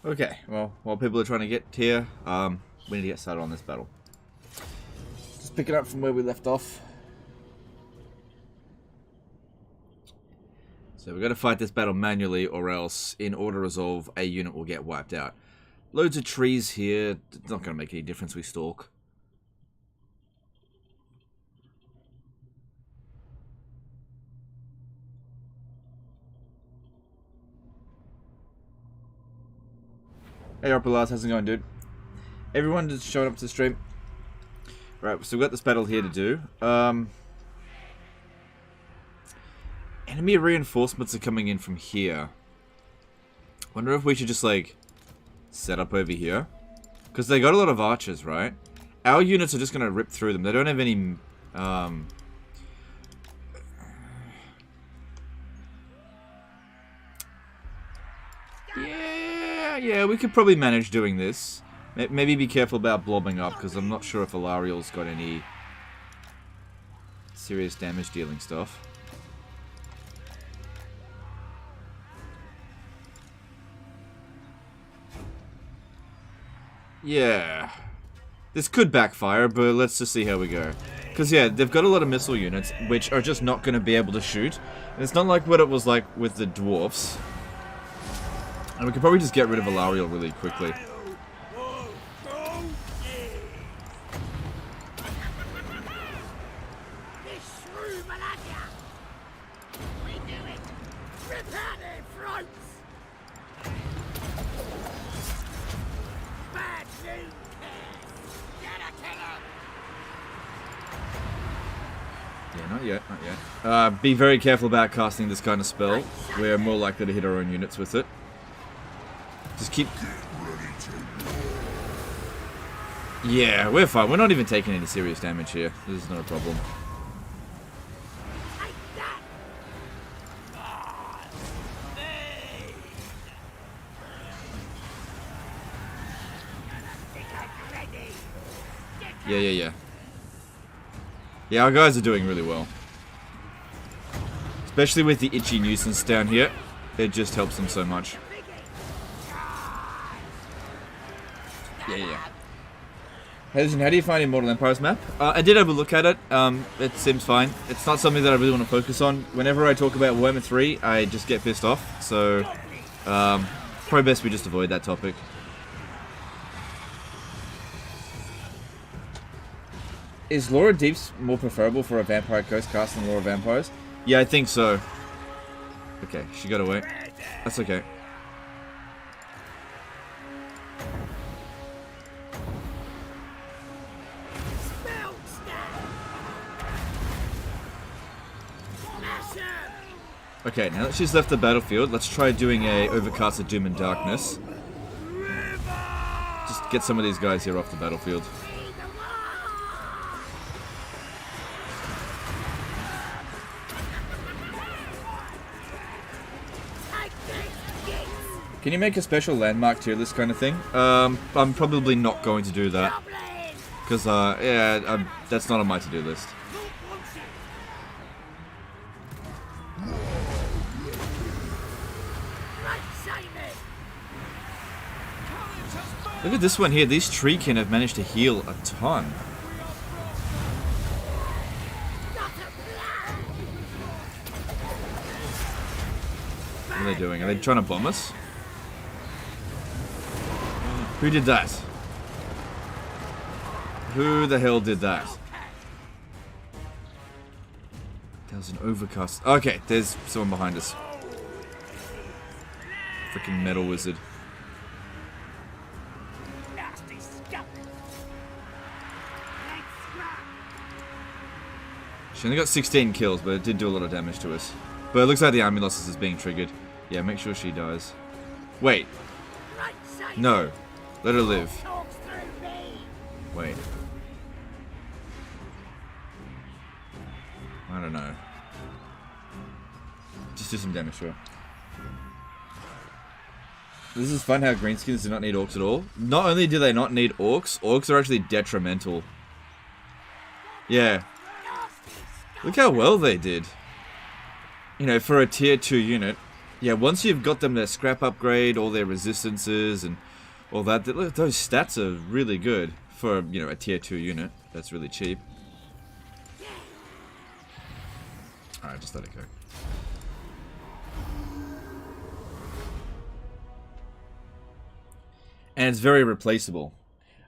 Okay, well, while people are trying to get here, we need to get started on this battle. Just pick it up from where we left off. So we've got to fight this battle manually, or else, in order resolve, a unit will get wiped out. Loads of trees here. It's not going to make any difference we stalk. Hey Arpalas, how's it going, dude? Everyone just showing up to the stream. Right, so we've got this battle here to do. Enemy reinforcements are coming in from here. Wonder if we should just, like, set up over here. Because they got a lot of archers, right? Our units are just going to rip through them. They don't have any, Yeah, we could probably manage doing this. Maybe be careful about blobbing up, because I'm not sure if Alariel's got any serious damage dealing stuff. Yeah. This could backfire, but let's just see how we go. Because, yeah, they've got a lot of missile units, which are just not going to be able to shoot. And it's not like what it was like with the dwarfs. And we could probably just get rid of Alariel really quickly. Yeah, not yet, not yet. Be very careful about casting this kind of spell. We're more likely to hit our own units with it. Just keep... Yeah, we're fine. We're not even taking any serious damage here. This is not a problem. Yeah. Yeah, our guys are doing really well. Especially with the itchy nuisance down here. It just helps them so much. Yeah. Hazen, how do you find Immortal Empire's map? I did have a look at it. It seems fine. It's not something that I really want to focus on. Whenever I talk about Warhammer 3, I just get pissed off. So, probably best we just avoid that topic. Is Laura Deeps more preferable for a Vampire Coast cast than Laura Vampires? Yeah, I think so. Okay, she got away. That's okay. Okay, now that she's left the battlefield, let's try doing a Overcast of Doom and Darkness. Just get some of these guys here off the battlefield. Can you make a special landmark tier list kind of thing? I'm probably not going to do that. Because, yeah, that's not on my to-do list. Look at this one here. These treekin have managed to heal a ton. What are they doing? Are they trying to bomb us? Who did that? Who the hell did that? That was an overcast. Okay, there's someone behind us. Freaking metal wizard. She only got 16 kills, but it did do a lot of damage to us. But it looks like the army losses is being triggered. Yeah, make sure she dies. Wait. No. Let her live. Wait. I don't know. Just do some damage to her. This is fun how greenskins do not need orcs at all. Not only do they not need orcs, orcs are actually detrimental. Yeah. Look how well they did. You know, for a tier 2 unit, Yeah, once you've got them their scrap upgrade, all their resistances, and all that, those stats are really good for, you know, a tier 2 unit. That's really cheap. Alright, just let it go. And it's very replaceable.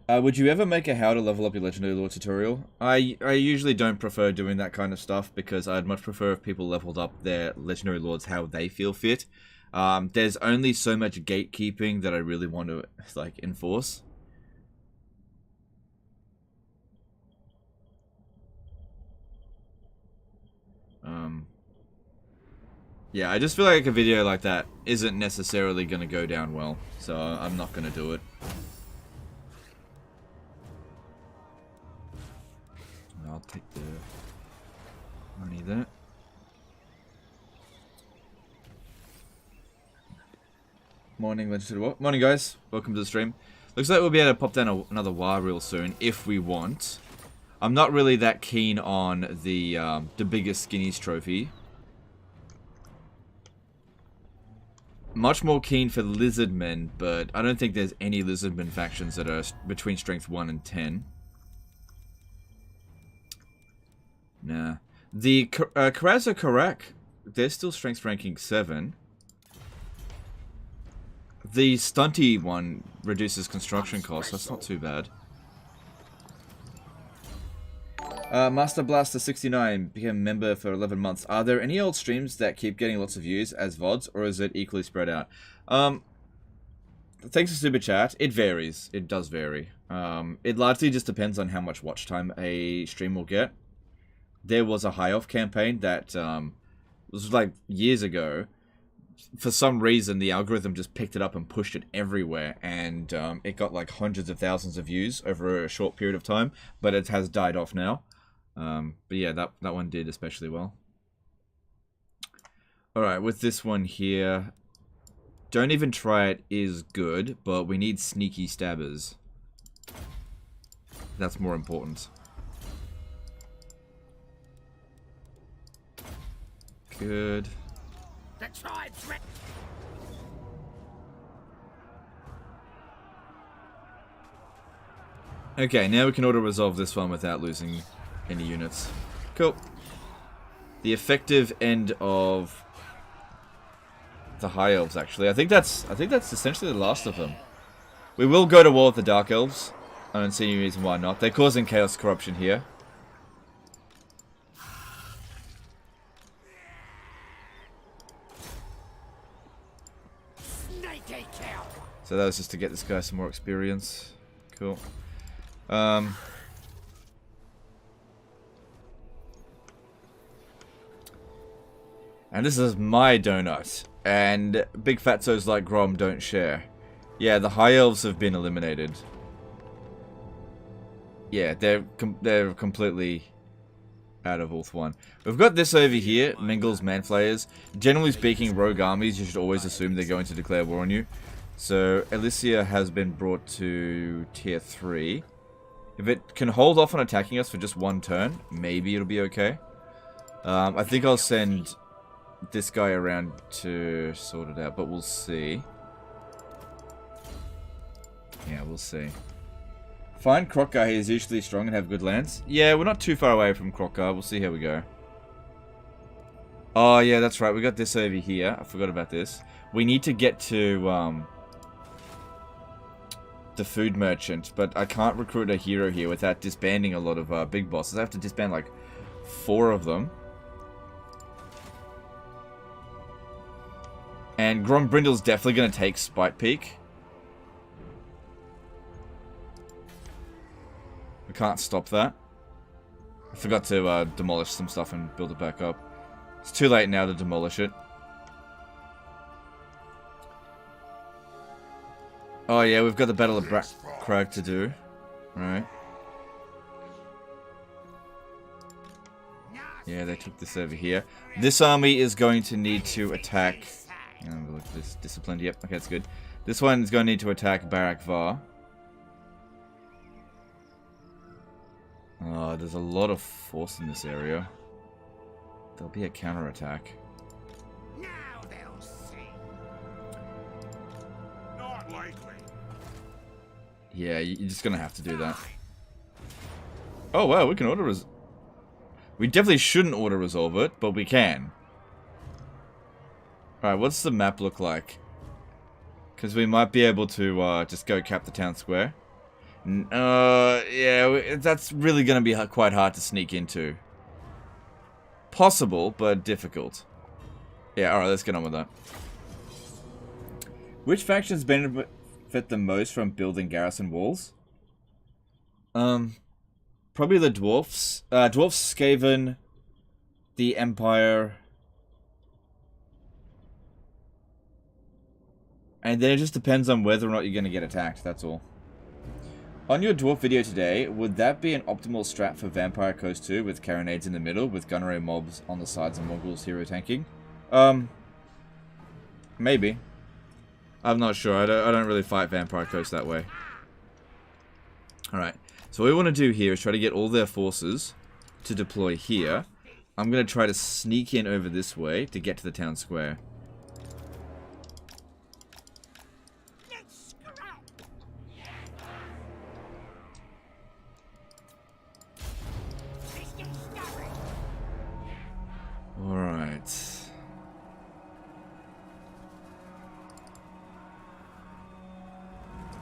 Would you ever make a how to level up your Legendary Lord tutorial? I usually don't prefer doing that kind of stuff because I'd much prefer if people leveled up their Legendary Lords how they feel fit. There's only so much gatekeeping that I really want to, like, enforce. Yeah, I just feel like a video like that isn't necessarily going to go down well, so I'm not going to do it. I'll take the money there. Morning, Legendary War. Morning, guys. Welcome to the stream. Looks like we'll be able to pop down another Warr real soon, if we want. I'm not really that keen on the biggest skinnies trophy. Much more keen for Lizardmen, but I don't think there's any Lizardmen factions that are between strength 1 and 10. Nah. The Karak, they're still strength ranking 7. The stunty one reduces construction costs, that's not too bad. Master Blaster 69 became a member for 11 months. Are there any old streams that keep getting lots of views as VODs, or is it equally spread out? Thanks for Super Chat. It varies. It does vary. It largely just depends on how much watch time a stream will get. There was a High Off campaign that was like years ago. For some reason, the algorithm just picked it up and pushed it everywhere, and it got like hundreds of thousands of views over a short period of time, but it has died off now. But yeah, that one did especially well. Alright, with this one here, Don't Even Try It is good, but we need sneaky stabbers. That's more important. Good. Okay, now we can auto-resolve this one without losing any units. Cool. The effective end of the High Elves, actually. I think that's essentially the last of them. We will go to war with the Dark Elves. I don't see any reason why not. They're causing chaos corruption here. So that was just to get this guy some more experience. Cool. And this is my donut. And big fatzos like Grom don't share. Yeah, the High Elves have been eliminated. Yeah, they're completely out of Ulth 1. We've got this over here, Mengel's Manflayers. Generally speaking, rogue armies, you should always assume they're going to declare war on you. So, Elysia has been brought to tier 3. If it can hold off on attacking us for just one turn, maybe it'll be okay. I think I'll send this guy around to sort it out, but we'll see. Yeah, we'll see. Fine, Crocgar is usually strong and have good lands. Yeah, we're not too far away from Crocgar. We'll see how we go. Oh, yeah, that's right. We got this over here. I forgot about this. We need to get to the food merchant, but I can't recruit a hero here without disbanding a lot of big bosses. I have to disband like 4 of them. And Grombrindle's definitely going to take Spite Peak. We can't stop that. I forgot to demolish some stuff and build it back up. It's too late now to demolish it. Oh yeah, we've got the Battle of Crag to do. Right. Yeah, they took this over here. This army is going to need to attack... look at this. Disciplined, yep, okay, that's good. This one is going to need to attack Barak Varr. Oh, there's a lot of force in this area. There'll be a counterattack. Now they'll see. Yeah, you're just gonna have to do that. Oh wow, we can we definitely shouldn't auto-resolve it, but we can. Alright, what's the map look like? Because we might be able to just go cap the town square. Yeah, that's really going to be quite hard to sneak into. Possible, but difficult. Yeah, alright, let's get on with that. Which factions benefit the most from building garrison walls? Probably the dwarfs. Dwarfs, Skaven, the Empire. And then it just depends on whether or not you're going to get attacked, that's all. On your dwarf video today, would that be an optimal strat for Vampire Coast 2 with carronades in the middle with gunnery mobs on the sides and Mongols hero tanking? Maybe. I'm not sure. I don't really fight Vampire Coast that way. Alright. So what we want to do here is try to get all their forces to deploy here. I'm going to try to sneak in over this way to get to the town square. Alright.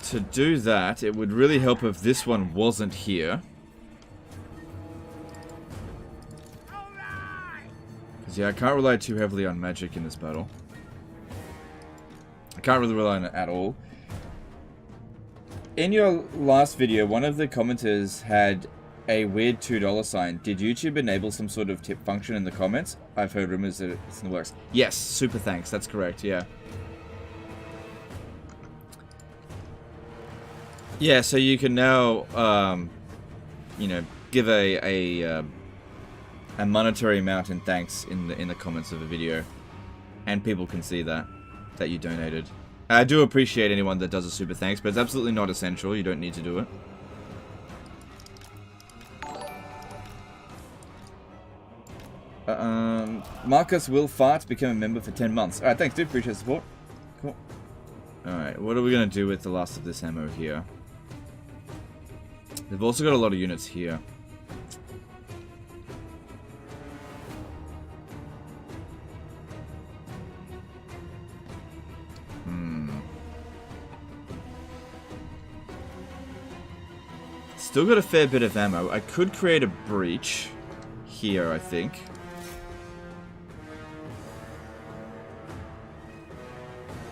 To do that, it would really help if this one wasn't here. Because, yeah, I can't rely too heavily on magic in this battle. I can't really rely on it at all. In your last video, one of the commenters had a weird $2 sign. Did YouTube enable some sort of tip function in the comments? I've heard rumors that it's in the works. Yes, super thanks. That's correct, yeah. Yeah, so you can now, you know, give a monetary amount in thanks in the comments of the video, and people can see that you donated. I do appreciate anyone that does a super thanks, but it's absolutely not essential. You don't need to do it. Marcus will fart, become a member for 10 months. Alright, thanks dude, appreciate the support. Cool. Alright, what are we going to do with the last of this ammo here? They've also got a lot of units here. Still got a fair bit of ammo. I could create a breach here, I think.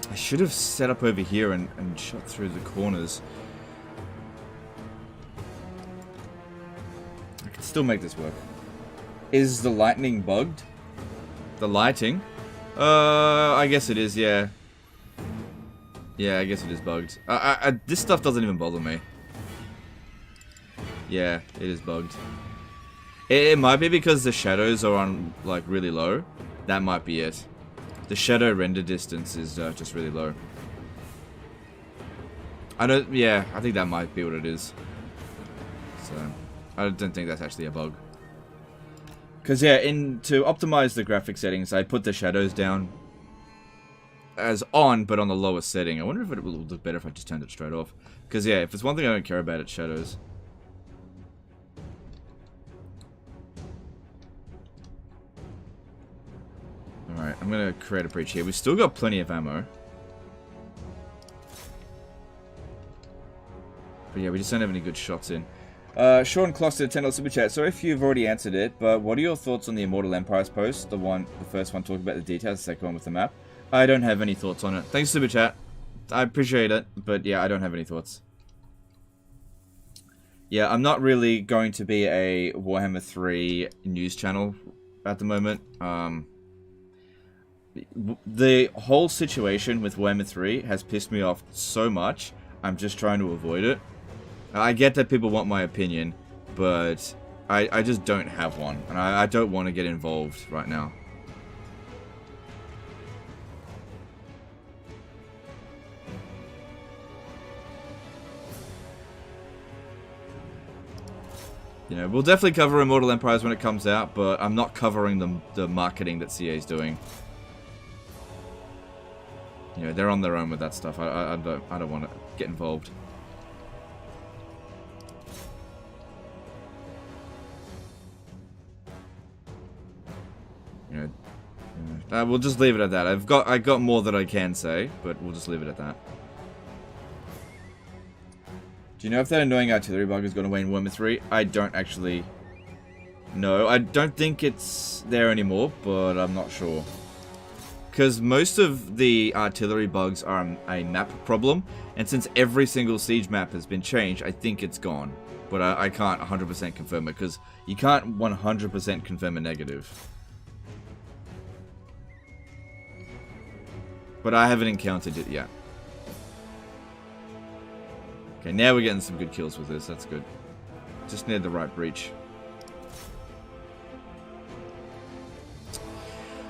I should have set up over here and shot through the corners. I can still make this work. Is the lightning bugged? The lighting? I guess it is, yeah. Yeah, I guess it is bugged. This stuff doesn't even bother me. Yeah, it is bugged. It might be because the shadows are on, like, really low. That might be it. The shadow render distance is just really low. Yeah, I think that might be what it is. So, I don't think that's actually a bug. Because, yeah, to optimize the graphic settings, I put the shadows down as on, but on the lowest setting. I wonder if it would look better if I just turned it straight off. Because, yeah, if it's one thing I don't care about, it's shadows. Alright, I'm gonna create a breach here. We've still got plenty of ammo. But yeah, we just don't have any good shots in. Sean Closter, $10 super chat. Sorry if you've already answered it, but what are your thoughts on the Immortal Empires post? The first one talking about the details, the second one with the map. I don't have any thoughts on it. Thanks, super chat. I appreciate it, but yeah, I don't have any thoughts. Yeah, I'm not really going to be a Warhammer 3 news channel at the moment. The whole situation with Warhammer 3 has pissed me off so much, I'm just trying to avoid it. I get that people want my opinion, but I just don't have one, and I don't want to get involved right now. You know, we'll definitely cover Immortal Empires when it comes out, but I'm not covering the marketing that CA is doing. You you know, they're on their own with that stuff. I don't want to get involved. You know, we'll just leave it at that. I got more that I can say, but we'll just leave it at that. Do you know if that annoying artillery bug is going away in Warhammer 3? I don't actually know. I don't think it's there anymore, but I'm not sure. Because most of the artillery bugs are a map problem, and since every single siege map has been changed, I think it's gone. But I can't 100% confirm it, because you can't 100% confirm a negative. But I haven't encountered it yet. Okay, now we're getting some good kills with this. That's good. Just near the right breach.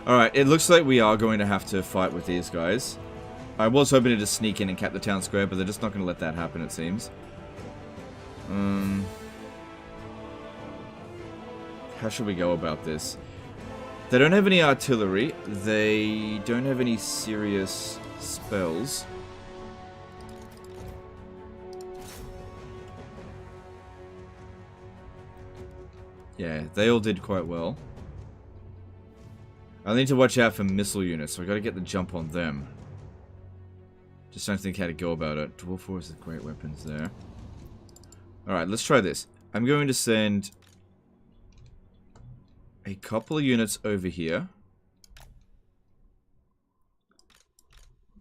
Alright, it looks like we are going to have to fight with these guys. I was hoping to just sneak in and cap the town square, but they're just not going to let that happen, it seems. How should we go about this? They don't have any artillery. They don't have any serious spells. Yeah, they all did quite well. I need to watch out for missile units, so I gotta get the jump on them. Just don't think how to go about it. Dwarf Force is great weapons there. Alright, let's try this. I'm going to send a couple of units over here.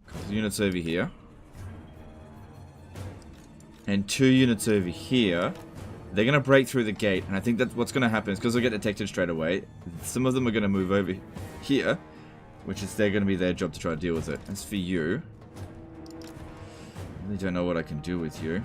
A couple of units over here. And 2 units over here. They're going to break through the gate, and I think that what's going to happen is because they'll get detected straight away, some of them are going to move over here, which is they're going to be their job to try to deal with it. As for you, I really don't know what I can do with you.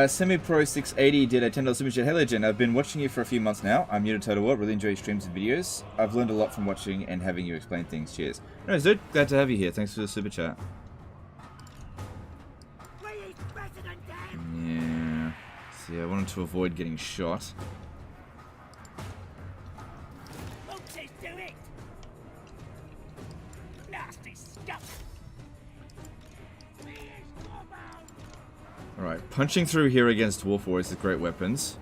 Semi-Pro 680 did a $10 super chat. Hey Legend, I've been watching you for a few months now. I'm new to Total War, really enjoy your streams and videos. I've learned a lot from watching and having you explain things. Cheers. No, dude, glad to have you here. Thanks for the super chat. Yeah. See, I wanted to avoid getting shot. Alright, punching through here against Dwarf Warriors is great weapons.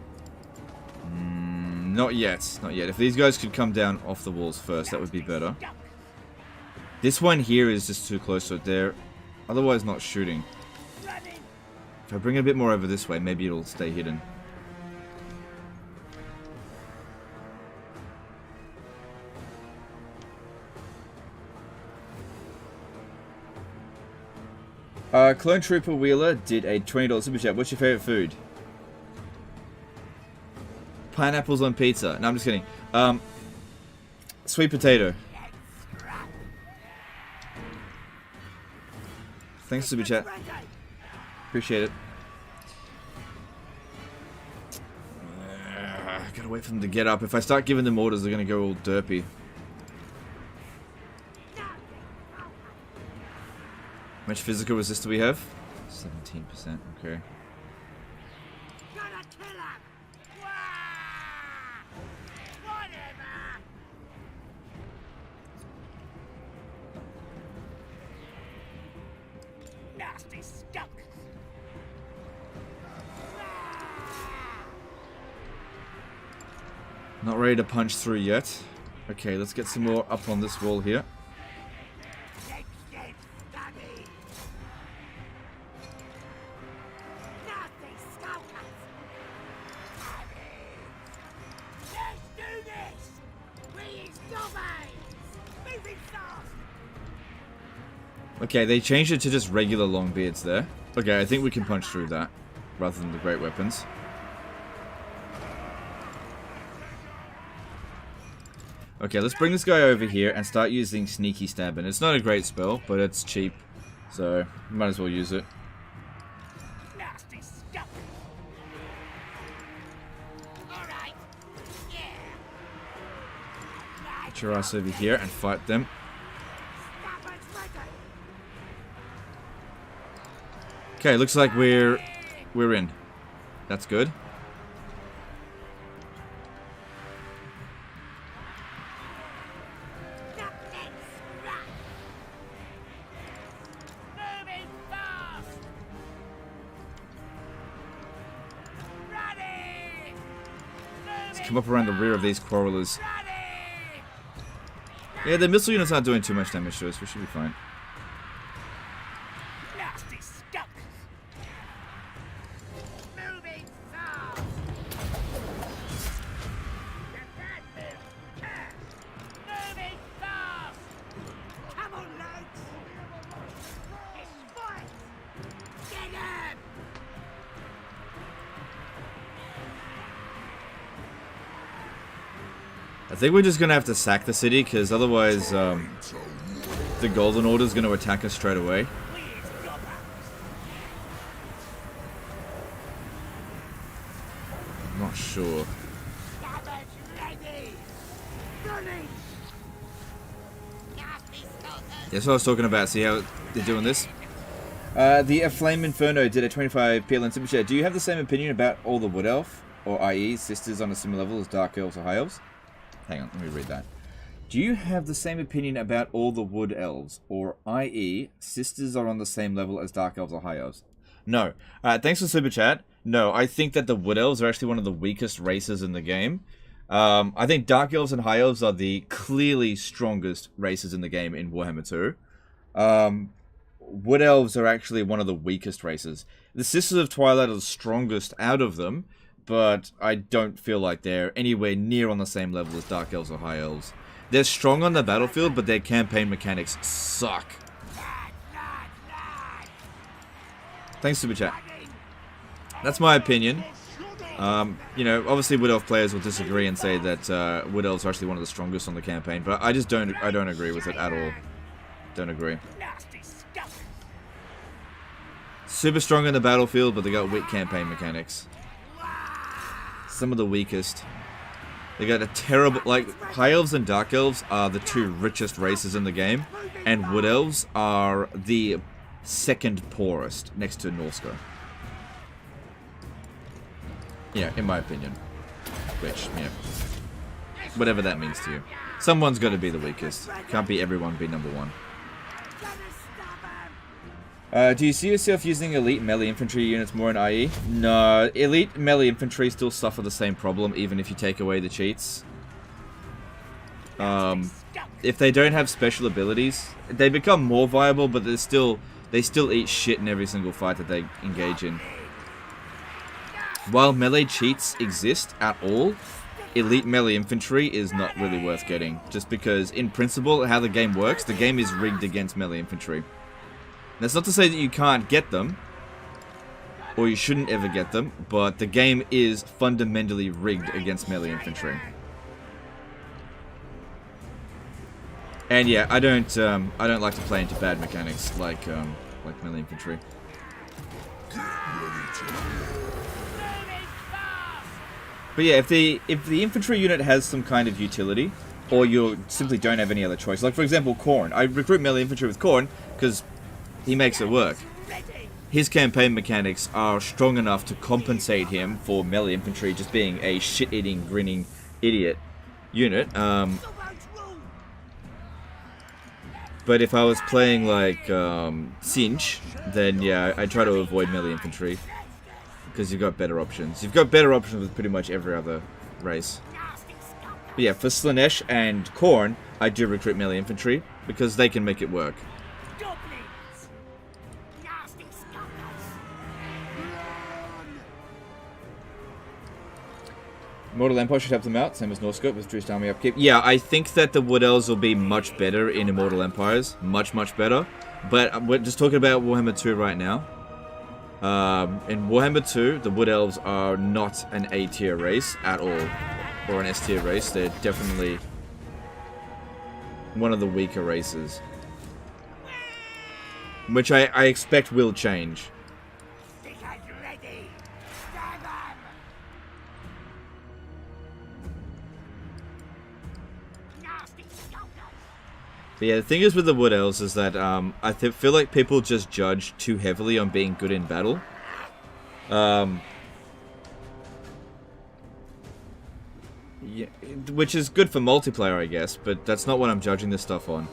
Not yet, not yet. If these guys could come down off the walls first, that would be better. This one here is just too close to it. They're otherwise not shooting. If I bring it a bit more over this way, maybe it'll stay hidden. Clone Trooper Wheeler did a $20 super chat. What's your favorite food? Pineapples on pizza. No, I'm just kidding. Sweet potato. Thanks, super chat. Appreciate it. Gotta wait for them to get up. If I start giving them orders, they're gonna go all derpy. How much physical resist do we have? 17%, okay. Nasty skunk. Not ready to punch through yet. Okay, let's get some more up on this wall here. Okay, they changed it to just regular long beards there. Okay, I think we can punch through that, rather than the great weapons. Okay, let's bring this guy over here and start using Sneaky Stabbing. It's not a great spell, but it's cheap, so might as well use it. Nasty skunk. All right. Yeah. Get your ass over here and fight them. Stubborn's ready. Okay, looks like we're in. That's good. Nothing's right. Moving fast. Ready. Let's come up around the rear of these quarrelers. Ready. Yeah, the missile units aren't doing too much damage to us. We should be fine. Nasty skunk. Moving fast. Moving fast. Come on, lads. It's fight. Get him. I think we're just gonna have to sack the city, because otherwise, the Golden Order is gonna attack us straight away. Please, goblins. I'm not sure. Stubborn's ready. Running. Nasty skulkers. That's what I was talking about. See how they're doing this? The Flame Inferno did a 25 PLN super chat. Do you have the same opinion about all the Wood Elf, or i.e. sisters on a similar level as Dark Elves or High Elves? Hang on, let me read that. Do you have the same opinion about all the Wood Elves, or i.e. sisters are on the same level as Dark Elves or High Elves? No. Thanks for super chat. No, I think that the Wood Elves are actually one of the weakest races in the game. I think Dark Elves and High Elves are the clearly strongest races in the game in Warhammer 2. Wood Elves are actually one of the weakest races. The Sisters of Twilight are the strongest out of them, but I don't feel like they're anywhere near on the same level as Dark Elves or High Elves. They're strong on the battlefield, but their campaign mechanics suck. Thanks, Super Chat. That's my opinion. You know, obviously Wood Elf players will disagree and say that Wood Elves are actually one of the strongest on the campaign, but I just don't agree with it at all. Don't agree. Nasty skunk. Super strong on the battlefield, but they got weak campaign mechanics. Some of the weakest. They got a terrible, like, High Elves and Dark Elves are the two richest races in the game, and Wood Elves are the second poorest, next to Norska. Yeah, in my opinion. Which, you know, whatever that means to you. Someone's got to be the weakest. Can't be everyone be number one. Do you see yourself using elite melee infantry units more in IE? No, elite melee infantry still suffer the same problem even if you take away the cheats. If they don't have special abilities, they become more viable, but they still eat shit in every single fight that they engage in. While melee cheats exist at all, elite melee infantry is not really worth getting, just because in principle how the game works, the game is rigged against melee infantry. That's not to say that you can't get them, or you shouldn't ever get them, but the game is fundamentally rigged against melee infantry. And yeah, I don't like to play into bad mechanics like melee infantry. But yeah, if the infantry unit has some kind of utility, or you simply don't have any other choice, like for example Khorne, I recruit melee infantry with Khorne because he makes it work. His campaign mechanics are strong enough to compensate him for melee infantry just being a shit-eating, grinning idiot unit. But if I was playing like Cinch, then yeah, I try to avoid melee infantry because you've got better options. You've got better options with pretty much every other race. But yeah, for Slaanesh and Khorne, I do recruit melee infantry because they can make it work. Immortal Empire should help them out, same as Northscope with Drew's army upkeep. Yeah, I think that the Wood Elves will be much better in Immortal Empires. Much, much better. But we're just talking about Warhammer 2 right now. In Warhammer 2, the Wood Elves are not an A tier race at all. Or an S tier race. They're definitely one of the weaker races. Which I expect will change. Stalkers ready! Stab 'em! Nasty stalkers! But yeah, the thing is with the Wood Elves is that I feel like people just judge too heavily on being good in battle. Yeah, which is good for multiplayer, I guess, but that's not what I'm judging this stuff on.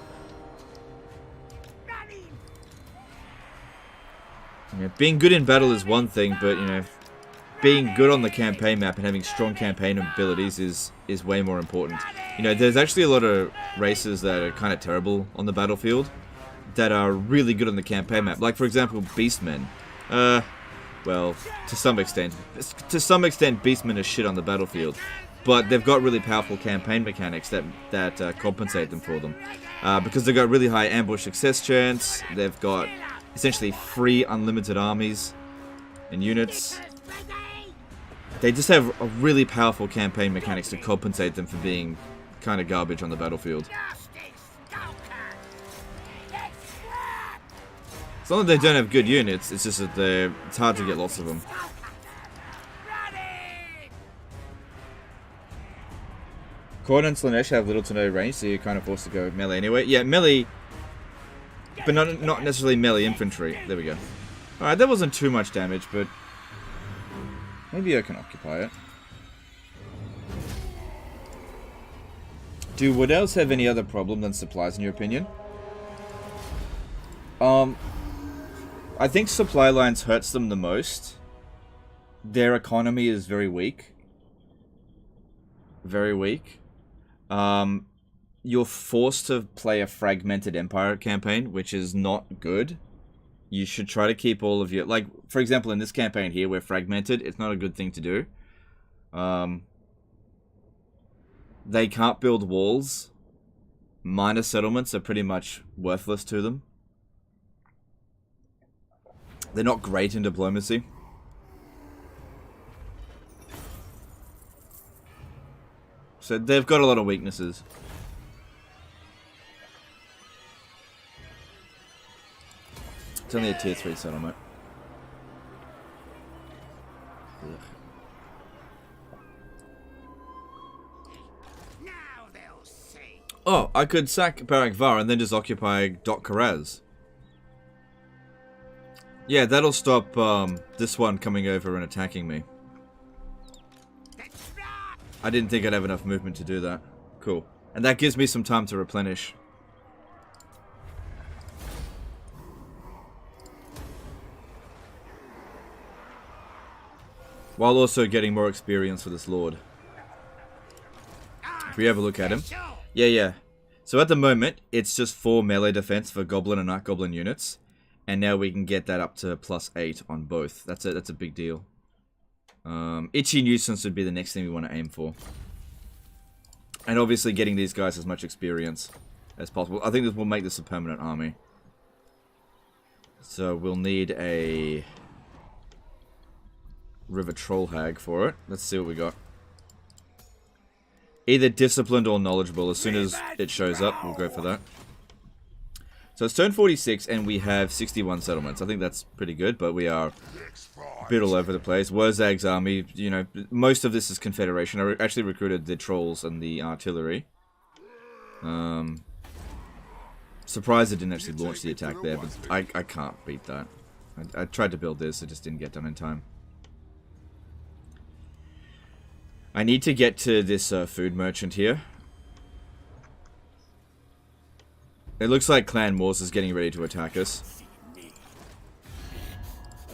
Yeah, being good in battle is one thing, but you know, being good on the campaign map and having strong campaign abilities is way more important. You know, there's actually a lot of races that are kind of terrible on the battlefield that are really good on the campaign map. Like for example, Beastmen. Well, to some extent, Beastmen are shit on the battlefield, but they've got really powerful campaign mechanics that compensate them for them, because they've got really high ambush success chance. They've got essentially free unlimited armies and units. They just have a really powerful campaign mechanics to compensate them for being kind of garbage on the battlefield. It's not that they don't have good units, it's just that it's hard to get lots of them. Khorne and Slaanesh have little to no range, so you're kind of forced to go melee anyway. Yeah, melee, but not necessarily melee infantry. There we go. Alright, that wasn't too much damage, but maybe I can occupy it. Do Wood Elves have any other problem than supplies in your opinion? I think supply lines hurts them the most. Their economy is very weak. Very weak. You're forced to play a fragmented empire campaign, which is not good. You should try to keep all of your... Like, for example, in this campaign here, we're fragmented. It's not a good thing to do. They can't build walls. Minor settlements are pretty much worthless to them. They're not great in diplomacy. So they've got a lot of weaknesses. It's only a tier 3 settlement. Ugh. Now they'll see. Oh, I could sack Barak Varr and then just occupy Dot Karaz. Yeah, that'll stop this one coming over and attacking me. I didn't think I'd have enough movement to do that. Cool. And that gives me some time to replenish. While also getting more experience for this lord. If we have a look at him. Yeah. So at the moment, it's just 4 melee defense for Goblin and Night Goblin units. And now we can get that up to +8 on both. That's a big deal. Itchy Nuisance would be the next thing we want to aim for. And obviously getting these guys as much experience as possible. I think this will make this a permanent army. So we'll need a River Troll Hag for it. Let's see what we got. Either disciplined or knowledgeable. As soon as it shows up, we'll go for that. So it's turn 46 and we have 61 settlements. I think that's pretty good, but we are a bit all over the place. Wurzag's army, you know, most of this is Confederation. I actually recruited the trolls and the artillery. Surprised it didn't actually launch the attack there, but I can't beat that. I tried to build this, it just didn't get done in time. I need to get to this food merchant here. It looks like Clan Morse is getting ready to attack us.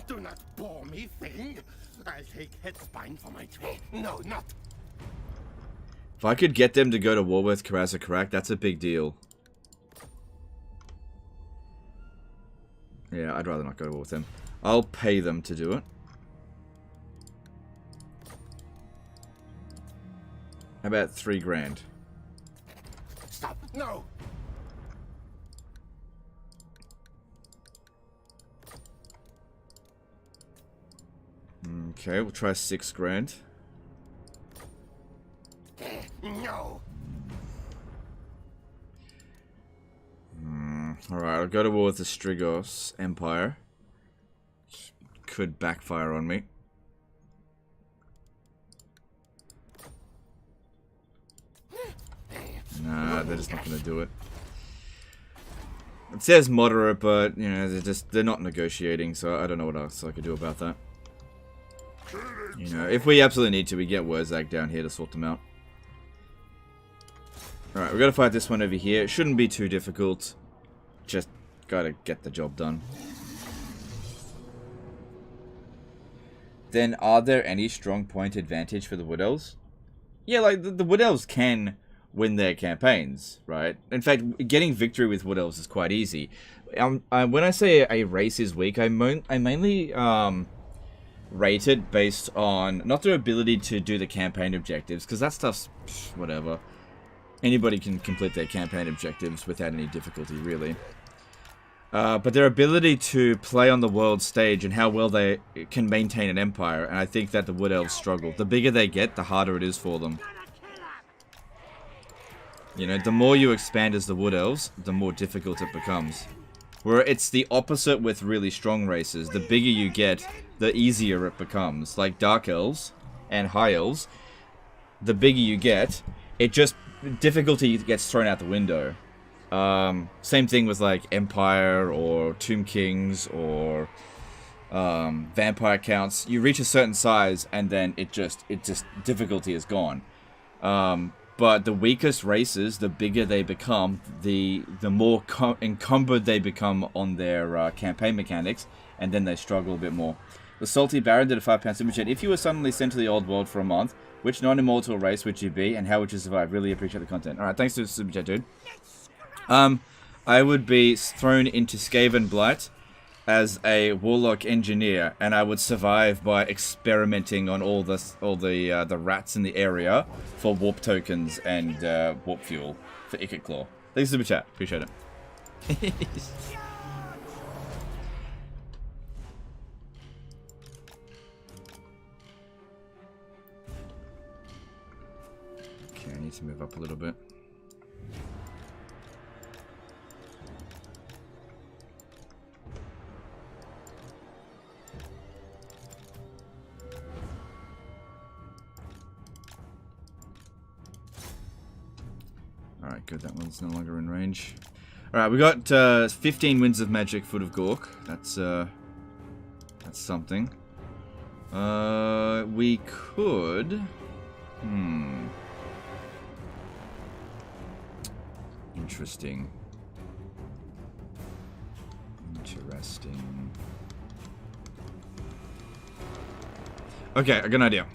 Do not bore me, thing. I'll take head spine for my trade. No, not. If I could get them to go to war with Crag, that's a big deal. Yeah, I'd rather not go to war with them. I'll pay them to do it. How about 3 grand? Stop. No. Okay, we'll try 6 grand. No. Alright, I'll go to war with the Strigos Empire. could backfire on me. Nah, they're just not gonna do it. It says moderate, but you know they're not negotiating, so I don't know what else I could do about that. You know, if we absolutely need to, we get Wurzag down here to sort them out. Alright, we've got to fight this one over here. It shouldn't be too difficult. Just gotta get the job done. Then, are there any strong point advantage for the Wood Elves? Yeah, like, the Wood Elves can win their campaigns, right? In fact, getting victory with Wood Elves is quite easy. When I say a race is weak, I mainly rate it based on not their ability to do the campaign objectives, because that stuff's whatever. Anybody can complete their campaign objectives without any difficulty, really. But their ability to play on the world stage and how well they can maintain an empire, and I think that the Wood Elves struggle. The bigger they get, the harder it is for them. You know, the more you expand as the Wood Elves, the more difficult it becomes. Where it's the opposite with really strong races. The bigger you get, the easier it becomes. Like Dark Elves and High Elves, the bigger you get, it just... difficulty gets thrown out the window. Same thing with like Empire or Tomb Kings or Vampire Counts. You reach a certain size and then it just difficulty is gone. But the weakest races, the bigger they become, the more encumbered they become on their campaign mechanics, and then they struggle a bit more. The Salty Baron did a £5 super chat. If you were suddenly sent to the old world for a month, which non-immortal race would you be, and how would you survive? Really appreciate the content. Alright, thanks to the super chat, dude. I would be thrown into Skaven Blight as a warlock engineer, and I would survive by experimenting on all the rats in the area for warp tokens and warp fuel for Icket Claw. Thanks for the super chat. Appreciate it. Okay, I need to move up a little bit. Alright, good. That one's no longer in range. Alright, we got 15 Winds of Magic, Foot of Gork. That's something. We could... Interesting. Okay, I got an idea.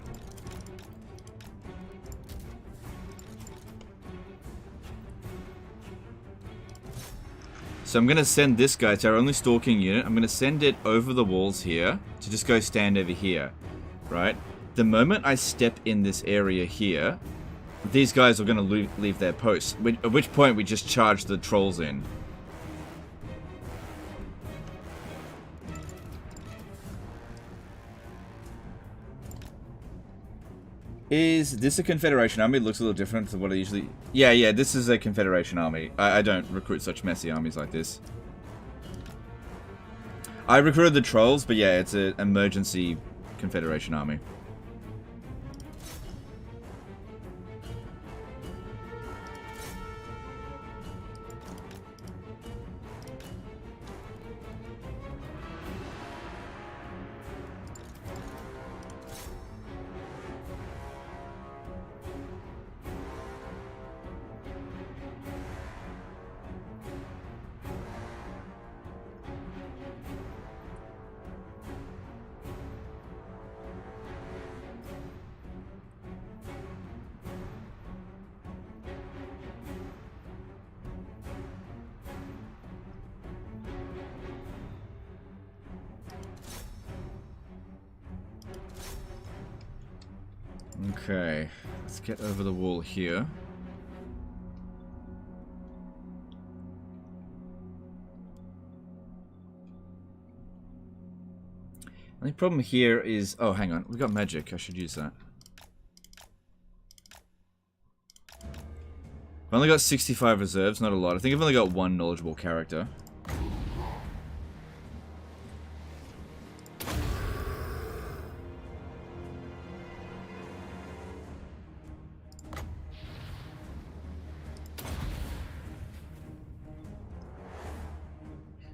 So I'm going to send this guy to our only stalking unit. I'm going to send it over the walls here to just go stand over here, right? The moment I step in this area here, these guys are going to leave their posts, at which point we just charge the trolls in. Is this a Confederation army? It looks a little different to what I usually... Yeah, this is a Confederation army. I don't recruit such messy armies like this. I recruited the trolls, but yeah, it's an emergency Confederation army. Okay, let's get over the wall here. The only problem here is... Oh, hang on. We got magic. I should use that. I've only got 65 reserves. Not a lot. I think I've only got one knowledgeable character.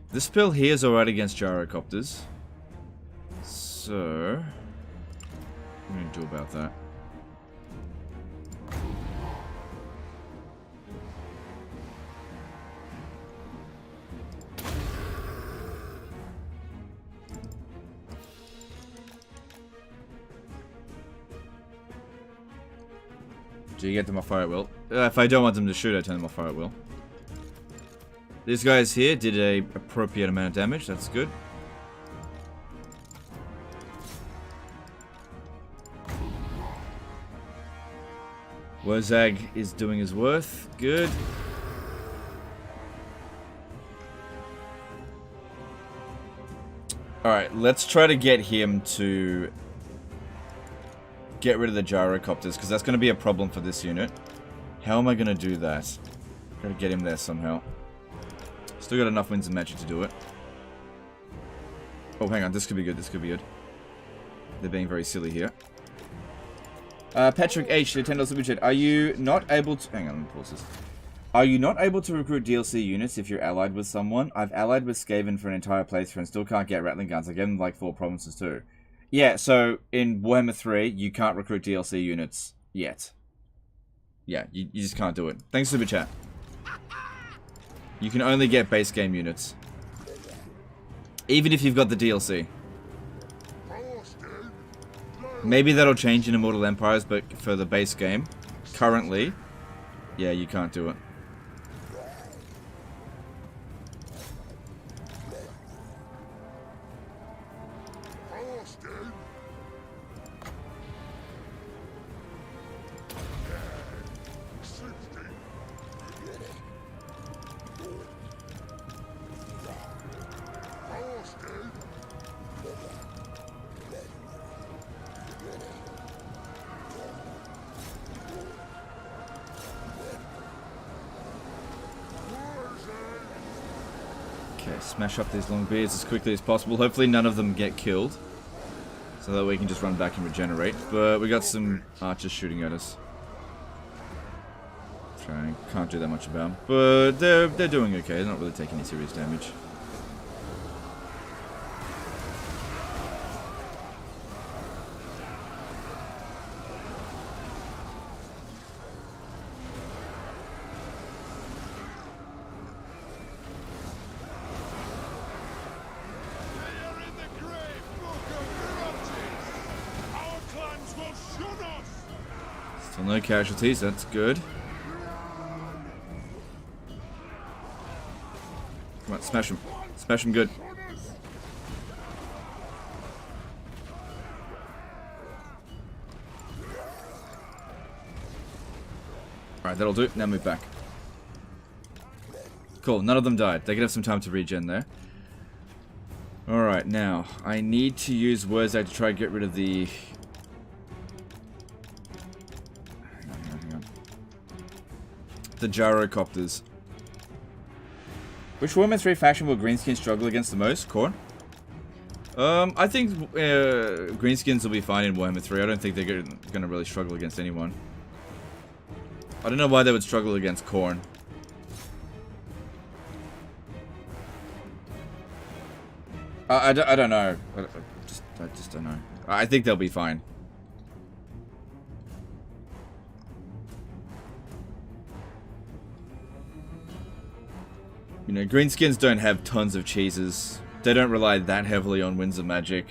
This spell here is alright against gyrocopters. So... what are we going to do about that? Do you get them off fire at will? If I don't want them to shoot, I turn them off fire at will. These guys here did a appropriate amount of damage. That's good. Wozag is doing his worth. Good. Alright, let's try to get him to get rid of the gyrocopters, because that's going to be a problem for this unit. How am I going to do that? Gotta get him there somehow. Still got enough winds and magic to do it. Oh, hang on. This could be good. This could be good. They're being very silly here. Patrick H, the $10 super chat. Are you not able to... hang on, let me pause this. Are you not able to recruit DLC units if you're allied with someone? I've allied with Skaven for an entire playthrough and still can't get Rattling Guns. I gave them like 4 provinces too. Yeah, so in Warhammer 3, you can't recruit DLC units yet. Yeah, you just can't do it. Thanks, super chat. You can only get base game units. Even if you've got the DLC. Maybe that'll change in Immortal Empires, but for the base game, currently, yeah, you can't do it. Smash up these long beards as quickly as possible. Hopefully none of them get killed. So that we can just run back and regenerate. But we got some archers shooting at us. Can't do that much about them. But they're doing okay. They're not really taking any serious damage. No casualties, that's good. Come on, smash him. Smash him good. Alright, that'll do. Now move back. Cool, none of them died. They could have some time to regen there. Alright, now, I need to use Wurzag to try and get rid of the... the gyrocopters. Which Warhammer 3 faction will Greenskins struggle against the most? Korn? I think Greenskins will be fine in Warhammer 3. I don't think they're going to really struggle against anyone. I don't know why they would struggle against Korn. I don't know. I just don't know. I think they'll be fine. You know, Greenskins don't have tons of cheeses. They don't rely that heavily on Winds of Magic.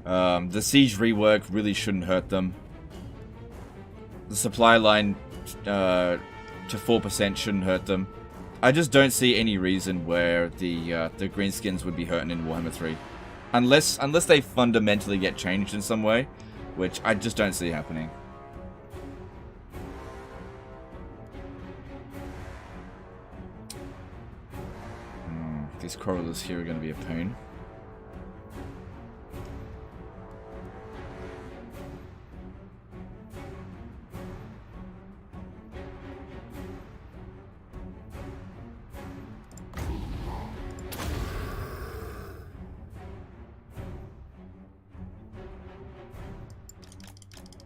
The siege rework really shouldn't hurt them. The supply line to 4% shouldn't hurt them. I just don't see any reason where the Greenskins would be hurting in Warhammer 3. Unless they fundamentally get changed in some way, which I just don't see happening. These corridors here are going to be a pain.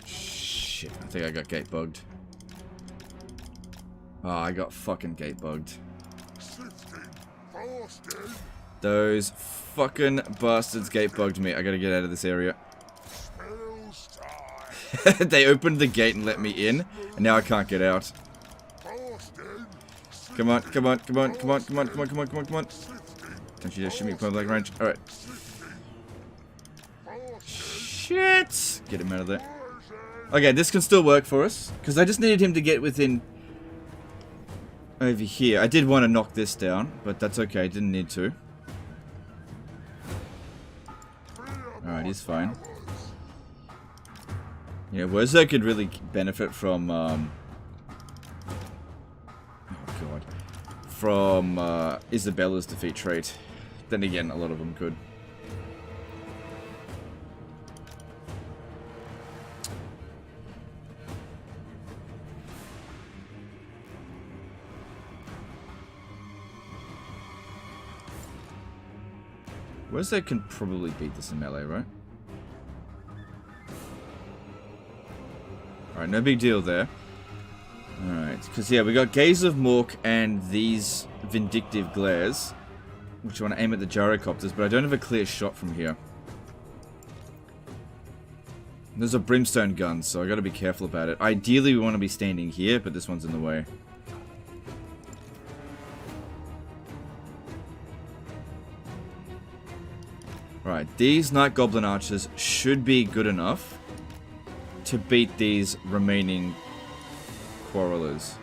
Shit, I think I got gate bugged. Oh, I got fucking gate bugged. Those fucking bastards gate bugged me. I gotta get out of this area. They opened the gate and let me in, and now I can't get out. Come on, come on, come on, come on, come on, come on, come on, come on, come on. Don't you just shoot me point blank range. Alright. Shit! Get him out of there. Okay, this can still work for us, because I just needed him to get within over here. I did want to knock this down, but that's okay. Didn't need to. Alright, he's fine. Yeah, Wurzo could really benefit from, oh god. From, Isabella's defeat trait. Then again, a lot of them could. Wurzo can probably beat this in melee, right? Alright, no big deal there. Alright, because yeah, we got Gaze of Mork and these Vindictive Glares, which I want to aim at the gyrocopters, but I don't have a clear shot from here. There's a Brimstone gun, so I gotta be careful about it. Ideally, we want to be standing here, but this one's in the way. Right, these Night Goblin Archers should be good enough to beat these remaining Quarrelers.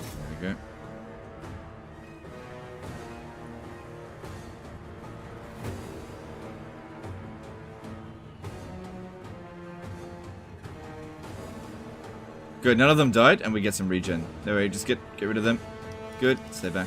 There we go. Good, none of them died, and we get some regen. There we go, just get rid of them. Good, stay back.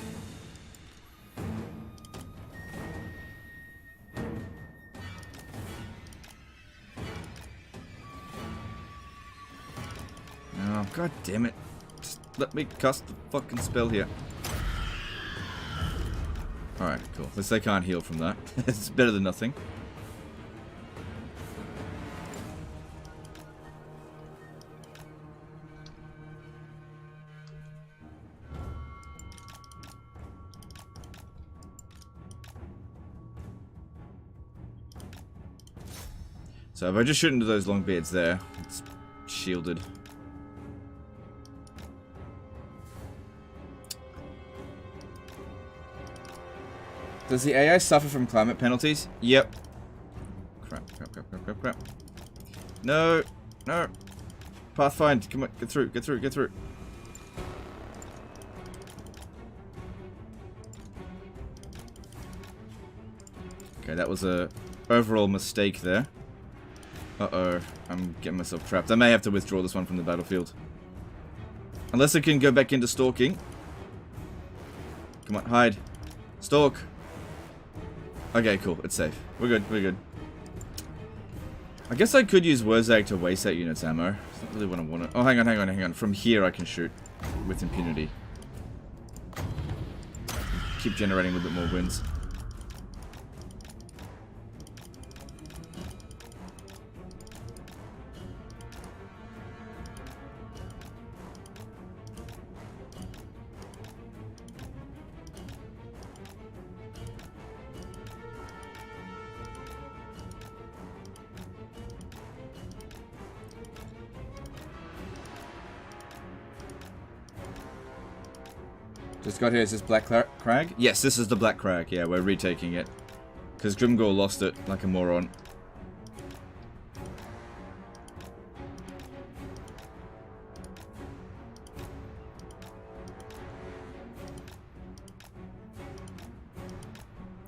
Oh, god damn it. Just let me cast the fucking spell here. Alright, cool. At least they can't heal from that. It's better than nothing. So if I just shoot into those long beards there, it's shielded. Does the AI suffer from climate penalties? Yep. Crap, crap, crap, crap, crap, crap. No, no. Pathfind, come on, get through, get through, get through. Okay, that was a overall mistake there. Uh-oh, I'm getting myself trapped. I may have to withdraw this one from the battlefield. Unless I can go back into stalking. Come on, hide. Stalk. Okay, cool. It's safe. We're good. We're good. I guess I could use Wurzag to waste that unit's ammo. That's not really what I want to... Oh, hang on, hang on, hang on. From here I can shoot with impunity. Keep generating a little bit more wins. Just got here, is this Black Crag? Yes, this is the Black Crag. Yeah, we're retaking it. Because Grimgor lost it like a moron.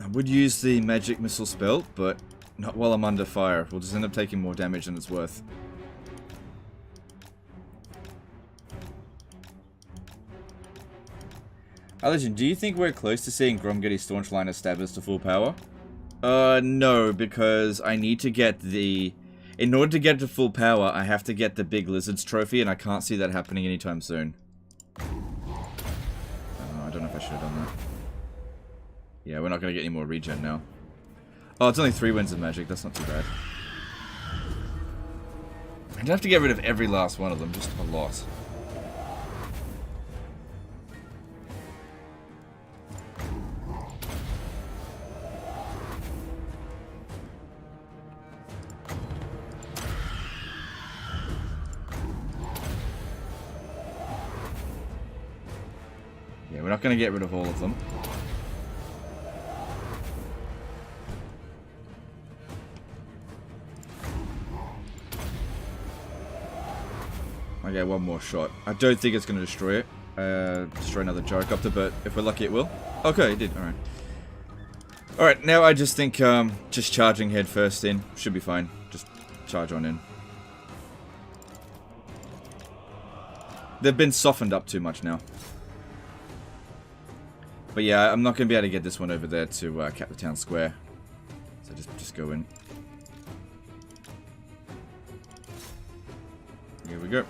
I would use the magic missile spell, but not while I'm under fire. We'll just end up taking more damage than it's worth. Allergen, do you think we're close to seeing Grom get his Staunch Line of Stabbers to full power? No, because I need to get the... In order to get to full power, I have to get the Big Lizards trophy, and I can't see that happening anytime soon. I don't know if I should have done that. Yeah, we're not going to get any more regen now. Oh, it's only 3 wins of magic, that's not too bad. I'd have to get rid of every last one of them, just a lot. not going to get rid of all of them. Okay, one more shot. I don't think it's going to destroy it. Destroy another gyrocopter, but if we're lucky it will. Okay, it did. Alright. Alright, now I just think just charging head first in should be fine. Just charge on in. They've been softened up too much now. But yeah, I'm not going to be able to get this one over there to cap the town square. So just go in. Here we go.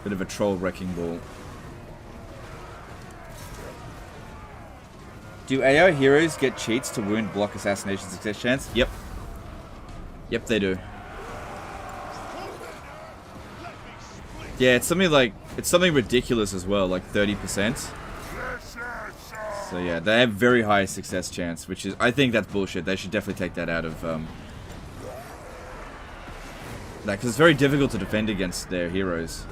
Bit of a troll wrecking ball. Do AI heroes get cheats to wound, block, assassination, success chance? Yep. Yep, they do. Yeah, it's something ridiculous as well, like 30%. So yeah, they have very high success chance, which is, I think that's bullshit. They should definitely take that out of, that, because it's very difficult to defend against their heroes.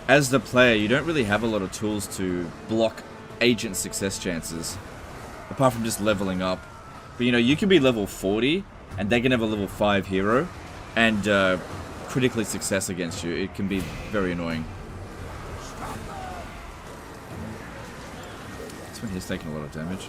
As the player, you don't really have a lot of tools to block agent success chances, apart from just leveling up. But you know, you can be level 40, and they can have a level 5 hero, and critically success against you. It can be very annoying. That's when he's taking a lot of damage.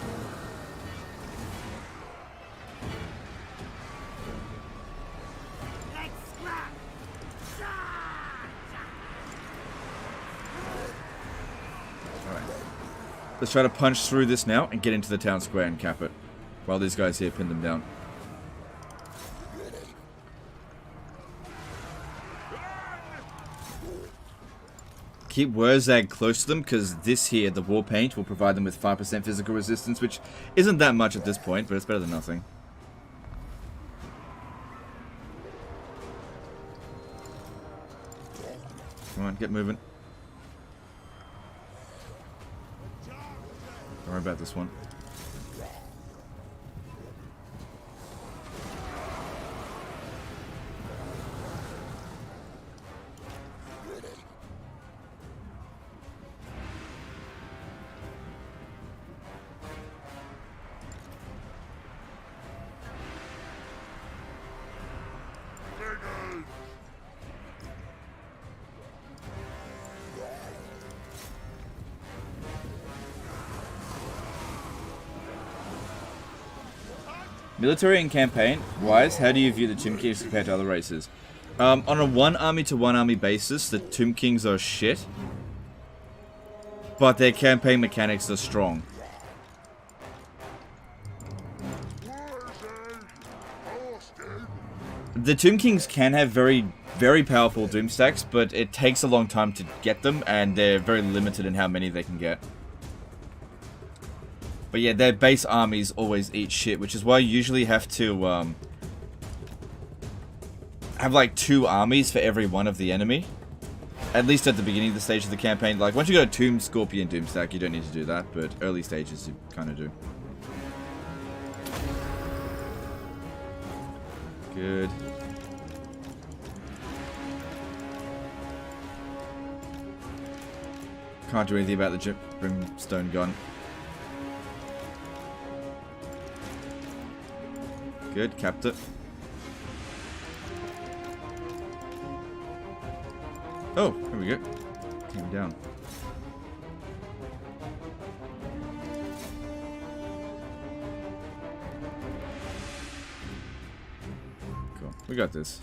Let's try to punch through this now and get into the town square and cap it. While these guys here pin them down. Keep Wurzag close to them, because this here, the war paint, will provide them with 5% physical resistance, which isn't that much at this point, but it's better than nothing. Come on, get moving. Don't worry about this one. Military and campaign wise, how do you view the Tomb Kings compared to other races? On a one army to one army basis, the Tomb Kings are shit, but their campaign mechanics are strong. The Tomb Kings can have very, very powerful Doom stacks, but it takes a long time to get them, and they're very limited in how many they can get. But yeah, their base armies always eat shit, which is why you usually have to have like 2 armies for every one of the enemy. At least at the beginning of the stage of the campaign. Like, once you go to Tomb, Scorpion, Doomstack, you don't need to do that, but early stages you kind of do. Good. Can't do anything about the Brimstone gun. Good, capped it. Oh, here we go. Came down. Cool, we got this.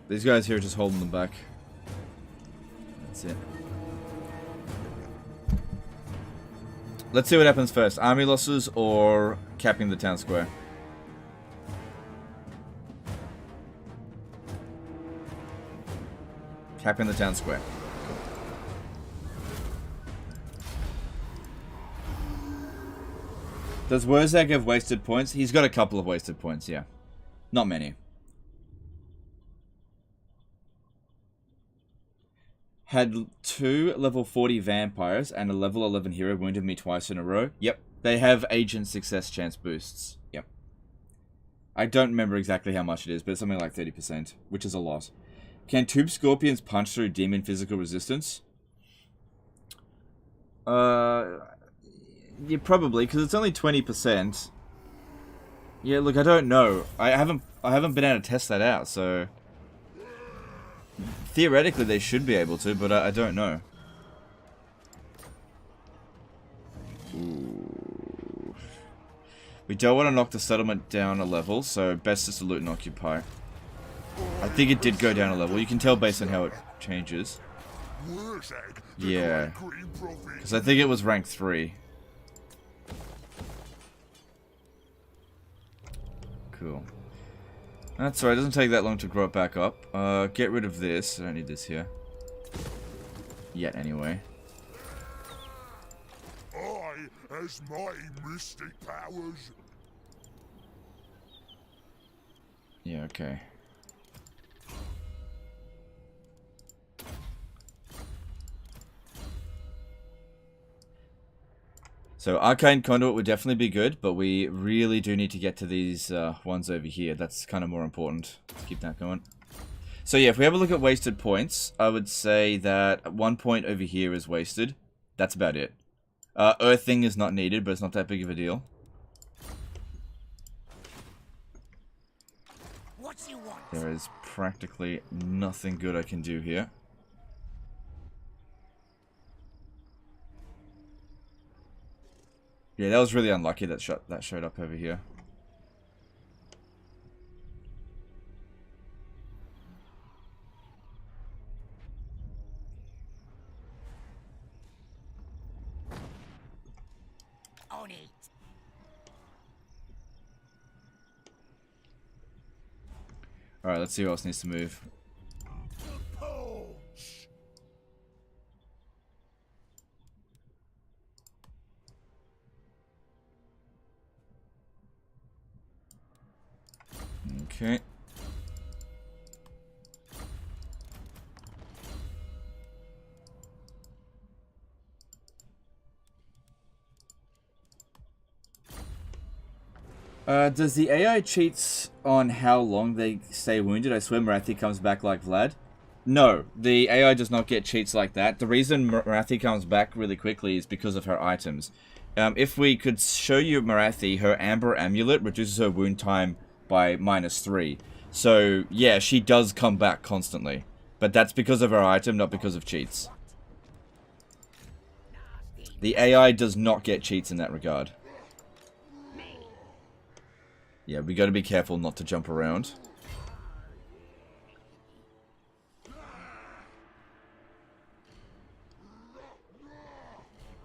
These guys here are just holding them back. That's it. Let's see what happens first. Army losses or capping the town square? Capping the town square. Cool. Does Wurzag have wasted points? He's got a couple of wasted points, yeah. Not many. Had 2 level 40 vampires and a level 11 hero wounded me twice in a row. Yep. They have agent success chance boosts. Yep. I don't remember exactly how much it is, but it's something like 30%, which is a lot. Can tube scorpions punch through demon physical resistance? Yeah, probably, because it's only 20%. Yeah, look, I don't know. I haven't been able to test that out, so theoretically they should be able to, but I don't know. Ooh. We don't want to knock the settlement down a level, so best just to loot and occupy. I think it did go down a level. You can tell based on how it changes. Yeah. Because I think it was rank 3. Cool. That's alright, it doesn't take that long to grow it back up. Get rid of this. I don't need this here. Yet, anyway. I, as my mystic powers. Yeah, okay. So Arcane Conduit would definitely be good, but we really do need to get to these ones over here. That's kind of more important. Let's keep that going. So yeah, if we have a look at wasted points, I would say that 1 point over here is wasted. That's about it. Earthing is not needed, but it's not that big of a deal. What you want? There is practically nothing good I can do here. Yeah, that was really unlucky that showed up over here. On it. Alright, let's see who else needs to move. Okay. Does the AI cheats on how long they stay wounded? I swear Marathi comes back like Vlad. No, the AI does not get cheats like that. The reason Marathi comes back really quickly is because of her items. If we could show you Marathi, her Amber Amulet reduces her wound time by -3. So, yeah, she does come back constantly. But that's because of her item, not because of cheats. The AI does not get cheats in that regard. Yeah, we gotta be careful not to jump around.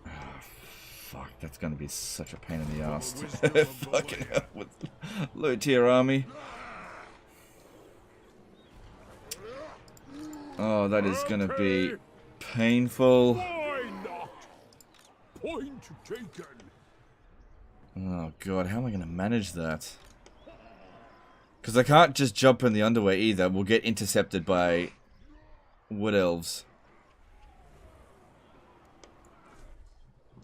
Fuck, that's gonna be such a pain in the ass. Fucking hell, with low tier army. Oh, that is gonna be painful. Why not? Point taken. Oh god, how am I gonna manage that? Because I can't just jump in the underway either. We'll get intercepted by wood elves.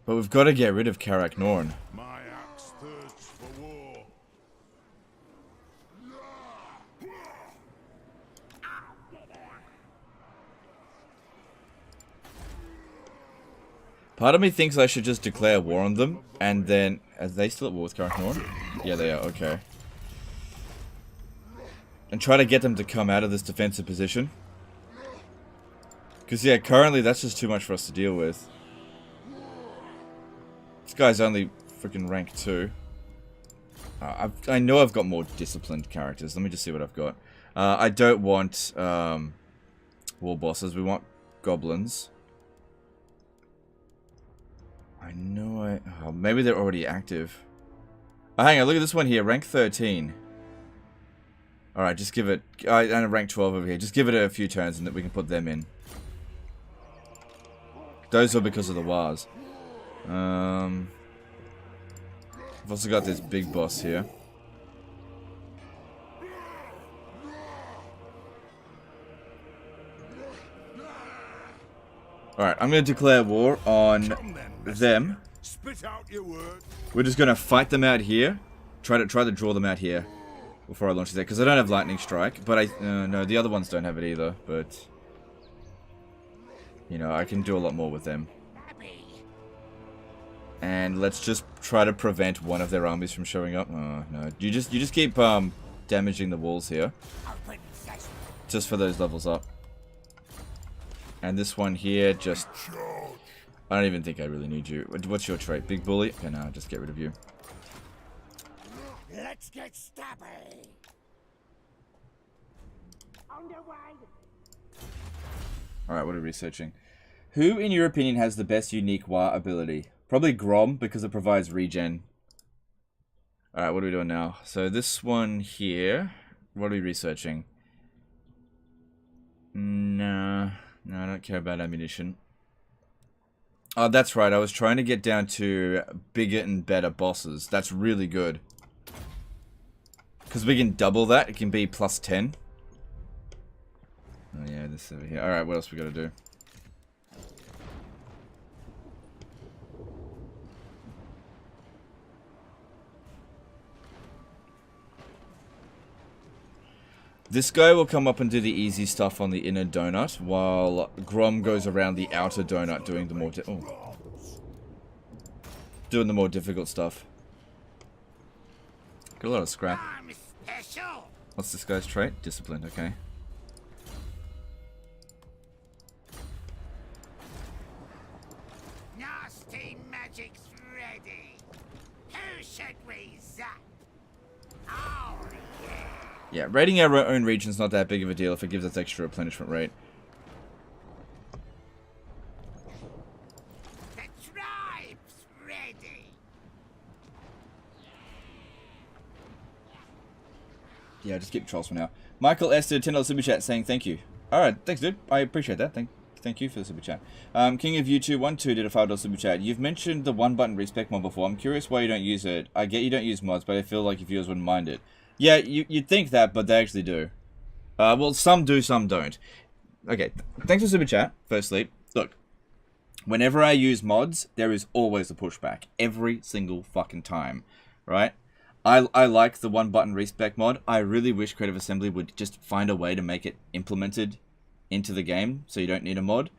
But we've got to get rid of Karak Norn. My axe thirsts for war. Part of me thinks I should just declare war on them, and then... Are they still at war with Karak Norn? Yeah, they are, okay. And try to get them to come out of this defensive position. Because, yeah, currently that's just too much for us to deal with. This guy's only freaking rank 2. I know I've got more disciplined characters. Let me just see what I've got. I don't want war bosses. We want goblins. I know oh, maybe they're already active. Oh, hang on, look at this one here. Rank 13. Alright, just give it... and rank 12 over here. Just give it a few turns and that we can put them in. Those are because of the wars. I've also got this big boss here. Alright, I'm going to declare war on them. Spit out your word. We're just going to fight them out here. Try to draw them out here before I launch that, because I don't have lightning strike. But no, the other ones don't have it either. But you know, I can do a lot more with them. And let's just try to prevent one of their armies from showing up. Oh no, you just keep damaging the walls here, just for those levels up. And this one here, just I don't even think I really need you. What's your trait? Big bully? Okay, no, just get rid of you. Let's get stabby. On the way. Alright, what are we researching? Who, in your opinion, has the best unique Warr ability? Probably Grom, because it provides regen. Alright, what are we doing now? So this one here, what are we researching? No, I don't care about ammunition. Oh, that's right, I was trying to get down to bigger and better bosses. That's really good. Because we can double that, it can be plus 10. Oh yeah, this over here. Alright, what else we gotta do? This guy will come up and do the easy stuff on the inner donut, while Grom goes around the outer donut doing the more doing the more difficult stuff. Got a lot of scrap. I'm special. What's this guy's trait? Disciplined, okay. Nasty magic's ready. Who should we zap? Oh yeah. Yeah, raiding our own region's not that big of a deal if it gives us extra replenishment rate. The tribe's ready. Yeah, just keep trolls for now. Michael S. did a $10 super chat saying thank you. Alright, thanks dude. I appreciate that. Thank you for the super chat. King of U212 did a $5 super chat. You've mentioned the one button respec mod before. I'm curious why you don't use it. I get you don't use mods, but I feel like your viewers wouldn't mind it. Yeah, you'd think that, but they actually do. Well, some do, some don't. Okay, thanks for super chat, firstly. Look, whenever I use mods, there is always a pushback. Every single fucking time, right? I like the one button respec mod. I really wish Creative Assembly would just find a way to make it implemented into the game, so you don't need a mod.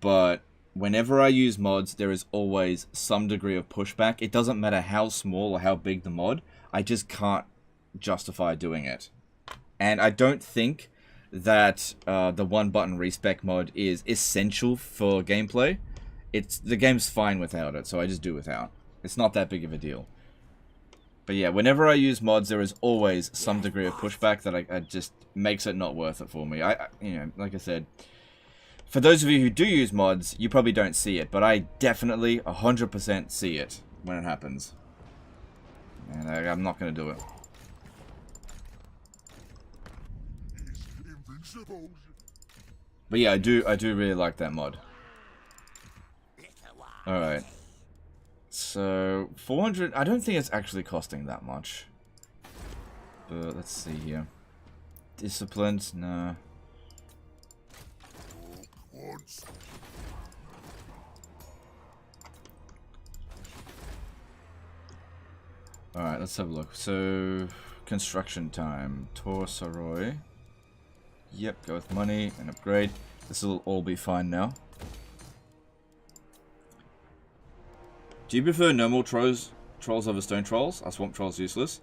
But whenever I use mods, there is always some degree of pushback. It doesn't matter how small or how big the mod, I just can't justify doing it. And I don't think that the one button respec mod is essential for gameplay. The game's fine without it, so I just do without. It's not that big of a deal. But yeah, whenever I use mods, there is always some degree of pushback that I just makes it not worth it for me. You know, like I said, for those of you who do use mods, you probably don't see it, but I definitely 100% see it when it happens. And I'm not going to do it. But yeah, I do really like that mod. Alright. So, 400, I don't think it's actually costing that much. But let's see here. Disciplined, no. Alright, let's have a look. So, construction time. Tor Saroy. Yep, go with money and upgrade. This will all be fine now. Do you prefer normal trolls over stone trolls? Are swamp trolls useless?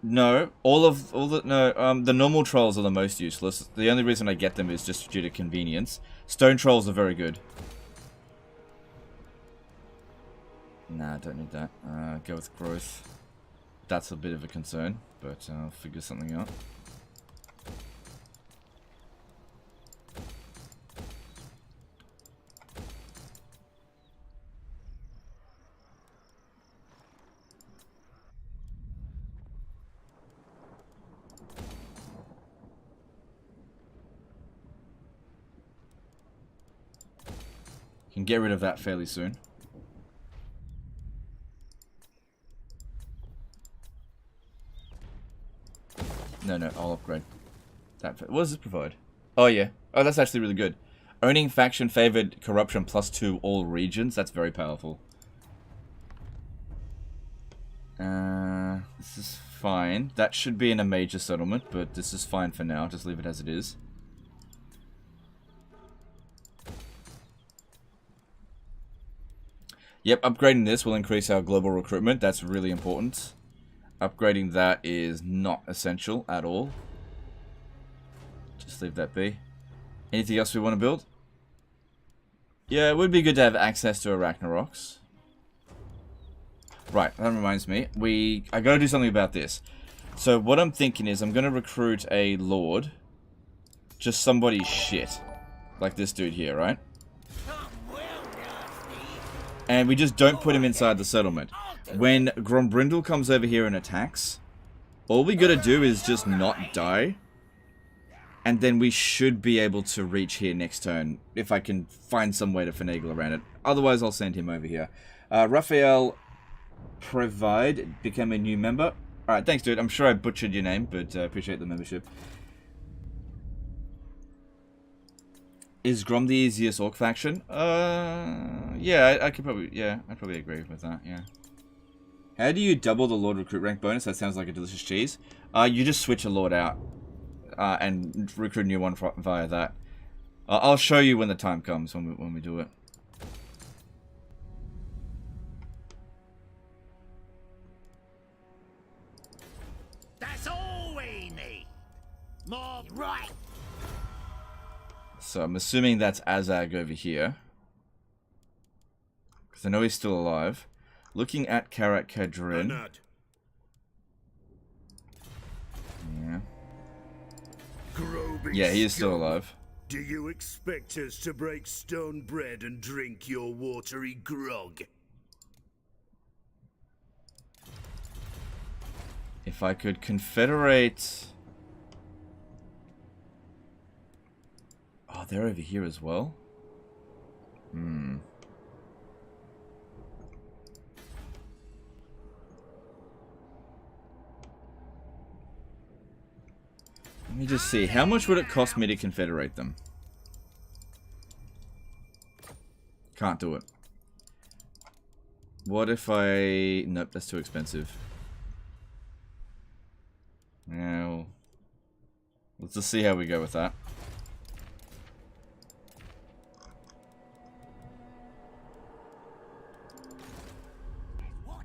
No, the normal trolls are the most useless. The only reason I get them is just due to convenience. Stone trolls are very good. Nah, I don't need that. Go with growth. That's a bit of a concern, but I'll figure something out. Can get rid of that fairly soon. No, I'll upgrade. That. What does this provide? Oh, yeah. Oh, that's actually really good. Owning faction favored corruption +2 all regions. That's very powerful. This is fine. That should be in a major settlement, but this is fine for now. Just leave it as it is. Yep, upgrading this will increase our global recruitment. That's really important. Upgrading that is not essential at all. Just leave that be. Anything else we want to build? Yeah, it would be good to have access to Arachnaroks. Right, that reminds me. I gotta do something about this. So what I'm thinking is I'm gonna recruit a lord. Just somebody shit. Like this dude here, right? And we just don't put him inside the settlement. When Grombrindle comes over here and attacks, all we gotta do is just not die. And then we should be able to reach here next turn, if I can find some way to finagle around it. Otherwise, I'll send him over here. Raphael Provide became a new member. Alright, thanks, dude. I'm sure I butchered your name, but appreciate the membership. Is Grom the easiest orc faction? Yeah, I could probably, yeah, I'd probably agree with that, yeah. How do you double the Lord recruit rank bonus? That sounds like a delicious cheese. You just switch a Lord out, and recruit a new one via that. I'll show you when the time comes, when we do it. That's all we need. More right. So I'm assuming that's Azag over here. Because I know he's still alive. Looking at Karak Kadrin. Yeah. Yeah, he is still alive. Do you expect us to break stone bread and drink your watery grog? If I could confederate... Oh, they're over here as well? Hmm. Let me just see. How much would it cost me to confederate them? Can't do it. What if I... Nope, that's too expensive. Now... Let's just see how we go with that. What?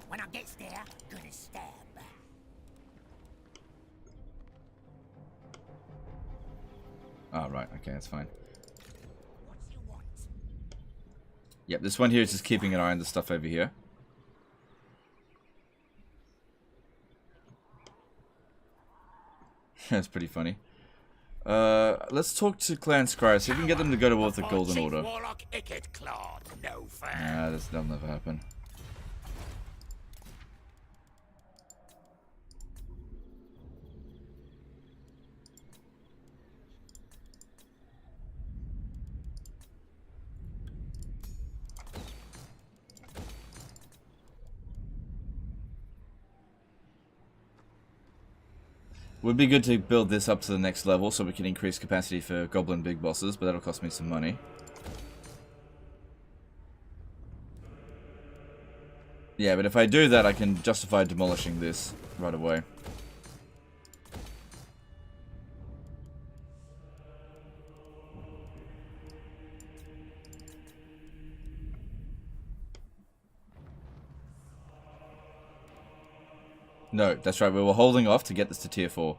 When I get there, gonna stab. Oh, right. Okay, that's fine. What you want? Yep, this one here is just keeping an eye on the stuff over here. That's pretty funny. Let's talk to Clan Scryer, see if we can get them to go to war with the Golden Order. Nah, that'll never happen. Would be good to build this up to the next level so we can increase capacity for Goblin Big Bosses, but that'll cost me some money. Yeah, but if I do that, I can justify demolishing this right away. No, that's right, we were holding off to get this to tier 4.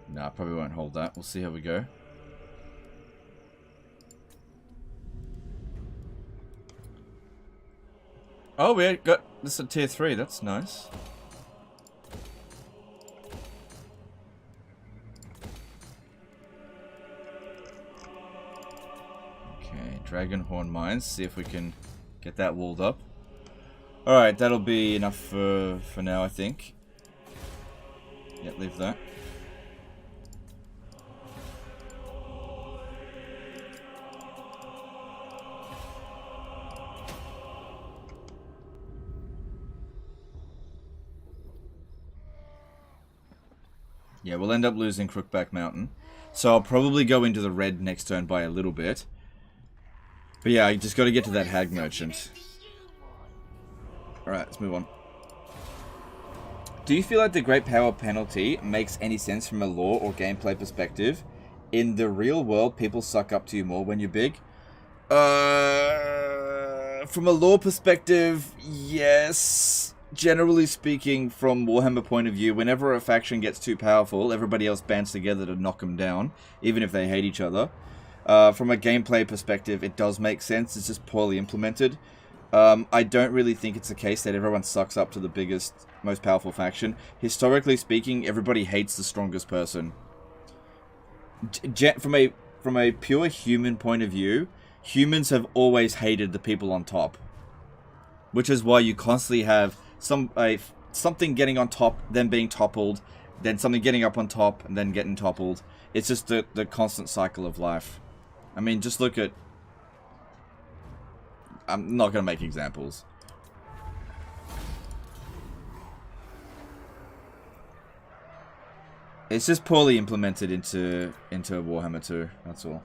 Nah, probably won't hold that. We'll see how we go. Oh, we got this at tier 3. That's nice. Dragonhorn Mines, see if we can get that walled up. Alright, that'll be enough for now, I think. Yeah, leave that. Yeah, we'll end up losing Crookback Mountain. So I'll probably go into the red next turn by a little bit. But yeah, I just got to get to that hag merchant. Alright, let's move on. Do you feel like the Great Power penalty makes any sense from a lore or gameplay perspective? In the real world, people suck up to you more when you're big. From a lore perspective, yes. Generally speaking, from Warhammer point of view, whenever a faction gets too powerful, everybody else bands together to knock them down, even if they hate each other. From a gameplay perspective, it does make sense. It's just poorly implemented. I don't really think it's the case that everyone sucks up to the biggest, most powerful faction. Historically speaking, everybody hates the strongest person. From a pure human point of view, humans have always hated the people on top. Which is why you constantly have something getting on top, then being toppled, then something getting up on top, and then getting toppled. It's just the constant cycle of life. I mean, just look at... I'm not going to make examples. It's just poorly implemented into Warhammer 2, that's all.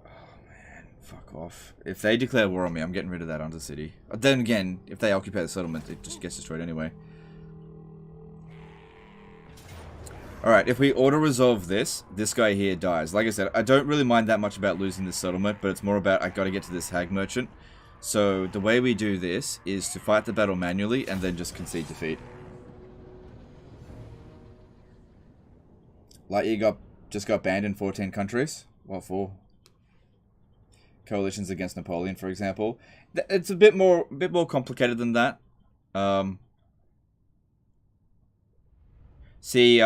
Oh man, fuck off. If they declare war on me, I'm getting rid of that Undercity. Then again, if they occupy the settlement, it just gets destroyed anyway. Alright, if we auto-resolve this guy here dies. Like I said, I don't really mind that much about losing this settlement, but it's more about I gotta get to this hag merchant. So, the way we do this is to fight the battle manually and then just concede defeat. Lightyear just got banned in 14 countries. What for? Coalitions against Napoleon, for example. It's a bit more complicated than that. See,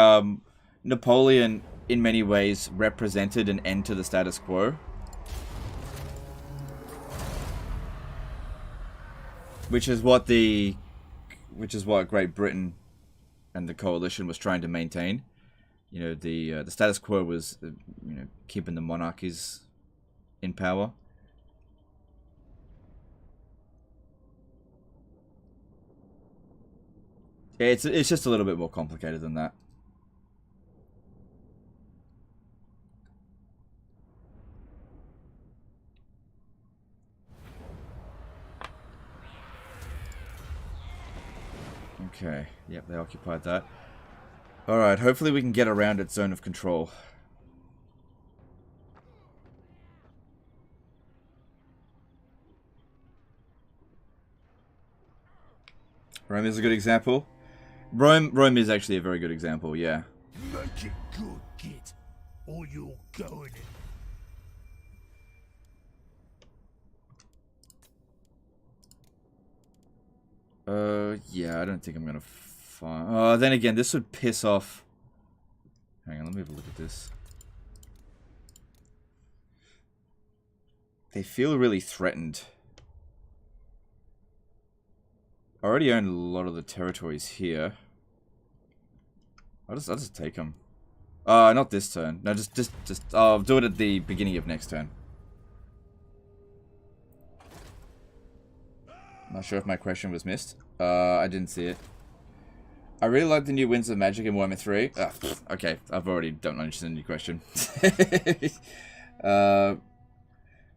Napoleon, in many ways, represented an end to the status quo. Which is what Great Britain and the coalition was trying to maintain. You know, the status quo was, keeping the monarchies in power. Yeah, it's just a little bit more complicated than that. Okay, yep, they occupied that. Alright, hopefully we can get around its zone of control. Rome is a good example. Rome is actually a very good example, yeah. Make it good, kid, or you're going in. Yeah, I don't think I'm gonna find... Oh, then again, this would piss off... Hang on, let me have a look at this. They feel really threatened. I already own a lot of the territories here. I'll just take them. Not this turn. No, just I'll do it at the beginning of next turn. Not sure if my question was missed. I didn't see it. I really like the new Winds of Magic in Warhammer 3. Okay, I've already don't understand the new question.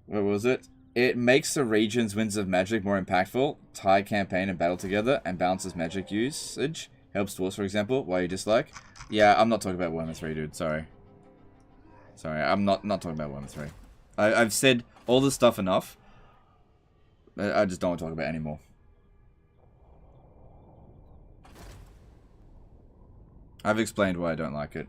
What was it? It makes the region's Winds of Magic more impactful, tie campaign and battle together, and balances magic usage. Helps dwarves, for example. Why you dislike? Yeah, I'm not talking about Warhammer 3, dude. Sorry. Sorry, I'm not talking about Warhammer 3. I've said all this stuff enough. I just don't want to talk about it anymore. I've explained why I don't like it.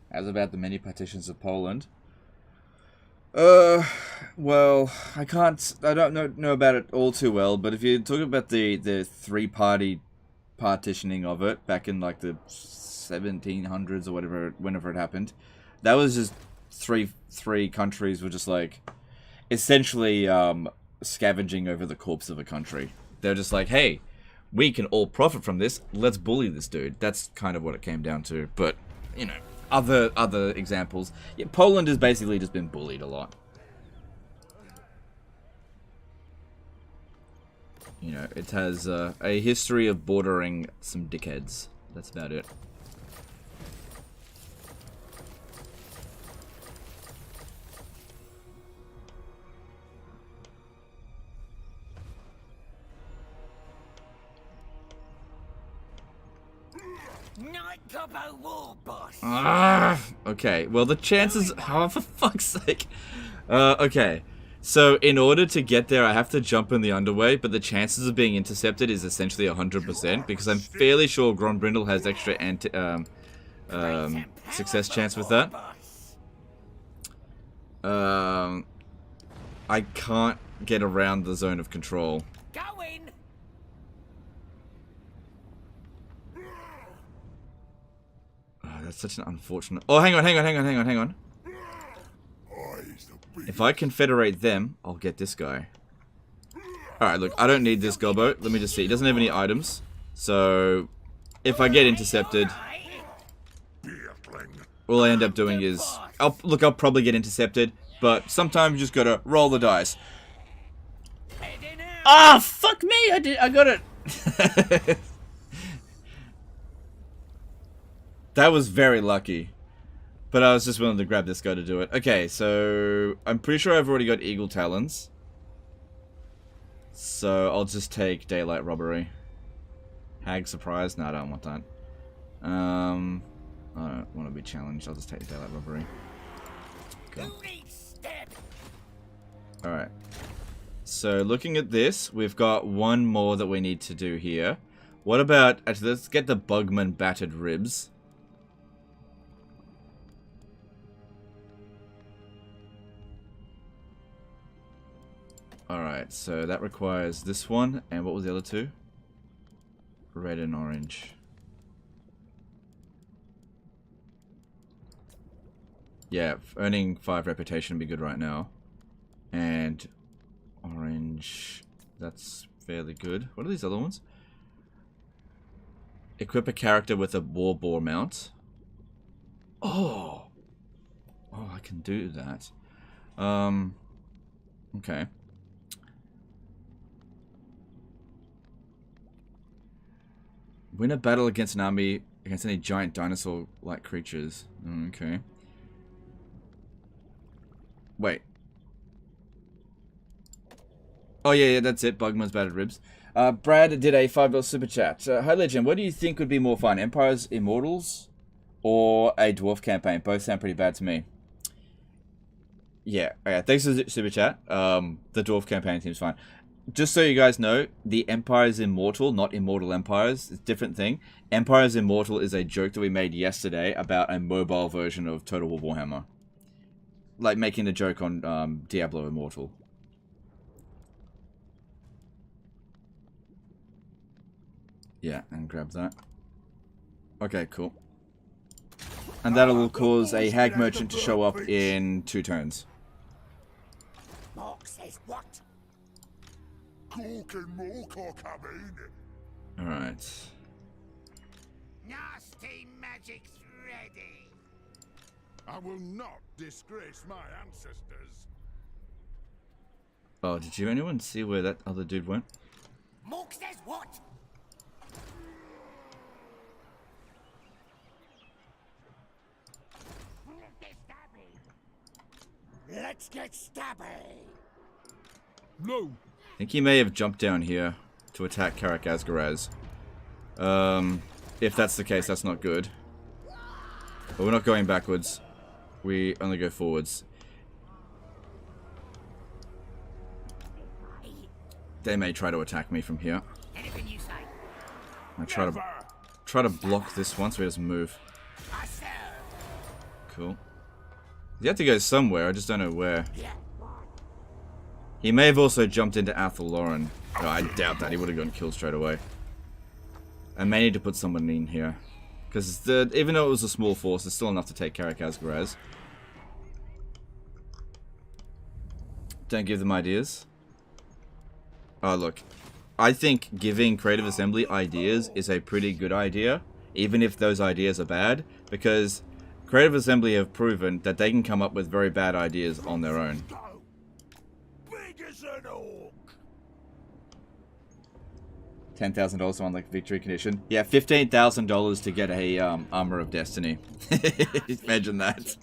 As about the many partitions of Poland. Well, I don't know about it all too well, but if you talk about the three-party partitioning of it back in like the 1700s or whatever, whenever it happened, that was just three countries were just like essentially scavenging over the corpse of a country. They're just like, hey, we can all profit from this. Let's bully this dude. That's kind of what it came down to. But, you know, other examples. Yeah, Poland has basically just been bullied a lot. You know, it has a history of bordering some dickheads. That's about it. Night Gobbo War Boss. Okay, well the chances... Oh, for fuck's sake. Okay. So, in order to get there, I have to jump in the underway, but the chances of being intercepted is essentially 100%, because I'm fairly sure Grom Brindle has extra success chance with that. I can't get around the zone of control. Go in. Oh, that's such an unfortunate... Oh, hang on. If I confederate them, I'll get this guy. Alright, look, I don't need this gobbo. Let me just see. He doesn't have any items. So, if I get intercepted, all I end up doing is... I'll probably get intercepted, but sometimes you just gotta roll the dice. Ah, fuck me! I got it! That was very lucky. But I was just willing to grab this guy to do it. Okay, so I'm pretty sure I've already got Eagle Talons. So I'll just take Daylight Robbery. Hag Surprise? No, I don't want that. I don't want to be challenged. I'll just take Daylight Robbery. Okay. Alright. So looking at this, we've got one more that we need to do here. What about... Actually, let's get the Bugman Battered Ribs. Alright, so that requires this one, and what was the other two? Red and orange. Yeah, earning 5 reputation would be good right now. And orange, that's fairly good. What are these other ones? Equip a character with a war boar mount. Oh! Oh, I can do that. Okay. Win a battle against an army against any giant dinosaur-like creatures. Okay. Wait. Oh yeah, that's it. Bugman's Battered Ribs. Brad did a $5 super chat. Hi Legend, what do you think would be more fun? Empire's Immortals or a Dwarf campaign? Both sound pretty bad to me. Yeah, okay, thanks for the super chat. The Dwarf campaign seems fine. Just so you guys know, the Empire's Immortal, not Immortal Empires. It's a different thing. Empire's Immortal is a joke that we made yesterday about a mobile version of Total War Warhammer. Like making the joke on Diablo Immortal. Yeah, and grab that. Okay, cool. And that'll cause a Hag Merchant to show up in 2 turns. Mark says what? Alright. Nasty magic's ready. I will not disgrace my ancestors. Oh, did anyone see where that other dude went? Mark says what? Let's get stabby. No. I think he may have jumped down here to attack Karak Asgaraz. If that's the case, that's not good. But we're not going backwards. We only go forwards. They may try to attack me from here. Anything you say. I try to block this one so he doesn't move. Cool. You have to go somewhere, I just don't know where. He may have also jumped into Athel Lauren. Oh, I doubt that, he would have gotten killed straight away. I may need to put someone in here. Because even though it was a small force, it's still enough to take Karak Asgaraz. Don't give them ideas. Oh, look. I think giving Creative Assembly ideas is a pretty good idea, even if those ideas are bad, because Creative Assembly have proven that they can come up with very bad ideas on their own. Big as an orc. $10,000 to unlock victory condition. Yeah, $15,000 to get a Armor of Destiny. Imagine that.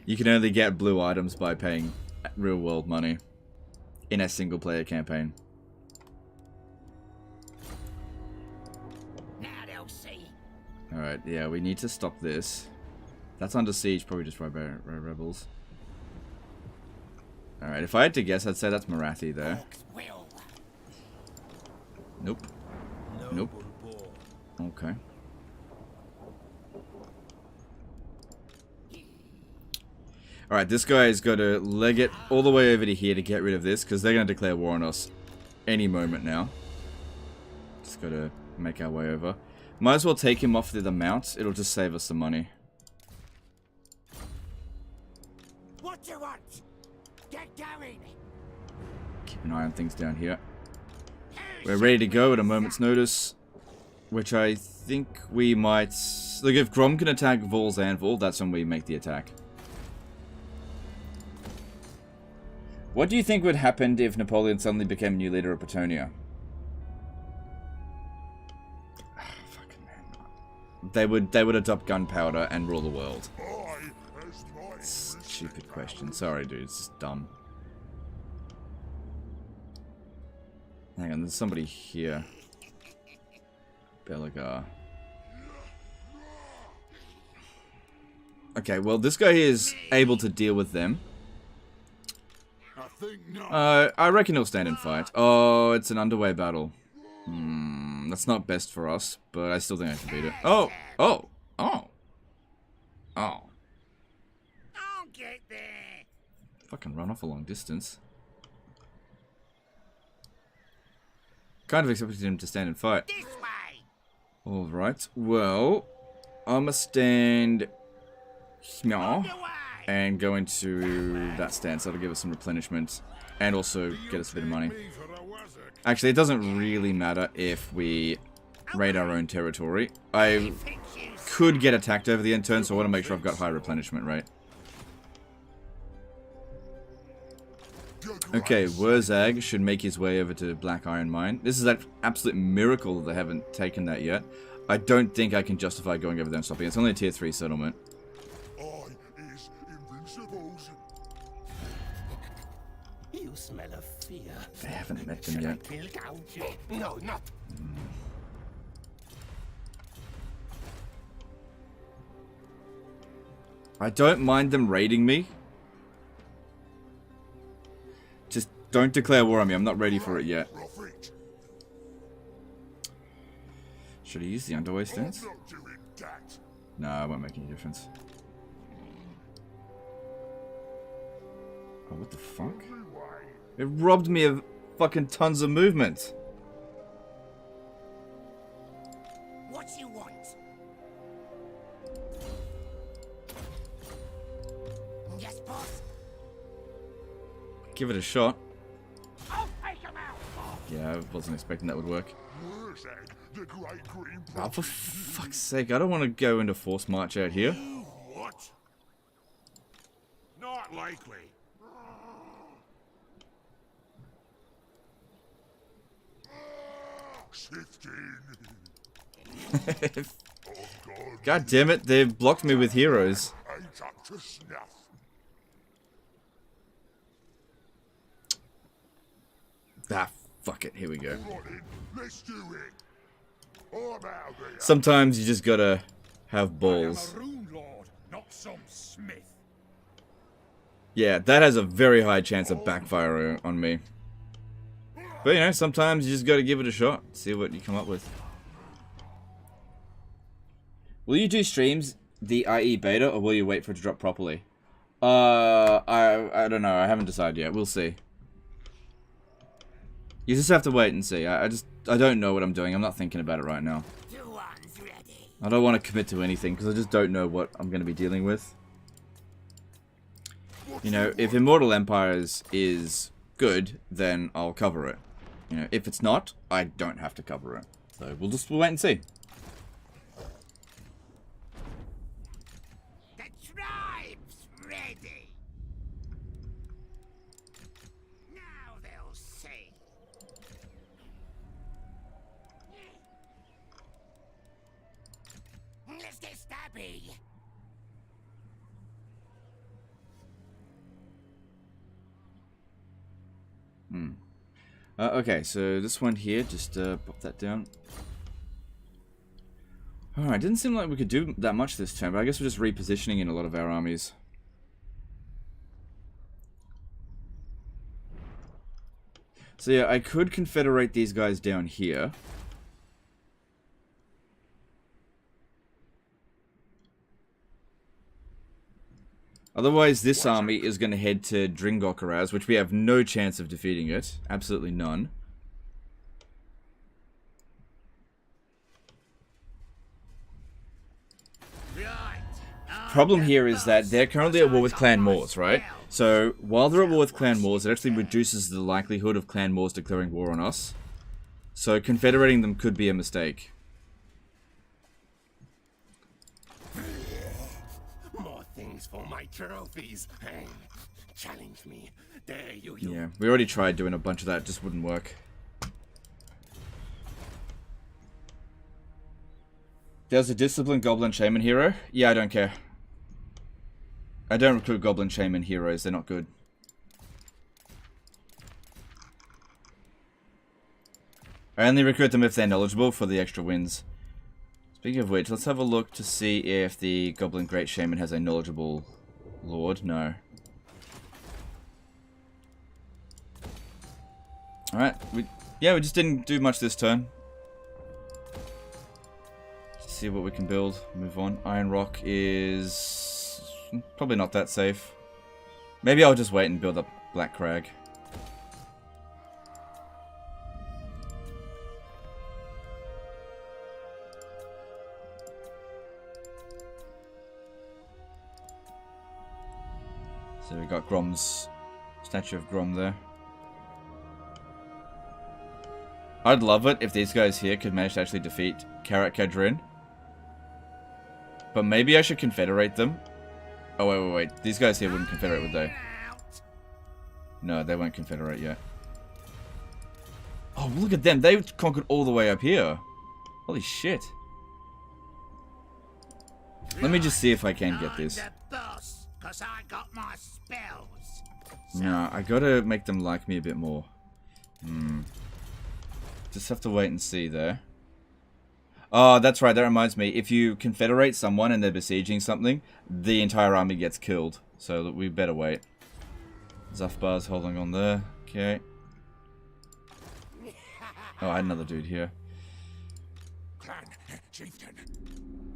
You can only get blue items by paying real world money in a single player campaign. Now they'll see. Alright, yeah, we need to stop this. That's under siege, probably just by rebels. Alright, if I had to guess, I'd say that's Marathi there. Orcs will. Nope. Nope. Okay. Alright, this guy's got to leg it all the way over to here to get rid of this, because they're going to declare war on us any moment now. Just got to make our way over. Might as well take him off the mount. It'll just save us some money. What do you want? Get going. Keep an eye on things down here. We're ready to go at a moment's notice, which I think we might... Look, if Grom can attack Vol's Anvil, that's when we make the attack. What do you think would happen if Napoleon suddenly became new leader of Bretonnia? Fucking man. They would adopt gunpowder and rule the world. Stupid question. Sorry, dude. It's just dumb. Hang on, there's somebody here. Belagar. Okay, well, this guy is able to deal with them. I reckon he'll stand and fight. Oh, it's an underway battle. That's not best for us, but I still think I can beat it. Oh! Oh! Oh! Oh. I'll get there. Fucking run off a long distance. Kind of expected him to stand and fight. This way. Alright, well, I'ma stand here and go into that stance. That'll give us some replenishment and also get us a bit of money. Actually, it doesn't really matter if we raid our own territory. I could get attacked over the end turn, so I want to make sure I've got high replenishment rate. Okay, Wurzag should make his way over to Black Iron Mine. This is an absolute miracle that they haven't taken that yet. I don't think I can justify going over there and stopping it. It's only a tier 3 settlement. You smell of fear. I haven't met them yet. No, not. I don't mind them raiding me. Just don't declare war on me. I'm not ready for it yet. Should I use the underway stance? No, it won't make any difference. Oh, what the fuck? It robbed me of fucking tons of movement. What you want? Yes, boss. Give it a shot. I'll take him out. Yeah, I wasn't expecting that would work. Oh, for fuck's sake, I don't want to go into force march out here. What? Not likely. God damn it, they've blocked me with heroes. Ah, fuck it, here we go. Let's do it. Sometimes you just gotta have balls. I'm a rune lord, not some smith. Yeah, that has a very high chance of backfiring on me. But you know, sometimes you just gotta give it a shot. See what you come up with. Will you do streams, the IE beta, or will you wait for it to drop properly? I don't know. I haven't decided yet. We'll see. You just have to wait and see. I don't know what I'm doing. I'm not thinking about it right now. I don't want to commit to anything because I just don't know what I'm going to be dealing with. You know, if Immortal Empires is good, then I'll cover it. You know, if it's not, I don't have to cover it. So we'll wait and see. The tribe's ready. Now they'll see. Let's get stabby. Okay, so this one here, just pop that down. Alright, didn't seem like we could do that much this turn, but I guess we're just repositioning in a lot of our armies. So yeah, I could confederate these guys down here. Otherwise, this army is going to head to Dringokaraz, which we have no chance of defeating it. Absolutely none. Problem here is that they're currently at war with Clan Moors, right? So, while they're at war with Clan Moors, it actually reduces the likelihood of Clan Moors declaring war on us. So, confederating them could be a mistake. For my trophies. Challenge me. There you go. Yeah, we already tried doing a bunch of that, it just wouldn't work. There's a disciplined Goblin Shaman hero? Yeah, I don't care. I don't recruit Goblin Shaman heroes, they're not good. I only recruit them if they're knowledgeable for the extra wins. Speaking of which, let's have a look to see if the Goblin Great Shaman has a knowledgeable lord. No. Alright, we just didn't do much this turn. Let's see what we can build. Move on. Iron Rock is probably not that safe. Maybe I'll just wait and build up Black Crag. So we got Grom's statue of Grom there. I'd love it if these guys here could manage to actually defeat Karak Kadrin. But maybe I should confederate them. Oh, wait. These guys here wouldn't confederate, would they? No, they won't confederate yet. Oh, look at them. They conquered all the way up here. Holy shit. Let me just see if I can get this. Cause I got my spells. No, I gotta make them like me a bit more. Just have to wait and see there. Oh, that's right, that reminds me. If you confederate someone and they're besieging something, the entire army gets killed. So we better wait. Zafbar's holding on there. Okay. Oh, I had another dude here. Clan Chieftain.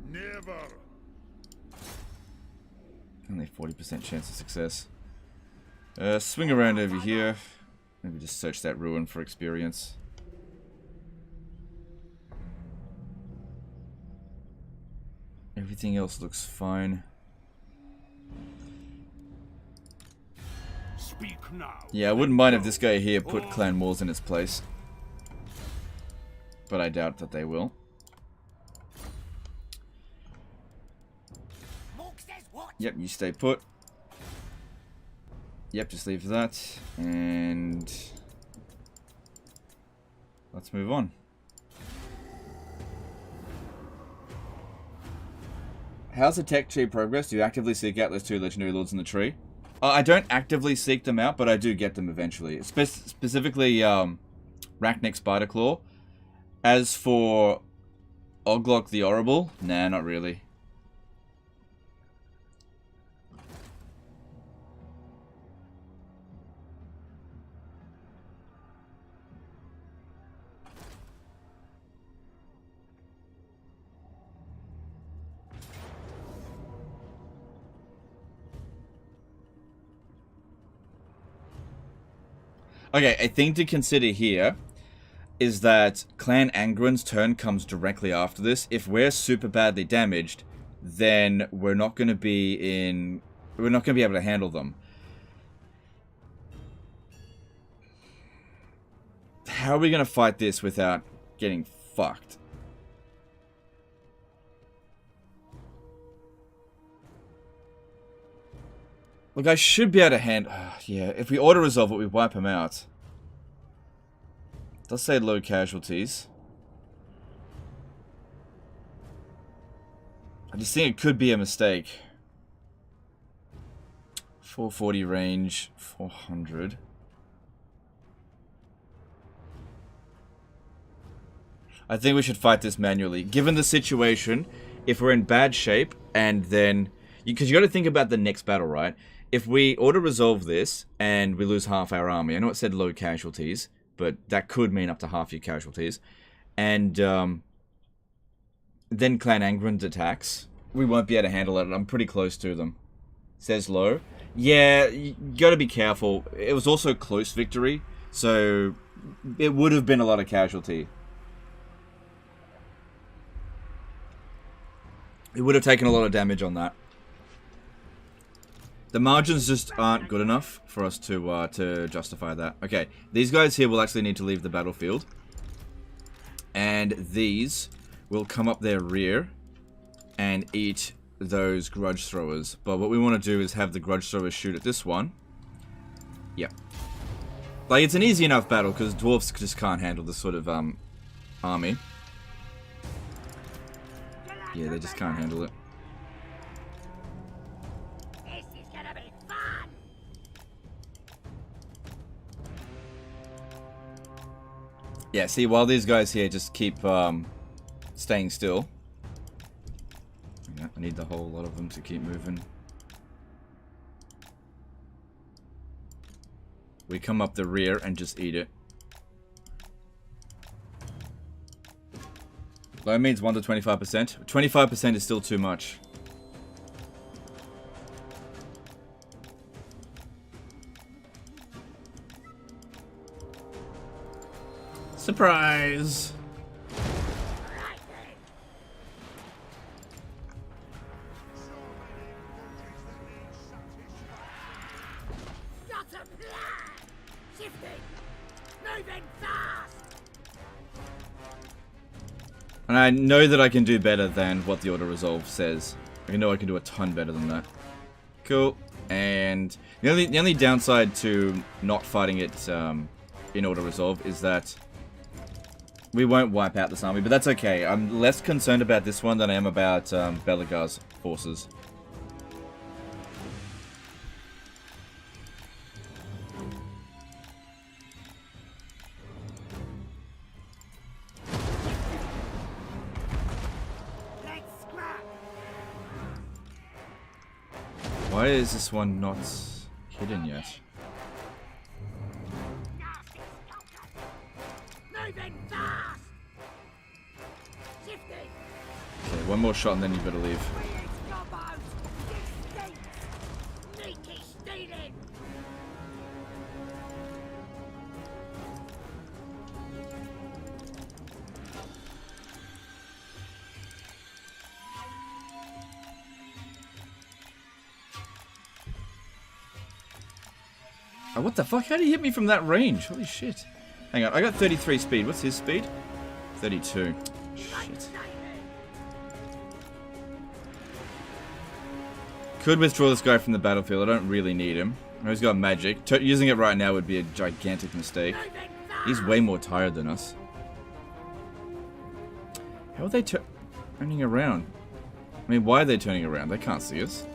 Never. Only 40% chance of success. Swing around over here. Maybe just search that ruin for experience. Everything else looks fine. Speak now. Yeah, I wouldn't mind if this guy here put Clan Moors in its place. But I doubt that they will. Yep, you stay put. Yep, just leave that. And let's move on. How's the tech tree progress? Do you actively seek out those two legendary lords in the tree? I don't actively seek them out, but I do get them eventually. Specifically, Rachnik Spiderclaw. As for Oglok the Horrible, nah, not really. Okay, a thing to consider here is that Clan Angrund's turn comes directly after this. If we're super badly damaged, then we're not going to be able to handle them. How are we going to fight this without getting fucked? Look, I should be able to yeah, if we auto-resolve it, we wipe them out. It does say low casualties. I just think it could be a mistake. 440 range, 400. I think we should fight this manually. Given the situation, if we're in bad shape, and then... Because you got to think about the next battle, right? If we auto-resolve this, and we lose half our army, I know it said low casualties, but that could mean up to half your casualties. And then Clan Angrund attacks. We won't be able to handle it. I'm pretty close to them. Says low. Yeah, you got to be careful. It was also close victory, so it would have been a lot of casualty. It would have taken a lot of damage on that. The margins just aren't good enough for us to justify that. Okay, these guys here will actually need to leave the battlefield. And these will come up their rear and eat those grudge throwers. But what we want to do is have the grudge throwers shoot at this one. Yep. Like, it's an easy enough battle because dwarves just can't handle this sort of army. Yeah, they just can't handle it. This is gonna be fun. Yeah, see, while these guys here just keep staying still. Yeah, I need the whole lot of them to keep moving. We come up the rear and just eat it. Low means 1 to 25%. 25% is still too much. Surprise! Right then. Got a plan. Shifting. Moving fast. And I know that I can do better than what the auto-resolve says. I know I can do a ton better than that. Cool. And the only downside to not fighting it in auto-resolve is that we won't wipe out this army, but that's okay. I'm less concerned about this one than I am about Belagar's forces. Let's scrap. Why is this one not hidden yet? Nasty skulker. Moving fast. Shifting. Okay, one more shot and then you better leave. Weird gobbos. This stinks. Sneaky stealing. Oh, what the fuck? How did he hit me from that range? Holy shit. Hang on, I got 33 speed. What's his speed? 32. Shit. Could withdraw this guy from the battlefield. I don't really need him. Oh, he's got magic. Using it right now would be a gigantic mistake. He's way more tired than us. How are they turning around? I mean, why are they turning around? They can't see us.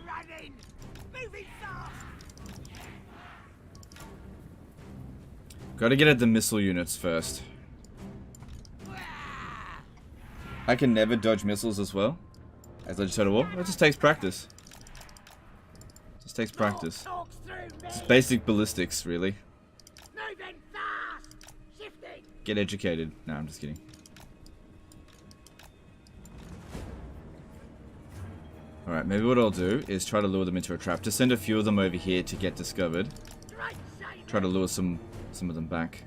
Running. Moving fast. Gotta get at the missile units first. I can never dodge missiles as well as Legislator War. It just takes practice. Just takes practice. Talks through me. It's basic ballistics, really. Moving fast. Shifting. Get educated. No, I'm just kidding. Alright, maybe what I'll do is try to lure them into a trap. To send a few of them over here to get discovered. Straight saber. Try to lure some of them back.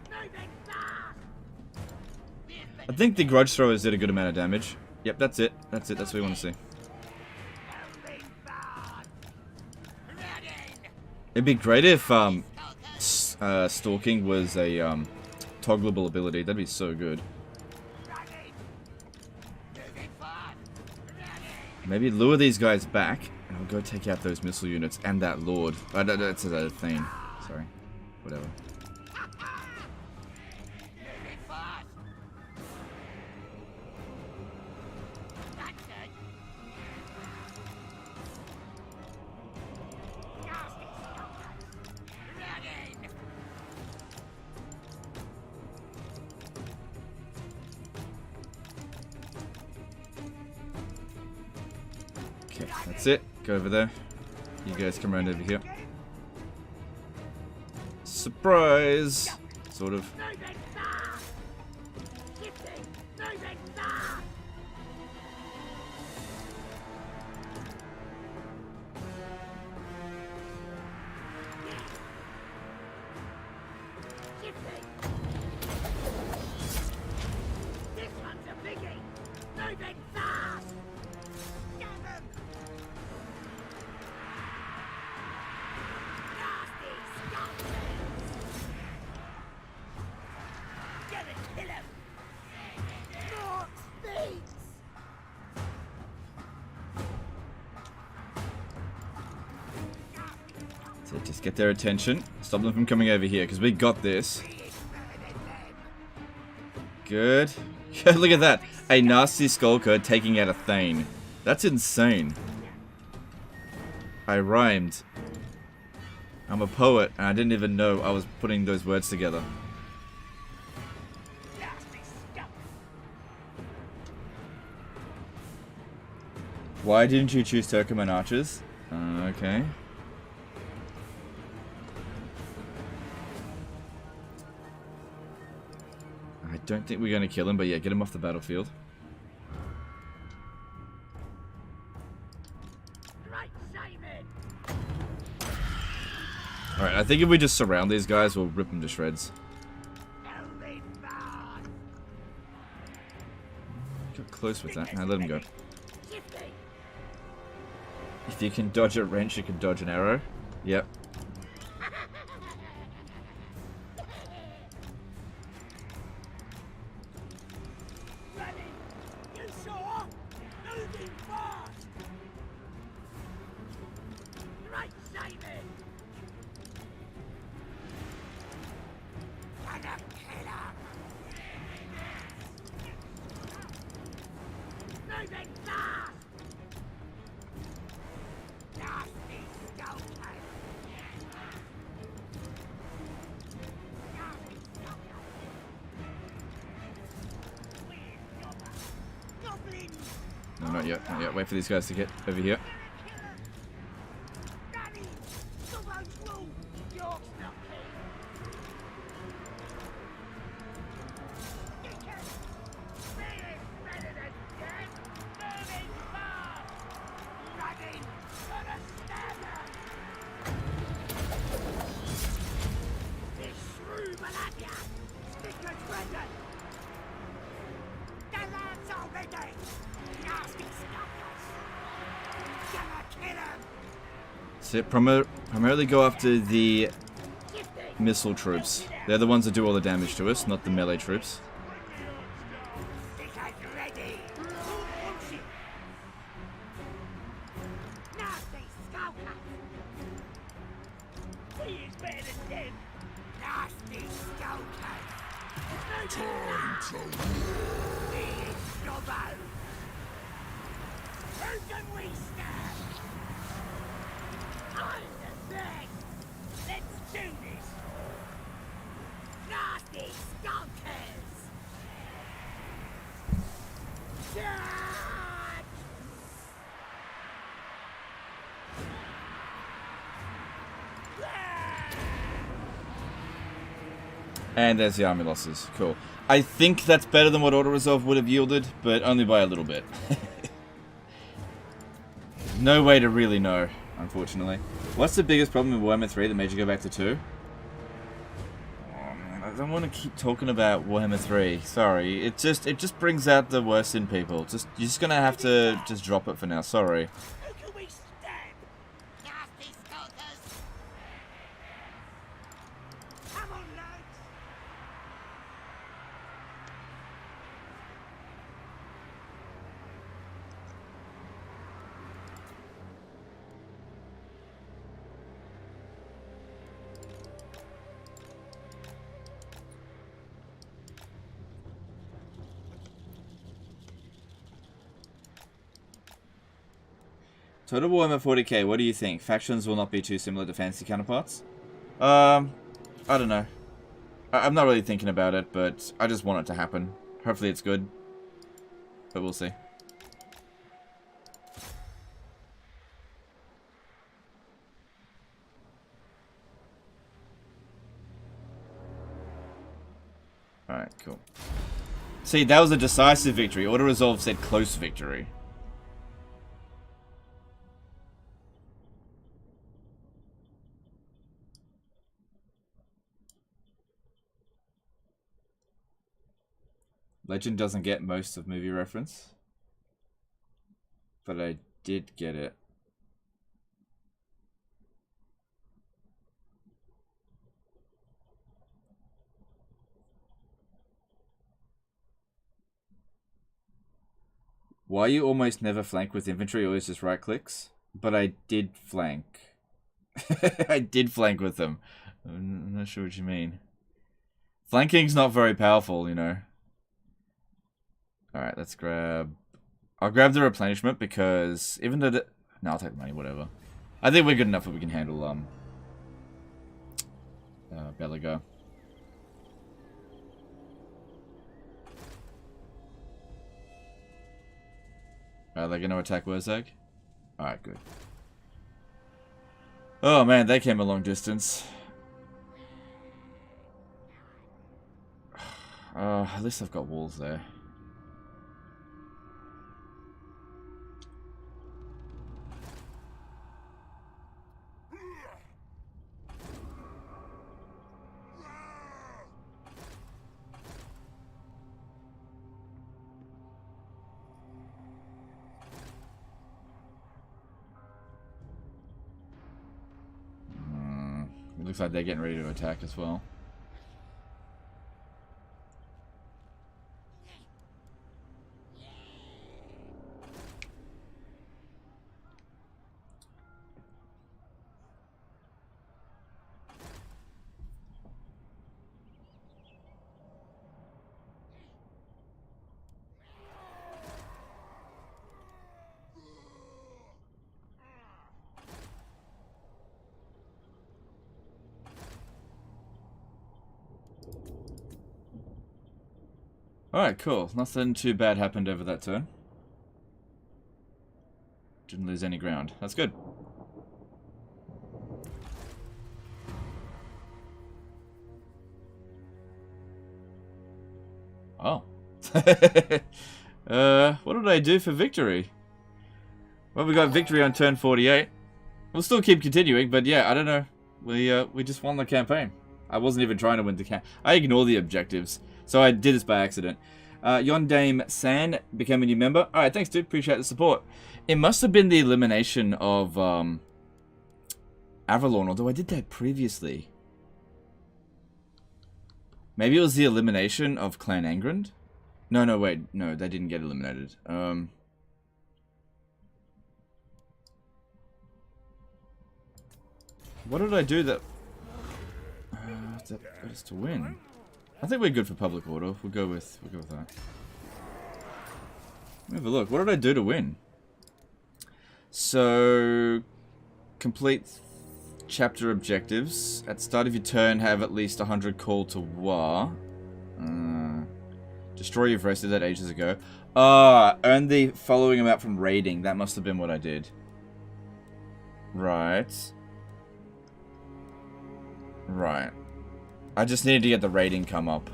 Moving fast. I think the grudge throwers did a good amount of damage. Yep, that's it. That's it. That's what we want to see. Moving It'd be great if stalking was a toggleable ability. That'd be so good. Maybe lure these guys back, and I'll go take out those missile units and that lord. That's a thing. Sorry. Whatever. That's it. Go over there. You guys come around over here. Surprise! Sort of. So just get their attention. Stop them from coming over here, because we got this. Good. Look at that. A nasty skulker taking out a Thane. That's insane. I rhymed. I'm a poet, and I didn't even know I was putting those words together. Why didn't you choose Turkoman archers? Okay. I don't think we're going to kill him, but yeah, get him off the battlefield. Alright, I think if we just surround these guys, we'll rip them to shreds. Got close with that. Now let him go. If you can dodge a wrench, you can dodge an arrow. Yep. No, not yet. Not yet. Wait for these guys to get over here. So primarily go after the missile troops. They're the ones that do all the damage to us, not the melee troops. And there's the army losses. Cool. I think that's better than what auto-resolve would have yielded, but only by a little bit. No way to really know, unfortunately. What's the biggest problem in Warhammer 3 that made you go back to 2? Oh man, I don't want to keep talking about Warhammer 3. Sorry. It just brings out the worst in people. You're just gonna have to just drop it for now. Sorry. Total Warhammer 40k, what do you think? Factions will not be too similar to fantasy counterparts? I don't know. I'm not really thinking about it, but I just want it to happen. Hopefully it's good. But we'll see. Alright, cool. See, that was a decisive victory. Auto Resolve said close victory. Legend doesn't get most of movie reference. But I did get it. Why you almost never flank with infantry, always just right clicks? But I did flank. I did flank with them. I'm not sure what you mean. Flanking's not very powerful, you know. Alright, let's grab... I'll grab the replenishment because even though the... No, I'll take the money, whatever. I think we're good enough that we can handle, Belago. Are they gonna attack Wurzag? Alright, good. Oh man, they came a long distance. At least I've got walls there. It looks like they're getting ready to attack as well. Alright, cool. Nothing too bad happened over that turn. Didn't lose any ground. That's good. Oh. What did I do for victory? Well, we got victory on turn 48. We'll still keep continuing, but yeah, I don't know. We just won the campaign. I wasn't even trying to win the campaign. I ignore the objectives. So I did this by accident. Yondame San became a new member. Alright, thanks dude. Appreciate the support. It must have been the elimination of Avalon, although I did that previously. Maybe it was the elimination of Clan Angrund? No, wait. No, they didn't get eliminated. What did I do that... that got us to win? I think we're good for public order. We'll go with that. Let me have a look. What did I do to win? So, complete chapter objectives. At the start of your turn, have at least 100 call to war. Destroy you've rested that ages ago. Earn the following amount from raiding. That must have been what I did. Right. Right. I just needed to get the rating come up.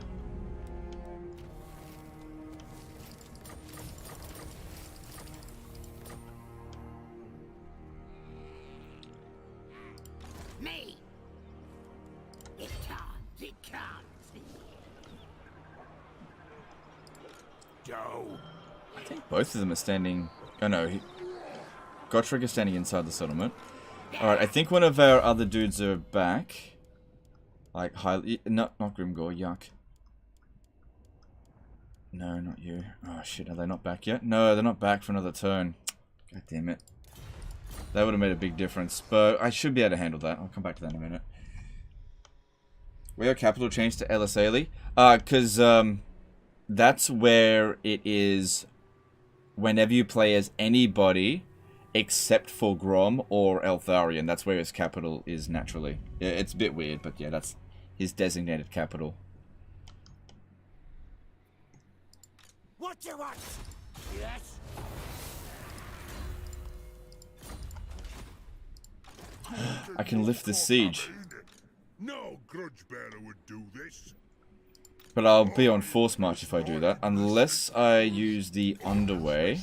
Me. It can't. Joe. I think both of them are standing... Oh no, Gotrek is standing inside the settlement. Alright, I think one of our other dudes are back. Like, highly... Not Grimgore, yuck. No, not you. Oh, shit, are they not back yet? No, they're not back for another turn. God damn it. That would have made a big difference, but I should be able to handle that. I'll come back to that in a minute. Where capital changed to Elisali? Because, that's where it is... Whenever you play as anybody, except for Grom or Eltharion. That's where his capital is naturally. Yeah, it's a bit weird, but yeah, that's his designated capital. What you want? Yes? I can lift the siege. No grudge bearer would do this. But I'll be on force march if I do that. Unless I use the underway.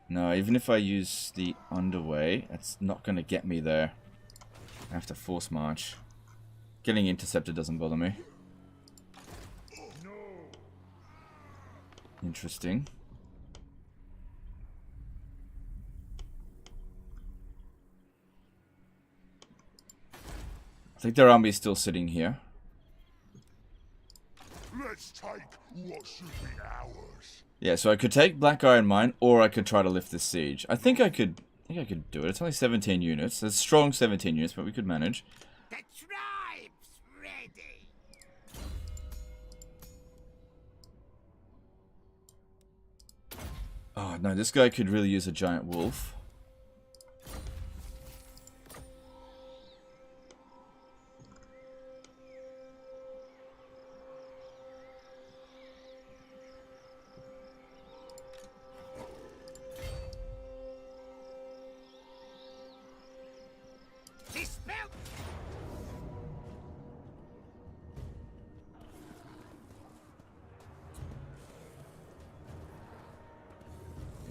No, even if I use the underway, it's not going to get me there. I have to force march. Getting intercepted doesn't bother me. Interesting. I think their army's still sitting here. Let's take what should be ours. Yeah, so I could take Black Iron Mine, or I could try to lift this siege. I think I could do it. It's only 17 units. It's strong 17 units, but we could manage. The tribe's ready. Oh no, this guy could really use a giant wolf.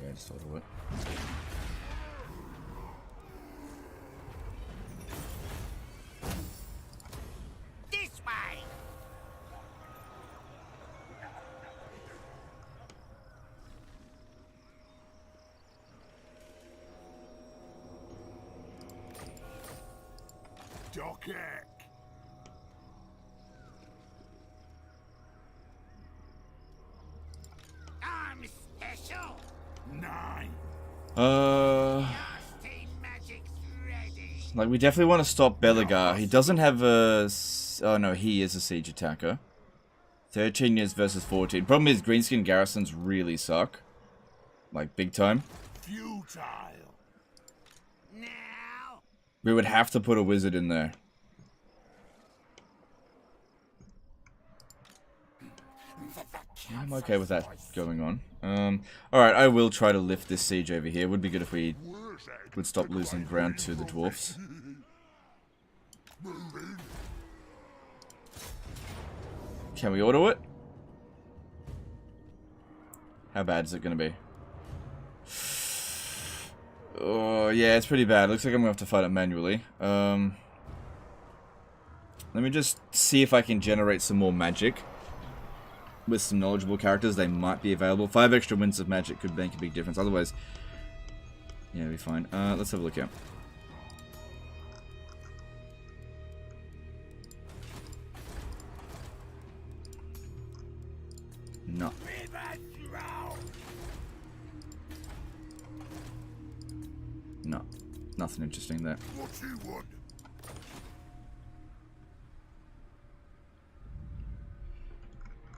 Yeah, just auto it. This way. Dockek. I'm special. 9. Magic's ready. Like, we definitely want to stop Belagar. He doesn't have a... Oh no, he is a siege attacker. 13 years versus 14. Problem is, greenskin garrisons really suck. Like, big time. Futile. Now. We would have to put a wizard in there. I'm okay with that going on. Alright, I will try to lift this siege over here. Would be good if we would stop losing ground to the dwarfs. Can we auto it? How bad is it going to be? Oh, yeah, it's pretty bad. Looks like I'm going to have to fight it manually. Let me just see if I can generate some more magic. With some knowledgeable characters, they might be available. 5 extra wins of magic could make a big difference. Otherwise, yeah, it'll be fine. Let's have a look here. No. No. Nothing interesting there. What you want?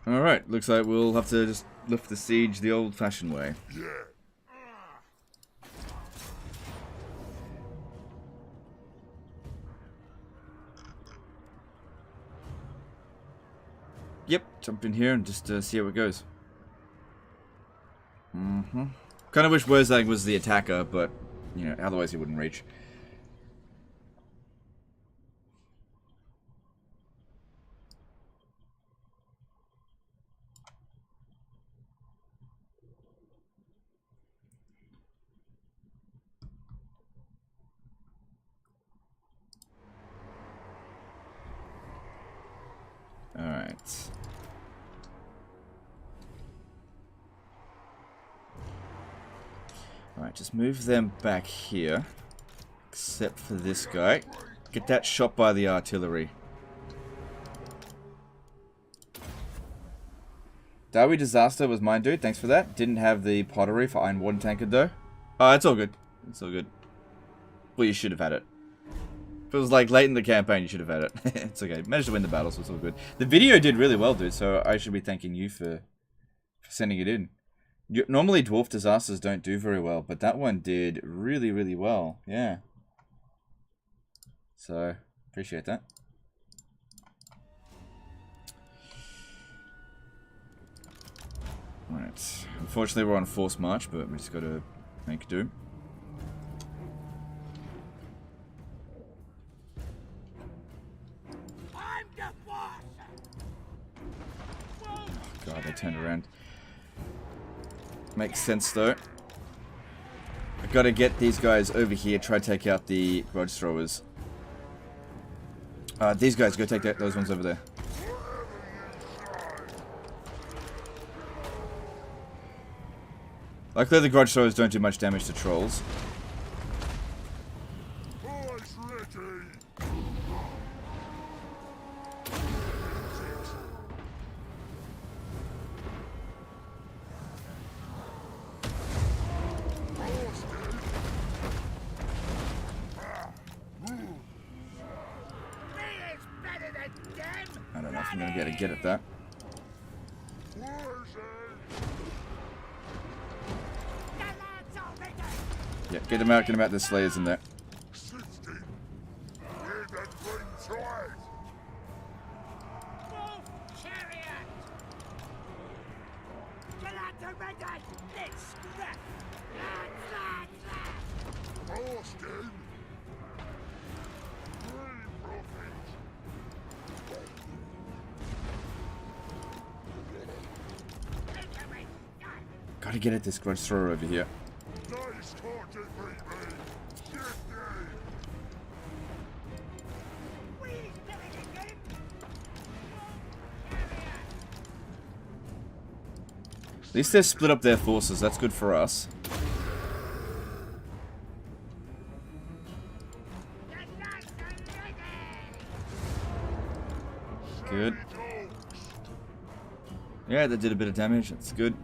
Alright, looks like we'll have to just lift the siege the old-fashioned way. Yeah. Yep, jump in here and just see how it goes. Kind of wish Wurzag was the attacker, but, you know, otherwise he wouldn't reach. Alright. Alright, just move them back here. Except for this guy. Get that shot by the artillery. Darby Disaster was mine, dude. Thanks for that. Didn't have the pottery for Iron Warden Tankard, though. Oh, it's all good. It's all good. Well, you should have had it. If it was like late in the campaign, you should have had it. It's okay. Managed to win the battle, so it's all good. The video did really well, dude, so I should be thanking you for sending it in. Normally dwarf disasters don't do very well, but that one did really, really well. Yeah. So, appreciate that. Right. Unfortunately, we're on forced march, but we just got to make do. I'm the boss. Oh, God, they turned around. Makes sense, though. I've got to get these guys over here, try to take out the grudge throwers. These guys, go take those ones over there. Luckily, the grudge throwers don't do much damage to trolls. I don't know if I'm going to be able to get at that. Yeah, get them out, there's slayers in there. Gotta get at this grudge thrower over here. At least they've split up their forces, that's good for us. Good. Yeah, that did a bit of damage, that's good.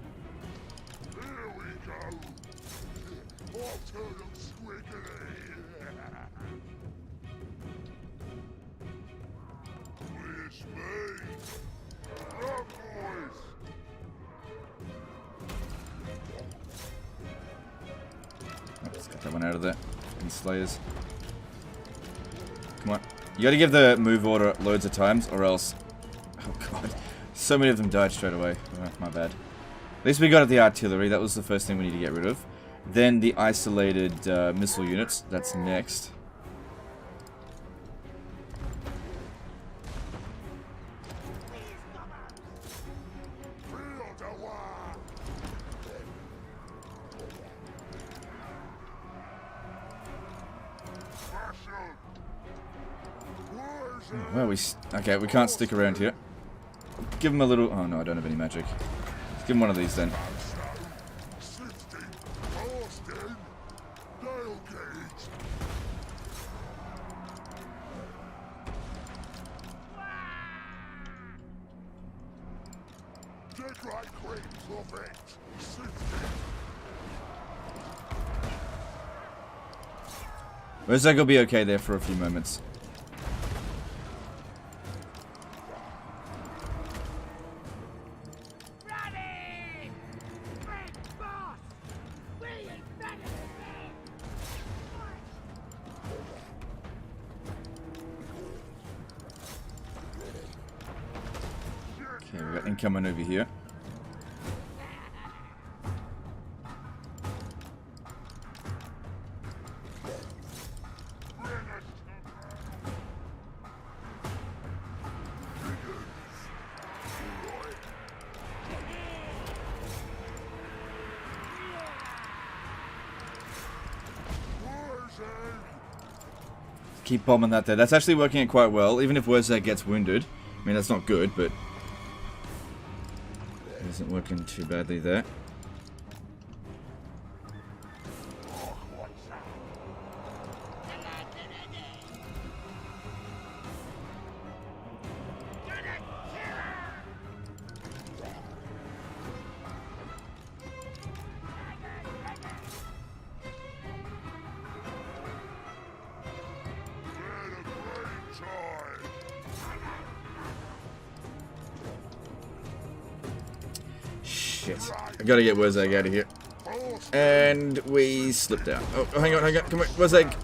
Let's get that one out of there. And slayers. Come on. You gotta give the move order loads of times, or else... Oh god. So many of them died straight away. Oh, my bad. At least we got at the artillery. That was the first thing we need to get rid of. Then the isolated missile units. That's next. Well, okay, we can't stick around here. Give him a little... Oh, no, I don't have any magic. Let's give him one of these, then. Rozak will be okay there for a few moments. Okay, we got incoming over here. Keep bombing that there. That's actually working out quite well, even if Wurzag gets wounded. I mean, that's not good, but... it isn't working too badly there. shit. I gotta get Wurzag out of here. And we slip down. Oh, hang on. Come on, Wurzag.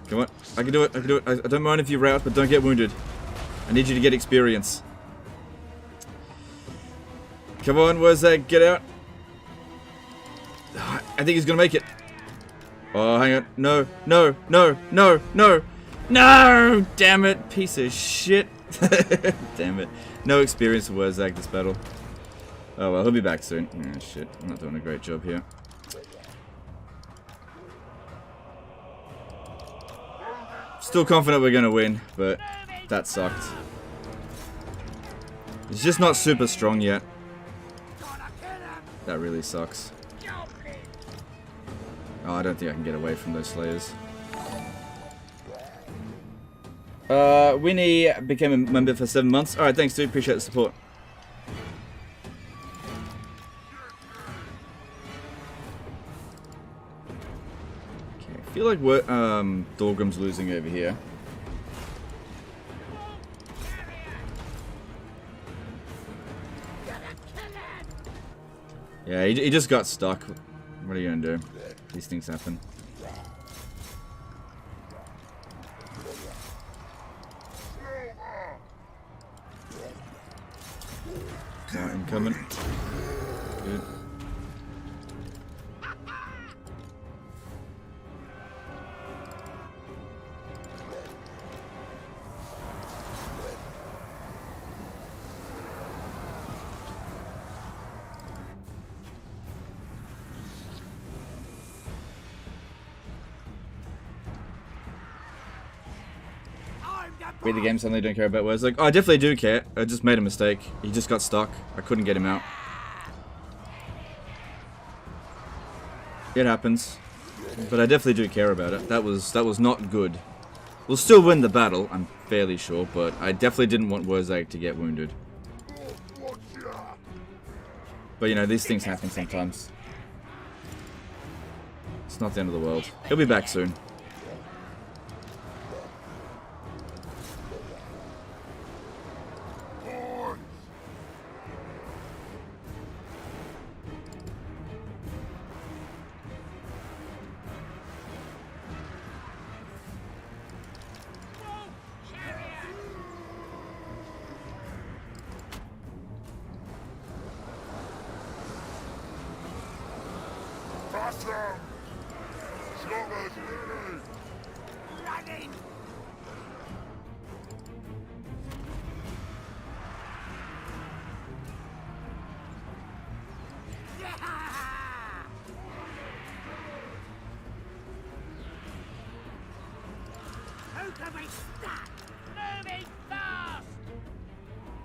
Come on. I can do it. I don't mind if you rout, but don't get wounded. I need you to get experience. Come on, Wurzag, get out. I think he's gonna make it. Oh, hang on. No. No! Damn it. Piece of shit. Damn it. No experience for Wurzag this battle. Oh well, he'll be back soon. Oh shit. I'm not doing a great job here. Still confident we're gonna win, but that sucked. He's just not super strong yet. That really sucks. Oh, I don't think I can get away from those Slayers. Winnie became a member for 7 months. Alright, thanks dude, appreciate the support. Okay, I feel like we're, Dorgrim's losing over here. Yeah, he just got stuck. What are you gonna do? These things happen. Alright, I'm coming. Good. Beat the game, suddenly don't care about words. Like, oh, I definitely do care. I just made a mistake. He just got stuck. I couldn't get him out. It happens. But I definitely do care about it. That was not good. We'll still win the battle, I'm fairly sure, but I definitely didn't want Wurzag to get wounded. But you know, these things happen sometimes. It's not the end of the world. He'll be back soon.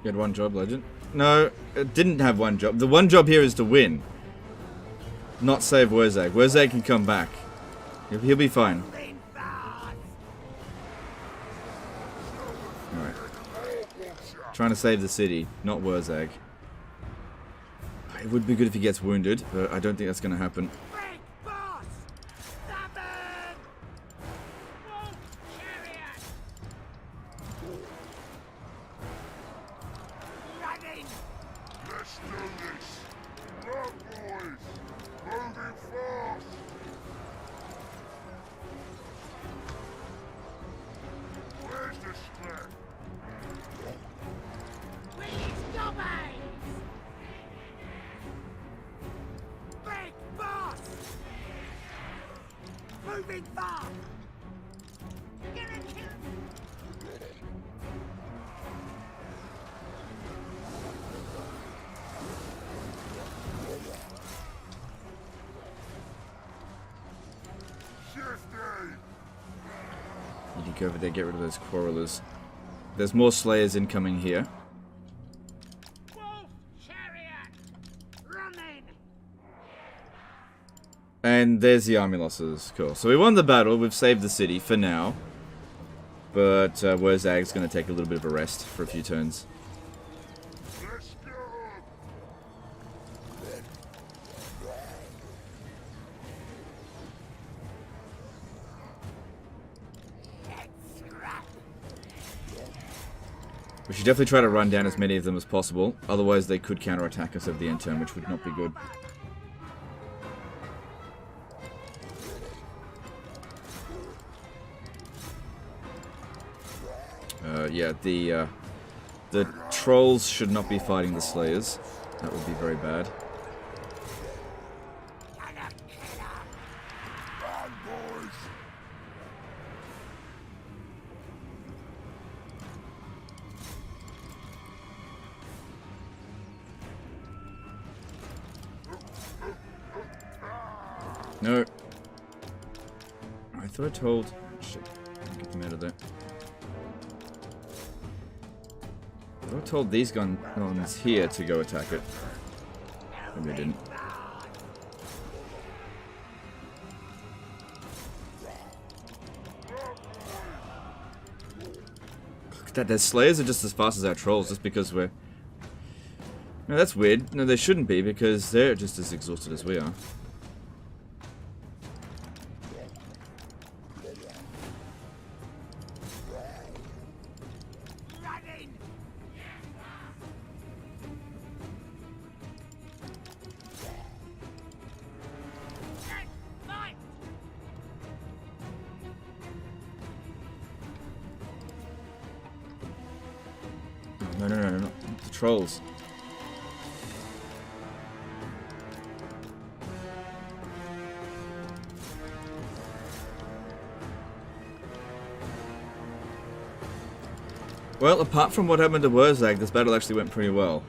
You had one job, Legend? No, it didn't have one job. The one job here is to win. Not save Wurzag. Wurzag can come back. He'll be fine. Alright. Trying to save the city, not Wurzag. It would be good if he gets wounded, but I don't think that's going to happen. You can go over there, get rid of those quarrelers. There's more Slayers incoming here. And there's the army losses. Cool. So we won the battle. We've saved the city for now. But Wurzag's going to take a little bit of a rest for a few turns. We should definitely try to run down as many of them as possible, otherwise they could counterattack us at the end turn, which would not be good. Yeah, the trolls should not be fighting the slayers. That would be very bad. No. I thought I told... Shit. Get them out of there. I thought I told these guns here to go attack it. Maybe I didn't. Look at that. Their slayers are just as fast as our trolls, just because we're... No, that's weird. No, they shouldn't be, because they're just as exhausted as we are. No, not the trolls. Well, apart from what happened to Wurzag, this battle actually went pretty well.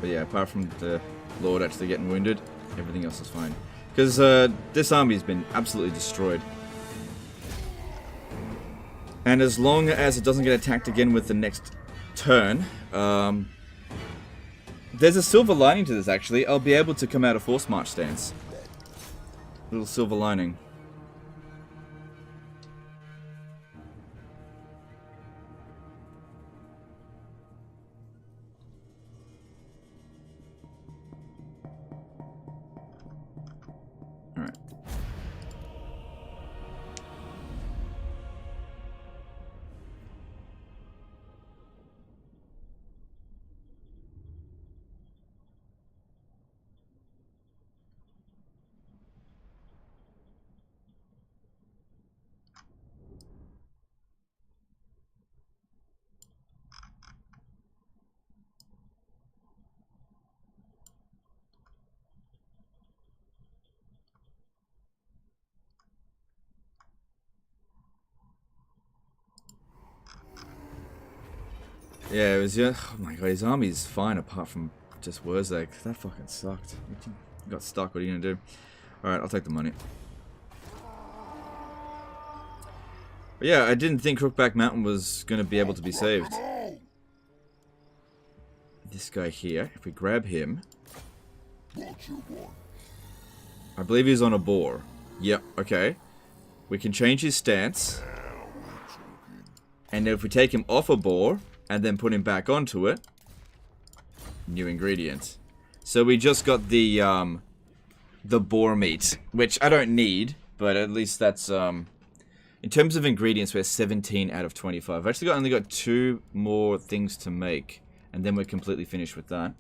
But yeah, apart from the Lord actually getting wounded, everything else is fine. Because this army's been absolutely destroyed. And as long as it doesn't get attacked again with the next turn, there's a silver lining to this actually. I'll be able to come out of Force March stance. Little silver lining. Alright. Yeah, it was, yeah. Oh my god, his army's fine apart from just Wurzag. That fucking sucked. You got stuck, what are you gonna do? Alright, I'll take the money. But yeah, I didn't think Crookback Mountain was gonna be able to be saved. This guy here, if we grab him... I believe he's on a boar. Yep, okay. We can change his stance. And if we take him off a boar... and then put him back onto it. New ingredient. So we just got the boar meat, which I don't need, but at least that's in terms of ingredients, we're 17 out of 25. I've actually only got 2 more things to make, and then we're completely finished with that.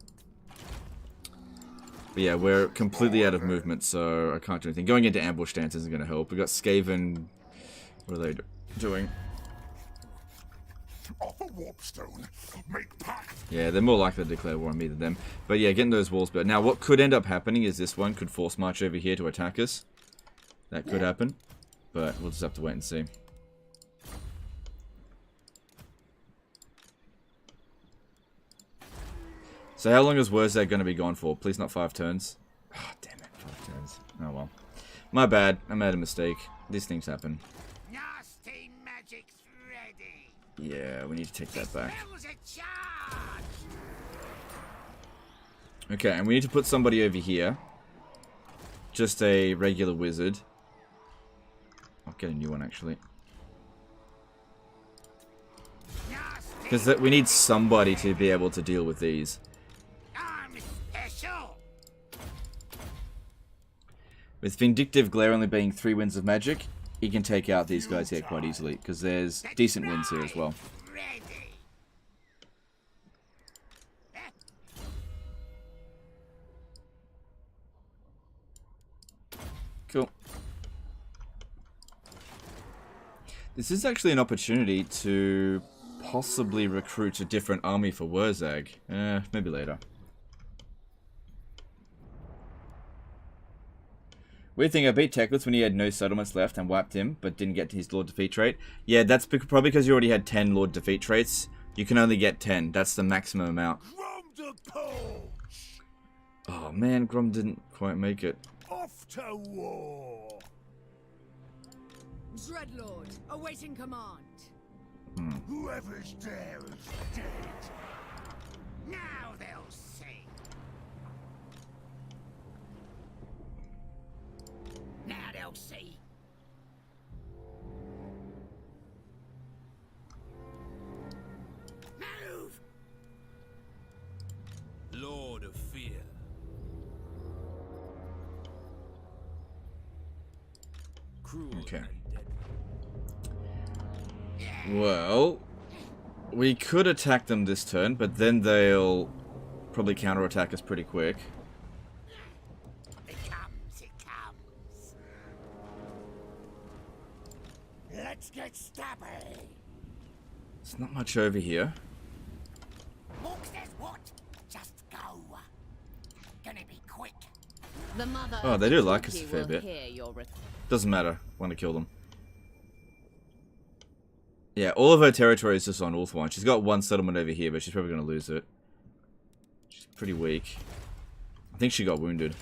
But yeah, we're completely out of movement, so I can't do anything. Going into ambush stance isn't going to help. We got Skaven. What are they doing? Offer warpstone. Make pact. Yeah, they're more likely to declare war on me than them. But yeah, getting those walls built. Now, what could end up happening is this one could force march over here to attack us. That could happen. But we'll just have to wait and see. So how long is Wurzag going to be gone for? Please not 5 turns. Oh, damn it. 5 turns. Oh well. My bad. I made a mistake. These things happen. Nasty magic's ready. Yeah, we need to take that back. Okay, and we need to put somebody over here. Just a regular wizard. I'll get a new one, actually. Because we need somebody to be able to deal with these. With Vindictive Glare only being 3 winds of magic, he can take out these guys here quite easily. Because there's decent wins here as well. Cool. This is actually an opportunity to possibly recruit a different army for Wurzag. Maybe later. Weird thing, I beat Teclis when he had no settlements left and wiped him, but didn't get to his Lord Defeat trait. Yeah, that's probably because you already had 10 Lord Defeat traits. You can only get 10. That's the maximum amount. Grom the Paunch! Oh man, Grom didn't quite make it. Off to war! Dreadlord, awaiting command. Whoever's there is dead. Now they'll see. Now they'll see. Move! Lord of Fear. Cruel. Okay. Well, we could attack them this turn, but then they'll probably counterattack us pretty quick. It comes, it comes. Let's get stabby. There's not much over here. Walk says what? Just go. Gonna be quick. The mother Oh, they do like us a fair will bit. hear your Doesn't matter. Want to kill them. Yeah, all of her territory is just on Ulthuan. She's got one settlement over here, but she's probably going to lose it. She's pretty weak. I think she got wounded.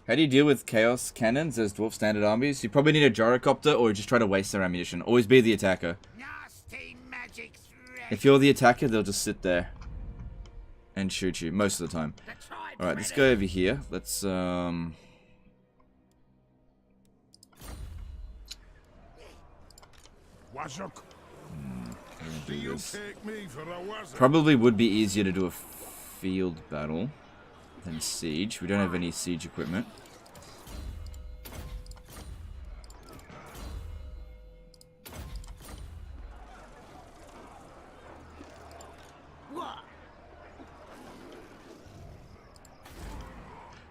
How do you deal with Chaos Cannons as Dwarf Standard armies? You probably need a Gyrocopter, or you just try to waste their ammunition. Always be the attacker. Nasty magic threat. If you're the attacker, they'll just sit there and shoot you, most of the time. Alright, let's go over here. Let's, do this. Probably would be easier to do a field battle than siege. We don't have any siege equipment.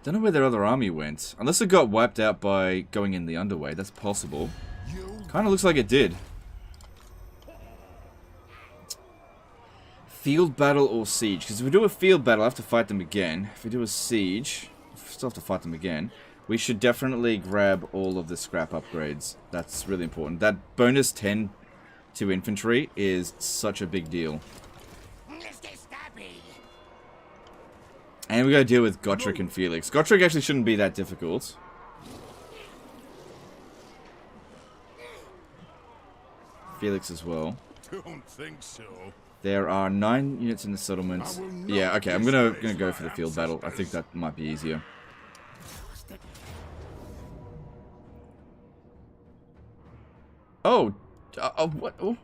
Don't know where their other army went. Unless it got wiped out by going in the underway. That's possible. Kind of looks like it did. Field battle or siege? Because if we do a field battle, I have to fight them again. If we do a siege, I still have to fight them again. We should definitely grab all of the scrap upgrades. That's really important. That bonus 10 to infantry is such a big deal. Let's get stabby. And we gotta deal with Gotrek and Felix. Gotrek actually shouldn't be that difficult. Felix as well. Don't think so. There are 9 units in the settlement. Yeah, okay, I'm gonna go for the field battle. I think that might be easier. Oh, what? Oh.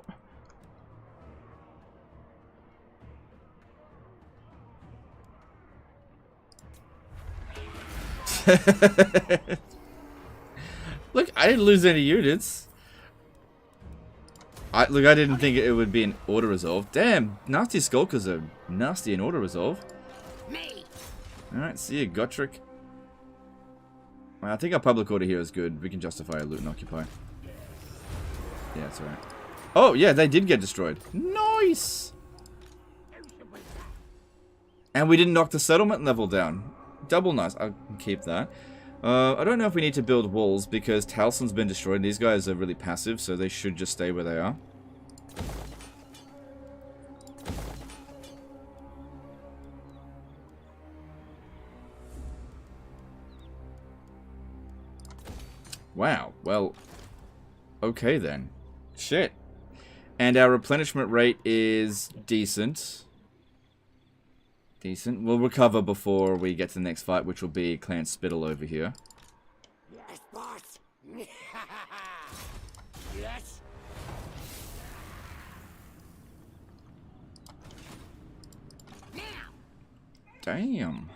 Look, I didn't lose any units. Look, I didn't think it would be an auto-resolve. Damn, nasty skulkers are nasty in auto-resolve. Me. Alright, see you, Gotrek. I think our public order here is good. We can justify a loot and occupy. Yeah, that's alright. Oh, yeah, they did get destroyed. Nice! And we didn't knock the settlement level down. Double nice. I can keep that. I don't know if we need to build walls because Talson's been destroyed. These guys are really passive, so they should just stay where they are. Wow. Well, okay then. Shit. And our replenishment rate is decent. Decent. We'll recover before we get to the next fight, which will be Clan Spittle over here. Yes, boss. Yes. Now. Damn.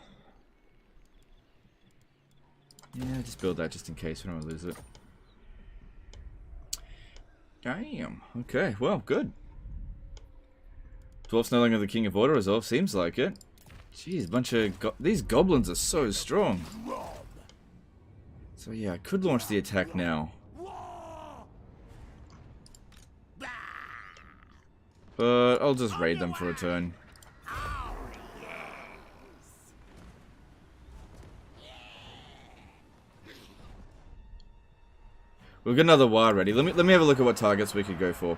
Yeah, just build that just in case we don't want to lose it. Damn. Okay, well, good. Dwarf's no longer the king of auto resolve. Seems like it. Jeez, bunch of these goblins are so strong. So yeah, I could launch the attack now. But I'll just raid them for a turn. We've got another Warr ready. Let me have a look at what targets we could go for.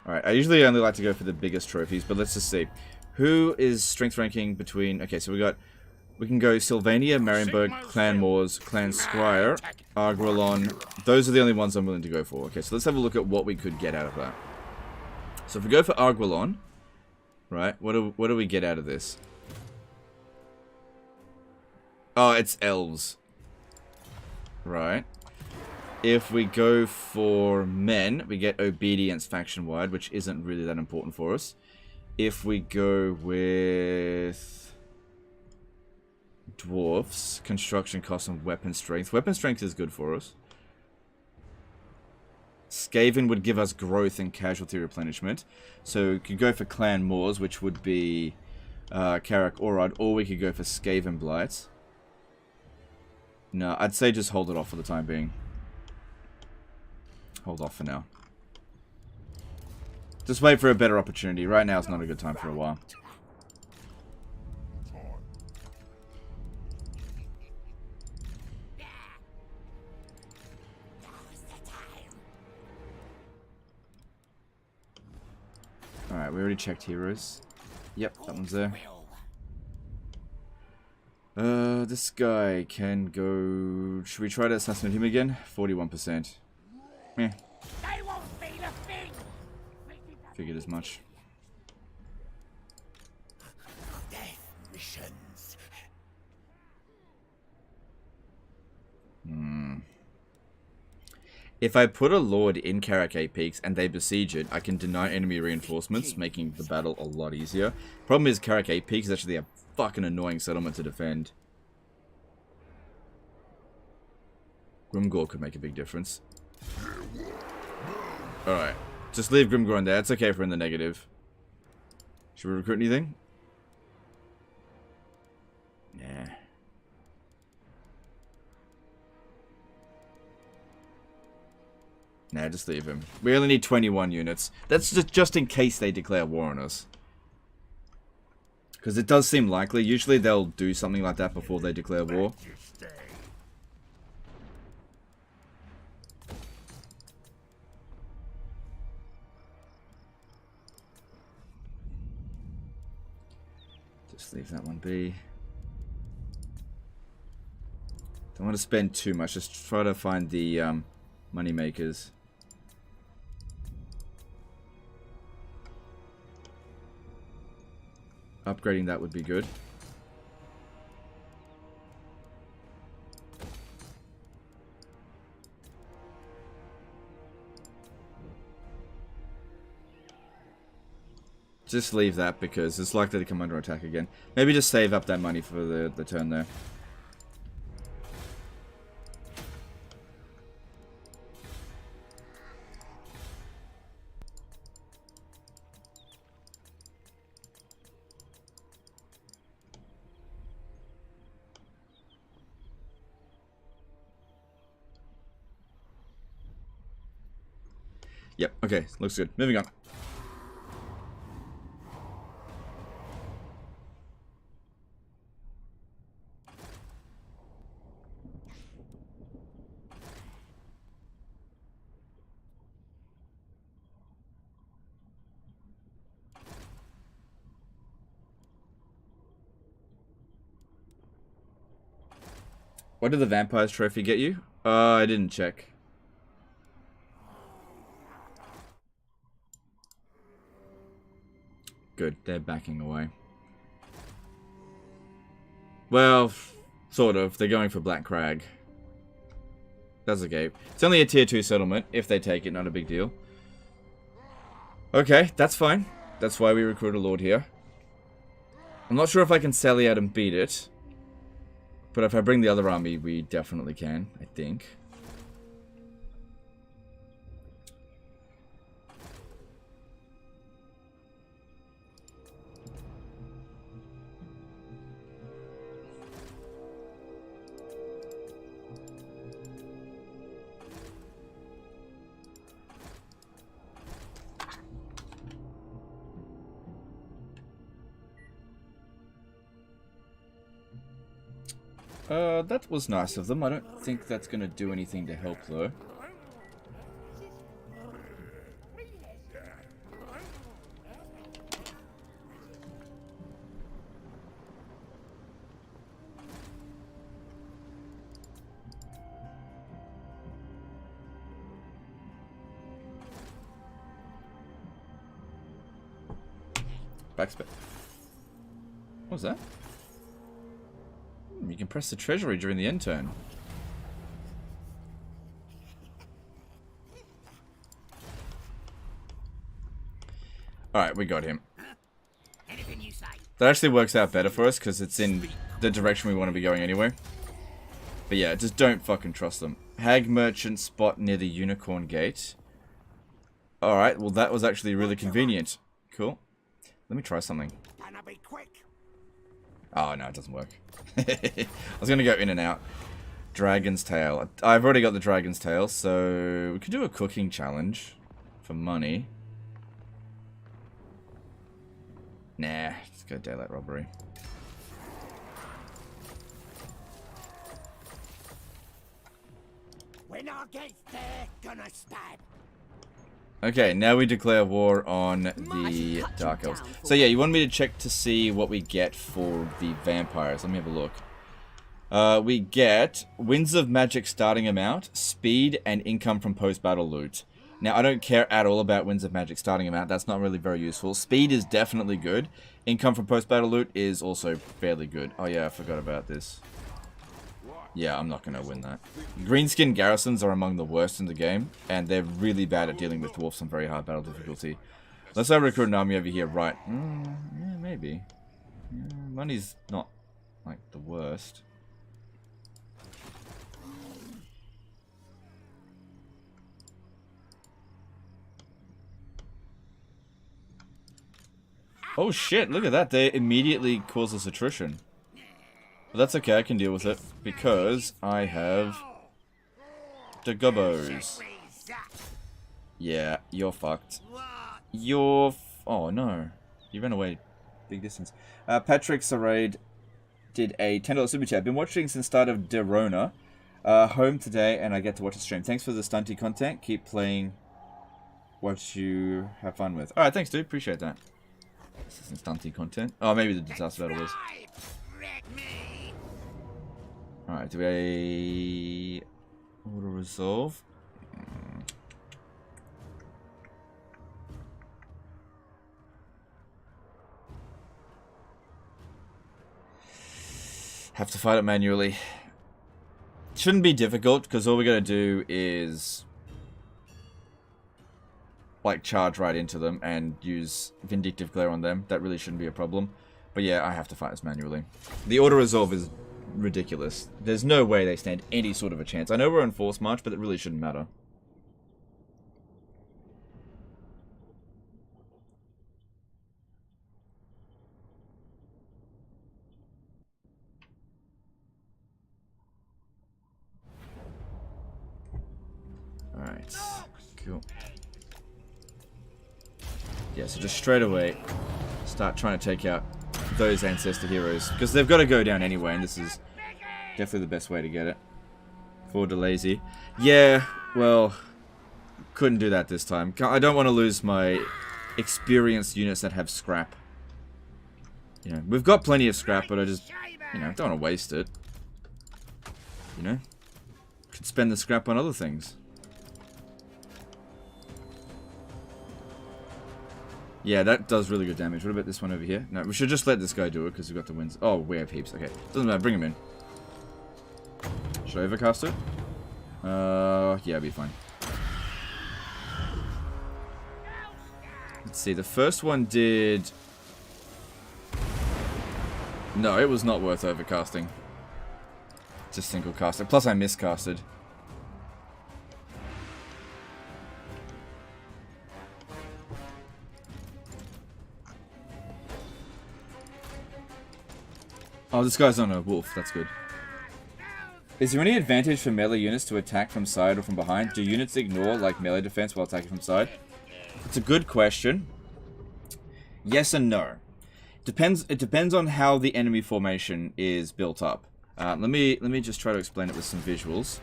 Alright, I usually only like to go for the biggest trophies, but let's just see. Who is strength ranking between... Okay, so we can go Sylvania, Marienburg, Clan Moors, Clan Squire, Argwalon. Those are the only ones I'm willing to go for. Okay, so let's have a look at what we could get out of that. So if we go for Argwalon, right, what do we get out of this? Oh, it's Elves. Right. If we go for men, we get obedience faction-wide, which isn't really that important for us. If we go with dwarfs, construction cost and weapon strength. Weapon strength is good for us. Skaven would give us growth and casualty replenishment. So we could go for Clan Moors, which would be Karak Orad, or we could go for Skaven Blight. No, I'd say just hold it off for the time being. Hold off for now. Just wait for a better opportunity. Right now it's not a good time for a while. Alright, we already checked heroes. Yep, that one's there. This guy can go... Should we try to assassinate him again? 41%. Meh. Figured as much. If I put a lord in Karak 8 Peaks and they besiege it, I can deny enemy reinforcements, making the battle a lot easier. Problem is, Karak 8 Peaks is actually a fucking annoying settlement to defend. Grimgor could make a big difference. Alright. Just leave Grimgor in there. It's okay if we're in the negative. Should we recruit anything? Nah. Nah, just leave him. We only need 21 units. That's just in case they declare war on us. Because it does seem likely. Usually they'll do something like that before they declare war. Just leave that one be. Don't want to spend too much. Just try to find the money makers. Upgrading that would be good. Just leave that because it's likely to come under attack again. Maybe just save up that money for the turn there. Yep, okay, looks good. Moving on. What did the Vampires trophy get you? I didn't check. Good, they're backing away. Well, sort of. They're going for Black Crag. That's okay. It's only a tier 2 settlement. If they take it, not a big deal. Okay, that's fine. That's why we recruit a lord here. I'm not sure if I can sally out and beat it. But if I bring the other army, we definitely can, I think. That was nice of them. I don't think that's going to do anything to help, though. Backspec. What was that? You can press the treasury during the end turn. Alright, we got him. Anything you say. That actually works out better for us because it's in the direction we want to be going anyway. But yeah, just don't fucking trust them. Hag merchant spot near the unicorn gate. Alright, well that was actually really convenient. Cool. Let me try something. Gonna be quick. Oh, no, it doesn't work. I was going to go in and out. Dragon's Tail. I've already got the Dragon's Tail, so we could do a cooking challenge for money. Nah, let's go daylight robbery. When I get there, gonna stab. Okay, now we declare war on the Dark Elves. So yeah, you want me to check to see what we get for the vampires. Let me have a look. We get Winds of Magic starting amount, speed, and income from post-battle loot. Now, I don't care at all about Winds of Magic starting amount. That's not really very useful. Speed is definitely good. Income from post-battle loot is also fairly good. Oh yeah, I forgot about this. Yeah, I'm not going to win that. Greenskin garrisons are among the worst in the game, and they're really bad at dealing with dwarfs on very hard battle difficulty. Let's recruit an army over here, right? Yeah, maybe. Yeah, money's not, like, the worst. Oh shit, look at that. They immediately cause us attrition. But that's okay, I can deal with it, because I have the Gubbos. Yeah, you're fucked. Oh no. You ran away big distance. Patrick Sarade did a $10 super chat. Been watching since start of Derona. Home today, and I get to watch the stream. Thanks for the stunty content. Keep playing what you have fun with. Alright, thanks dude, appreciate that. This isn't stunty content. Oh, maybe the disaster battle was. Alright, do we auto resolve? Have to fight it manually. Shouldn't be difficult because all we gotta do is like charge right into them and use Vindictive Glare on them. That really shouldn't be a problem. But yeah, I have to fight this manually. The auto resolve is ridiculous. There's no way they stand any sort of a chance. I know we're on Force March, but it really shouldn't matter. Alright, cool. Yeah, so just straight away start trying to take out those ancestor heroes, because they've got to go down anyway, and this is definitely the best way to get it. For Delazy. Yeah, well, couldn't do that this time. I don't want to lose my experienced units that have scrap. You know, we've got plenty of scrap, but I just, you know, don't want to waste it. You know? Could spend the scrap on other things. Yeah, that does really good damage. What about this one over here? No, we should just let this guy do it because we've got the wins. Oh, we have heaps. Okay. Doesn't matter. Bring him in. Should I overcast it? Yeah, it'll be fine. Let's see. The first one did... No, it was not worth overcasting. Just single casted. Plus I miscasted. Oh, this guy's on a wolf. That's good. Is there any advantage for melee units to attack from side or from behind? Do units ignore, like, melee defense while attacking from side? It's a good question. Yes and no. It depends on how the enemy formation is built up. Let me just try to explain it with some visuals.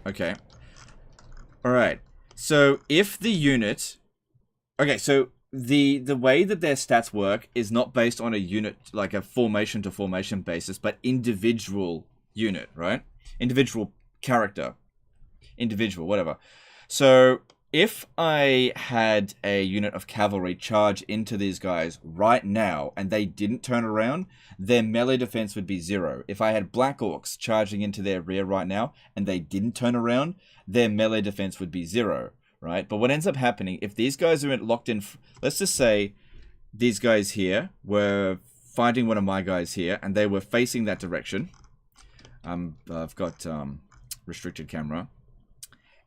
Okay. Alright. So if the unit... Okay, so the way that their stats work is not based on a unit, like a formation to formation basis, but individual unit, right? Individual character. Individual, whatever. So if I had a unit of cavalry charge into these guys right now and they didn't turn around, their melee defense would be 0. If I had black orcs charging into their rear right now and they didn't turn around, their melee defense would be 0, right? But what ends up happening, if these guys are locked in, let's just say these guys here were fighting one of my guys here and they were facing that direction. I've got restricted camera.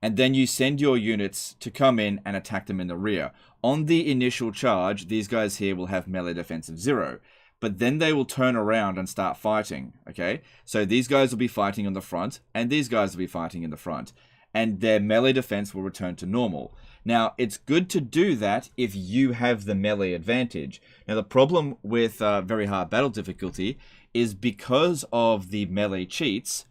And then you send your units to come in and attack them in the rear. On the initial charge, these guys here will have melee defense of 0. But then they will turn around and start fighting, okay? So these guys will be fighting on the front, and these guys will be fighting in the front. And their melee defense will return to normal. Now, it's good to do that if you have the melee advantage. Now, the problem with very hard battle difficulty is because of the melee cheats,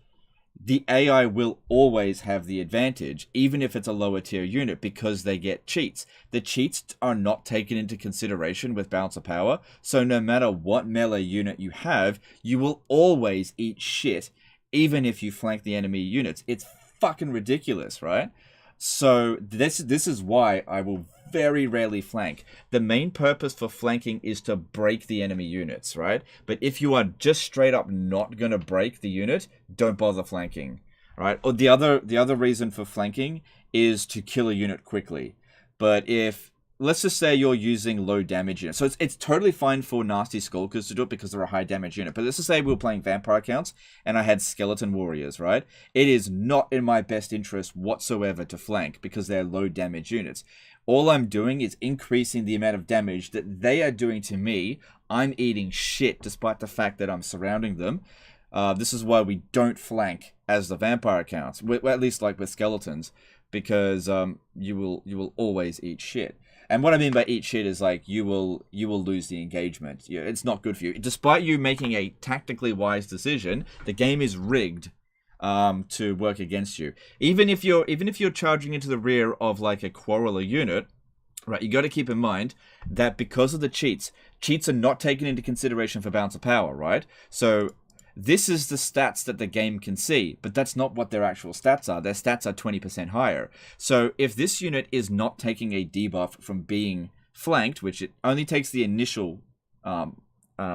the AI will always have the advantage, even if it's a lower tier unit, because they get cheats. The cheats are not taken into consideration with balance of power, so no matter what melee unit you have, you will always eat shit, even if you flank the enemy units. It's fucking ridiculous, right? So this is why I will very rarely flank. The main purpose for flanking is to break the enemy units, right? But if you are just straight up not gonna break the unit, don't bother flanking, right? Or the other reason for flanking is to kill a unit quickly. But if, let's just say you're using low damage units, so it's totally fine for nasty skulkers to do it because they're a high damage unit. But let's just say we were playing vampire accounts and I had skeleton warriors, right? It is not in my best interest whatsoever to flank because they're low damage units. All I'm doing is increasing the amount of damage that they are doing to me. I'm eating shit despite the fact that I'm surrounding them. This is why we don't flank as the vampire accounts, well, at least like with skeletons, because you will always eat shit. And what I mean by eat shit is like you will lose the engagement. It's not good for you. Despite you making a tactically wise decision, the game is rigged to work against you. Even if you're charging into the rear of like a quarreler unit, right? You got to keep in mind that because of the cheats are not taken into consideration for balance of power, right? So this is the stats that the game can see, but that's not what their actual stats are. Their stats are 20% higher. So if this unit is not taking a debuff from being flanked, which it only takes the initial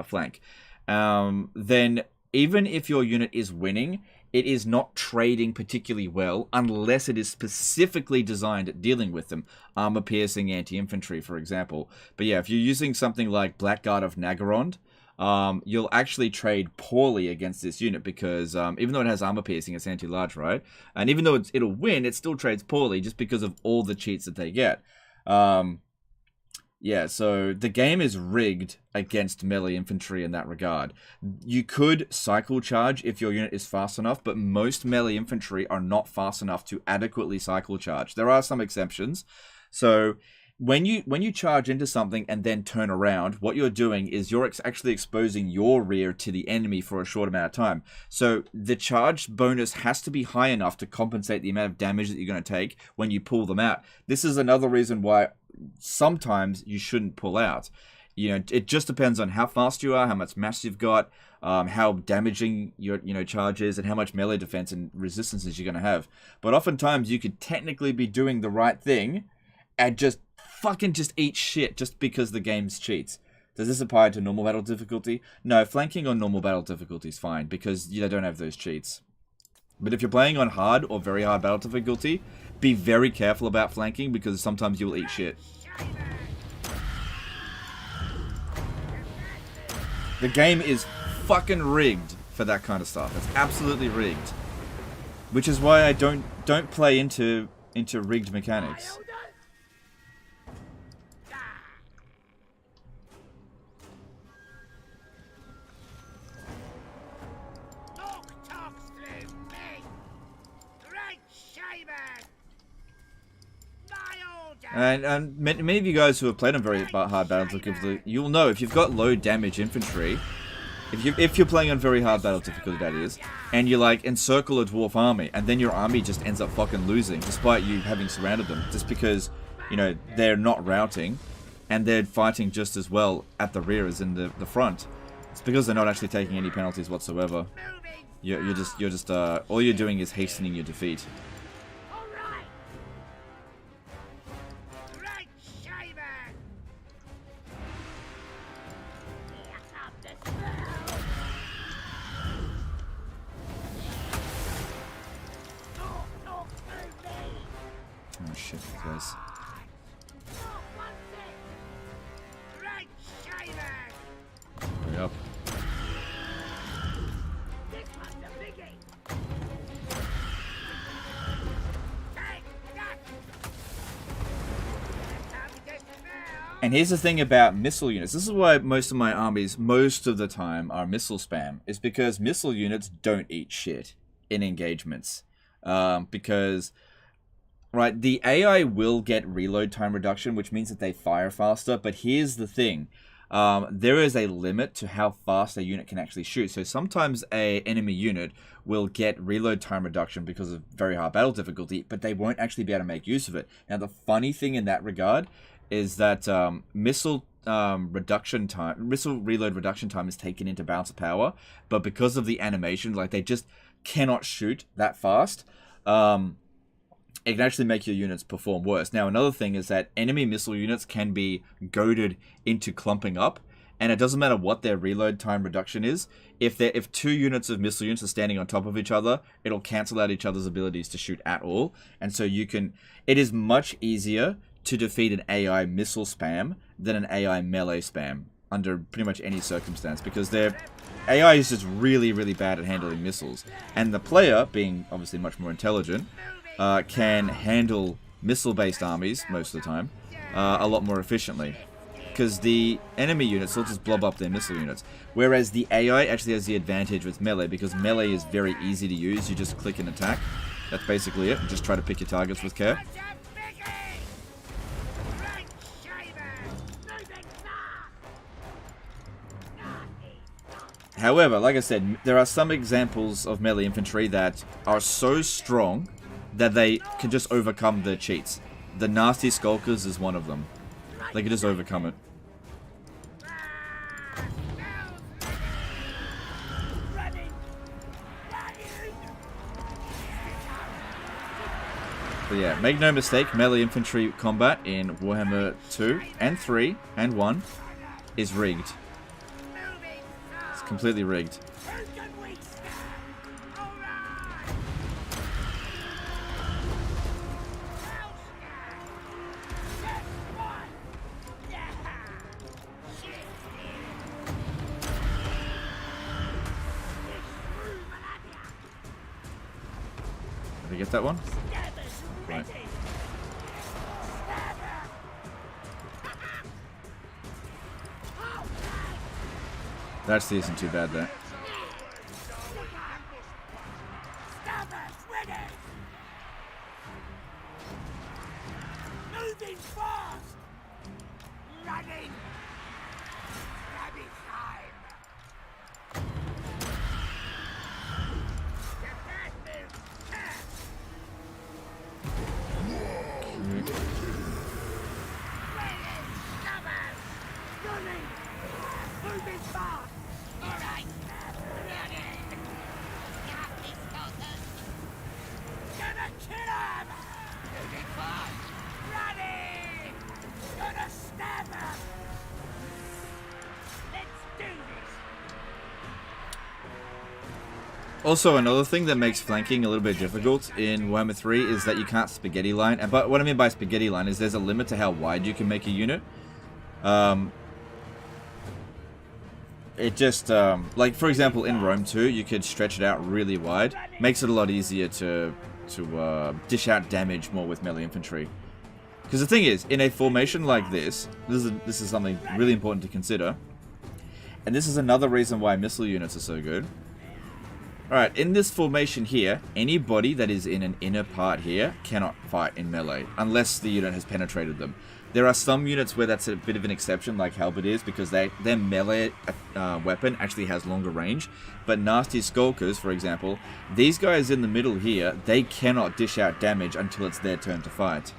flank, then even if your unit is winning, it is not trading particularly well unless it is specifically designed at dealing with them. Armor-piercing anti-infantry, for example. But yeah, if you're using something like Blackguard of Naggarond, you'll actually trade poorly against this unit because even though it has armor-piercing, it's anti-large, right? And even though it'll win, it still trades poorly just because of all the cheats that they get. Yeah, so the game is rigged against melee infantry in that regard. You could cycle charge if your unit is fast enough, but most melee infantry are not fast enough to adequately cycle charge. There are some exceptions. So when you charge into something and then turn around, what you're doing is you're actually exposing your rear to the enemy for a short amount of time. So the charge bonus has to be high enough to compensate the amount of damage that you're going to take when you pull them out. This is another reason why sometimes you shouldn't pull out. You know, it just depends on how fast you are, how much mass you've got, how damaging your charge is, and how much melee defense and resistances you're going to have. But oftentimes you could technically be doing the right thing and just fucking eat shit just because the game's cheats. Does this apply to normal battle difficulty? No, flanking on normal battle difficulty is fine because you don't have those cheats. But if you're playing on hard or very hard battle difficulty, be very careful about flanking because sometimes you will eat shit. The game is fucking rigged for that kind of stuff. It's absolutely rigged. Which is why I don't play into rigged mechanics. And many of you guys who have played on very hard battles, you'll know if you've got low damage infantry, If you're playing on very hard battle difficulty, that is, and you like encircle a dwarf army, and then your army just ends up fucking losing, despite you having surrounded them, just because, you know, they're not routing, and they're fighting just as well at the rear as in the front. It's because they're not actually taking any penalties whatsoever. You're just all you're doing is hastening your defeat. Oh shit, guys. Hurry up. And here's the thing about missile units. This is why most of my armies, most of the time, are missile spam. Is because missile units don't eat shit in engagements. Because, right, the AI will get reload time reduction, which means that they fire faster. But here's the thing. There is a limit to how fast a unit can actually shoot. So sometimes a enemy unit will get reload time reduction because of very hard battle difficulty, but they won't actually be able to make use of it. Now, the funny thing in that regard is that missile reload reduction time is taken into balance of power, but because of the animation, like, they just cannot shoot that fast. It can actually make your units perform worse. Now, another thing is that enemy missile units can be goaded into clumping up, and it doesn't matter what their reload time reduction is. If two units of missile units are standing on top of each other, it'll cancel out each other's abilities to shoot at all. And so it is much easier to defeat an AI missile spam than an AI melee spam under pretty much any circumstance, because their AI is just really, really bad at handling missiles. And the player, being obviously much more intelligent, can handle missile-based armies, most of the time, a lot more efficiently. Because the enemy units will just blob up their missile units. Whereas the AI actually has the advantage with melee, because melee is very easy to use. You just click and attack. That's basically it. Just try to pick your targets with care. However, like I said, there are some examples of melee infantry that are so strong that they can just overcome the cheats. The nasty skulkers is one of them. They can just overcome it. But yeah, make no mistake, melee infantry combat in Warhammer 2 and 3 and 1 is rigged. It's completely rigged. Did I get that one? Right. That actually isn't too bad there. Moving fast! Running! Grabbing time! Moving fast! Alright! Running! Nasty skulkers! Gonna kill him! Moving fast! Running! Gonna stab him! Let's do this! Also, another thing that makes flanking a little bit difficult in Warhammer 3 is that you can't spaghetti line. And but what I mean by spaghetti line is there's a limit to how wide you can make a unit. It just, like, for example, in Rome 2, you could stretch it out really wide. Makes it a lot easier to dish out damage more with melee infantry. Because the thing is, in a formation like this is something really important to consider. And this is another reason why missile units are so good. Alright, in this formation here, anybody that is in an inner part here cannot fight in melee, unless the unit has penetrated them. There are some units where that's a bit of an exception, like Halberdiers, because their melee weapon actually has longer range. But Nasty Skulkers, for example, these guys in the middle here, they cannot dish out damage until it's their turn to fight.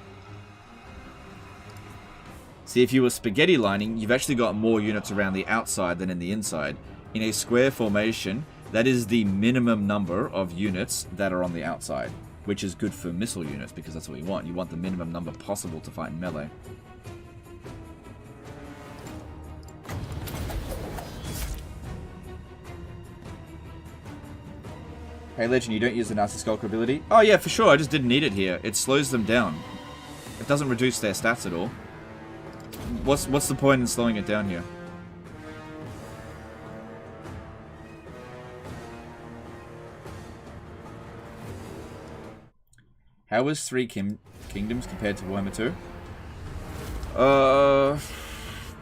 See, if you were spaghetti lining, you've actually got more units around the outside than in the inside. In a square formation, that is the minimum number of units that are on the outside, which is good for missile units, because that's what you want. You want the minimum number possible to fight in melee. Hey Legend, you don't use the Nasty Skulker ability? Oh yeah, for sure, I just didn't need it here. It slows them down. It doesn't reduce their stats at all. What's the point in slowing it down here? How is Three Kingdoms compared to Warhammer 2?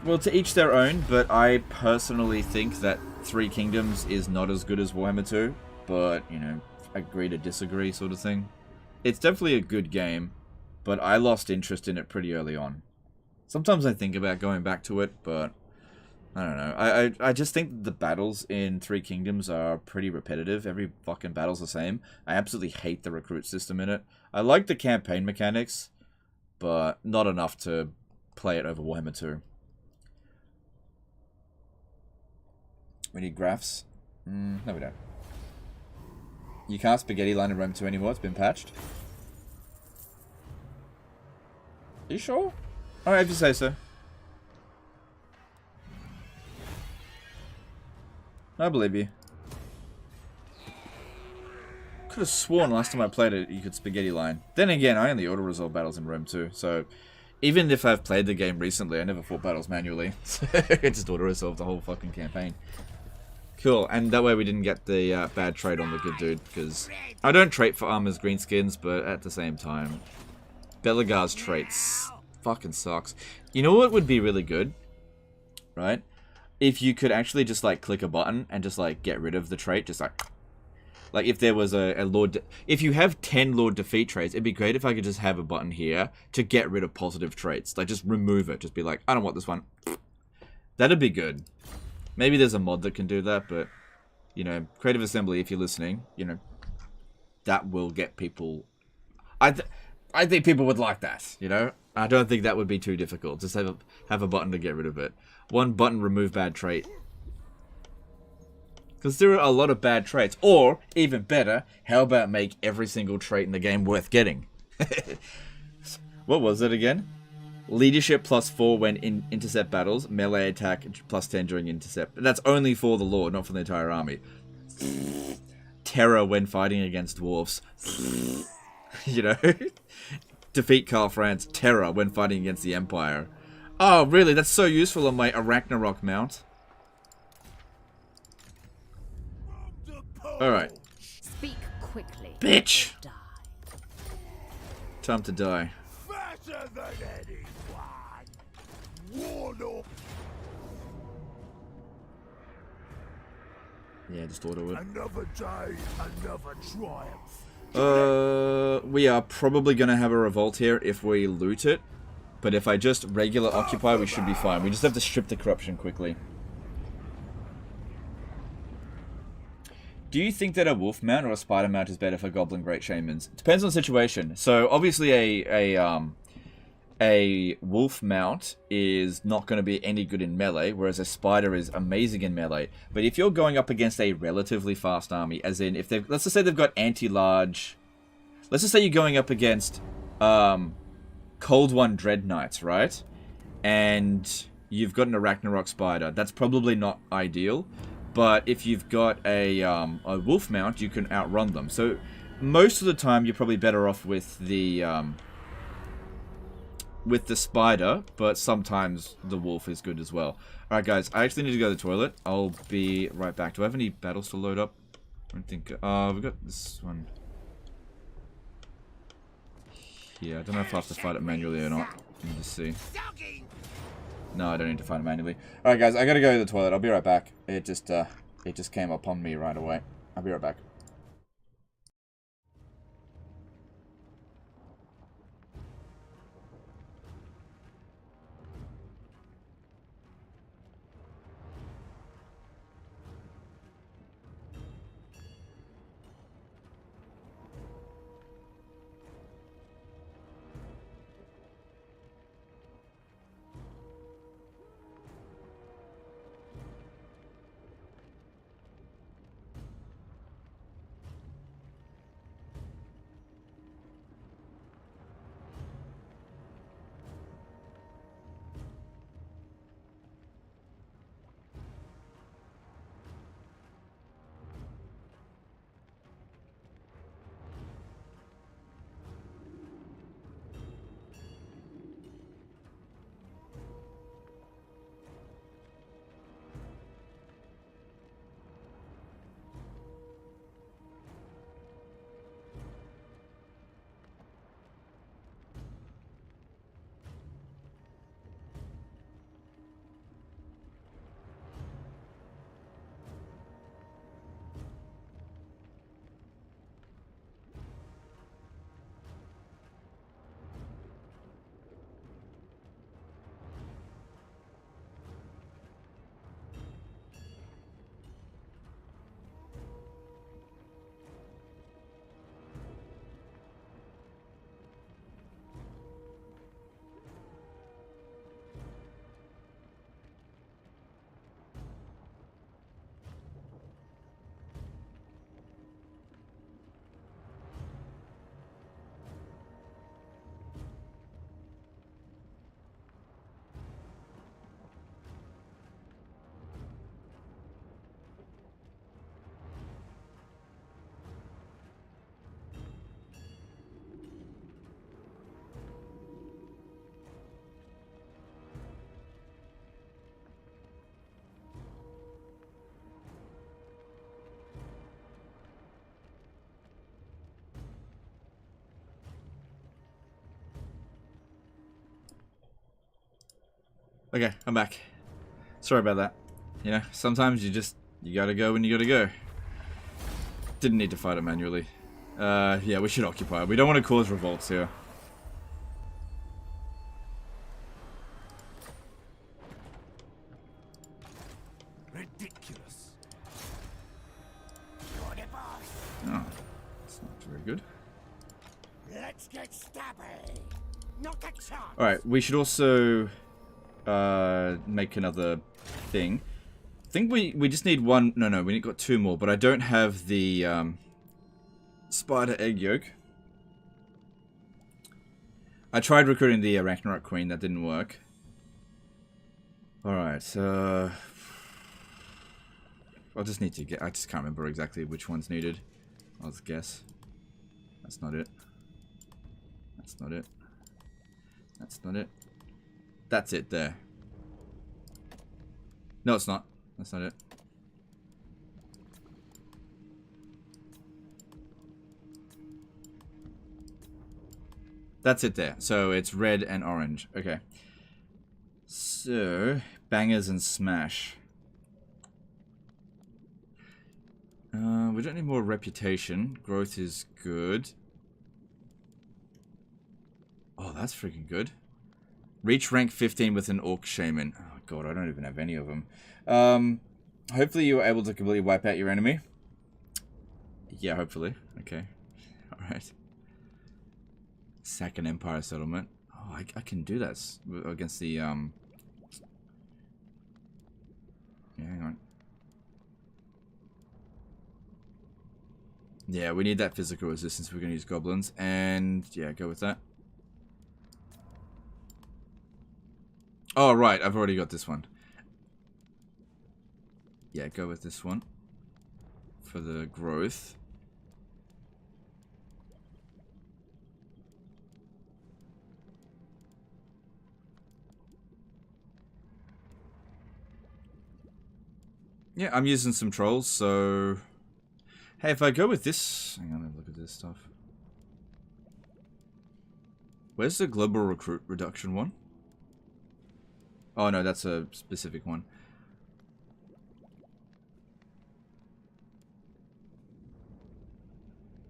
Well, to each their own, but I personally think that Three Kingdoms is not as good as Warhammer 2, but, you know, agree to disagree sort of thing. It's definitely a good game, but I lost interest in it pretty early on. Sometimes I think about going back to it, but I don't know. I just think the battles in Three Kingdoms are pretty repetitive. Every fucking battle's the same. I absolutely hate the recruit system in it. I like the campaign mechanics, but not enough to play it over Warhammer 2. We need graphs. No, we don't. You can't spaghetti line in Rome 2 anymore. It's been patched. Are you sure? Alright, if you say so. I believe you. Could have sworn last time I played it, you could spaghetti line. Then again, I only auto-resolve battles in Rome 2, so even if I've played the game recently, I never fought battles manually. So I just auto-resolved the whole fucking campaign. Cool, and that way we didn't get the bad trait on the good dude, because I don't trait for armors greenskins, but at the same time, Belagar's traits fucking sucks. You know what would be really good? Right? If you could actually just, like, click a button and just, like, get rid of the trait, just like if there was a Lord... If you have 10 Lord Defeat traits, it'd be great if I could just have a button here to get rid of positive traits. Like, just remove it. Just be like, I don't want this one. That'd be good. Maybe there's a mod that can do that, but, you know, Creative Assembly, if you're listening, you know, that will get people... I think people would like that, you know? I don't think that would be too difficult. Just have a button to get rid of it. One button, remove bad trait. Because there are a lot of bad traits. Or, even better, how about make every single trait in the game worth getting? What was it again? Leadership +4 when in intercept battles. Melee attack +10 during intercept. That's only for the Lord, not for the entire army. Terror when fighting against dwarves. You know? Defeat Karl Franz. Terror when fighting against the Empire. Oh, really? That's so useful on my Ragnarok mount. Alright. Speak quickly. Bitch! Time to die. Better than anyone. Warlock. Yeah, just auto it. Another day, another triumph. We are probably going to have a revolt here if we loot it. But if I just regular occupy, we should be fine. We just have to strip the corruption quickly. Do you think that a wolf mount or a spider mount is better for goblin great shamans? It depends on the situation. So obviously a wolf mount is not going to be any good in melee, whereas a spider is amazing in melee. But if you're going up against a relatively fast army, as in if they've, let's just say they've got anti-large, let's just say you're going up against Cold One Dread Knights, right? And you've got an Ragnarok spider. That's probably not ideal. But if you've got a wolf mount, you can outrun them. So most of the time, you're probably better off with the spider, but sometimes the wolf is good as well. Alright guys, I actually need to go to the toilet. I'll be right back. Do I have any battles to load up? I don't think... we've got this one. Yeah, I don't know if I have to fight it manually or not. Let me just see. No, I don't need to fight it manually. Alright guys, I gotta go to the toilet. I'll be right back. It just came upon me right away. I'll be right back. Okay, I'm back. Sorry about that. You know, sometimes you gotta go when you gotta go. Didn't need to fight it manually. Yeah, we should occupy. We don't want to cause revolts here. Ridiculous. You're the boss. Oh, that's not very good. Let's get stabby. Not a chance. Alright, we should also make another thing. I think we just need one. No, we got two more, but I don't have the spider egg yolk. I tried recruiting the Ragnarok Queen, that didn't work. Alright, I'll just need to get. I just can't remember exactly which one's needed. I'll just guess. That's not it. That's not it. That's not it. That's it there. No, it's not. That's not it. That's it there. So it's red and orange. Okay. So, bangers and smash. We don't need more reputation. Growth is good. Oh, that's freaking good. Reach rank 15 with an Orc Shaman. Oh god, I don't even have any of them. Hopefully you were able to completely wipe out your enemy. Yeah, hopefully. Okay. Alright. Sack an Empire settlement. Oh, I can do that against the, Yeah, hang on. Yeah, we need that physical resistance. We're going to use goblins. And, yeah, go with that. Oh, right. I've already got this one. Yeah, go with this one. For the growth. Yeah, I'm using some trolls, so... Hey, if I go with this... Hang on, let me look at this stuff. Where's the global recruit reduction one? Oh, no, that's a specific one.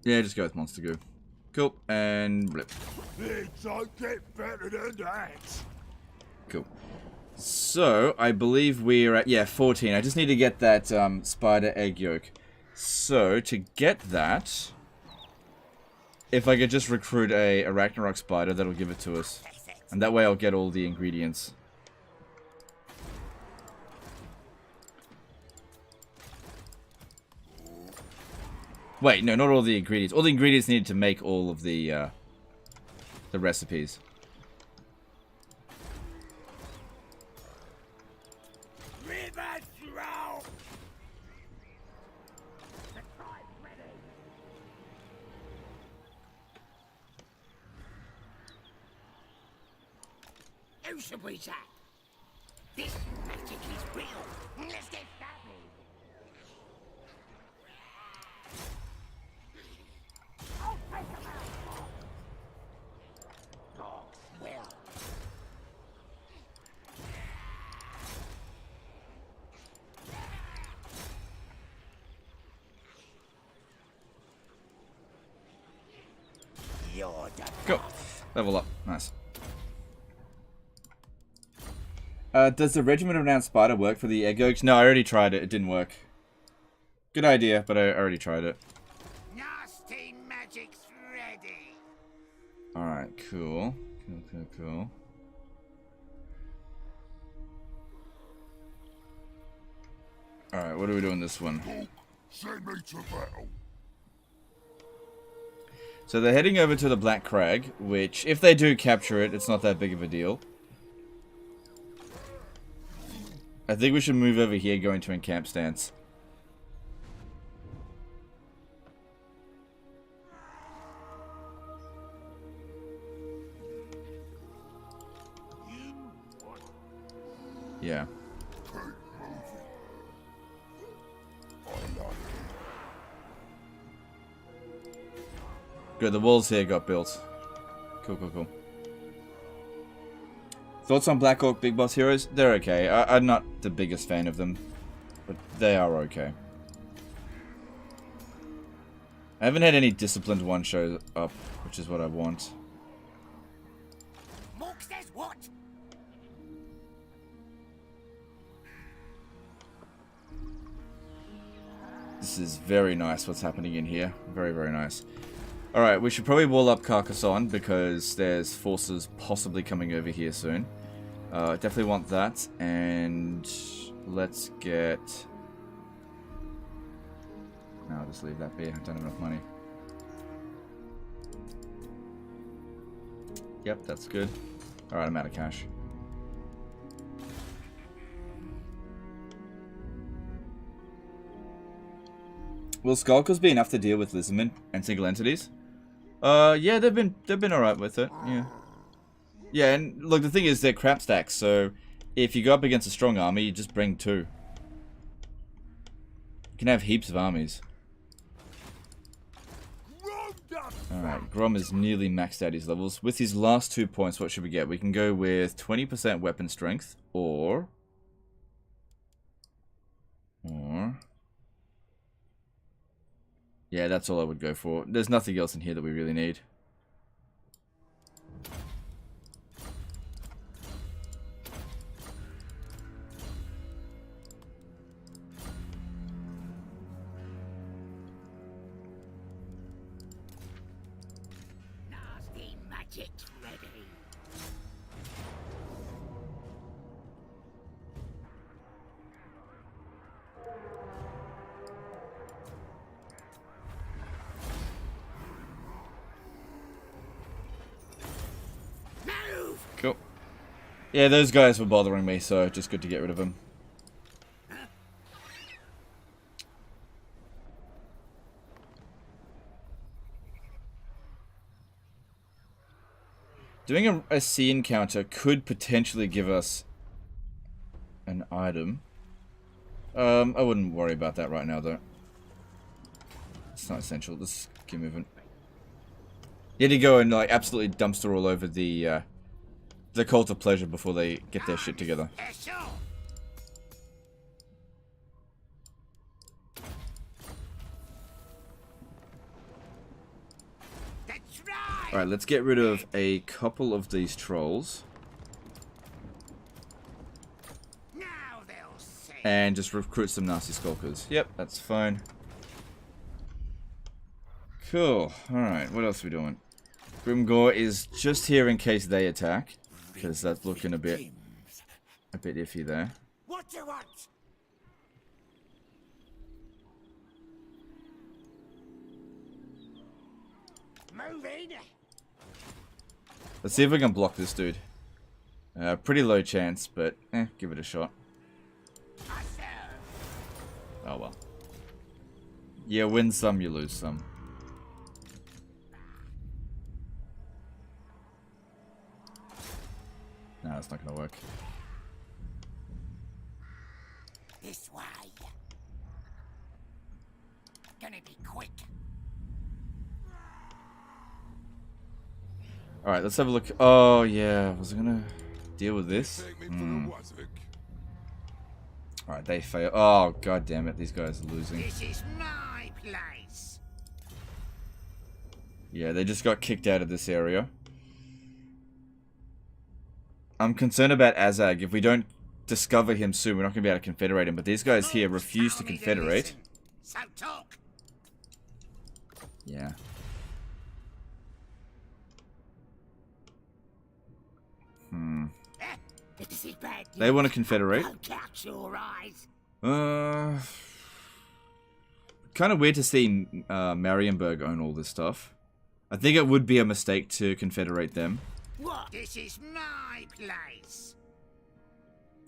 Yeah, just go with Monster Goo. Cool, and blip. It don't get better than that. Cool. So, I believe we're at, yeah, 14. I just need to get that spider egg yolk. So, to get that, if I could just recruit a Ragnarok spider, that'll give it to us. And that way I'll get all the ingredients. Wait, no, not all the ingredients. All the ingredients needed to make all of the recipes. River throw. The tribe's ready. Who should we attack? This magic is real. Let's get stabby. I'll take them out. Dogs will. You're the Go. Level up. Nice. Does the Regiment of Renowned Spider work for the egg yolks? No, I already tried it. It didn't work. Good idea, but I already tried it. nasty magic's ready. Alright, cool. Cool. Alright, what are we doing this one? Send me to battle. So they're heading over to the Black Crag, which, if they do capture it, it's not that big of a deal. I think we should move over here, go into encamp stance. Yeah. Good, the walls here got built. Cool. Thoughts on Black Orc Big Boss heroes? They're okay. I'm not the biggest fan of them, but they are okay. I haven't had any disciplined one show up, which is what I want. Mork says what? This is very nice what's happening in here. Very, very nice. Alright, we should probably wall up Carcassonne because there's forces possibly coming over here soon. Definitely want that. And let's get... No, I'll just leave that be. I don't have enough money. Yep, that's good. Alright, I'm out of cash. Will Skulkers be enough to deal with Lizardmen and single entities? Yeah, they've been alright with it, yeah. Yeah, and look, the thing is, they're crap stacks, so if you go up against a strong army, you just bring 2. You can have heaps of armies. Alright, Grom is nearly maxed out his levels. With his last 2 points, what should we get? We can go with 20% weapon strength, or... Yeah, that's all I would go for. There's nothing else in here that we really need. Nasty magic's ready. Cool. Yeah, those guys were bothering me, so just good to get rid of them. Doing a sea encounter could potentially give us an item. I wouldn't worry about that right now, though. It's not essential. Let's keep moving. You had to go and like absolutely dumpster all over the Cult of Pleasure before they get their shit together. Alright, let's get rid of a couple of these trolls. And just recruit some nasty skulkers. Yep, that's fine. Cool. Alright, what else are we doing? Grimgore is just here in case they attack. Because that's looking a bit iffy there. What do you want? Move in. Let's see if we can block this dude. Pretty low chance, but give it a shot. Oh well. You win some, you lose some. No, that's not gonna work. This way. Gonna be quick. Alright, let's have a look. Oh, yeah. Was I gonna deal with this? Alright, they fail. Oh, god damn it. These guys are losing. This is my place. Yeah, they just got kicked out of this area. I'm concerned about Azag. If we don't discover him soon, we're not going to be able to confederate him. But these guys here refuse to confederate. So talk. Yeah. They want to confederate. Kind of weird to see Marienburg own all this stuff. I think it would be a mistake to confederate them. What? This is my place.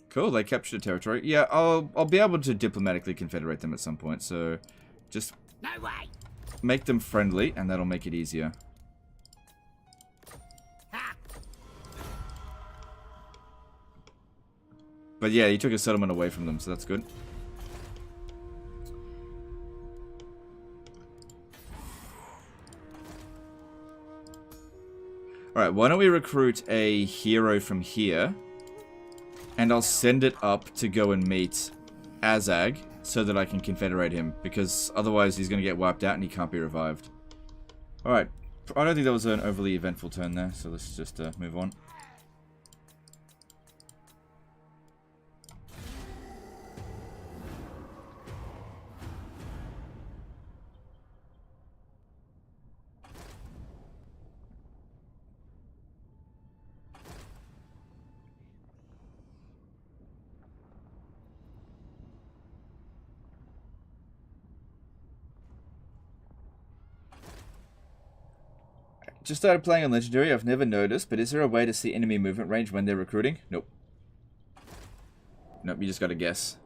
Cool, they captured a territory. Yeah, I'll be able to diplomatically confederate them at some point, so just no way. Make them friendly, and that'll make it easier. Ha. But yeah, he took a settlement away from them, so that's good. Alright, why don't we recruit a hero from here? and I'll send it up to go and meet Azag so that I can confederate him, because otherwise he's going to get wiped out and he can't be revived. Alright, I don't think that was an overly eventful turn there, so let's just move on. Just started playing on Legendary, I've never noticed, but is there a way to see enemy movement range when they're recruiting? Nope. Nope, you just gotta guess.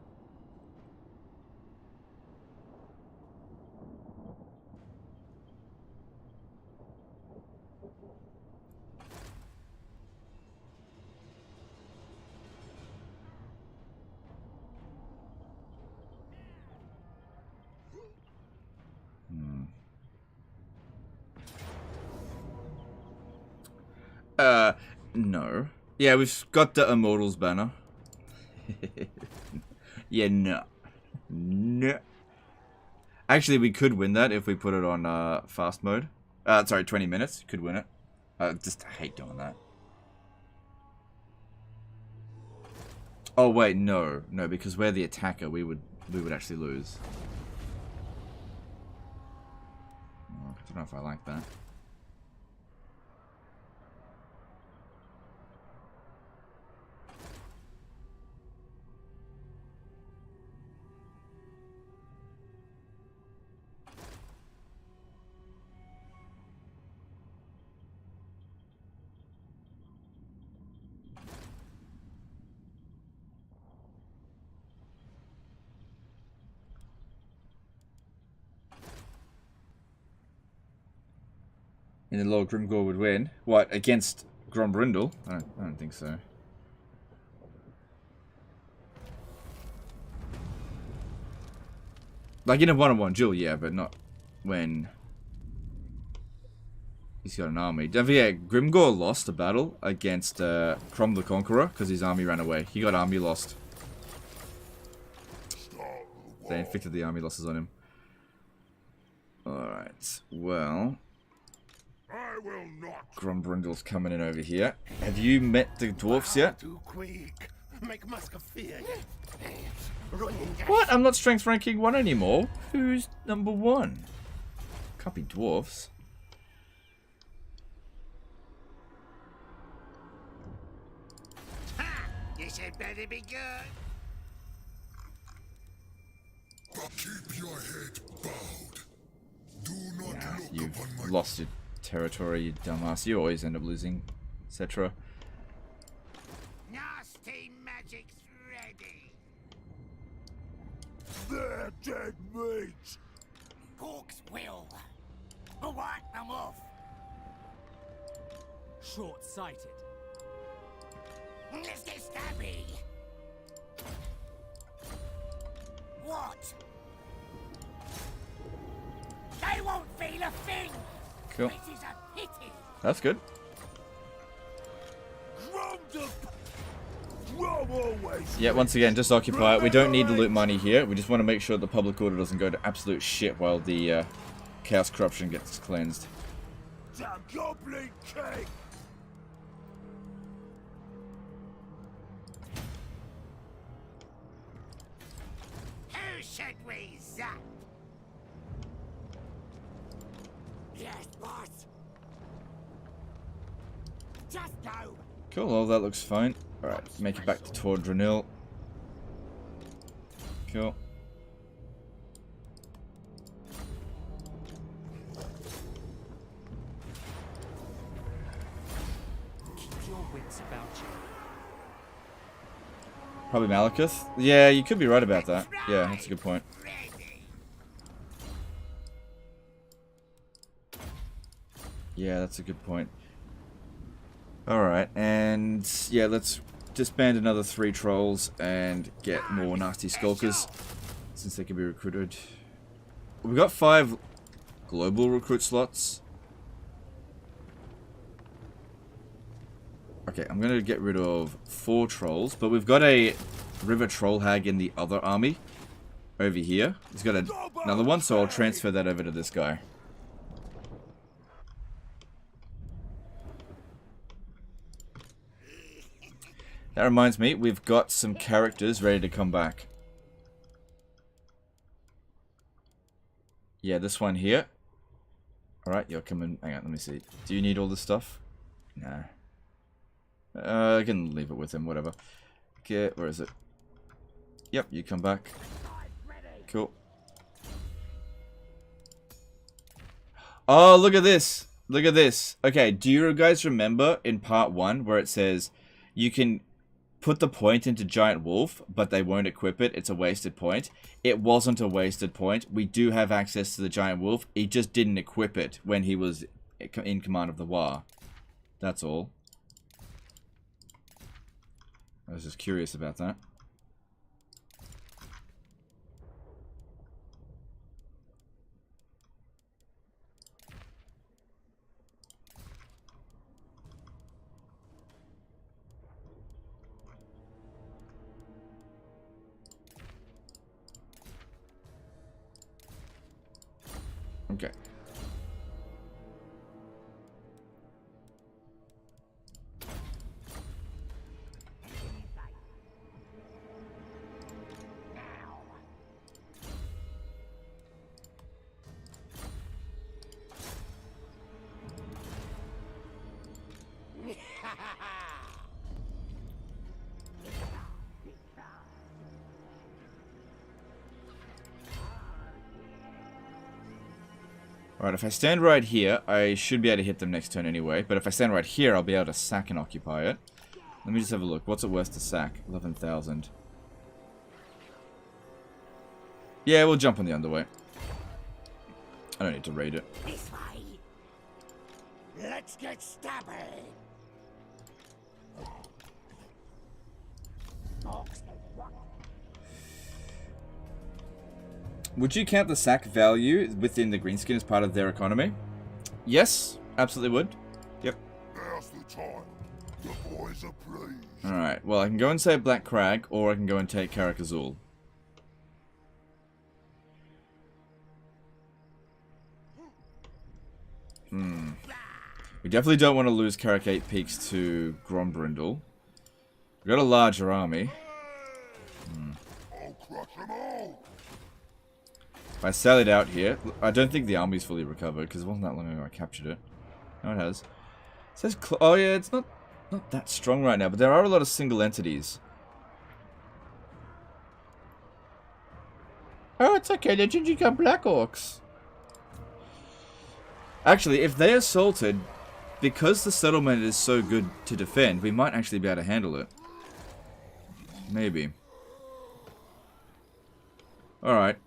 No. Yeah, we've got the Immortals banner. Yeah, no. No. Actually, we could win that if we put it on fast mode. Sorry, 20 minutes. Could win it. Just hate doing that. Oh wait, no. No, because we're the attacker, we would actually lose. Oh, I don't know if I like that. In the Lord Grimgor would win. What, against Grom Brindle? I don't think so. Like in a one-on-one duel, yeah, but not when he's got an army. Don't forget, Grimgor lost a battle against Grom the Conqueror because his army ran away. He got army lost. They inflicted the army losses on him. Alright, well... I will not. Grombrindle's coming in over here. Have you met the dwarfs yet? Too quick. Make Musk of fear. What? I'm not strength ranking 1 anymore. Who's number 1? Can't be dwarfs. Ha! This had better be good. Keep your head bowed. Do not look You've upon my lost your territory, you dumbass. You always end up losing, etc. Nasty magic's ready. They're dead meat. Pork's will. Wipe them off. Short-sighted. Mr. Stabby. What? They won't feel a thing. Cool. This is a pity. That's good. Grom the Grom always. Yeah, once again, just occupy it. We don't need to loot money here. We just want to make sure the public order doesn't go to absolute shit while the chaos corruption gets cleansed. The Goblin King. Who should we zap? Yes, boss. Just go. Cool, all that looks fine. Alright, make it back to Tor Dranil. Cool. Keep your wits about you. Probably Malekith. Yeah, you could be right about that. Yeah, that's a good point. Ready. Yeah, that's a good point. Alright, and yeah, let's disband another 3 trolls and get more nasty skulkers, since they can be recruited. We've got 5 global recruit slots. Okay, I'm gonna get rid of 4 trolls, but we've got a river troll hag in the other army over here. He's got another one, so I'll transfer that over to this guy. That reminds me, we've got some characters ready to come back. Yeah, this one here. Alright, you're coming. Hang on, let me see. Do you need all this stuff? Nah. I can leave it with him, whatever. Okay, where is it? Yep, you come back. Cool. Oh, look at this. Look at this. Okay, do you guys remember in part 1 where it says you can put the point into Giant Wolf, but they won't equip it. It's a wasted point. It wasn't a wasted point. We do have access to the Giant Wolf. He just didn't equip it when he was in command of the Warr. That's all. I was just curious about that. Okay. Alright, if I stand right here, I should be able to hit them next turn anyway. But if I stand right here, I'll be able to sack and occupy it. Let me just have a look. What's it worth to sack? 11,000. Yeah, we'll jump on the underway. I don't need to raid it. This way. Let's get stabby. Would you count the sack value within the greenskin as part of their economy? Yes, absolutely would. Yep. Now's the time. The boys are pleased. Alright, well I can go and save Black Crag, or I can go and take Karak Azul. We definitely don't want to lose Karak 8 Peaks to Grom Brindle. We've got a larger army. I'll crush them all. If I sell it out here, I don't think the army's fully recovered, because it wasn't that long ago I captured it. No, it has. It says, oh yeah, it's not that strong right now, but there are a lot of single entities. Oh, it's okay, they're Gingica Black Orcs. Actually, if they assaulted, because the settlement is so good to defend, we might actually be able to handle it. Maybe. Alright.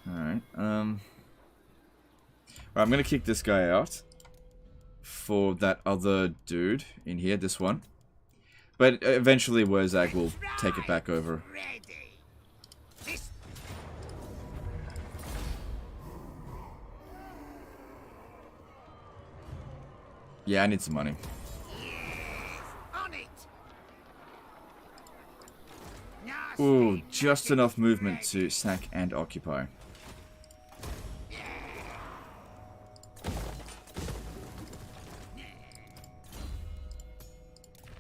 Alright, I'm gonna kick this guy out for that other dude in here, this one. But eventually Wurzag will take it back over. Yeah, I need some money. Ooh, just enough movement to sack and occupy.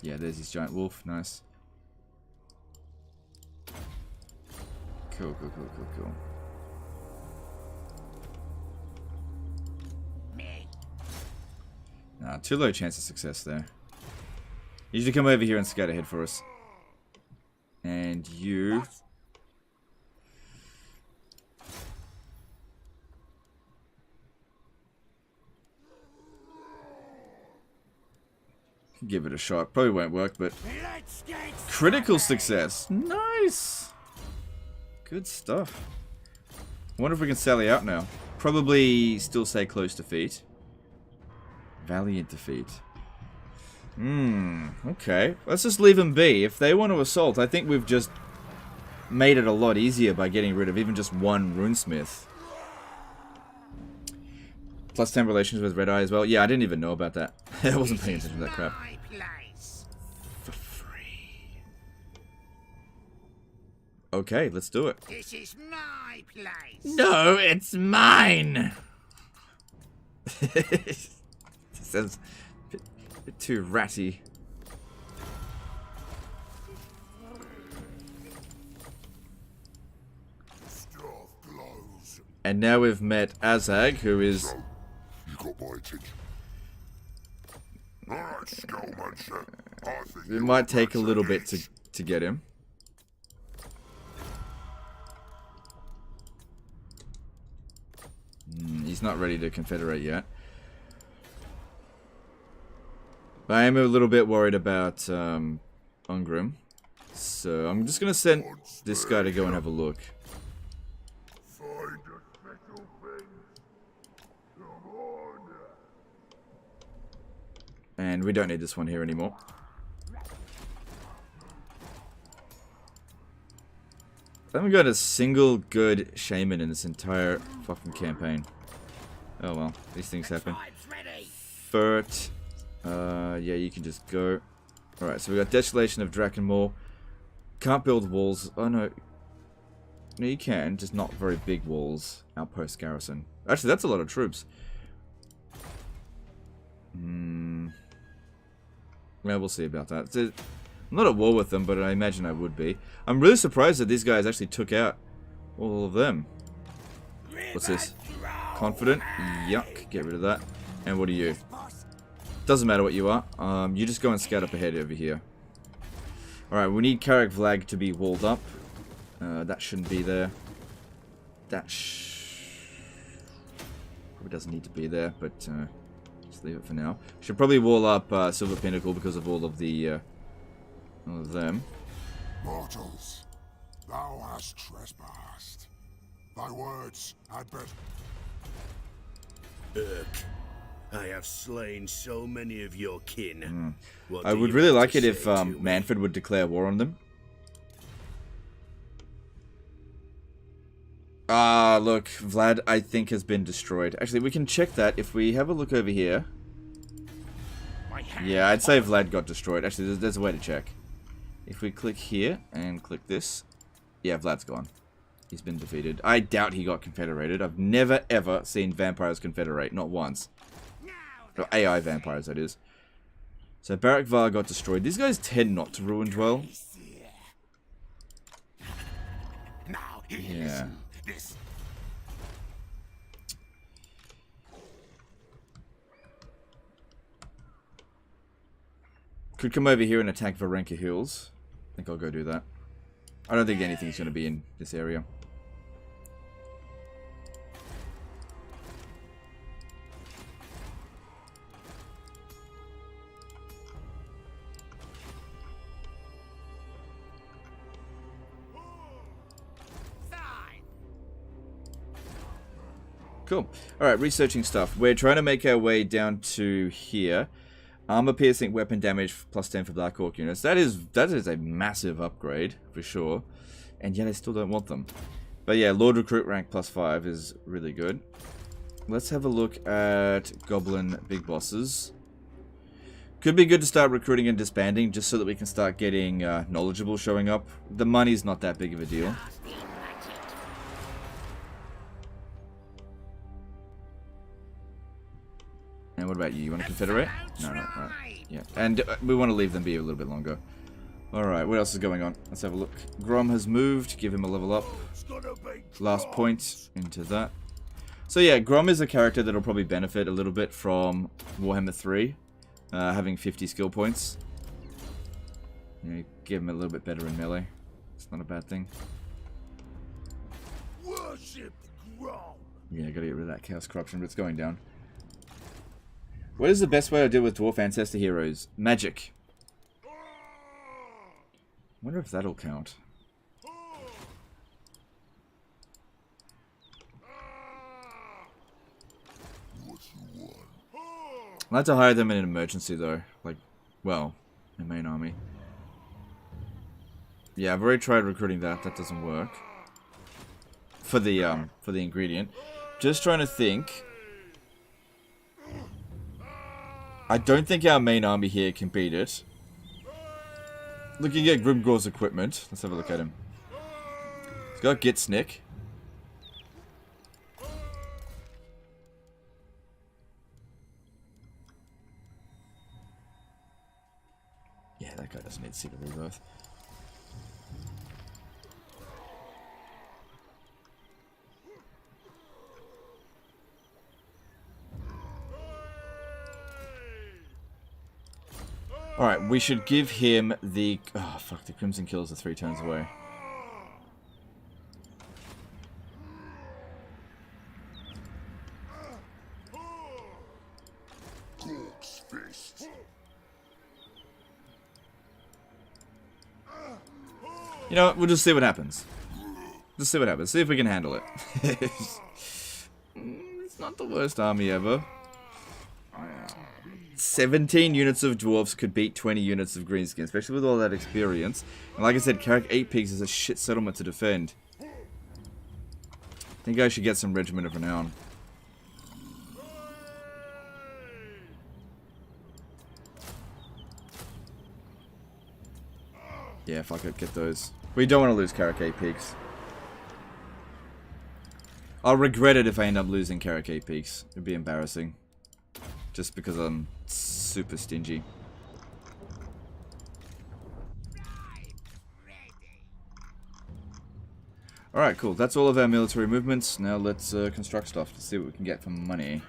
Yeah, there's his giant wolf. Nice. Cool. Nah, too low chance of success there. You should come over here and scout ahead for us. And you... give it a shot. Probably won't work, but... critical success! Nice! Good stuff. I wonder if we can sally out now. Probably still say close defeat. Valiant defeat. Okay. Let's just leave them be. If they want to assault, I think we've just made it a lot easier by getting rid of even just one runesmith. Plus 10 relations with Red Eye as well. Yeah, I didn't even know about that. I wasn't paying attention to that crap. My place. For free. Okay, let's do it. This is my place. No, it's mine! It sounds a bit too ratty. And now we've met Azag, who is... You got my attention. Alright, Skullmuncher. I think It might take a little bit to get him. He's not ready to confederate yet. But I am a little bit worried about Angrund. So I'm just going to send this guy to go and have a look. find a special thing. Come on. And we don't need this one here anymore. I haven't got a single good shaman in this entire fucking campaign. Oh well, these things happen. Tribe's ready. Furt. Yeah, you can just go. Alright, so we got Desolation of Drakenmoor. Can't build walls. Oh no. No, you can, just not very big walls. Outpost garrison. Actually, that's a lot of troops. Well, we'll see about that. I'm not at war with them, but I imagine I would be. I'm really surprised that these guys actually took out all of them. What's this? Confident? Yuck. Get rid of that. And what are you? Doesn't matter what you are. You just go and scout up ahead over here. Alright, we need Karak Vlag to be walled up. That shouldn't be there. That probably doesn't need to be there, but just leave it for now. Should probably wall up Silver Pinnacle because of all of the all of them. Mortals, thou hast trespassed. Thy words had better. I have slain so many of your kin. What I do would you really have like to it if say to me? Manfred would declare war on them. Ah, look, Vlad, I think, has been destroyed. Actually, we can check that if we have a look over here. Yeah, I'd say Vlad got destroyed. Actually, there's a way to check. If we click here and click this, yeah, Vlad's gone. He's been defeated. I doubt he got confederated. I've never, ever seen vampires confederate. Not once. Or AI vampires, that is. So Barak Varr got destroyed. These guys tend not to ruin well. Now, Yeah. this. Could come over here and attack Varenka Hills. I think I'll go do that. I don't think anything's going to be in this area. Side. Cool. Alright, researching stuff. We're trying to make our way down to here. Armor piercing weapon damage plus 10 for Black Orc units. That is a massive upgrade, for sure. And yet I still don't want them. But yeah, Lord Recruit rank plus 5 is really good. Let's have a look at Goblin Big Bosses. Could be good to start recruiting and disbanding, just so that we can start getting knowledgeable showing up. The money's not that big of a deal. And what about you? You want to confederate? No, no, right. Yeah, and we want to leave them be a little bit longer. Alright, what else is going on? Let's have a look. Grom has moved. Give him a level up. Last point into that. So yeah, Grom is a character that'll probably benefit a little bit from Warhammer 3. Having 50 skill points. You know, give him a little bit better in melee. It's not a bad thing. Worship Grom. Yeah, gotta get rid of that Chaos Corruption, but it's going down. What is the best way to deal with Dwarf Ancestor heroes? Magic. Wonder if that'll count. I'd like to hire them in an emergency though. Like, well, the main army. Yeah, I've already tried recruiting that. That doesn't work. For the ingredient. Just trying to think. I don't think our main army here can beat it. Looking at Grimgor's equipment. Let's have a look at him. He's got Git Snick. Yeah, that guy doesn't need to see the rebirth. Alright, we should give him the... Oh, fuck, the Crimson Killers are 3 turns away. You know what, we'll just see what happens. Just see what happens, see if we can handle it. It's not the worst army ever. 17 units of dwarves could beat 20 units of greenskin, especially with all that experience. And like I said, Carrick 8 Peaks is a shit settlement to defend. I think I should get some Regiment of Renown. Yeah, fuck it, get those. We don't want to lose Carrick 8 Peaks. I'll regret it if I end up losing Carrick 8 Peaks. It'd be embarrassing. Just because I'm super stingy. Alright, cool. That's all of our military movements. Now let's construct stuff to see what we can get for money.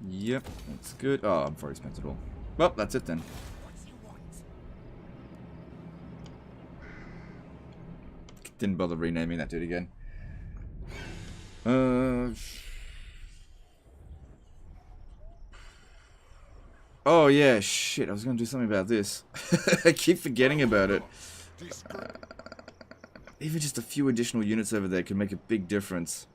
Yep, that's good. Oh, I've already spent it all. Well, that's it then. Didn't bother renaming that dude again. Oh yeah, shit, I was gonna do something about this. I keep forgetting about it. Even just a few additional units over there could make a big difference.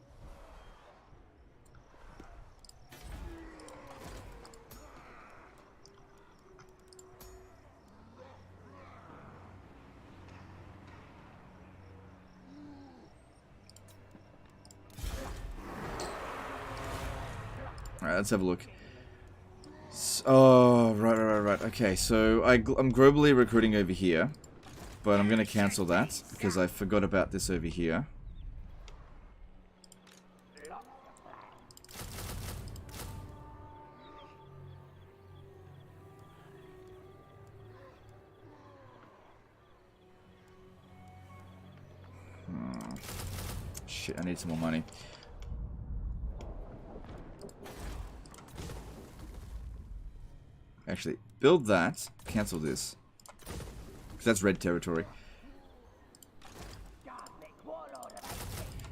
Alright, let's have a look. Oh, right. Okay, so I'm globally recruiting over here. But I'm going to cancel that, because I forgot about this over here. Shit, I need some more money. Actually, build that, cancel this. Because that's red territory.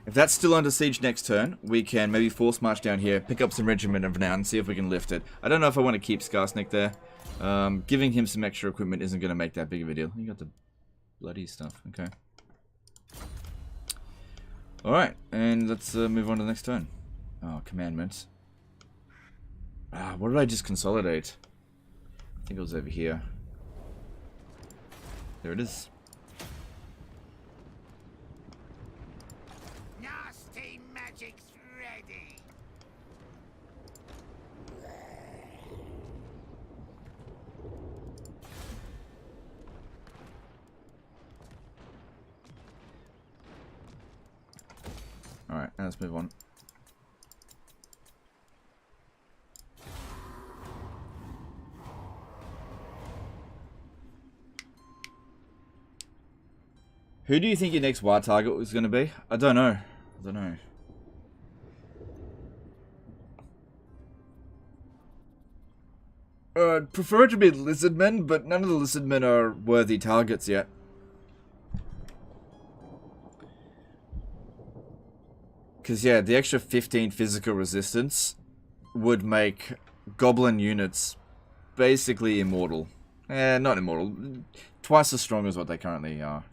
If that's still under siege next turn, we can maybe force march down here, pick up some Regiment of Renown, and see if we can lift it. I don't know if I want to keep Skarsnik there. Giving him some extra equipment isn't going to make that big of a deal. You got the bloody stuff, okay. Alright, and let's move on to the next turn. Oh, commandments. Ah, what did I just consolidate? I think it was over here. There it is. Nasty magic's ready. Alright, now let's move on. Who do you think your next war target was going to be? I don't know. I'd prefer it to be lizardmen, but none of the lizardmen are worthy targets yet. Because, yeah, the extra 15 physical resistance would make goblin units basically immortal. Not immortal. Twice as strong as what they currently are.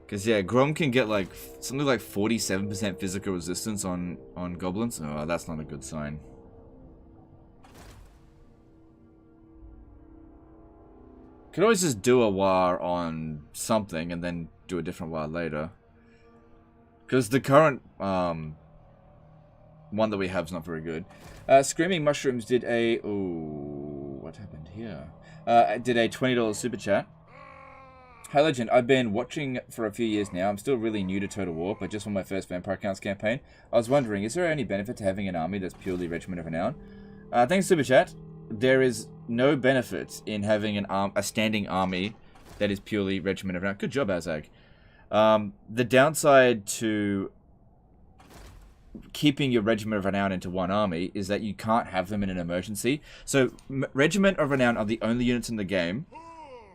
Because, yeah, Grom can get, like, something like 47% physical resistance on goblins. Oh, that's not a good sign. Could always just do a war on something and then do a different war later. Because the current one that we have is not very good. Screaming Mushrooms did a... Ooh, what happened here? Did a $20 super chat. Hi Legend, I've been watching for a few years now. I'm still really new to Total War, but just on my first Vampire Counts campaign. I was wondering, is there any benefit to having an army that's purely Regiment of Renown? Thanks super chat. There is no benefit in having a standing army that is purely Regiment of Renown. Good job, Azag. The downside to keeping your Regiment of Renown into one army is that you can't have them in an emergency. So Regiment of Renown are the only units in the game,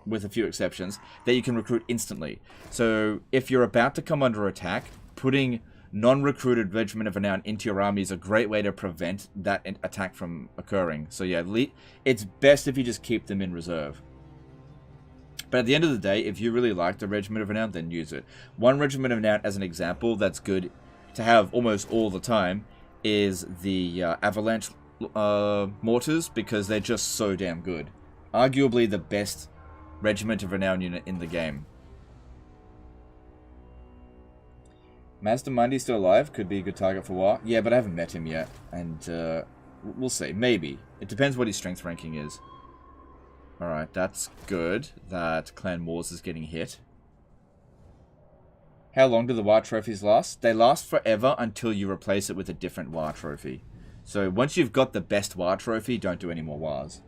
with a few exceptions, that you can recruit instantly. So if you're about to come under attack, putting non-recruited Regiment of Renown into your army is a great way to prevent that attack from occurring. So yeah, it's best if you just keep them in reserve. But at the end of the day, if you really like the Regiment of Renown, then use it. One Regiment of Renown, as an example, that's good to have almost all the time, is the Avalanche Mortars, because they're just so damn good. Arguably the best Regiment of Renown unit in the game. Mazda Mindy's still alive. Could be a good target for Warr. Yeah, but I haven't met him yet. And we'll see. Maybe. It depends what his strength ranking is. Alright, that's good that Clan Wars is getting hit. How long do the Warr trophies last? They last forever until you replace it with a different Warr trophy. So once you've got the best Warr trophy, don't do any more Wars.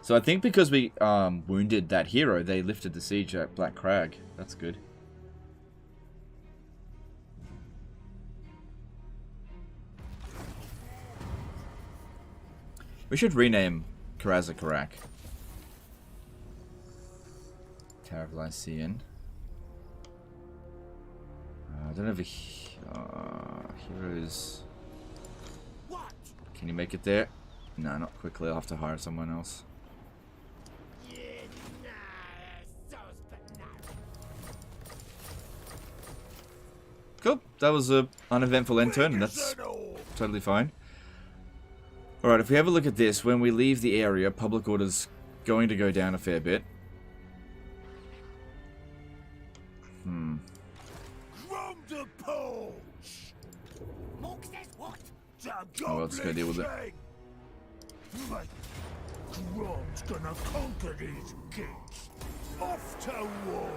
So I think because we wounded that hero, they lifted the siege at Black Crag. That's good. We should rename Karaza Karak. Tower of Lycian. I don't have a heroes. Can you make it there? No, not quickly. I'll have to hire someone else. Cool. That was an uneventful end turn, and that's totally fine. Alright, if we have a look at this, when we leave the area, public order's going to go down a fair bit. Grom the Paunch! Mork says what? Oh, well, let's go deal with it. Right. Grom's gonna conquer these gates. Off to war!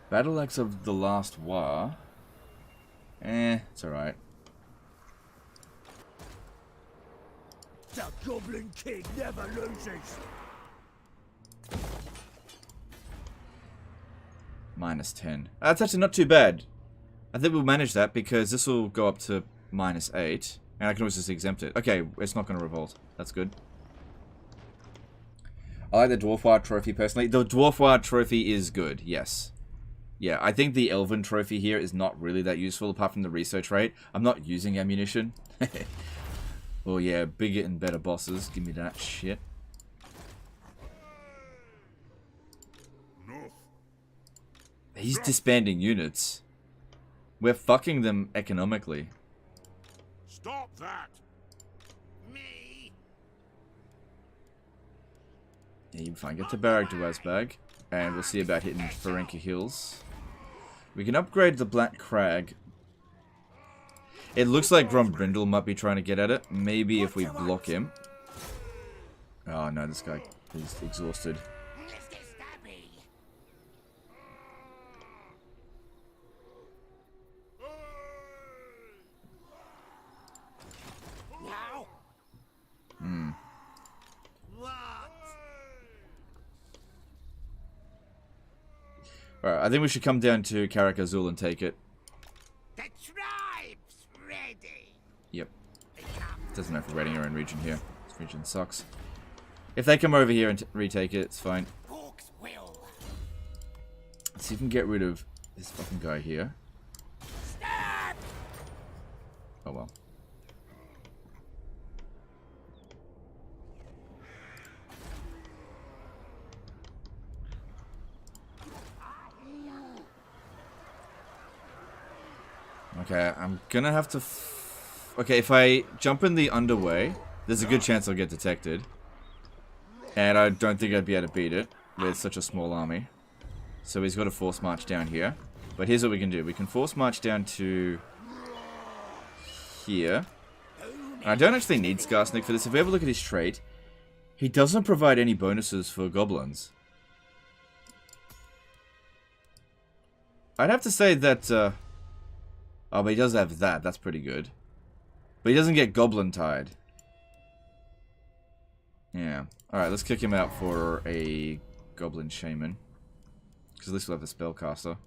Battle Axe of the Last Warr. It's alright. The Goblin King never loses! -10. That's actually not too bad. I think we'll manage that because this will go up to -8. And I can always just exempt it. Okay, it's not going to revolt. That's good. I like the Dwarf Warr trophy personally. The Dwarf Warr trophy is good, yes. Yeah, I think the Elven trophy here is not really that useful apart from the research rate. I'm not using ammunition. Oh yeah, bigger and better bosses. Give me that shit. He's disbanding units. We're fucking them economically. Stop that! Me. Yeah, you'll be fine. Get to Barak to Wazbag. And we'll see about hitting Ferenka Hills. We can upgrade the Black Crag. It looks like Grom the Paunch might be trying to get at it. Maybe if we block him. Oh no, this guy is exhausted. Mr. Stabby. Now. What? Alright, I think we should come down to Karak Azul and take it. The tribe's ready. Yep. Doesn't know if we're raiding our own region here. This region sucks. If they come over here and retake it, it's fine. Orcs will. Let's see if we can get rid of this fucking guy here. Stab. Oh well. Okay, I'm gonna have to... Okay, if I jump in the underway, there's a good chance I'll get detected. And I don't think I'd be able to beat it with such a small army. So he's got a force march down here. But here's what we can do. We can force march down to here. And I don't actually need Skarsnik for this. If we have a look at his trait, he doesn't provide any bonuses for goblins. I'd have to say that... oh, but he does have that. That's pretty good. But he doesn't get Goblintide. Yeah. Alright, let's kick him out for a Goblin Shaman. Because at least we'll have a Spellcaster.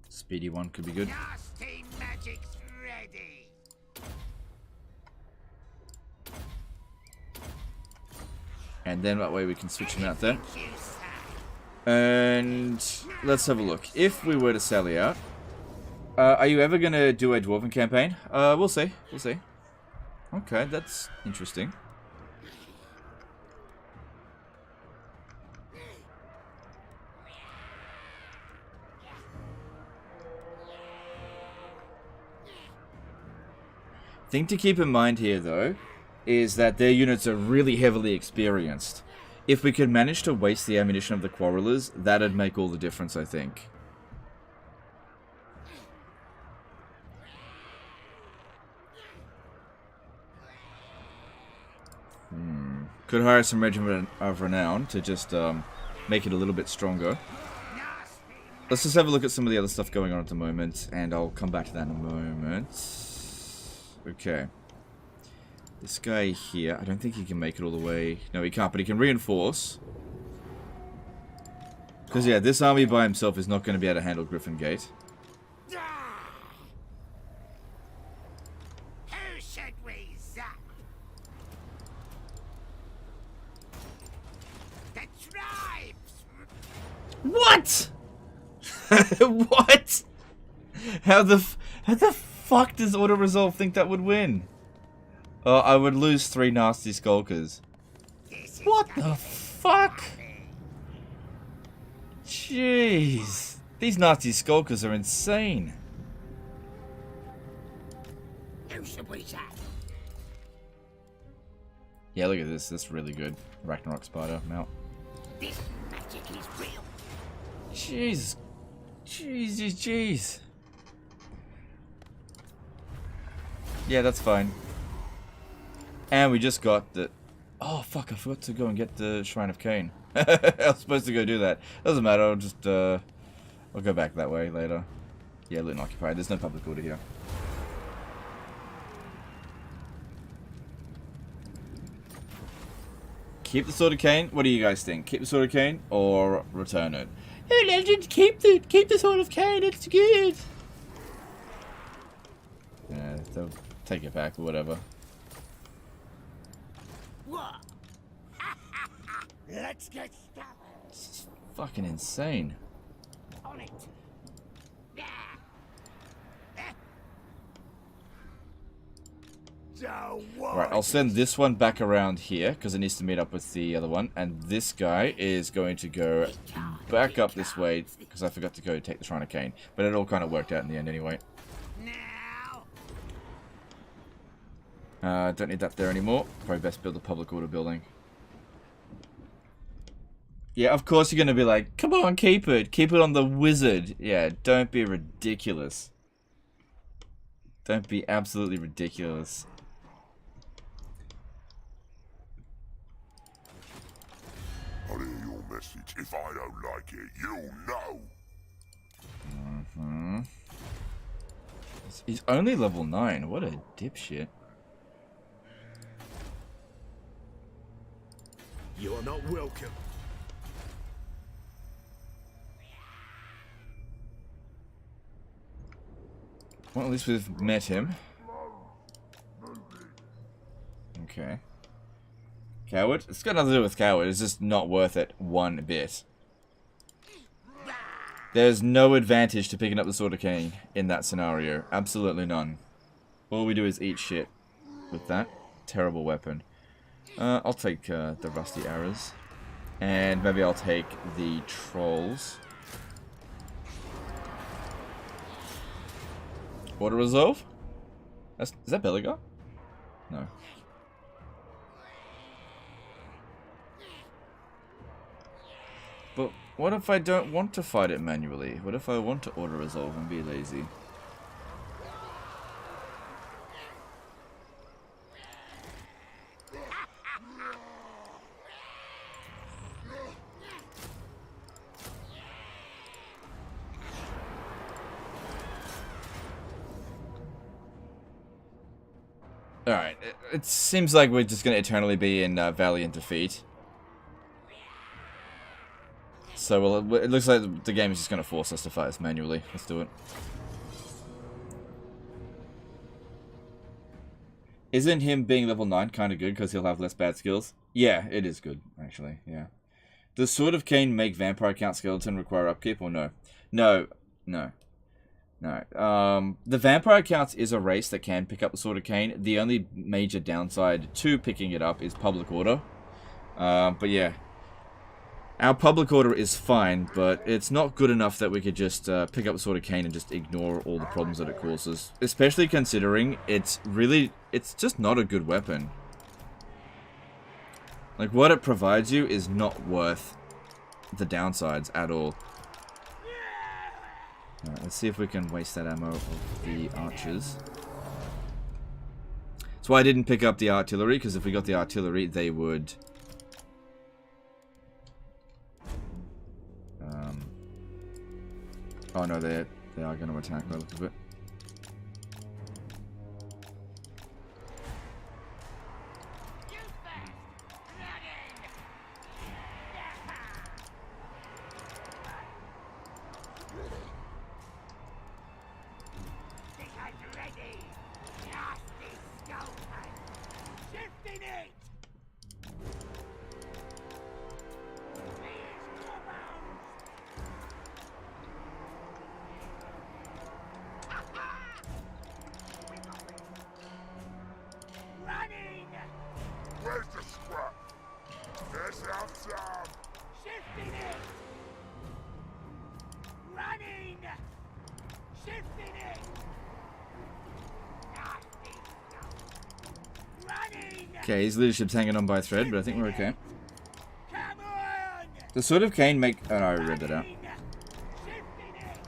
Speedy one could be good. Nasty magic's ready. And then that way we can switch him out there. And let's have a look. If we were to sally out, are you ever going to do a Dwarven campaign? We'll see. We'll see. Okay, that's interesting. Thing to keep in mind here, though, is that their units are really heavily experienced. If we could manage to waste the ammunition of the Quarrelers, that'd make all the difference, I think. Could hire some Regiment of Renown to just make it a little bit stronger. Let's just have a look at some of the other stuff going on at the moment, and I'll come back to that in a moment. Okay. This guy here, I don't think he can make it all the way. No, he can't, but he can reinforce. Because, yeah, this army by himself is not going to be able to handle Griffin Gate. Who should we zap? The tribes! What? What? How the fuck does Auto Resolve think that would win? I would lose 3 nasty skulkers. What the fuck? Jeez. These nasty skulkers are insane. Who should we zap? Yeah, look at this. This is really good. Ragnarok Spider mount. This magic is real. Jeez. Jeez. Yeah, that's fine. And we just got the... Oh, fuck, I forgot to go and get the Shrine of Cain. I was supposed to go do that. Doesn't matter, I'll just, I'll go back that way later. Yeah, Luton occupied. There's no public order here. Keep the Sword of Cain? What do you guys think? Keep the Sword of Cain or return it? Hey, Legend, keep the Sword of Cain, it's good! Yeah, they'll take it back or whatever. What? Let's get started. It's fucking insane. On it. Right, I'll send this one back around here because it needs to meet up with the other one, and this guy is going to go back up this way because I forgot to go take the Shrine of Cain, but it all kind of worked out in the end anyway. Don't need that there anymore. Probably best build a public order building. Yeah, of course you're going to be like, come on, keep it. Keep it on the wizard. Yeah, don't be ridiculous. Don't be absolutely ridiculous. I'll hear your message. If I don't like it, you'll know. He's only level 9. What a dipshit. You're not welcome. Well, at least we've met him. Okay. Coward? It's got nothing to do with coward. It's just not worth it one bit. There's no advantage to picking up the Sword of Cain in that scenario. Absolutely none. All we do is eat shit with that terrible weapon. I'll take the rusty arrows. And maybe I'll take the trolls. Auto resolve? Is that Belligar? No. But what if I don't want to fight it manually? What if I want to auto-resolve and be lazy? Alright, it seems like we're just going to eternally be in valiant defeat. So, well, it looks like the game is just going to force us to fight this manually. Let's do it. Isn't him being level 9 kind of good because he'll have less bad skills? Yeah, it is good, actually, yeah. Does Sword of Cain make Vampire Count Skeleton require upkeep or no? No. The Vampire Counts is a race that can pick up the Sword of Cain. The only major downside to picking it up is public order. But yeah. Our public order is fine, but it's not good enough that we could just pick up the Sword of Cain and just ignore all the problems that it causes. Especially considering it's just not a good weapon. Like, what it provides you is not worth the downsides at all. Alright, let's see if we can waste that ammo of the archers. That's why I didn't pick up the artillery, because if we got the artillery, they would... Oh no, they are going to attack by the look of it. Where's the scrap? There's our some. Shifting it! Running! Shifting it! Nasty stuff. Running! Okay, his leadership's hanging on by a thread, but I think we're okay. Come on! The Sword of Cain make... Oh no, I read that out. Shifting it!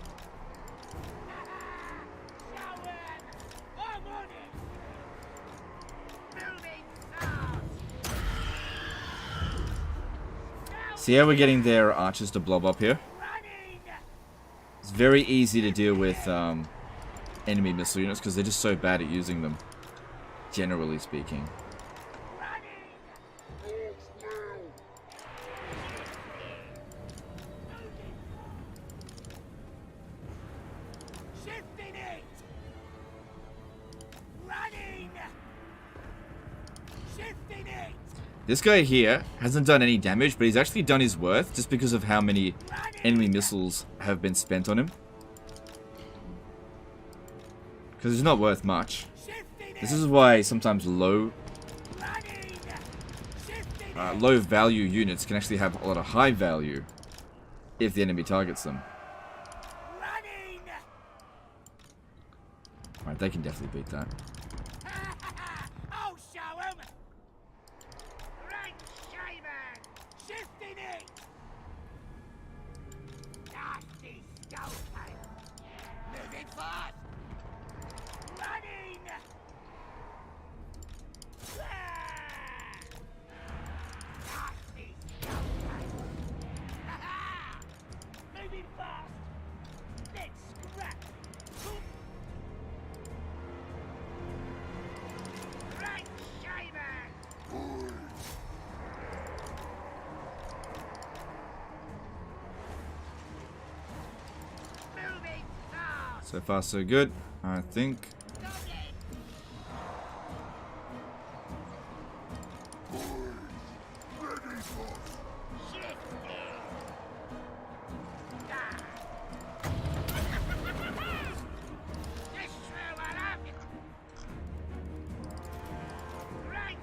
Show him! I'm on it! Moving fast! See how we're getting their archers to blob up here? Running! It's very easy to deal with enemy missile units because they're just so bad at using them, generally speaking. Shifting it! Running! Shifting it! This guy here hasn't done any damage, but he's actually done his worth just because of how many enemy missiles have been spent on him. Because it's not worth much. This is why sometimes low value units can actually have a lot of high value if the enemy targets them. Alright, they can definitely beat that. Oh, show 'em! Right, shaman! Shifting it! Nasty stovepipe! Moving fast! Running! Nasty stovepipe! Moving fast! Let's scrap! Right, shaman! Moving fast! So far so good, I think.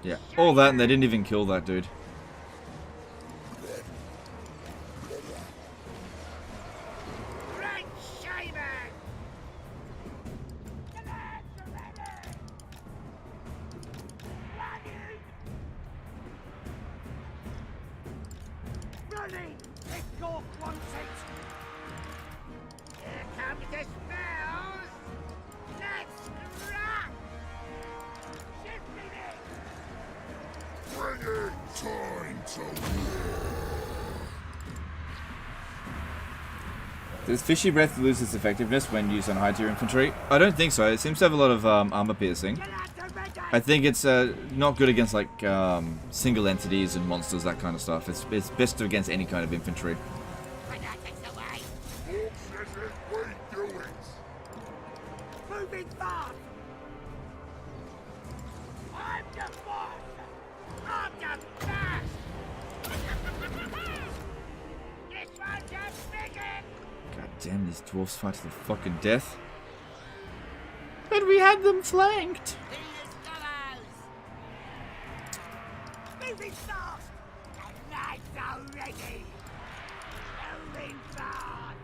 Yeah, all that and they didn't even kill that dude. Right, shaman! The lads are ready! Running! Running! Let's go! North wants it. Here comes the spells. Let's rock. Shifting it. Bring it! Time to war! Does Fishy Breath lose its effectiveness when used on high tier infantry? I don't think so. It seems to have a lot of armor piercing. I think it's not good against like single entities and monsters, that kind of stuff. It's best against any kind of infantry. Fanatics away. Who says it? We do it! Moving fast. I'm the boss. I'm the best. This one's just bigger. God damn, these dwarfs fight to the fucking death. But we had them flanked. Moving fast! The knights are ready! Moving fast!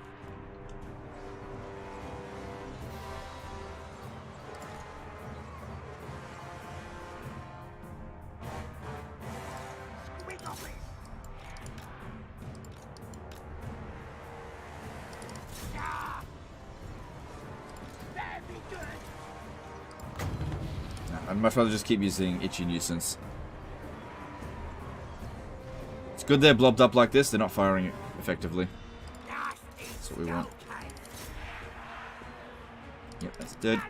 Squiggles! Ah! Very good! I'd much rather just keep using Itchy Nuisance. It's good they're blobbed up like this, they're not firing it effectively. That's what we want. Yep, that's dead.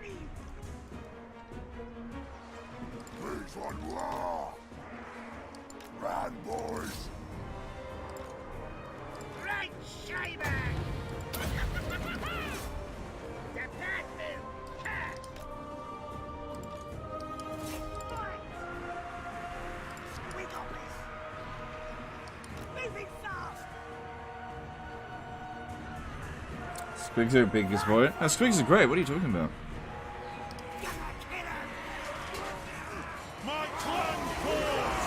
Please on war! Run, boys! Right, shaver! The bad move! Cat! Squiggles! Moving fast! Squigs are biggest boy. No, Squigs are great, what are you talking about? Gonna kill him! My clan calls!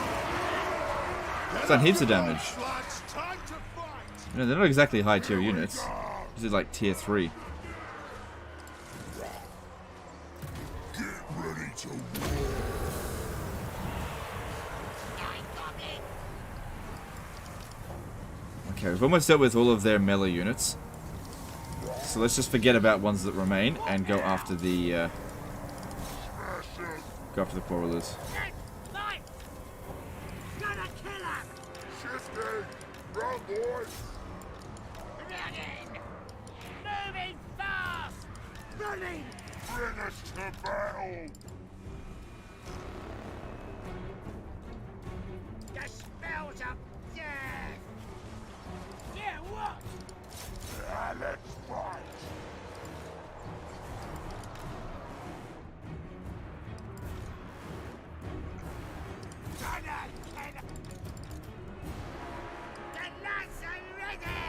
It's done heaps of damage. Lads, time to fight! You know, they're not exactly high tier units. This is like tier 3. Get ready to war! Okay, we've almost dealt with all of their melee units. So let's just forget about ones that remain and go after the quarrelers. Light! Gonna kill him! Shifting! Run, boys! Running! Moving fast! Running! Bring us to battle! The spells of death! Yeah, what? Let's fight! Gonna kill him! The lads are ready!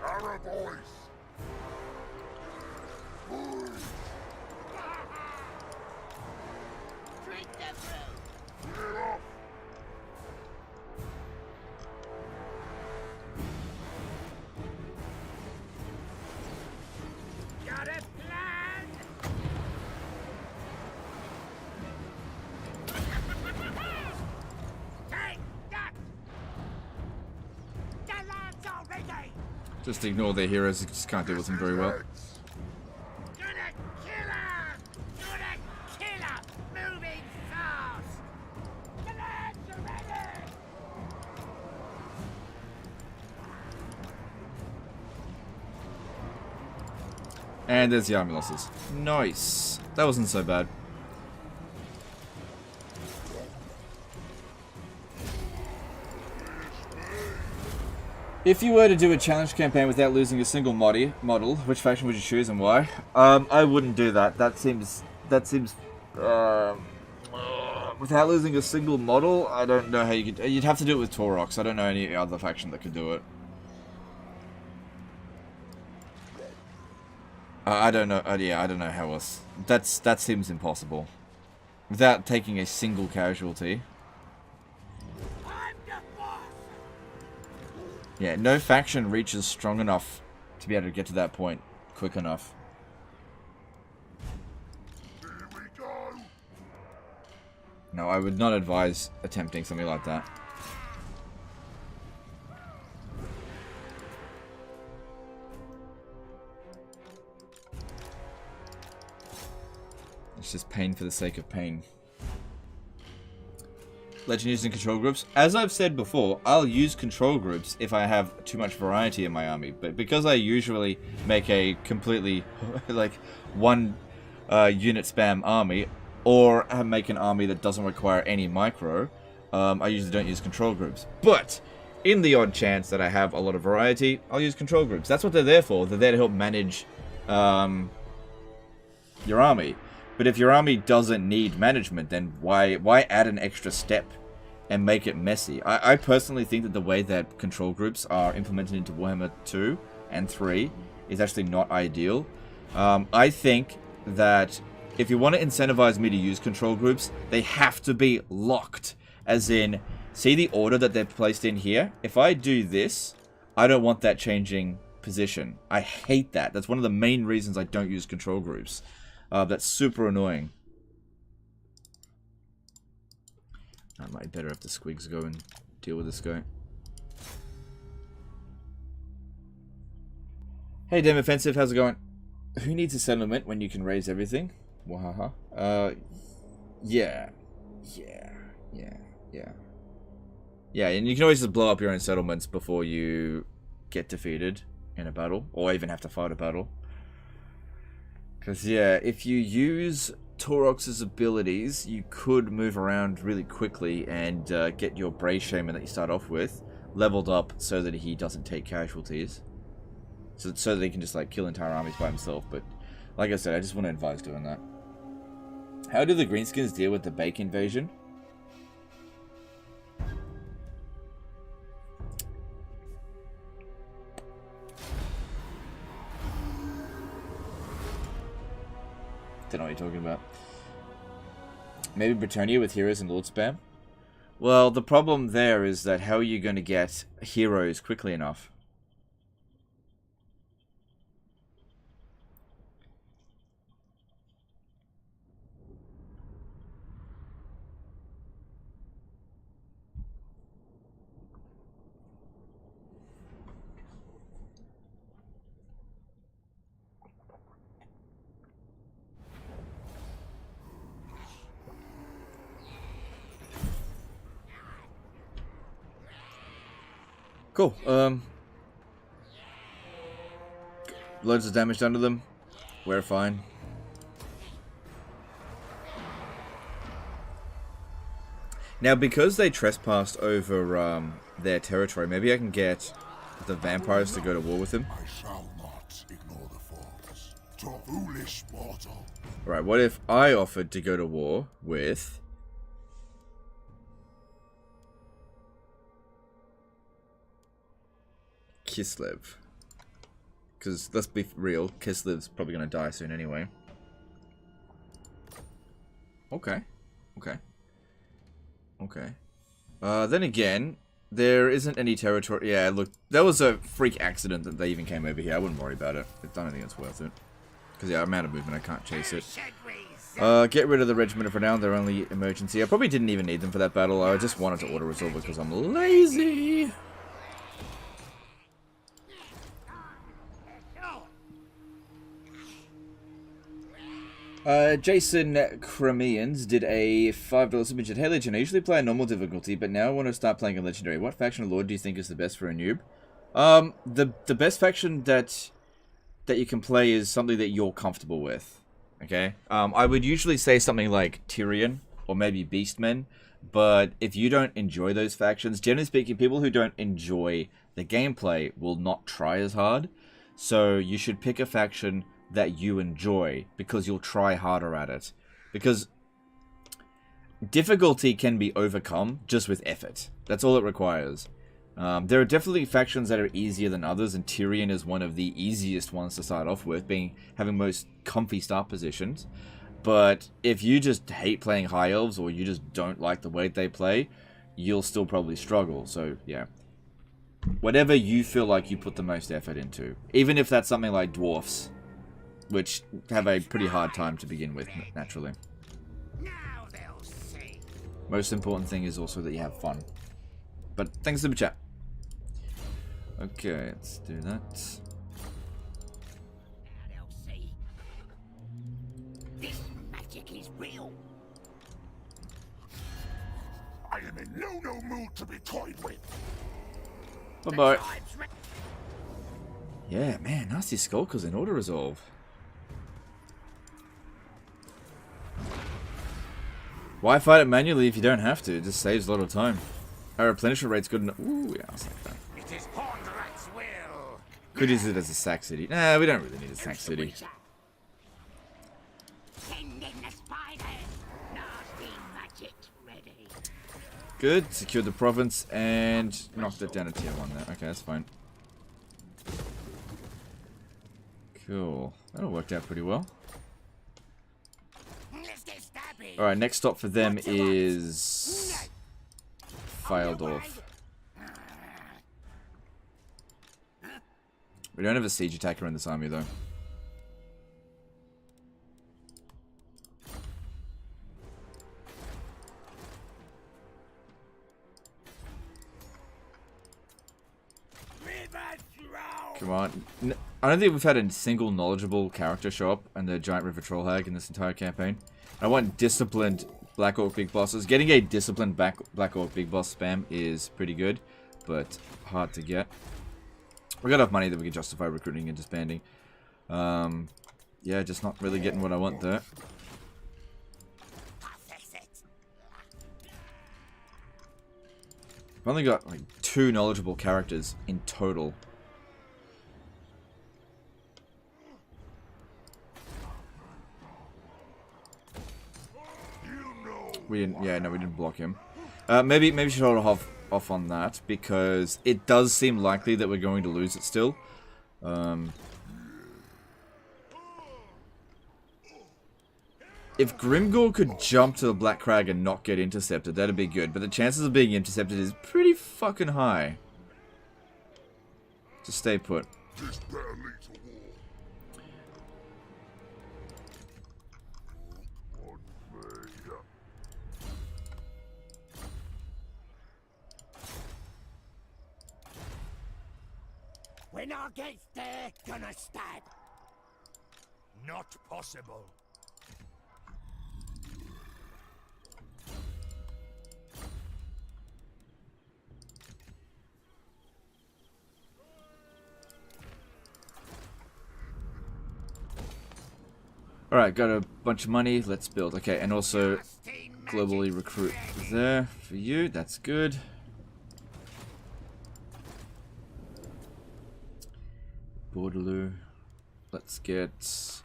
Arrow boys! Boys! Drink the brew! Get off! Got a plan? Take that! The lads are ready! Just ignore their heroes, you just can't deal with them very well. Gonna kill her! Gonna kill her! Moving fast! The lads are ready! And there's the army losses. Nice. That wasn't so bad. If you were to do a challenge campaign without losing a single model, which faction would you choose and why? I wouldn't do that. That seems without losing a single model, I don't know how you could. You'd have to do it with Taurox. I don't know any other faction that could do it. I don't know. Yeah, I don't know how else. That seems impossible. Without taking a single casualty. I'm the boss! Yeah, no faction reaches strong enough to be able to get to that point quick enough. Here we go! No, I would not advise attempting something like that. It's just pain for the sake of pain. Legend using control groups. As I've said before, I'll use control groups if I have too much variety in my army. But because I usually make a completely, like, one unit spam army, or make an army that doesn't require any micro, I usually don't use control groups. But in the odd chance that I have a lot of variety, I'll use control groups. That's what they're there for. They're there to help manage your army. But if your army doesn't need management, then why add an extra step and make it messy? I personally think that the way that control groups are implemented into Warhammer 2 and 3 is actually not ideal. I think that if you want to incentivize me to use control groups, they have to be locked. As in, see the order that they're placed in here? If I do this, I don't want that changing position. I hate that. That's one of the main reasons I don't use control groups. That's super annoying. I might better have the squigs go and deal with this guy. Hey, Dem Offensive, how's it going? Who needs a settlement when you can raise everything? Wahaha. Yeah. Yeah, and you can always just blow up your own settlements before you get defeated in a battle, or even have to fight a battle. Because, yeah, if you use Torox's abilities, you could move around really quickly and get your Brave Shaman that you start off with leveled up so that he doesn't take casualties. So that he can just, like, kill entire armies by himself. But, like I said, I just want to advise doing that. How do the Greenskins deal with the Bake invasion? Don't know what you're talking about. Maybe Britannia with heroes and Lord spam? Well, the problem there is that how are you going to get heroes quickly enough? Cool. Loads of damage done to them. We're fine. Now, because they trespassed over their territory, maybe I can get the vampires to go to war with them. I shall not ignore the foes. To foolish mortal. Right, what if I offered to go to war with Kislev? Because, let's be real, Kislev's probably going to die soon anyway. Okay. Then again, there isn't any territory. Yeah, look, that was a freak accident that they even came over here. I wouldn't worry about it. I don't think it's worth it. Because, yeah, I'm out of movement. I can't chase it. Get rid of the Regiment of Renown. They're only emergency. I probably didn't even need them for that battle. I just wanted to auto-resolve it because I'm lazy. Jason Cremians did a $5 submission. Hey Legion, I usually play a normal difficulty, but now I want to start playing a legendary. What faction of Lord do you think is the best for a noob? The best faction that you can play is something that you're comfortable with. Okay? I would usually say something like Tyrion, or maybe Beastmen, but if you don't enjoy those factions, generally speaking, people who don't enjoy the gameplay will not try as hard. So you should pick a faction that you enjoy, because you'll try harder at it. Because difficulty can be overcome just with effort. That's all it requires. There are definitely factions that are easier than others, and Tyrion is one of the easiest ones to start off with, having most comfy start positions. But if you just hate playing High Elves, or you just don't like the way they play, you'll still probably struggle. So, yeah. Whatever you feel like you put the most effort into. Even if that's something like Dwarfs, which have a pretty hard time to begin with, naturally. Now they'll see. Most important thing is also that you have fun. But thanks to the chat. Okay, let's do that. Now they'll see. This magic magic is real. I am in no mood to be toyed with. Bye-bye. Tribe's re- Yeah, man, nasty skulkers in auto resolve. Why fight it manually if you don't have to? It just saves a lot of time. Our replenishment rate's good enough. Ooh, yeah, I'll like that. It is Hornrat's will. Could use it as a sack city. Nah, we don't really need a sack city. Send in the spiders. Nasty magic ready. Good. Secured the province and knocked it down to tier 1 there. Okay, that's fine. Cool. That all worked out pretty well. Let's get stabby. Alright, next stop for them is Faildorf. We don't have a siege attacker in this army though. Come on. I don't think we've had a single knowledgeable character show up in the Giant River Troll Hag in this entire campaign. I want disciplined Black Orc Big Bosses. Getting a disciplined Black Orc Big Boss spam is pretty good, but hard to get. We got enough money that we can justify recruiting and disbanding. Yeah, just not really getting what I want there. I've only got like 2 knowledgeable characters in total. We didn't. Yeah, no, we didn't block him. Maybe we should hold off on that because it does seem likely that we're going to lose it still. If Grimgor could jump to the Black Crag and not get intercepted, that'd be good. But the chances of being intercepted is pretty fucking high. Just stay put. This better lead to war. When I get there, gonna stab. Not possible. Alright, got a bunch of money. Let's build. Okay, and also globally recruit there for you. That's good. Bordeloo. Let's get...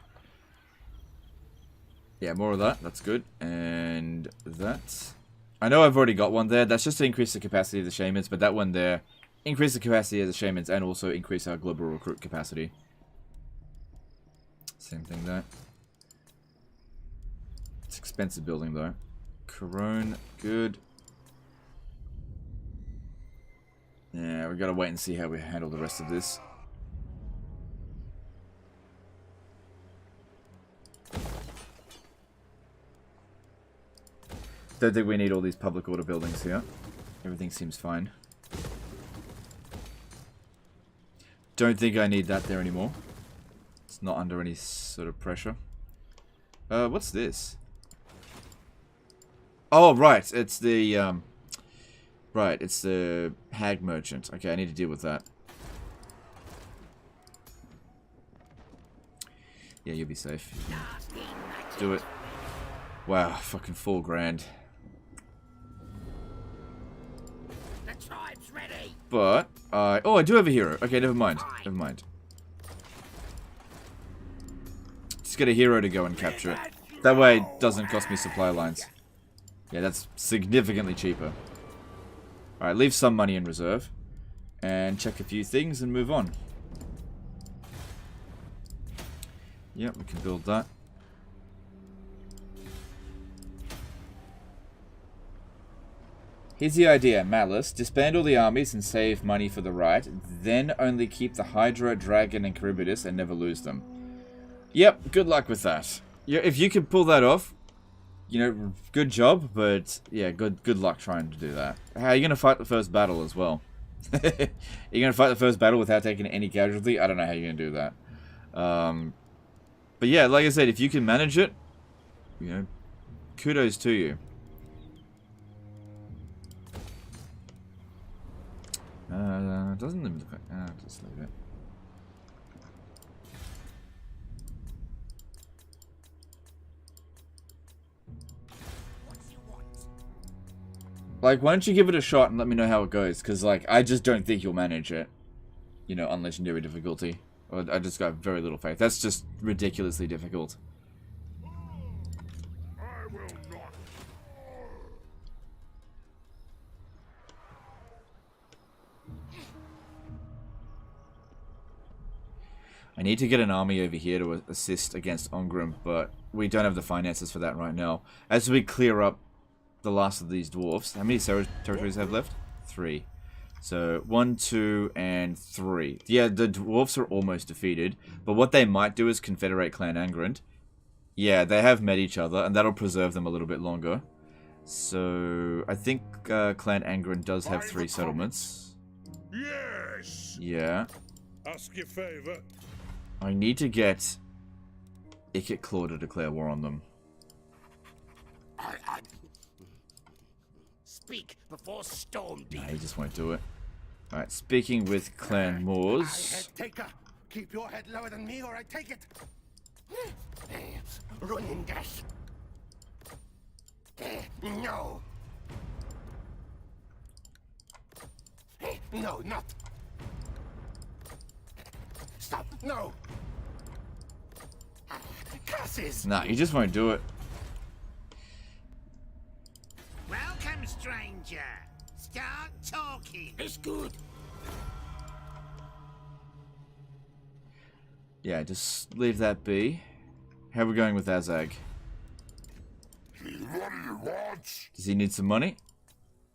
yeah, more of that. That's good. And that. I know I've already got one there. That's just to increase the capacity of the shamans, but that one there, increase the capacity of the shamans and also increase our global recruit capacity. Same thing there. It's expensive building though. Corone, good. Yeah, we gotta wait and see how we handle the rest of this. Don't think we need all these public order buildings here. Everything seems fine. Don't think I need that there anymore. It's not under any sort of pressure. What's this? Oh, right. It's the, right, it's the hag merchant. Okay, I need to deal with that. Yeah, you'll be safe. Do it. Wow, fucking 4 grand. The tribe's ready. But, oh, I do have a hero. Okay, never mind. Never mind. Just get a hero to go and capture it. That way it doesn't cost me supply lines. Yeah, that's significantly cheaper. Alright, leave some money in reserve. And check a few things and move on. Yep, we can build that. Here's the idea, Malice. Disband all the armies and save money for the right. Then only keep the Hydra, Dragon, and Charybdis and never lose them. Yep, good luck with that. Yeah, if you can pull that off, you know, good job, but yeah, good luck trying to do that. How are you going to fight the first battle as well? You're going to fight the first battle without taking any casualty? I don't know how you're going to do that. But yeah, like I said, if you can manage it, you know, kudos to you. Doesn't look like... just leave it. Like, why don't you give it a shot and let me know how it goes? Because, like, I just don't think you'll manage it. You know, on legendary difficulty. Or I just got very little faith. That's just ridiculously difficult. I will not. I need to get an army over here to assist against Angrund, but we don't have the finances for that right now. As we clear up the last of these dwarfs, how many territories have left? 3. So 1, 2, and 3. Yeah, the dwarfs are almost defeated, but what they might do is confederate Clan Angrund. Yeah, they have met each other, and that'll preserve them a little bit longer. So I think Clan Angrund does have 3 settlements. Yes. Yeah. Ask your favor. I need to get Ikit Claw to declare war on them. I speak before storm Nah, deep. he just won't do it. Alright, speaking with Clan I Moors. head taker. Keep your head lower than me or I take it. Run in dash. No. No, not. Stop. No. Curses. Nah, he just won't do it. Welcome, stranger. Start talking. It's good. Yeah, just leave that be. How are we going with Azag? What do you want? Does he need some money?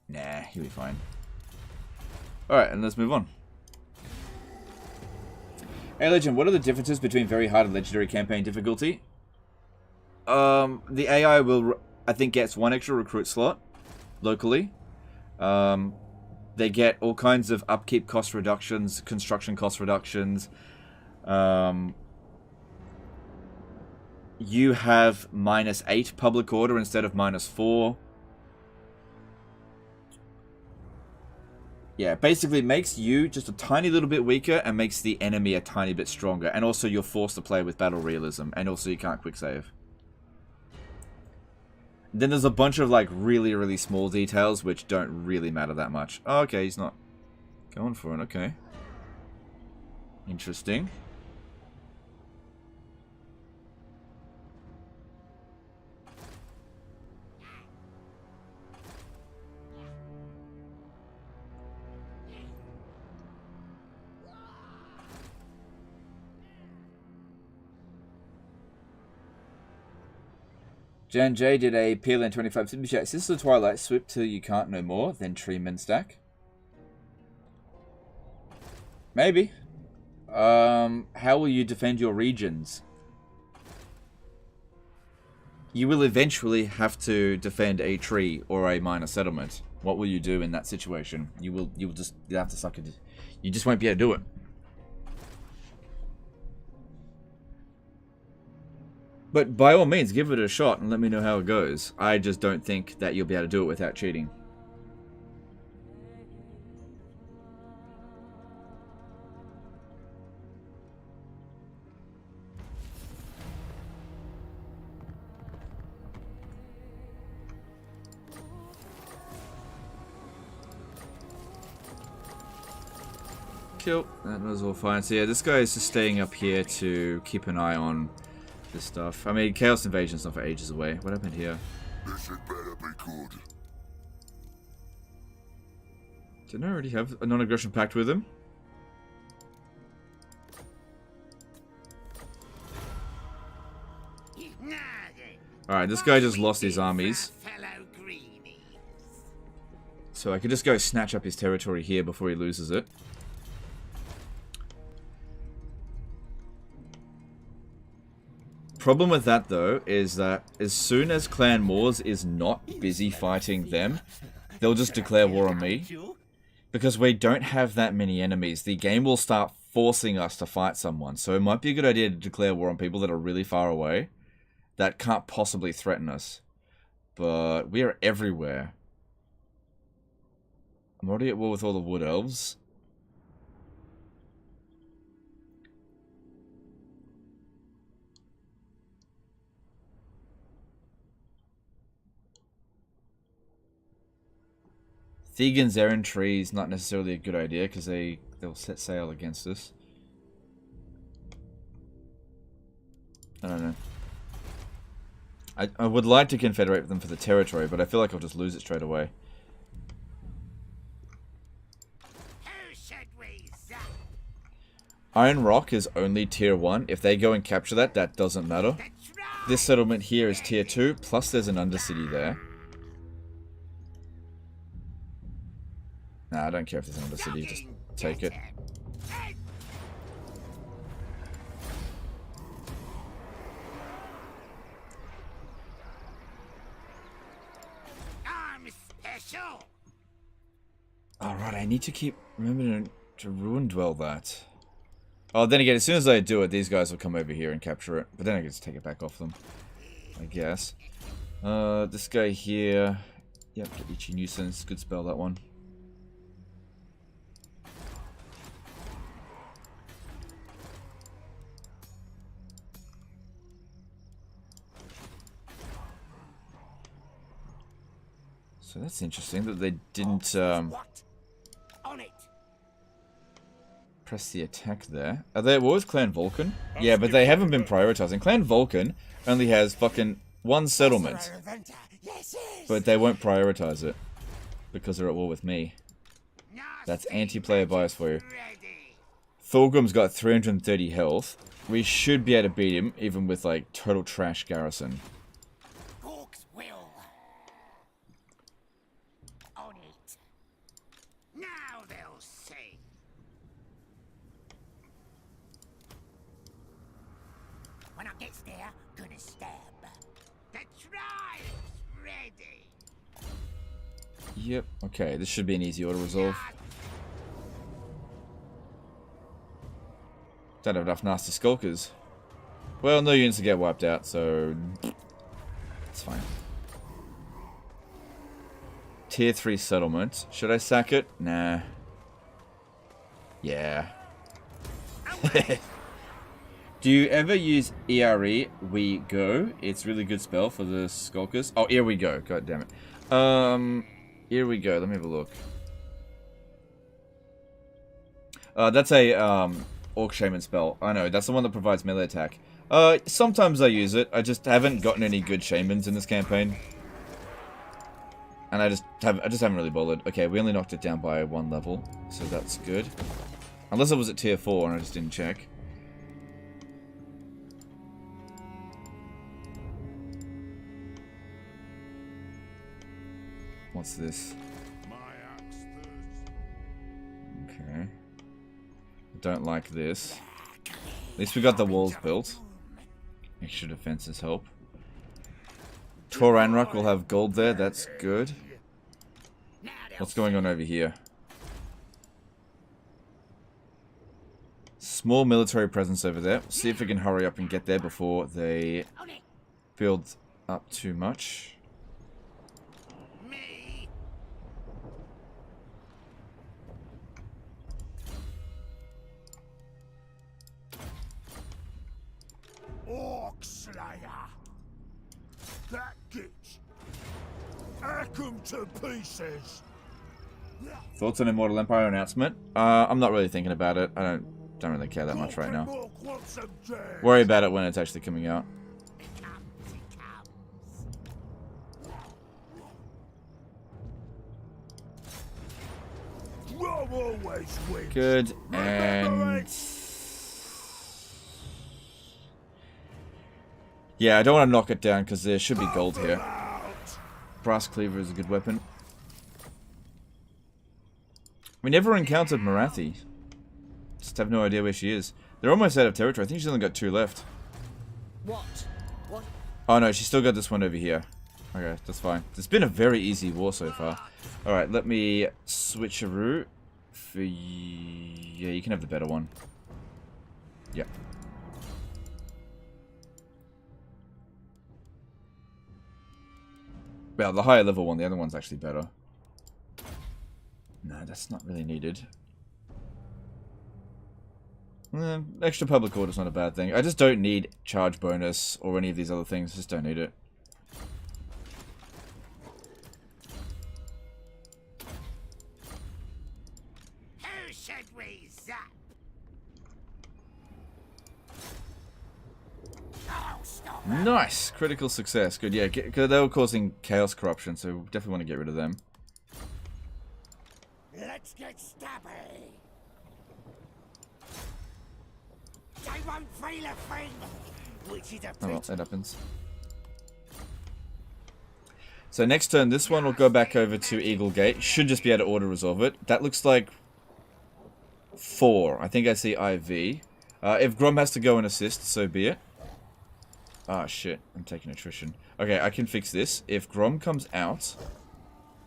Nah, he'll be fine. Alright, and let's move on. Hey Legend, what are the differences between very hard and legendary campaign difficulty? The AI will, I think, gets 1 extra recruit slot locally. They get all kinds of upkeep cost reductions, construction cost reductions. You have -8 public order instead of -4. Yeah, basically makes you just a tiny little bit weaker and makes the enemy a tiny bit stronger. And also you're forced to play with battle realism. And also you can't quick save. Then there's a bunch of like really, really small details which don't really matter that much. Oh, okay, he's not going for it. Okay. Interesting. Jan J did a PLN 25 super chat. Is this the Twilight Swoop till you can't no more, then Treeman stack? Maybe. How will you defend your regions? You will eventually have to defend a tree or a minor settlement. What will you do in that situation? You'll have to suck it. You just won't be able to do it. But by all means, give it a shot and let me know how it goes. I just don't think that you'll be able to do it without cheating. Cool. That was all fine. So yeah, this guy is just staying up here to keep an eye on this stuff. I mean, Chaos Invasion's not for ages away. What happened here? This had better be good. Didn't I already have a non-aggression pact with him? Alright, this guy just lost his armies. So I could just go snatch up his territory here before he loses it. Problem with that though is that as soon as Clan Moors is not busy fighting them, they'll just declare war on me. Because we don't have that many enemies, the game will start forcing us to fight someone. So it might be a good idea to declare war on people that are really far away. that can't possibly threaten us. But we are everywhere. I'm already at war with all the wood elves. Thegan's errand tree is not necessarily a good idea because they'll set sail against us. I don't know. I would like to confederate with them for the territory, but I feel like I'll just lose it straight away. Who should we zap? Iron Rock is only tier 1. If they go and capture that, that doesn't matter. That's right. This settlement here is tier 2, plus there's an undercity there. Nah, I don't care if there's an undercity, just take it. I'm special. Alright, I need to keep remembering to ruin dwell that. Oh, then again, as soon as I do it, these guys will come over here and capture it. But then I can just take it back off them, I guess. This guy here. Yep, Itchy Nuisance. Good spell, that one. So that's interesting that they didn't What? On it. press the attack there. Are they at war with Clan Vulcan? Yeah, but they haven't been prioritizing. Clan Vulcan only has fucking one settlement, Yes, yes. but they won't prioritize it because they're at war with me. That's anti-player bias for you. Ready. Thorgrim's got 330 health. We should be able to beat him, even with like total trash garrison. Hawks will. On it. Now they'll see. When I gets there, gonna stab. That's right. Ready. Yep. Okay, this should be an easy auto resolve. Don't have enough nasty skulkers. Well, no units to get wiped out, so it's fine. Tier 3 settlement. Should I sack it? Nah. Yeah. Do you ever use ERE? We go. It's a really good spell for the skulkers. Oh, here we go. God damn it. Here we go. Let me have a look. That's a Orc Shaman spell. I know, that's the one that provides melee attack. Sometimes I use it. I just haven't gotten any good Shamans in this campaign. And I just haven't really bothered. Okay, we only knocked it down by 1 level, so that's good. Unless it was at tier 4 and I just didn't check. What's this? Okay. Don't like this. At least we got the walls built. Extra defenses help. Tor Dranil will have gold there, that's good. What's going on over here? Small military presence over there. We'll see if we can hurry up and get there before they build up too much. Me. Orc Slayer! That git! Hack 'em to pieces! Thoughts on Immortal Empire announcement? I'm not really thinking about it. I don't really care that much right now. Orc wants some jazz. Worry about it when it's actually coming out. Grom always wins. Good, and... Yeah, I don't want to knock it down because there should be gold here. Brass Cleaver is a good weapon. We never encountered Marathi. Just have no idea where she is. They're almost out of territory. I think she's only got 2 left. What? What? Oh no, she's still got this one over here. Okay, that's fine. It's been a very easy war so far. Alright, let me switch a route. For yeah, you can have the better one. Yep. Well, the higher level one, the other one's actually better. No, that's not really needed. Extra public order's not a bad thing. I just don't need charge bonus or any of these other things. Just don't need it. Who should we zap? Oh, stop. Nice! Critical success. Good, yeah. Because they were causing chaos corruption, so we definitely want to get rid of them. Let's get stabby. They won't feel a thing, which is a Oh well, bit. that happens. So next turn, this one will go back over to Eagle Gate. Should just be able to auto-resolve it. That looks like 4. I think I see IV. If Grom has to go and assist, so be it. Ah, shit. I'm taking attrition. Okay, I can fix this. If Grom comes out,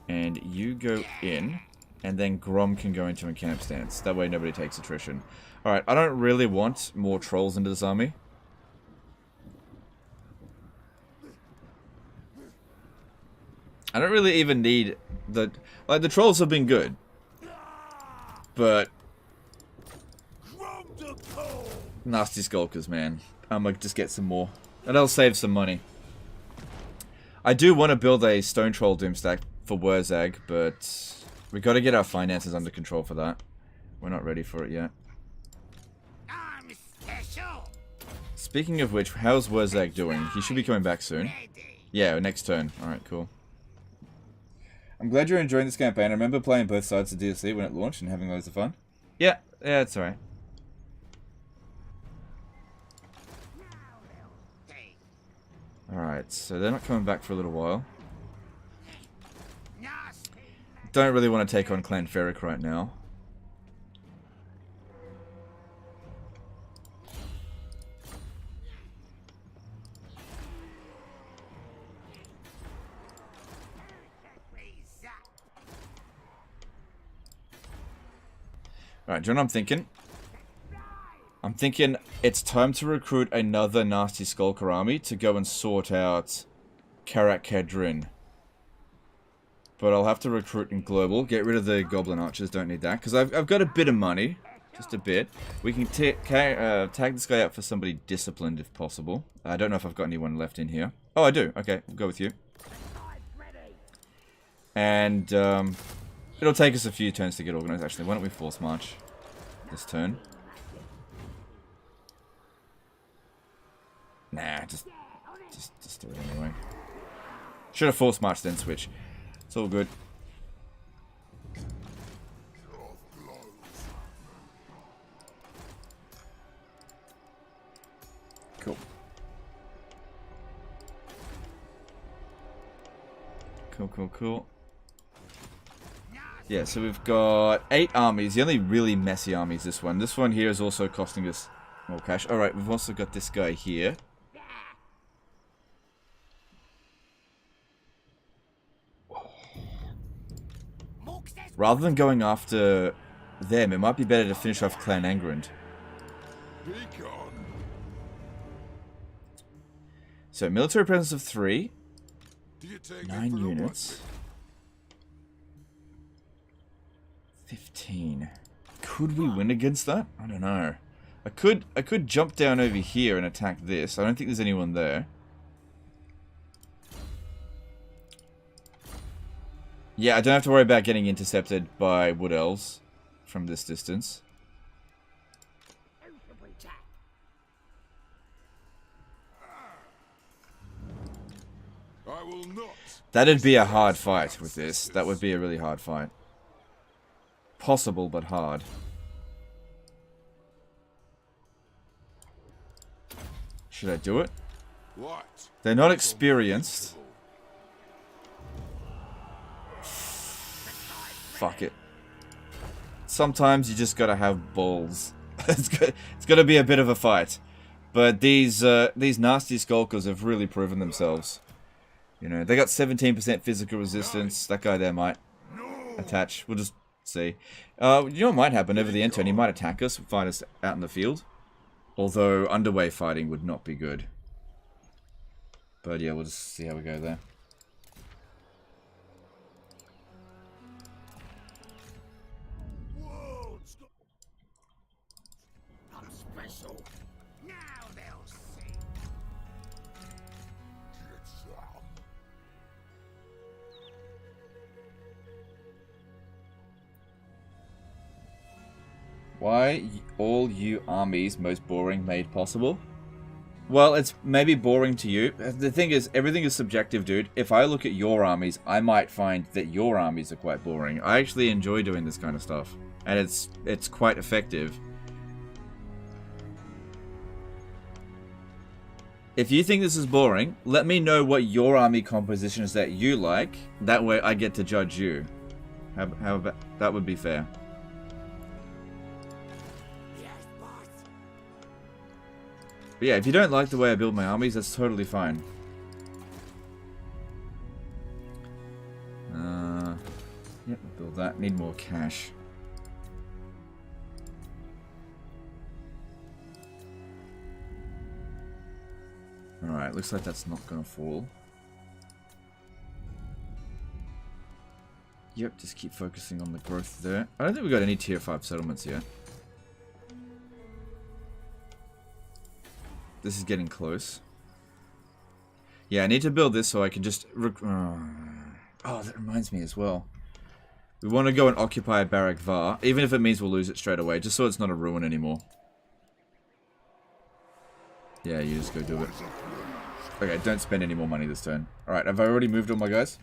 and you go in, and then Grom can go into a camp stance. That way nobody takes attrition. Alright, I don't really want more trolls into this army. I don't really even need the... Like, the trolls have been good. But... Nasty skulkers, man. I'm gonna just get some more. And I'll save some money. I do want to build a stone troll doomstack for Wurzag, but... We gotta get our finances under control for that. We're not ready for it yet. I'm special. Speaking of which, how's Wurzag doing? He should be coming back soon. Ready. Yeah, next turn. Alright, cool. I'm glad you're enjoying this campaign. I remember playing both sides of DLC when it launched and having loads of fun. Yeah, it's alright. Alright, so they're not coming back for a little while. Nasty. Don't really want to take on Clan Ferric right now. Alright, do you know what I'm thinking? I'm thinking it's time to recruit another Nasty Skulker army to go and sort out Karak Kadrin. But I'll have to recruit in Global. Get rid of the Goblin Archers, don't need that. Because I've got a bit of money. Just a bit. We can tag this guy out for somebody disciplined if possible. I don't know if I've got anyone left in here. Oh, I do. Okay, we'll go with you. And it'll take us a few turns to get organized, actually. Why don't we force march this turn? Nah, just do it anyway. Should have force marched then switch. It's all good. Cool. Cool. Yeah, so we've got 8 armies. The only really messy army is this one. This one here is also costing us more cash. Alright, we've also got this guy here. Rather than going after them, it might be better to finish off Clan Angrund. So, military presence of 3. 9 units. 15. Could we win against that? I don't know. I could jump down over here and attack this. I don't think there's anyone there. Yeah, I don't have to worry about getting intercepted by Wood Elves from this distance. I will not. That'd be a hard fight with this. That would be a really hard fight. Possible, but hard. Should I do it? What? They're not experienced. Fuck it. Sometimes you just gotta have balls. It's gotta be a bit of a fight. But these nasty skulkers have really proven themselves. You know, they got 17% physical resistance. That guy there might attach. We'll just see. You know what might happen over the end turn? He might attack us, find us out in the field. Although underway fighting would not be good. But yeah, we'll just see how we go there. Why all you armies most boring made possible? Well, it's maybe boring to you. The thing is, everything is subjective, dude. If I look at your armies, I might find that your armies are quite boring. I actually enjoy doing this kind of stuff. And it's quite effective. If you think this is boring, let me know what your army composition is that you like. That way I get to judge you. How about that? Would be fair. But yeah, if you don't like the way I build my armies, that's totally fine. Yep, build that. Need more cash. Alright, looks like that's not gonna fall. Yep, just keep focusing on the growth there. I don't think we got any tier 5 settlements yet. This is getting close. Yeah, I need to build this so I can just... Oh, that reminds me as well. We want to go and occupy Barak Varr, even if it means we'll lose it straight away, just so it's not a ruin anymore. Yeah, you just go do it. Okay, don't spend any more money this turn. Alright, have I already moved all my guys?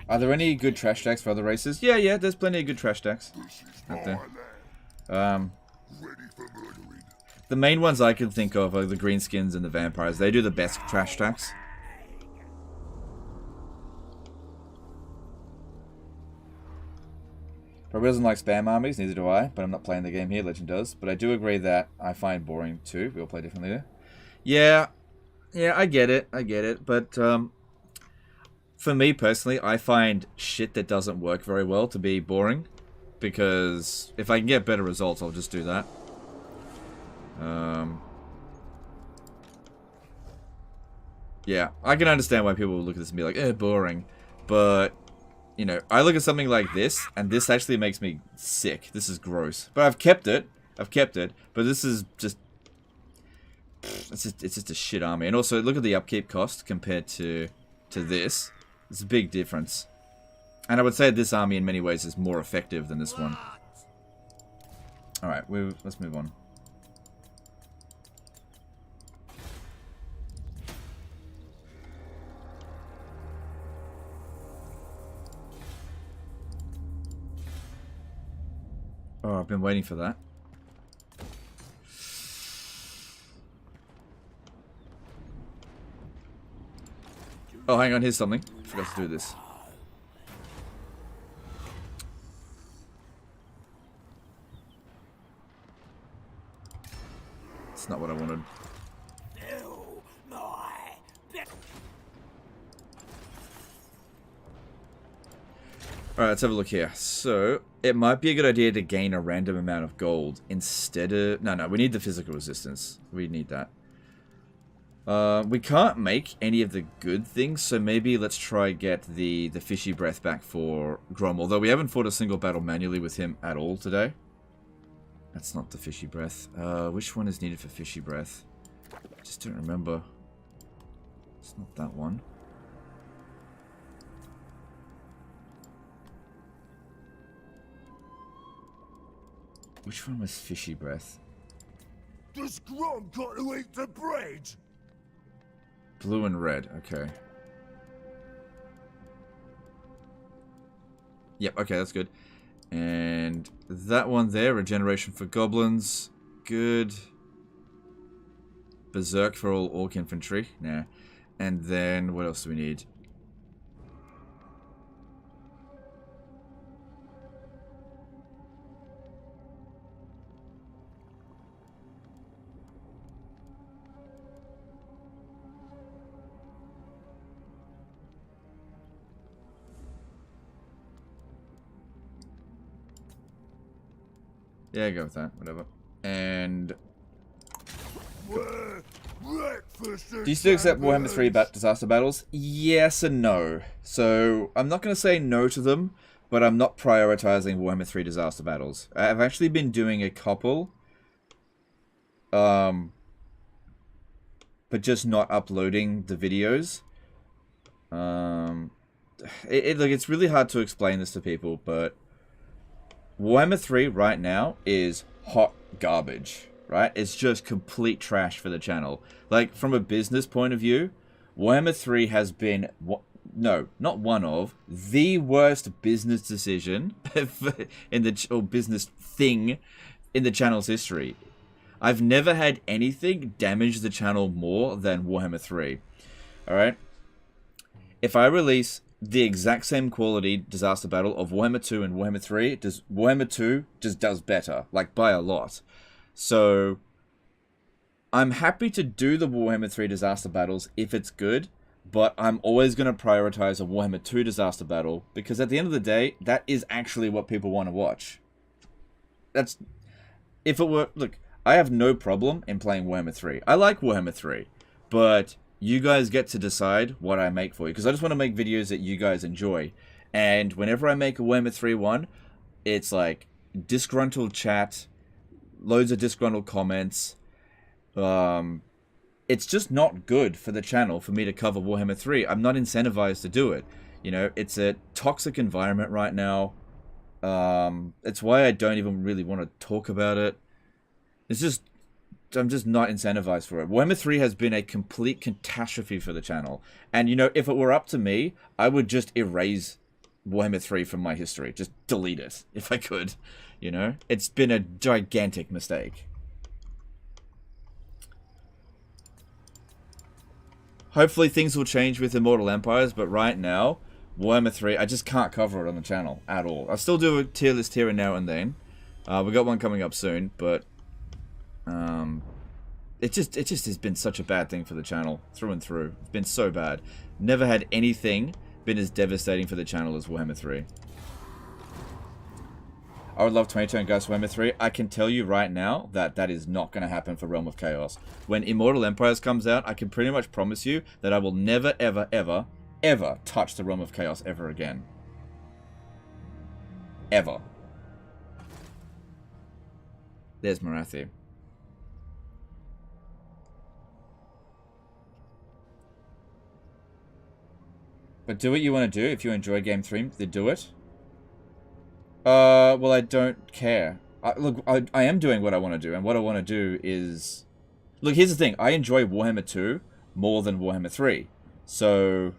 Are there any good trash stacks for other races? Yeah, there's plenty of good trash stacks out there. The main ones I can think of are the greenskins and the vampires. They do the best trash stacks. Probably doesn't like spam armies, neither do I, but I'm not playing the game here, Legend does. But I do agree that I find boring too. We all play differently there. Yeah, I get it, but for me personally, I find shit that doesn't work very well to be boring, because if I can get better results, I'll just do that. Yeah, I can understand why people will look at this and be like, eh, boring, but, you know, I look at something like this, and this actually makes me sick. This is gross. But I've kept it, but this is just, it's just a shit army. And also, look at the upkeep cost compared to this. It's a big difference. And I would say this army in many ways is more effective than this one. Alright, let's move on. Oh, I've been waiting for that. Oh, hang on, here's something. Forgot to do this. It's not what I wanted. Alright, let's have a look here. So, it might be a good idea to gain a random amount of gold instead of... No, we need the physical resistance. We need that. We can't make any of the good things, so maybe let's try get the fishy breath back for Grom. Although we haven't fought a single battle manually with him at all today. That's not the fishy breath. Which one is needed for fishy breath? Just don't remember. It's not that one. Which one was fishy breath? Does Grom got to eat the bread? Blue and red, okay. Yep, okay, that's good. And that one there, regeneration for goblins. Good. Berserk for all orc infantry. Nah. And then, what else do we need? Yeah, go with that. Whatever. And... Do you still accept Warhammer 3 disaster battles? Yes and no. So, I'm not going to say no to them, but I'm not prioritizing Warhammer 3 disaster battles. I've actually been doing a couple. But just not uploading the videos. look, it's really hard to explain this to people, but Warhammer 3 right now is hot garbage, right? It's just complete trash for the channel. Like, from a business point of view, Warhammer 3 has been, no, not one of, the worst business decision in the, or business thing in the channel's history. I've never had anything damage the channel more than Warhammer 3. Alright? If I release the exact same quality disaster battle of Warhammer 2 and Warhammer 3, Warhammer 2 just does better, like by a lot. So I'm happy to do the Warhammer 3 disaster battles if it's good, but I'm always going to prioritize a Warhammer 2 disaster battle, because at the end of the day, that is actually what people want to watch. That's, if it were, look, I have no problem in playing Warhammer 3. I like Warhammer 3, but you guys get to decide what I make for you, because I just want to make videos that you guys enjoy. And whenever I make a Warhammer 3 one, it's like disgruntled chat, loads of disgruntled comments. It's just not good for the channel for me to cover Warhammer 3. I'm not incentivized to do it. You know, it's a toxic environment right now. It's why I don't even really want to talk about it. It's just, I'm just not incentivized for it. Warhammer 3 has been a complete catastrophe for the channel. And, you know, if it were up to me, I would just erase Warhammer 3 from my history. Just delete it, if I could. You know? It's been a gigantic mistake. Hopefully things will change with Immortal Empires, but right now, Warhammer 3, I just can't cover it on the channel at all. I still do a tier list here and now and then. We got one coming up soon, but it just has been such a bad thing for the channel through and through. It's been so bad. Never had anything been as devastating for the channel as Warhammer 3. I would love 20-turn Ghost Warhammer 3. I can tell you right now that that is not going to happen for Realm of Chaos. When Immortal Empires comes out, I can pretty much promise you that I will never, ever, ever, ever touch the Realm of Chaos ever again. Ever. There's Marathi. But do what you want to do. If you enjoy Game 3, then do it. Well, I don't care. Look, I am doing what I want to do, and what I want to do is... Look, here's the thing. I enjoy Warhammer 2 more than Warhammer 3. So,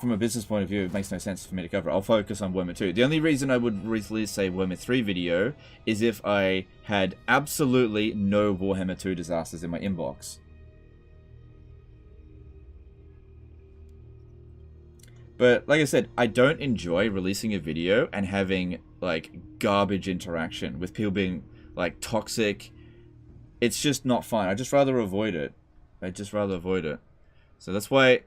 from a business point of view, it makes no sense for me to cover it. I'll focus on Warhammer 2. The only reason I would release a Warhammer 3 video is if I had absolutely no Warhammer 2 disasters in my inbox. But, like I said, I don't enjoy releasing a video and having, like, garbage interaction with people being, like, toxic. It's just not fun. I'd just rather avoid it. So that's why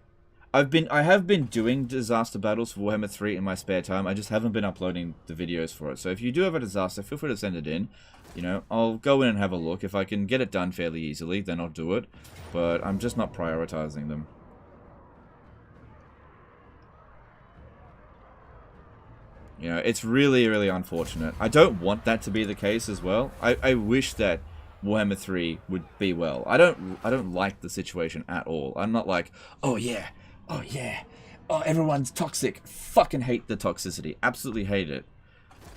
I have been doing disaster battles for Warhammer 3 in my spare time. I just haven't been uploading the videos for it. So if you do have a disaster, feel free to send it in. You know, I'll go in and have a look. If I can get it done fairly easily, then I'll do it. But I'm just not prioritizing them. You know, it's really, really unfortunate. I don't want that to be the case as well. I wish that Warhammer 3 would be well. I don't like the situation at all. I'm not like, oh yeah, oh everyone's toxic. Fucking hate the toxicity. Absolutely hate it.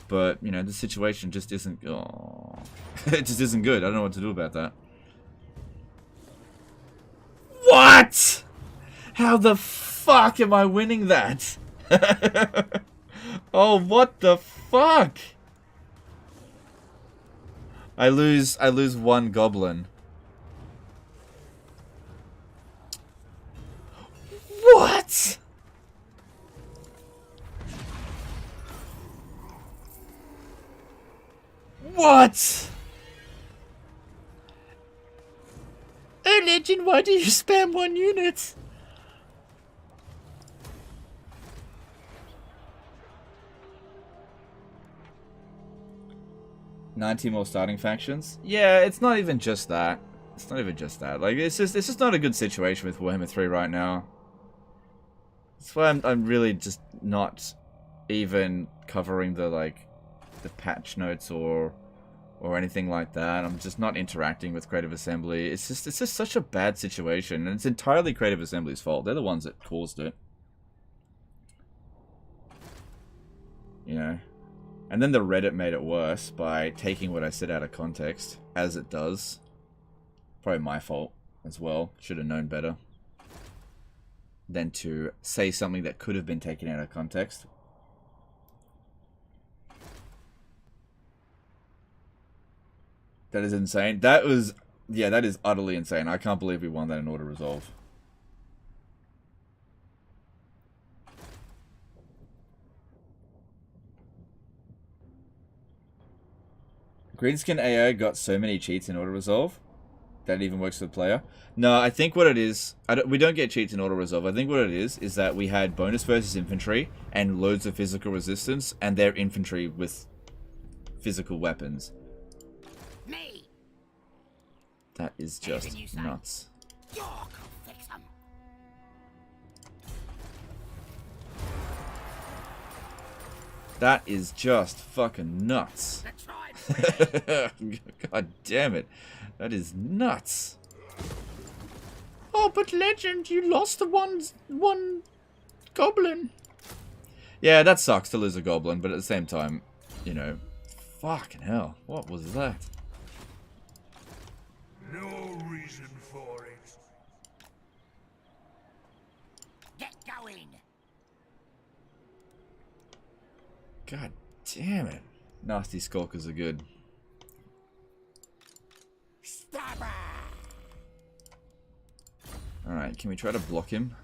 But, you know, the situation just isn't, oh, it just isn't good. I don't know what to do about that. What? How the fuck am I winning that? Oh, what the fuck? I lose one goblin. What? What? Oh, Legend, why do you spam one unit? $90 more starting factions? Yeah, it's not even just that. It's not even just that. Like, it's just not a good situation with Warhammer 3 right now. That's why I'm really just not even covering the patch notes or anything like that. I'm just not interacting with Creative Assembly. It's just such a bad situation, and it's entirely Creative Assembly's fault. They're the ones that caused it. You know? And then the Reddit made it worse by taking what I said out of context, as it does. Probably my fault as well. Should have known better than to say something that could have been taken out of context. That is insane. That was... Yeah, that is utterly insane. I can't believe we won that in auto resolve. Greenskin AI got so many cheats in auto resolve that it even works for the player. No, I think what it is, we don't get cheats in auto resolve. I think what it is that we had bonus versus infantry and loads of physical resistance, and they're infantry with physical weapons. Me. That is just nuts. You're gonna fix 'em. That is just fucking nuts. The tribe. God damn it. That is nuts. Oh, but Legend, you lost the one goblin. Yeah, that sucks to lose a goblin, but at the same time, you know, fucking hell. What was that? No reason for it. Get going. God damn it. Nasty skulkers are good. Stabber. Alright, can we try to block him?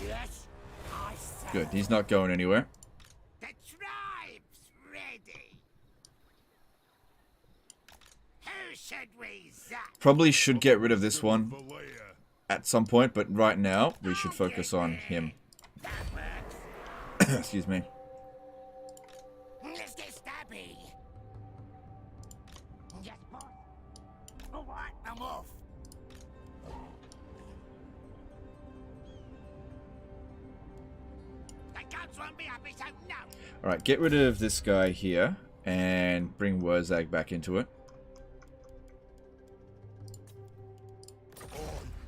Yes, I say. Good, he's not going anywhere. The tribe's ready. Who should we zap? Probably should get rid of this one at some point, but right now we should focus on him. That works. Excuse me. Let's get stabby. Yes, boss. All right, I'm off. The guns won't be happy, so no. Alright, get rid of this guy here and bring Wurzag back into it.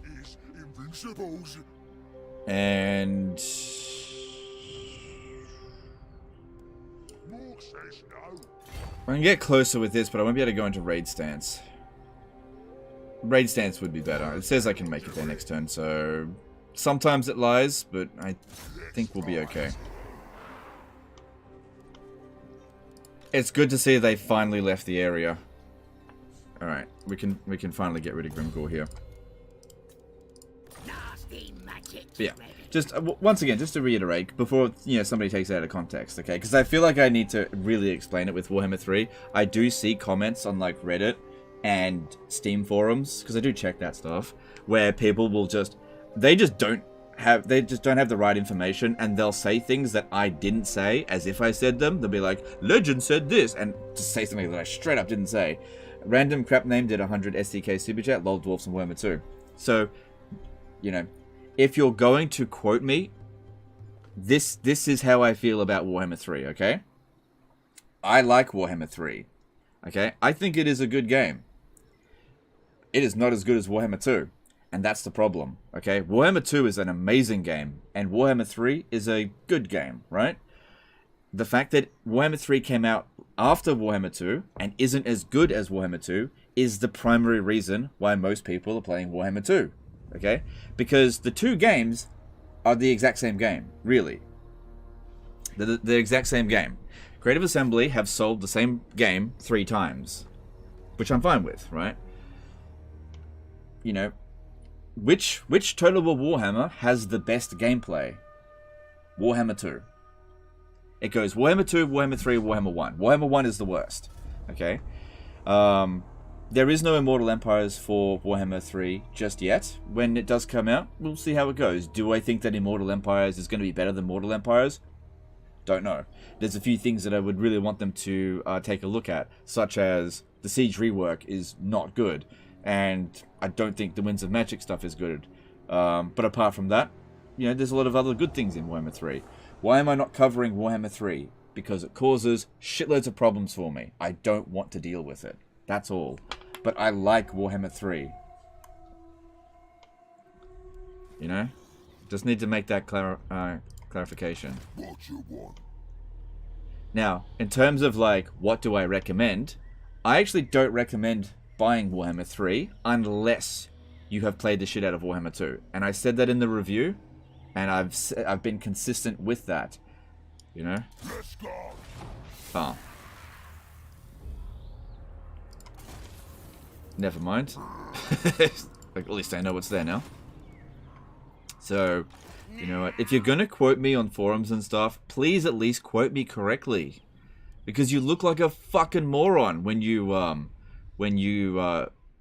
Is invincibles. And Mork says no. I can get closer with this, but I won't be able to go into raid stance. Raid stance would be better. It says I can make it there next turn, so sometimes it lies, but I think we'll be okay. It's good to see they finally left the area. Alright, we can finally get rid of Grimgore here. Nasty magic. But yeah, just once again, just to reiterate, before somebody takes it out of context, okay? Because I feel like I need to really explain it with Warhammer 3. I do see comments on like Reddit and Steam forums, because I do check that stuff, where people will they just don't have the right information, and they'll say things that I didn't say as if I said them. They'll be like, Legend said this, and just say something that I straight up didn't say. Random crap name did 100 SDK super chat, lol dwarfs and Warhammer 2. So, if you're going to quote me, this is how I feel about Warhammer 3, okay? I like Warhammer 3, okay? I think it is a good game. It is not as good as Warhammer 2, and that's the problem, okay? Warhammer 2 is an amazing game, and Warhammer 3 is a good game, right? The fact that Warhammer 3 came out after Warhammer 2 and isn't as good as Warhammer 2 is the primary reason why most people are playing Warhammer 2. Okay? Because the two games are the exact same game, really. They're the exact same game. Creative Assembly have sold the same game 3 times, which I'm fine with, right? Which Total War Warhammer has the best gameplay? Warhammer 2. It goes Warhammer 2, Warhammer 3, Warhammer 1. Warhammer 1 is the worst, okay? There is no Immortal Empires for Warhammer 3 just yet. When it does come out, we'll see how it goes. Do I think that Immortal Empires is going to be better than Mortal Empires? Don't know. There's a few things that I would really want them to take a look at, such as the Siege rework is not good, and I don't think the Winds of Magic stuff is good. But apart from that, there's a lot of other good things in Warhammer 3. Why am I not covering Warhammer 3? Because it causes shitloads of problems for me. I don't want to deal with it. That's all. But I like Warhammer 3. Just need to make that clarification. What you want? Now, in terms of like, what do I recommend? I actually don't recommend buying Warhammer 3 unless you have played the shit out of Warhammer 2. And I said that in the review, and I've been consistent with that. You know? Let's go. Oh. Never mind. Like, at least I know what's there now. So, you know what? If you're gonna quote me on forums and stuff, please at least quote me correctly. Because you look like a fucking moron when you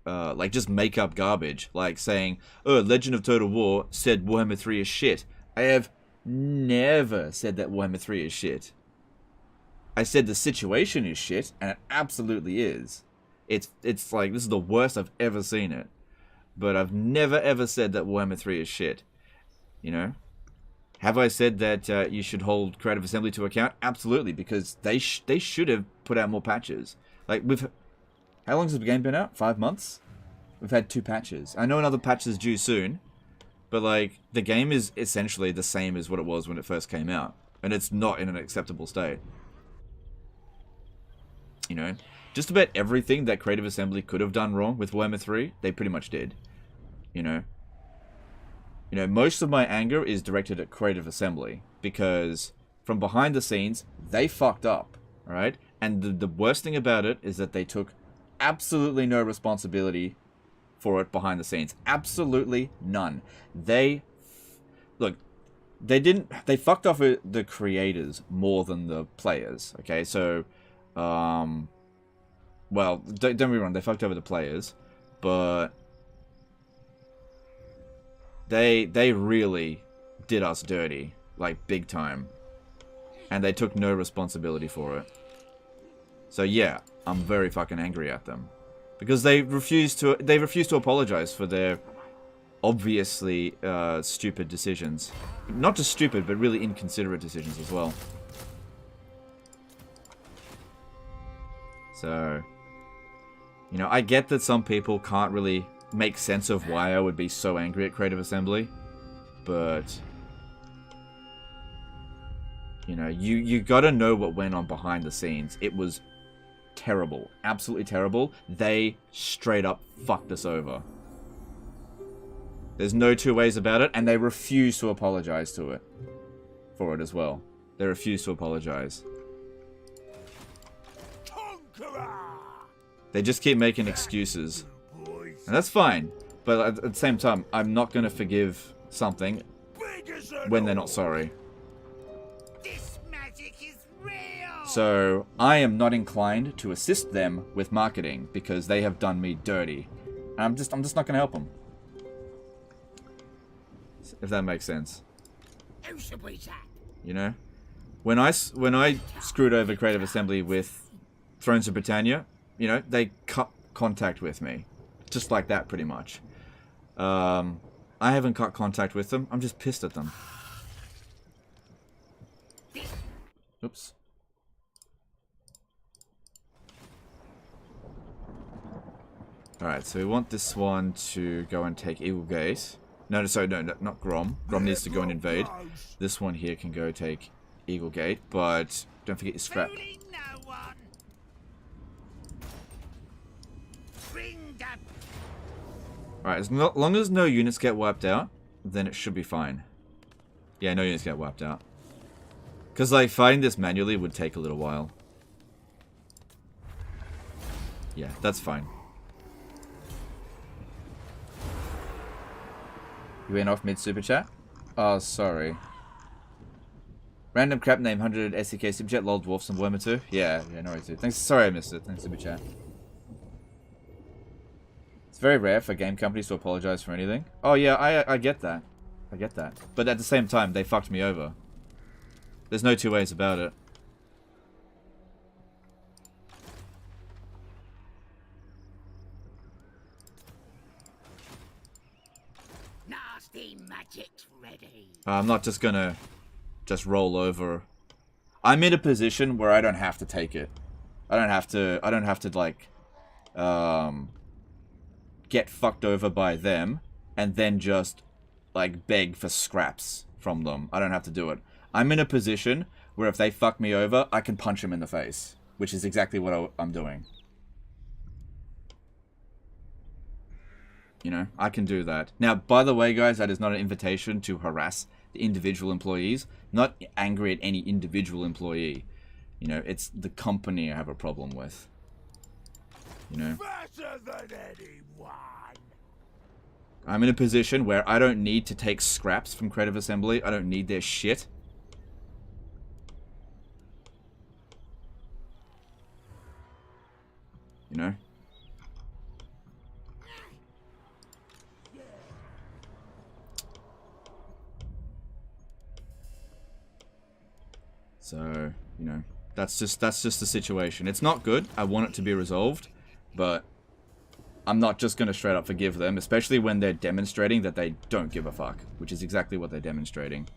like just make up garbage. Like saying, oh, Legend of Total War said Warhammer 3 is shit. I have never said that Warhammer 3 is shit. I said the situation is shit, and it absolutely is. It's like, this is the worst I've ever seen it. But I've never ever said that Warhammer 3 is shit. You know? Have I said that you should hold Creative Assembly to account? Absolutely, because they should have put out more patches. Like, how long has the game been out? 5 months? We've had 2 patches. I know another patch is due soon, but like, the game is essentially the same as what it was when it first came out. And it's not in an acceptable state. You know? Just about everything that Creative Assembly could have done wrong with Warhammer 3, they pretty much did. You know? You know, most of my anger is directed at Creative Assembly, because from behind the scenes, they fucked up, alright? And the worst thing about it is that they took absolutely no responsibility for it behind the scenes. Absolutely none. They fucked off the creators more than the players, okay? So, well, don't get me wrong, they fucked over the players, but they really did us dirty, like big time, and they took no responsibility for it. So yeah, I'm very fucking angry at them because they refuse to apologize for their obviously stupid decisions. Not just stupid, but really inconsiderate decisions as well. So, you know, I get that some people can't really make sense of why I would be so angry at Creative Assembly, but you know, you gotta know what went on behind the scenes. It was terrible, absolutely terrible. They straight up fucked us over. There's no two ways about it, and they refuse to apologize for it as well. They refuse to apologize. They just keep making excuses. And that's fine, but at the same time, I'm not going to forgive something when they're not sorry. This magic is real. So, I am not inclined to assist them with marketing, because they have done me dirty. And I'm just not going to help them. If that makes sense. Who should we chat? You know? When I screwed over Creative Assembly with Thrones of Britannia, you know, they cut contact with me. Just like that, pretty much. I haven't cut contact with them. I'm just pissed at them. Oops. Alright, so we want this one to go and take Eagle Gate. No, sorry, no, not Grom. Grom needs to go and invade. This one here can go take Eagle Gate, but don't forget your scrap. Alright, as long as no units get wiped out, then it should be fine. Yeah, no units get wiped out. Because, like, fighting this manually would take a little while. Yeah, that's fine. You went off mid-super chat? Oh, sorry. Random crap name, 100 SEK super chat, lol dwarfs and Warhammer 2? Yeah, no worries, dude. Thanks, sorry I missed it. Thanks, super chat. It's very rare for game companies to apologize for anything. Oh yeah, I get that. I get that. But at the same time, they fucked me over. There's no two ways about it. Nasty magic's ready. I'm not just gonna roll over. I'm in a position where I don't have to take it. I don't have to like get fucked over by them and then just like beg for scraps from them. I don't have to do it. I'm in a position where if they fuck me over, I can punch them in the face, which is exactly what I'm doing. You know, I can do that. Now, by the way, guys, that is not an invitation to harass the individual employees. I'm not angry at any individual employee. You know, it's the company I have a problem with. You know? Better than anyone. I'm in a position where I don't need to take scraps from Creative Assembly. I don't need their shit. You know? So, you know, that's just the situation. It's not good. I want it to be resolved, but I'm not just going to straight up forgive them, especially when they're demonstrating that they don't give a fuck, which is exactly what they're demonstrating.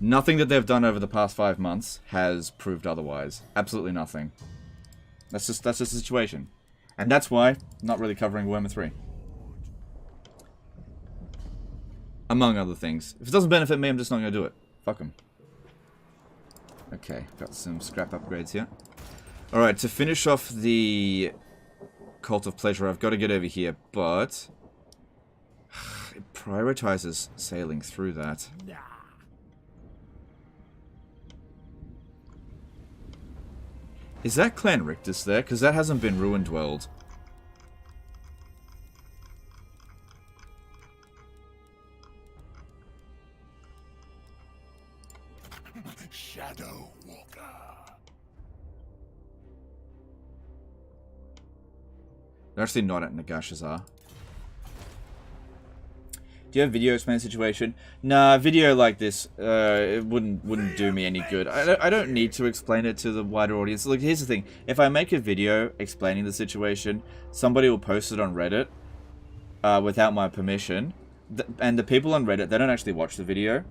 Nothing that they've done over the past 5 months has proved otherwise. Absolutely nothing. That's just the situation. And that's why I'm not really covering Warhammer 3. Among other things. If it doesn't benefit me, I'm just not going to do it. Fuck them. Okay, got some scrap upgrades here. Alright, to finish off the Cult of Pleasure, I've got to get over here, but it prioritizes sailing through that. Is that Clan Rictus there? Because that hasn't been ruin dwelled. Shadow Walker. They're actually not at Nagashazar. Do you have video explain the situation? Nah, video like this, it wouldn't do me any good. I don't need to explain it to the wider audience. Look, here's the thing. If I make a video explaining the situation, somebody will post it on Reddit without my permission. And the people on Reddit, they don't actually watch the video.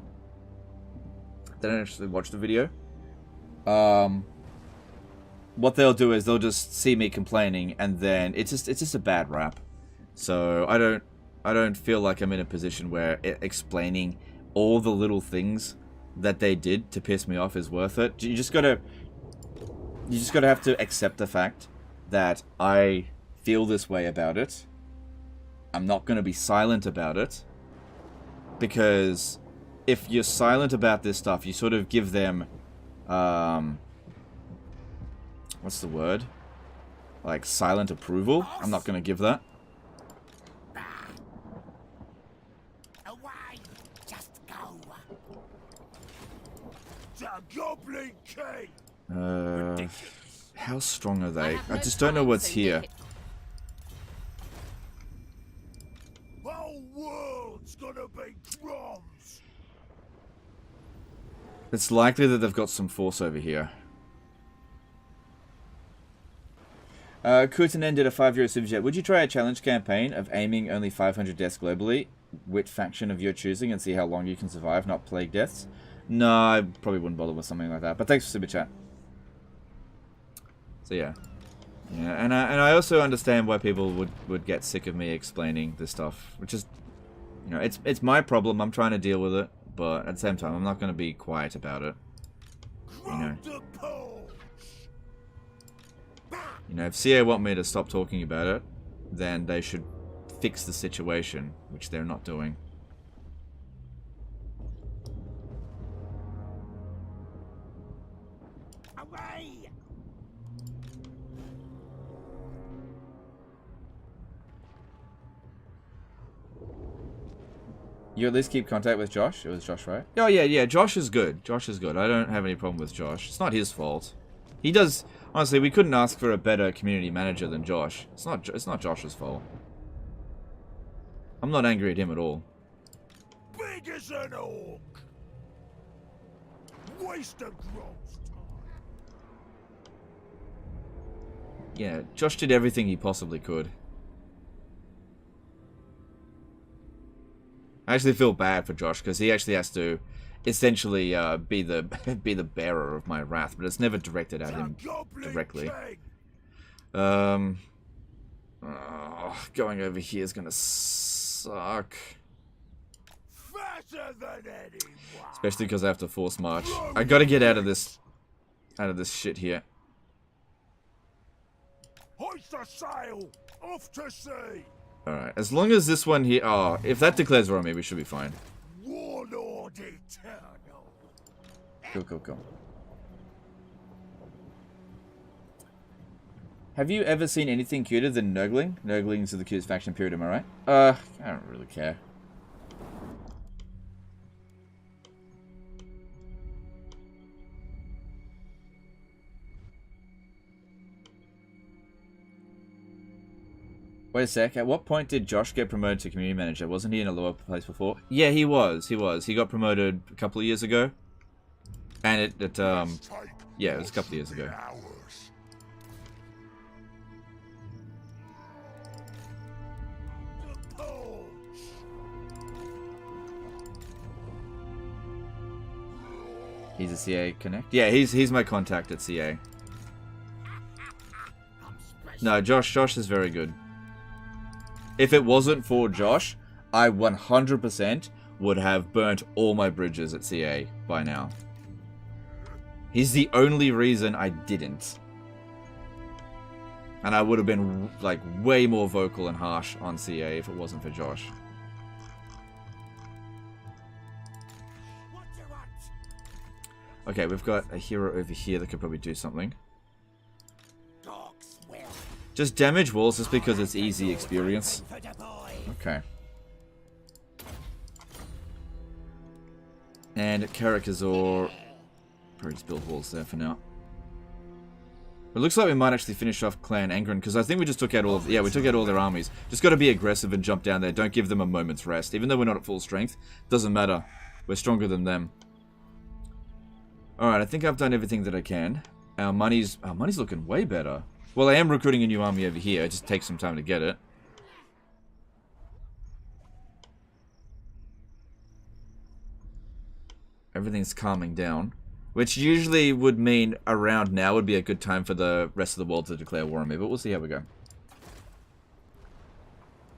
What they'll do is they'll just see me complaining, and then it's just a bad rap. So I don't feel like I'm in a position where explaining all the little things that they did to piss me off is worth it. You just gotta have to accept the fact that I feel this way about it. I'm not gonna be silent about it, because if you're silent about this stuff, you sort of give them, what's the word? Like, silent approval? I'm not going to give that. Away! Just go! The Goblin King. How strong are I they? have I no just don't know time, what's so here. make it- Whole world's gonna be drums. It's likely that they've got some force over here. Kutanen did a 5-year super chat. Would you try a challenge campaign of aiming only 500 deaths globally, with faction of your choosing, and see how long you can survive, not plague deaths? No, I probably wouldn't bother with something like that. But thanks for super chat. So yeah. Yeah, and I also understand why people would get sick of me explaining this stuff, which is, you know, it's my problem. I'm trying to deal with it, but at the same time, I'm not going to be quiet about it. You know. Grom the Paunch. You know, if CA want me to stop talking about it, then they should fix the situation, which they're not doing. Away! You at least keep contact with Josh? It was Josh, right? Oh, yeah, Josh is good. Josh is good. I don't have any problem with Josh. It's not his fault. He does... Honestly, we couldn't ask for a better community manager than Josh. It's not Josh's fault. I'm not angry at him at all. Big as an orc. Waste of Grom's time. Yeah, Josh did everything he possibly could. I actually feel bad for Josh, because he actually has to essentially be the bearer of my wrath, but it's never directed at him directly. Going over here is gonna suck. Faster than anyone. Especially because I have to force march. I gotta get out of this shit here. Hoist the sail. Off to sea. Alright, as long as this one here... Oh, if that declares war on me, we should be fine. Warlord eternal. Cool, cool, cool. Have you ever seen anything cuter than Nurgling? Nurglings are the cutest faction, period, am I right? I don't really care. Wait a sec, at what point did Josh get promoted to community manager? Wasn't he in a lower place before? Yeah, he was. He got promoted a couple of years ago. And yeah, it was a couple of years ago. He's a CA Connect? Yeah, he's my contact at CA. No, Josh is very good. If it wasn't for Josh, I 100% would have burnt all my bridges at CA by now. He's the only reason I didn't. And I would have been, like, way more vocal and harsh on CA if it wasn't for Josh. Okay, we've got a hero over here that could probably do something. Just damage walls just because it's easy experience. Okay. And Karakazor... Probably just build walls there for now. It looks like we might actually finish off Clan Angrund, because I think we just took out all of... Yeah, we took out all their armies. Just got to be aggressive and jump down there. Don't give them a moment's rest. Even though we're not at full strength, doesn't matter. We're stronger than them. Alright, I think I've done everything that I can. Our money's looking way better. Well, I am recruiting a new army over here. It just takes some time to get it. Everything's calming down. Which usually would mean around now would be a good time for the rest of the world to declare war on me. But we'll see how we go.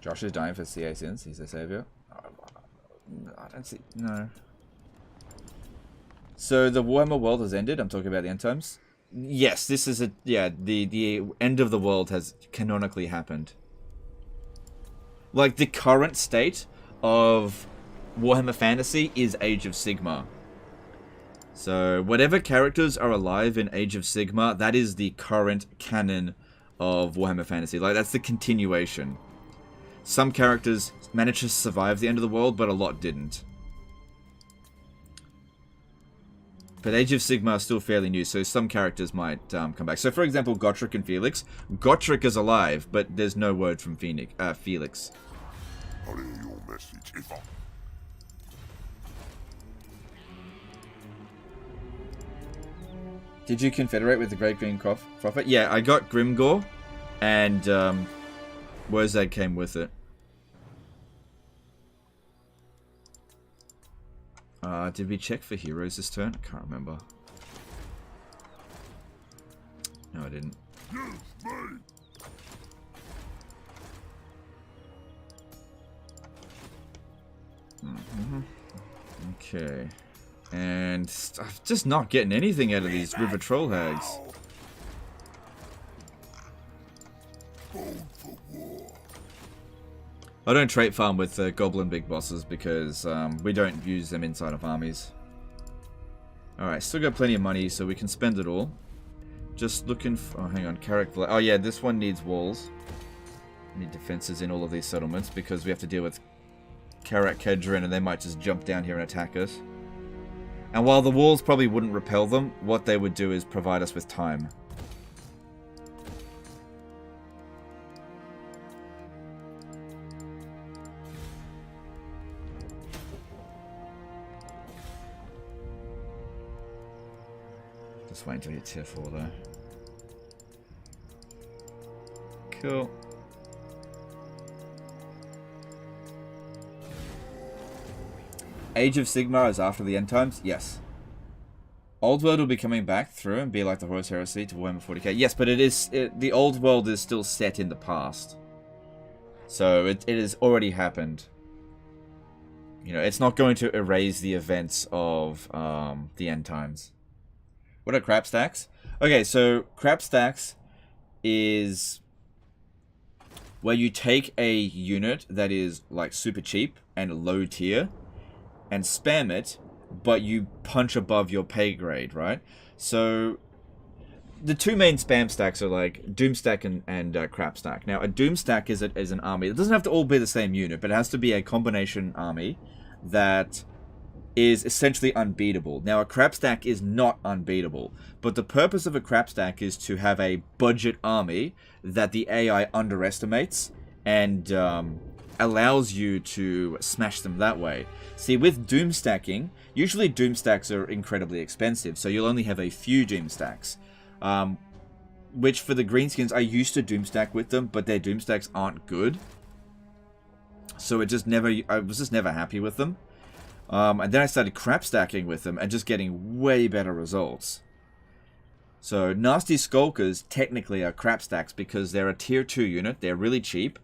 Josh is dying for CA sins. He's a savior. I don't see... No. So the Warhammer world has ended. I'm talking about the end times. Yes, this is a... Yeah, the end of the world has canonically happened. Like, the current state of Warhammer Fantasy is Age of Sigmar. So, whatever characters are alive in Age of Sigmar, that is the current canon of Warhammer Fantasy. Like, that's the continuation. Some characters managed to survive the end of the world, but a lot didn't. But Age of Sigmar is still fairly new, so some characters might come back. So, for example, Gotrek and Felix. Gotrek is alive, but there's no word from Felix. I'll hear your message if I... Did you confederate with the Great Green Prophet? Yeah, I got Grimgor, and Wozag came with it. Did we check for heroes this turn? I can't remember. No, I didn't. Okay. And I'm just not getting anything out of these river troll hags. I don't trait farm with goblin big bosses because we don't use them inside of armies. Alright, still got plenty of money so we can spend it all. Just looking for... Oh, hang on. Oh yeah, this one needs walls. We need defenses in all of these settlements because we have to deal with Karak Kedron and they might just jump down here and attack us. And while the walls probably wouldn't repel them, what they would do is provide us with time. Just wait until you hit tier 4 though. Cool. Age of Sigmar is after the end times? Yes. Old World will be coming back through and be like the Horus Heresy to Warhammer 40k. Yes, but the Old World is still set in the past. So it has already happened. You know, it's not going to erase the events of the end times. What are crap stacks? Okay, so crap stacks is where you take a unit that is like super cheap and low tier and spam it, but you punch above your pay grade, right? So the two main spam stacks are like Doomstack and Crap Stack. Now, a Doomstack is an army. It doesn't have to all be the same unit, but it has to be a combination army that is essentially unbeatable. Now, a Crap Stack is not unbeatable, but the purpose of a Crap Stack is to have a budget army that the AI underestimates and allows you to smash them that way. See, with Doomstacking, usually Doomstacks are incredibly expensive, so you'll only have a few Doomstacks. Which for the greenskins, I used to Doomstack with them, but their Doomstacks aren't good. So I was just never happy with them. And then I started crap stacking with them and just getting way better results. So Nasty Skulkers technically are crap stacks because they're a tier 2 unit. They're really cheap.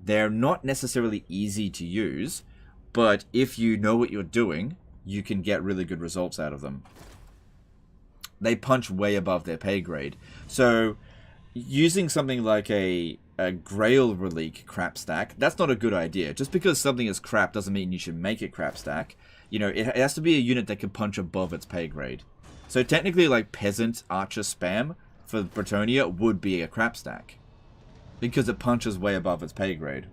They're not necessarily easy to use, but if you know what you're doing, you can get really good results out of them. They punch way above their pay grade. So using something like a Grail Relic crap stack, that's not a good idea. Just because something is crap doesn't mean you should make it crap stack. You know, it has to be a unit that can punch above its pay grade. So technically, like Peasant Archer Spam for Bretonia would be a crap stack, because it punches way above its pay grade.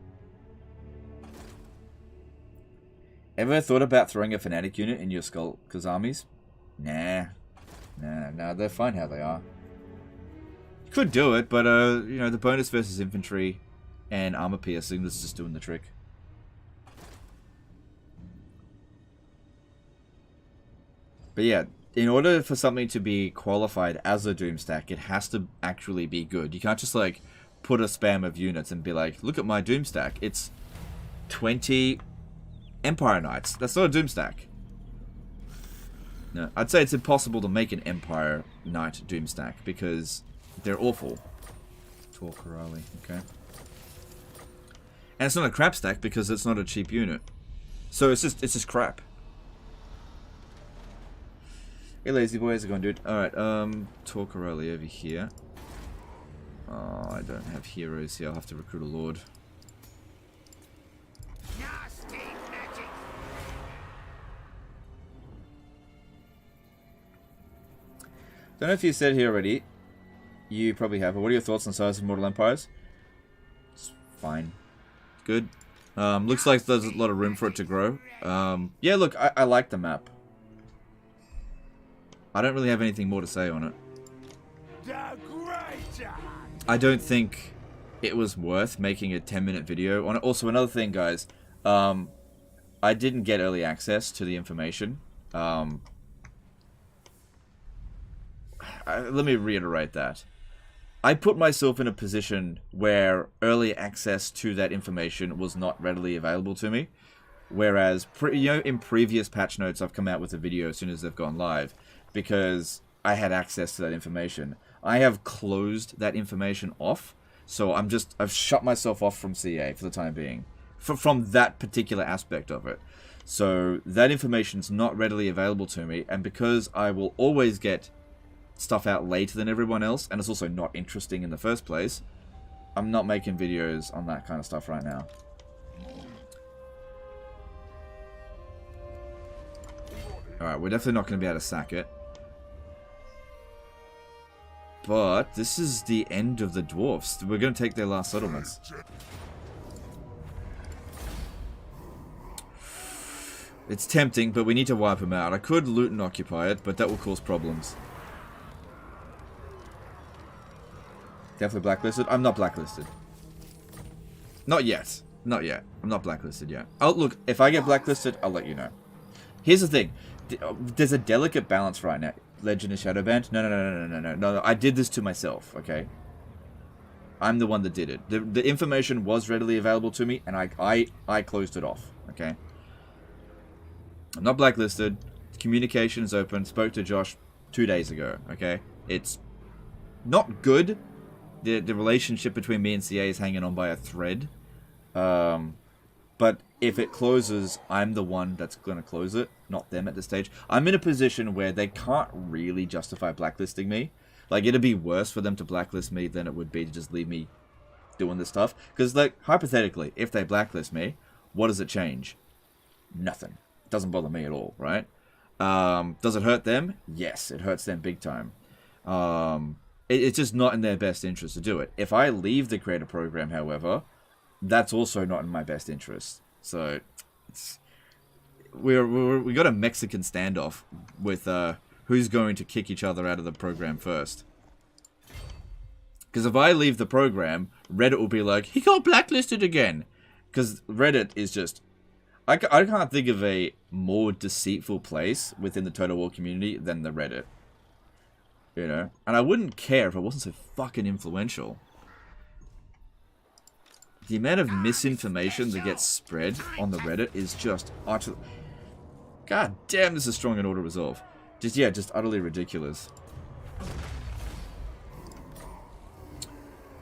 Ever thought about throwing a Fanatic unit in your Skulkers armies? Nah, they're fine how they are. Could do it, but you know, the bonus versus infantry and armor piercing, this is just doing the trick. But yeah, in order for something to be qualified as a Doomstack, it has to actually be good. You can't just like put a spam of units and be like, look at my Doomstack. It's 20 Empire Knights. That's not a Doomstack. No, I'd say it's impossible to make an Empire Knight Doomstack because they're awful. Tor Dranil, okay. And it's not a crap stack because it's not a cheap unit. So it's just crap. Hey lazy boy, how's it going, dude? Alright, Tor Dranil over here. Oh, I don't have heroes here, I'll have to recruit a lord. Nasty magic. Don't know if you said here already. You probably have, but what are your thoughts on size of Mortal Empires? It's fine. Good. Looks like there's a lot of room for it to grow. Yeah, look, I like the map. I don't really have anything more to say on it. I don't think it was worth making a 10-minute video on it. Also, another thing, guys. I didn't get early access to the information. Let me reiterate that. I put myself in a position where early access to that information was not readily available to me. Whereas, in previous patch notes, I've come out with a video as soon as they've gone live because I had access to that information. I have closed that information off, so I've shut myself off from CA for the time being, from that particular aspect of it. So that information's not readily available to me, and because I will always get stuff out later than everyone else, and it's also not interesting in the first place, I'm not making videos on that kind of stuff right now. Alright, we're definitely not going to be able to sack it. But this is the end of the dwarfs. We're going to take their last settlements. It's tempting, but we need to wipe them out. I could loot and occupy it, but that will cause problems. Definitely blacklisted? I'm not blacklisted. Not yet. Not yet. I'm not blacklisted yet. Look, if I get blacklisted, I'll let you know. Here's the thing. There's a delicate balance right now. Legend is Shadowbanned? No. I did this to myself, okay? I'm the one that did it. The information was readily available to me, and I closed it off, okay? I'm not blacklisted. Communication is open. Spoke to Josh 2 days ago, okay? It's not good. The relationship between me and CA is hanging on by a thread. But if it closes, I'm the one that's going to close it, not them at this stage. I'm in a position where they can't really justify blacklisting me. Like, it'd be worse for them to blacklist me than it would be to just leave me doing this stuff. Because, like, hypothetically, if they blacklist me, what does it change? Nothing. It doesn't bother me at all, right? Does it hurt them? Yes, it hurts them big time. It's just not in their best interest to do it. If I leave the creator program, however, that's also not in my best interest. So, we got a Mexican standoff with who's going to kick each other out of the program first. Because if I leave the program, Reddit will be like, he got blacklisted again. Because Reddit is just... I can't think of a more deceitful place within the Total War community than the Reddit. You know? And I wouldn't care if it wasn't so fucking influential. The amount of misinformation that gets spread on the Reddit is just utterly... God damn, this is strong in auto resolve. Just utterly ridiculous.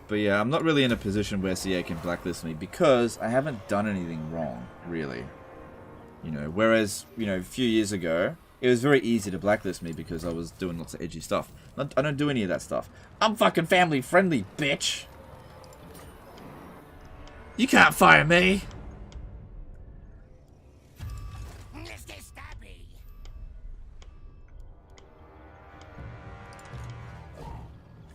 But yeah, I'm not really in a position where CA can blacklist me because I haven't done anything wrong, really. You know, whereas, you know, a few years ago, it was very easy to blacklist me because I was doing lots of edgy stuff. I don't do any of that stuff. I'm fucking family friendly, bitch! You can't fire me! Mr. Stabby.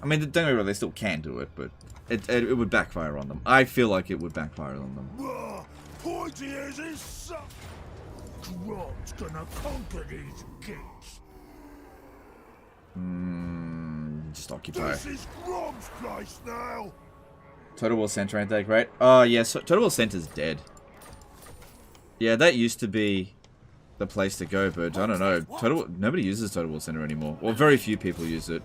I mean, don't get me wrong, they still can do it, but it would backfire on them. I feel like it would backfire on them. Pointy as his son. Grom's gonna conquer these gates. Just occupy. This is Grom's place now. Total War Center ain't that great? Oh, yeah, so Total War Center's dead. Yeah, that used to be the place to go, but I don't know. Nobody uses Total War Center anymore. Or very few people use it.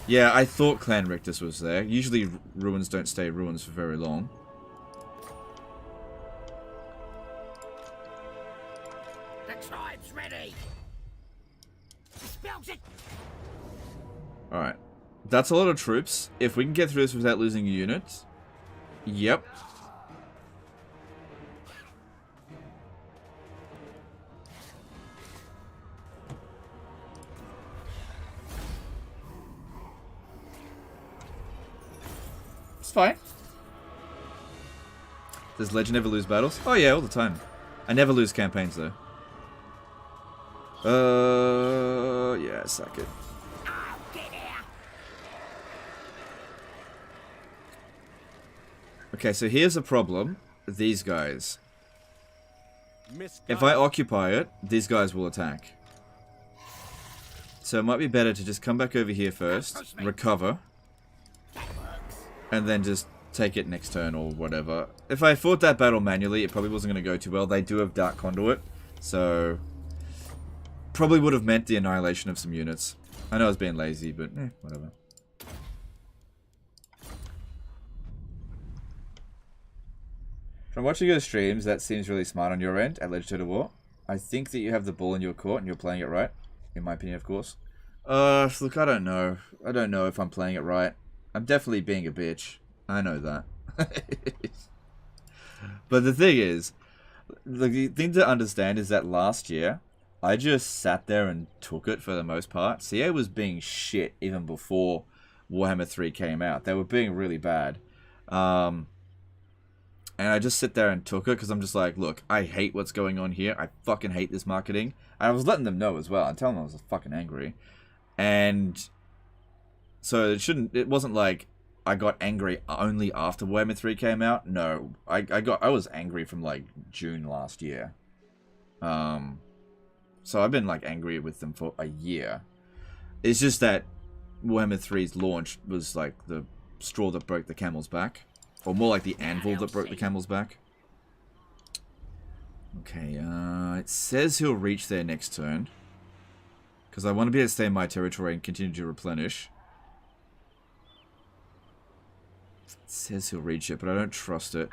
Yeah, I thought Clan Rictus was there. Usually ruins don't stay ruins for very long. The tribe's ready. Spells it. Alright. That's a lot of troops. If we can get through this without losing a unit. Yep. It's fine. Does Legend ever lose battles? Oh yeah, all the time. I never lose campaigns though. Yeah, suck it. Okay, so here's a problem. These guys. If I occupy it, these guys will attack. So it might be better to just come back over here first, recover, and then just take it next turn or whatever. If I fought that battle manually, it probably wasn't going to go too well. They do have Dark Conduit, so probably would have meant the annihilation of some units. I know I was being lazy, but whatever. From watching your streams, that seems really smart on your end at Legend Total War. I think that you have the ball in your court and you're playing it right. In my opinion, of course. Look, I don't know. I don't know if I'm playing it right. I'm definitely being a bitch. I know that. But the thing is, the thing to understand is that last year, I just sat there and took it for the most part. CA was being shit even before Warhammer 3 came out. They were being really bad. And I just sit there and took it because I'm just like, look, I hate what's going on here. I fucking hate this marketing. And I was letting them know as well. I telling them I was fucking angry. And so it wasn't like I got angry only after Warhammer 3 came out. No, I was angry from like June last year. So I've been like angry with them for a year. It's just that Warhammer 3's launch was like the straw that broke the camel's back. Or more like the anvil that broke the camel's back. Okay, it says he'll reach there next turn. Because I want to be able to stay in my territory and continue to replenish. It says he'll reach it, but I don't trust it.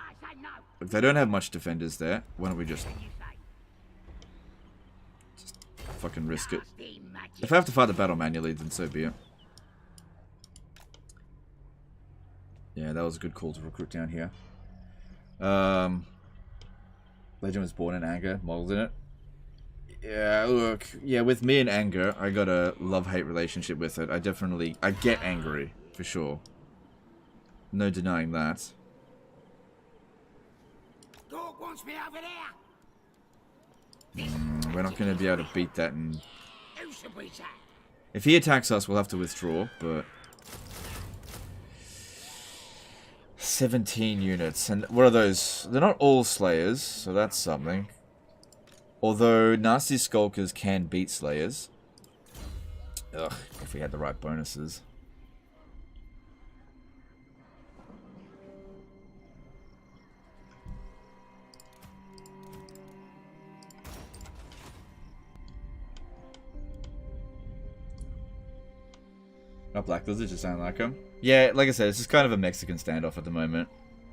If they don't have much defenders there, why don't we just fucking risk it. If I have to fight the battle manually, then so be it. Yeah, that was a good call to recruit down here. Legend was born in anger, modeled in it. Yeah, look, yeah, with me and anger, I got a love-hate relationship with it. I get angry, for sure. No denying that. Dog wants me over there. We're not going to be able to beat that. And Who should we say? if he attacks us, we'll have to withdraw, but... 17 units. And what are those? They're not all Slayers, so that's something. Although Nasty Skulkers can beat Slayers. Ugh, if we had the right bonuses. Not Black Lizard, just sound like him. Yeah, like I said, it's just kind of a Mexican standoff at the moment.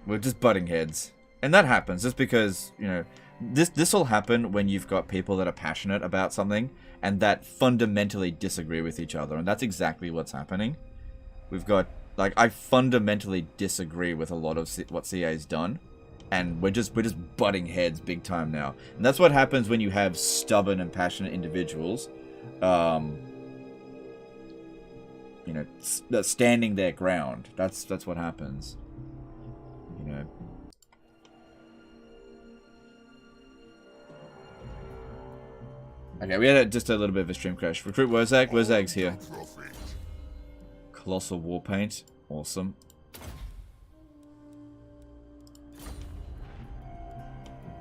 We're just butting heads. And that happens just because, you know, this will happen when you've got people that are passionate about something and that fundamentally disagree with each other. And that's exactly what's happening. We've got, like, I fundamentally disagree with a lot of what CA's done. And we're just butting heads big time now. And that's what happens when you have stubborn and passionate individuals. You know, standing their ground. That's what happens. You know. Okay, we had just a little bit of a stream crash. Recruit Wozag. Wozag's here. Colossal War Paint. Awesome.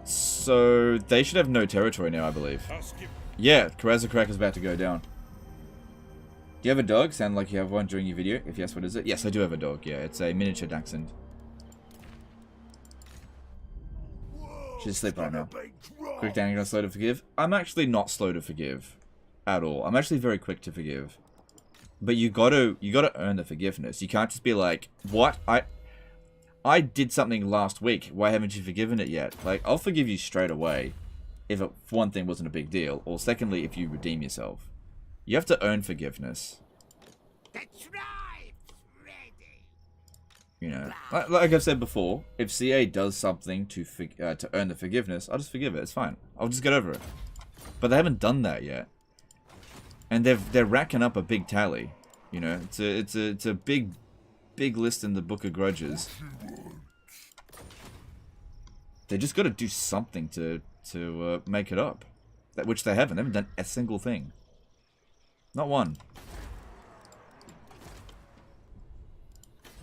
So, they should have no territory now, I believe. Yeah, Karazakrak is about to go down. Do you have a dog? Sound like you have one during your video. If yes, what is it? Yes, I do have a dog. Yeah, it's a miniature dachshund. She's asleep right now. Quick down, you're slow to forgive? I'm actually not slow to forgive. At all. I'm actually very quick to forgive. But you gotta earn the forgiveness. You can't just be like, what? I did something last week. Why haven't you forgiven it yet? Like, I'll forgive you straight away if it, for one thing, wasn't a big deal. Or secondly, if you redeem yourself. You have to earn forgiveness. That's right, Freddy. You know, like I've said before, if CA does something to earn the forgiveness, I'll just forgive it. It's fine. I'll just get over it. But they haven't done that yet, and they're racking up a big tally. You know, it's a big list in the Book of Grudges. They just got to do something to make it up, which they haven't. They haven't done a single thing. Not one.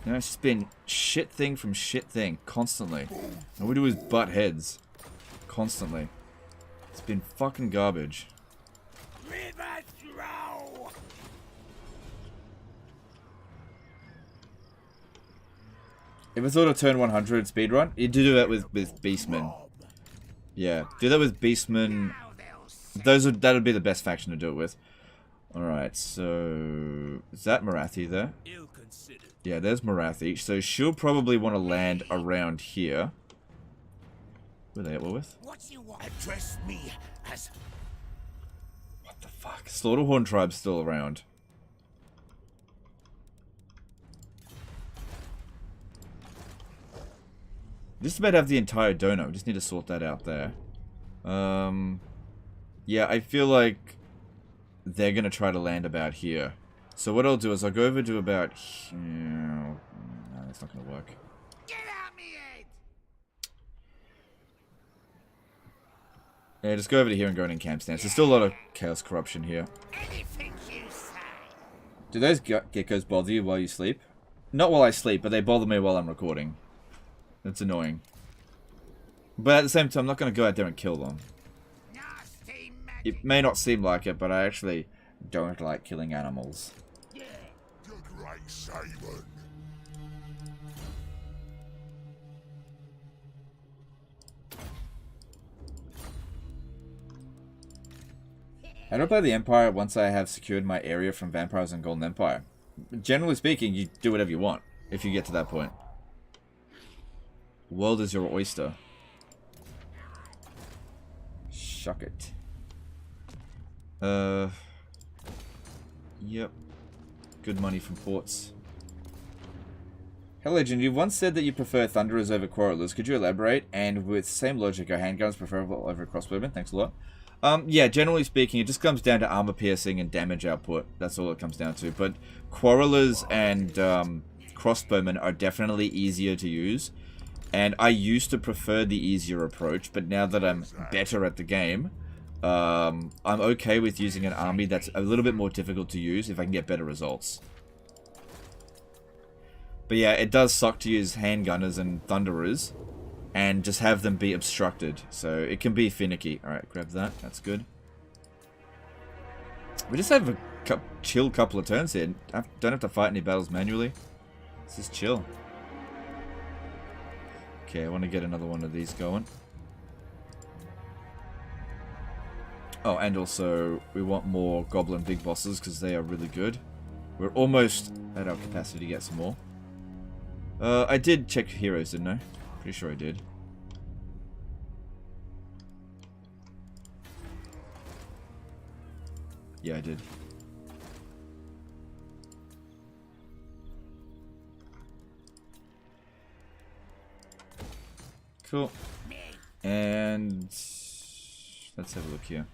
You know, it's just been shit thing from shit thing, constantly. All we do is butt heads. Constantly. It's been fucking garbage. River throw. If it's auto turn 100 speedrun, you do that with Beastmen. Yeah, do that with Beastmen. That'd be the best faction to do it with. Alright, so... Is that Marathi there? Yeah, there's Marathi. So she'll probably want to land around here. Who are they at war with? What you want? Address me as... What the fuck? Slaughterhorn tribe's still around. Just about have the entire dono. We just need to sort that out there. Yeah, I feel like they're going to try to land about here. So what I'll do is I'll go over to about here. No, that's not going to work. Get out me head. Yeah, just go over to here and go in camp stance. There's still a lot of chaos corruption here. Anything you say. Do those geckos bother you while you sleep? Not while I sleep, but they bother me while I'm recording. That's annoying. But at the same time, I'm not going to go out there and kill them. Nasty magic. It may not seem like it, but I actually don't like killing animals. Yeah. Good like Simon. I don't play the Empire once I have secured my area from Vampires and Golden Empire. Generally speaking, you do whatever you want, if you get to that point. World is your oyster. Shuck it. Yep. Good money from ports. Hello, Legend. You once said that you prefer Thunderers over Quarrelers. Could you elaborate? And with same logic, are handguns preferable over crossbowmen? Thanks a lot. Yeah, generally speaking, it just comes down to armor piercing and damage output. That's all it comes down to. But Quarrelers and crossbowmen are definitely easier to use. And I used to prefer the easier approach, but now that I'm better at the game, I'm okay with using an army that's a little bit more difficult to use if I can get better results. But yeah, it does suck to use handgunners and thunderers and just have them be obstructed. So it can be finicky. Alright, grab that. That's good. We just have a chill couple of turns here. Don't have to fight any battles manually. Let's just chill. Okay, I want to get another one of these going. Oh, and also, we want more Goblin Big Bosses because they are really good. We're almost at our capacity to get some more. I did check heroes, didn't I? Pretty sure I did. Yeah, I did. Cool. And let's have a look here.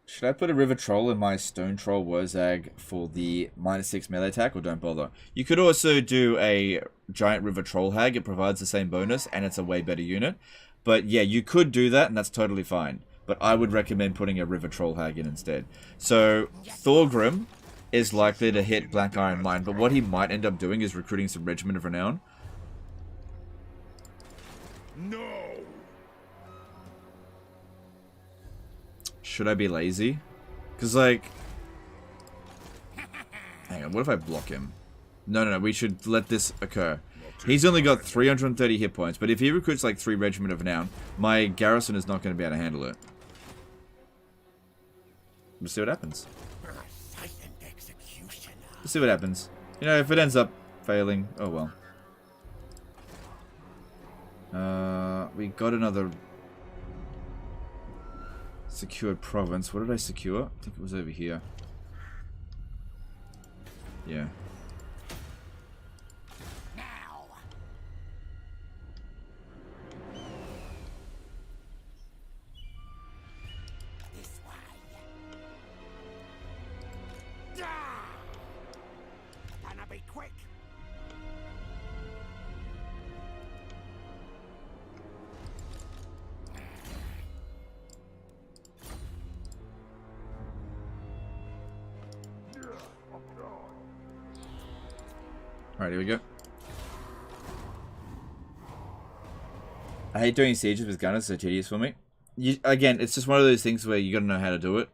Should I put a River Troll in my Stone Troll Wozag for the -6 melee attack, or don't bother? You could also do a Giant River Troll Hag. It provides the same bonus, and it's a way better unit. But yeah, you could do that, and that's totally fine. But I would recommend putting a River Troll Hag in instead. So, Thorgrim is likely to hit Black Iron Mine, but what he might end up doing is recruiting some Regiment of Renown. No. Should I be lazy? Because, like... Hang on, what if I block him? No, we should let this occur. He's only got 330 hit points, but if he recruits, like, 3 Regiment of Renown, my garrison is not going to be able to handle it. Let's see what happens. Let's see what happens. You know, if it ends up failing, oh well. We got another secured province. What did I secure? I think it was over here. Yeah. Now. This way. Gonna be quick. Alright, here we go. I hate doing sieges with gunners, so tedious for me. Again, it's just one of those things where you gotta know how to do it.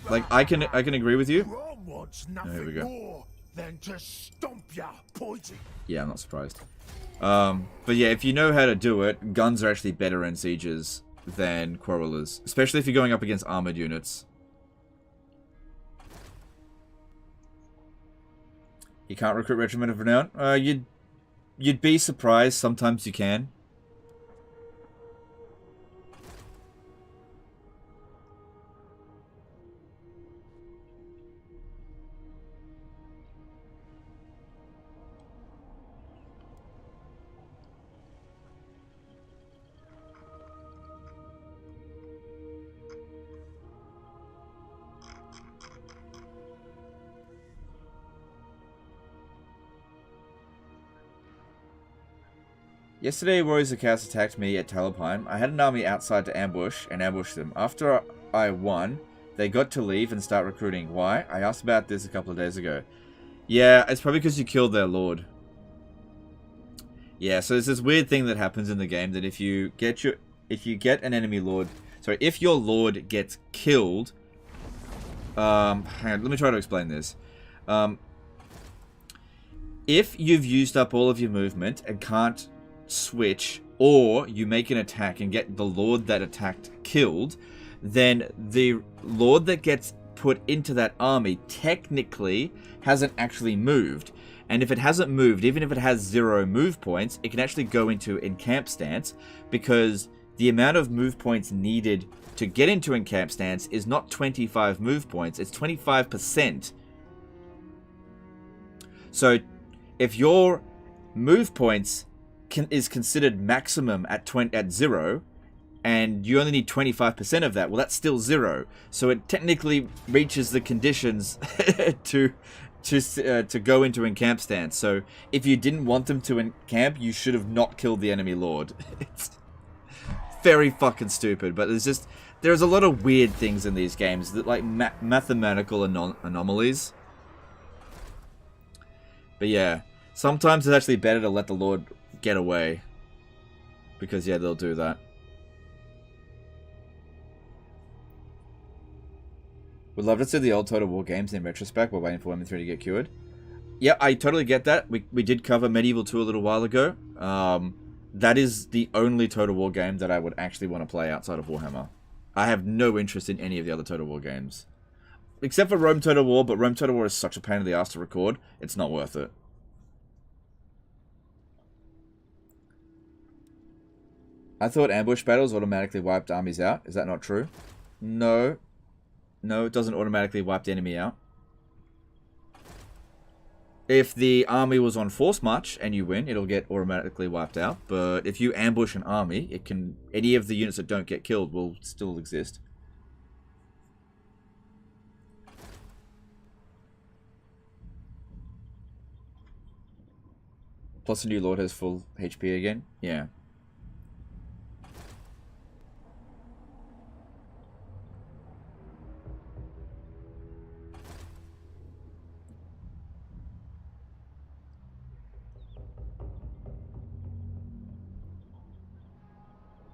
Like, I can agree with you. Grom wants Oh, nothing here we go. more than to stomp ya, pointy. Yeah, I'm not surprised. But yeah, if you know how to do it, guns are actually better in sieges than Quarrelers. Especially if you're going up against armored units. You can't recruit Regiment of Renown? You'd be surprised. Sometimes you can. Yesterday, Warriors of Chaos attacked me at Talabheim. I had an army outside to ambush, and ambushed them. After I won, they got to leave and start recruiting. Why? I asked about this a couple of days ago. Yeah, it's probably because you killed their lord. Yeah, so there's this weird thing that happens in the game that if you get an enemy lord... Sorry, if your lord gets killed... hang on, let me try to explain this. If you've used up all of your movement and can't switch, or you make an attack and get the lord that attacked killed, then the lord that gets put into that army technically hasn't actually moved. And if it hasn't moved, even if it has 0 move points, it can actually go into encamp stance, because the amount of move points needed to get into encamp stance is not 25 move points, it's 25%. So if your move points is considered maximum at 0, and you only need 25% of that, well, that's still 0. So it technically reaches the conditions to go into encamp stance. So if you didn't want them to encamp, you should have not killed the enemy lord. It's very fucking stupid, but there's a lot of weird things in these games that like mathematical anomalies. But yeah, sometimes it's actually better to let the lord get away, because yeah, they'll do that. Would love to see the old Total War games in retrospect while waiting for Warhammer 3 to get cured. Yeah, I totally get that. We did cover Medieval 2 a little while ago. That is the only Total War game that I would actually want to play outside of Warhammer. I have no interest in any of the other Total War games. Except for Rome Total War, but Rome Total War is such a pain in the ass to record, it's not worth it. I thought ambush battles automatically wiped armies out. Is that not true? No. No, it doesn't automatically wipe the enemy out. If the army was on force march and you win, it'll get automatically wiped out. But if you ambush an army, any of the units that don't get killed will still exist. Plus the new lord has full HP again. Yeah.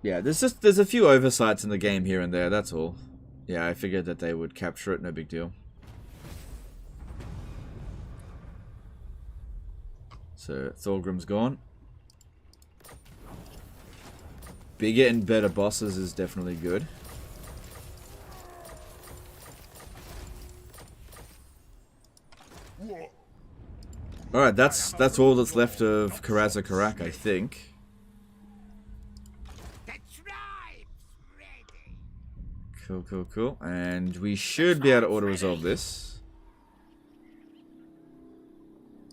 Yeah, there's a few oversights in the game here and there, that's all. Yeah, I figured that they would capture it, no big deal. So, Thorgrim's gone. Bigger and better bosses is definitely good. Alright, that's all that's left of Karak, I think. Cool. And we should be able to auto-resolve this.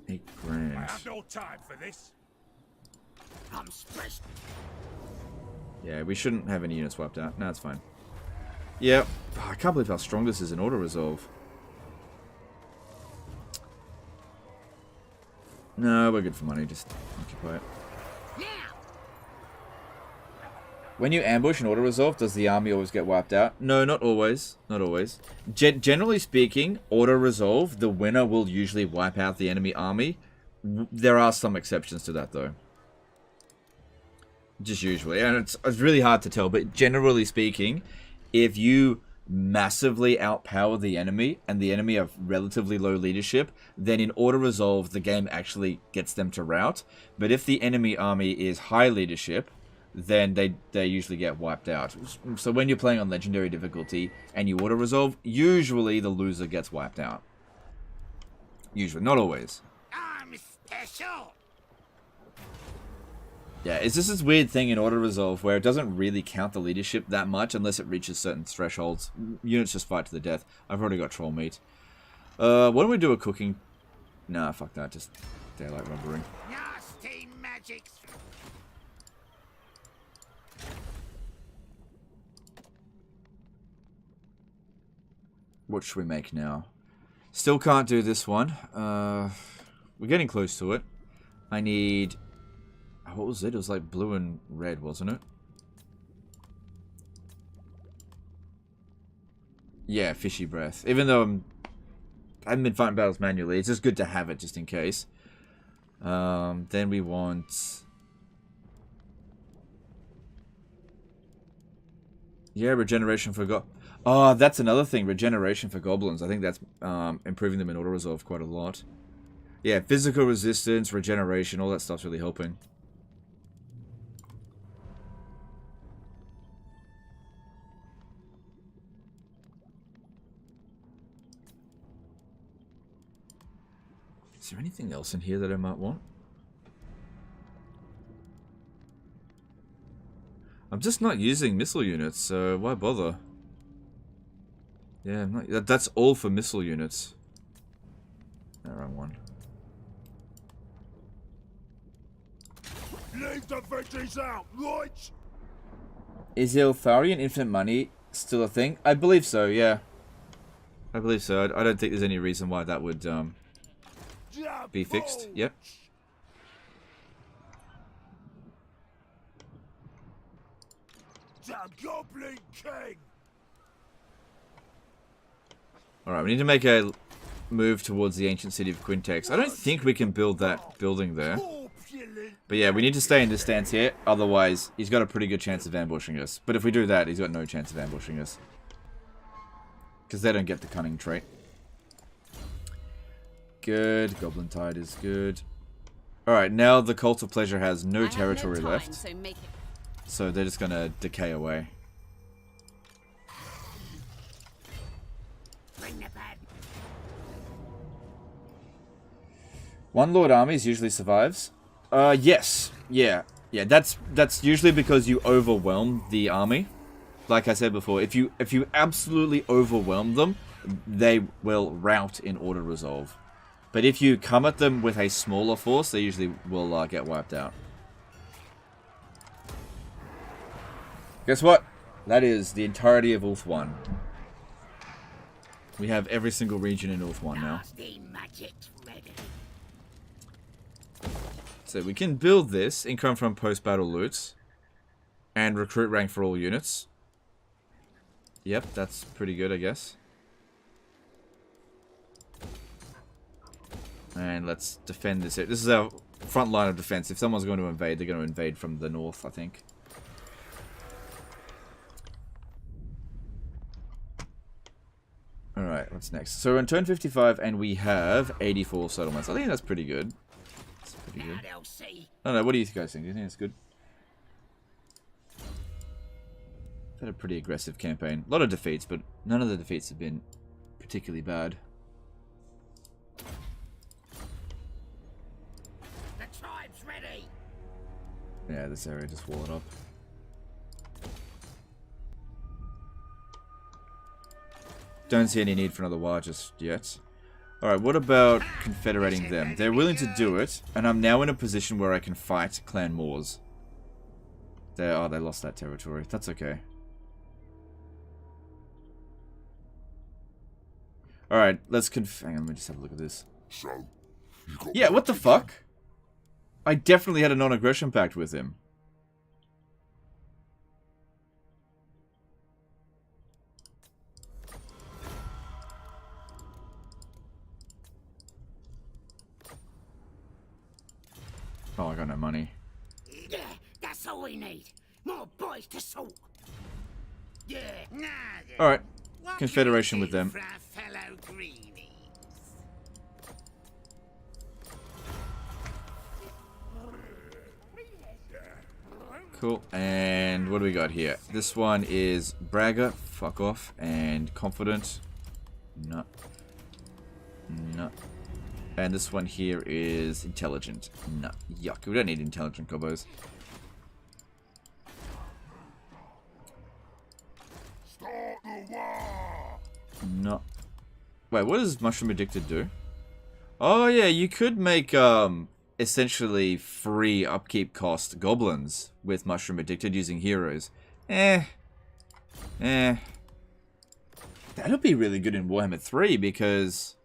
8 grand. I have no time for this. I'm stressed. Yeah, we shouldn't have any units wiped out. No, it's fine. Yep. Oh, I can't believe how strong this is in auto-resolve. No, we're good for money. Just occupy it. When you ambush and auto-resolve, does the army always get wiped out? No, not always. Not always. Generally speaking, auto-resolve, the winner will usually wipe out the enemy army. There are some exceptions to that, though. Just usually. And it's really hard to tell, but generally speaking, if you massively outpower the enemy, and the enemy have relatively low leadership, then in auto-resolve, the game actually gets them to rout. But if the enemy army is high leadership, then they usually get wiped out. So when you're playing on legendary difficulty and you auto-resolve, usually the loser gets wiped out. Usually, not always. I'm special. Yeah, it's just this weird thing in auto-resolve where it doesn't really count the leadership that much unless it reaches certain thresholds. Units just fight to the death. I've already got troll meat. Why don't we do a cooking? Nah, fuck that. Just daylight robbery. Nasty magic. What should we make now? Still can't do this one. We're getting close to it. I need... What was it? It was like blue and red, wasn't it? Yeah, fishy breath. Even though I haven't been fighting battles manually, it's just good to have it just in case. Then we want... Yeah, regeneration for Oh, that's another thing. Regeneration for goblins. I think that's improving them in auto-resolve quite a lot. Yeah, physical resistance, regeneration, all that stuff's really helping. Is there anything else in here that I might want? I'm just not using missile units, so why bother? Yeah, that's all for missile units. No, wrong one. Leave the veggies out, right? Is Eltharian infinite money still a thing? I believe so, yeah. I believe so. I don't think there's any reason why that would be fixed. Yep. Damn Goblin King! Alright, we need to make a move towards the ancient city of Quintex. I don't think we can build that building there. But yeah, we need to stay in this stance here. Otherwise, he's got a pretty good chance of ambushing us. But if we do that, he's got no chance of ambushing us. Because they don't get the cunning trait. Good. Goblintide is good. Alright, now the Cult of Pleasure has no territory left. So they're just going to decay away. One Lord armies usually survives. Yes. Yeah. Yeah, that's usually because you overwhelm the army. Like I said before, if you absolutely overwhelm them, they will rout in order resolve. But if you come at them with a smaller force, they usually will get wiped out. Guess what? That is the entirety of Ulth 1. We have every single region in Ulth 1 now. So we can build this, income from post-battle loot, and recruit rank for all units. Yep, that's pretty good, I guess. And let's defend this. This is our front line of defense. If someone's going to invade, they're going to invade from the north, I think. Alright, what's next? So we're on turn 55, and we have 84 settlements. I think that's pretty good. That's pretty good. I don't know, what do you guys think? Do you think it's good? Had a pretty aggressive campaign. A lot of defeats, but none of the defeats have been particularly bad. The tribe's ready. Yeah, this area just wall it up. Don't see any need for another war just yet. Alright, what about confederating them? They're willing to do it, and I'm now in a position where I can fight Clan Moors. They lost that territory. That's okay. Alright, let's hang on, let me just have a look at this. So, Yeah, what the fuck? I definitely had a non-aggression pact with him. Oh, I got no money. Yeah, that's all we need. More boys to sort. Yeah, nah. Alright, confederation with them. For our fellow greenies. Cool. And what do we got here? This one is Bragger, fuck off, and Confident. No. No. And this one here is Intelligent. No. Yuck. We don't need Intelligent combos. start the war! No. Wait, what does Mushroom Addicted do? Oh yeah, you could make essentially free upkeep cost goblins with Mushroom Addicted using heroes. That'll be really good in Warhammer 3 because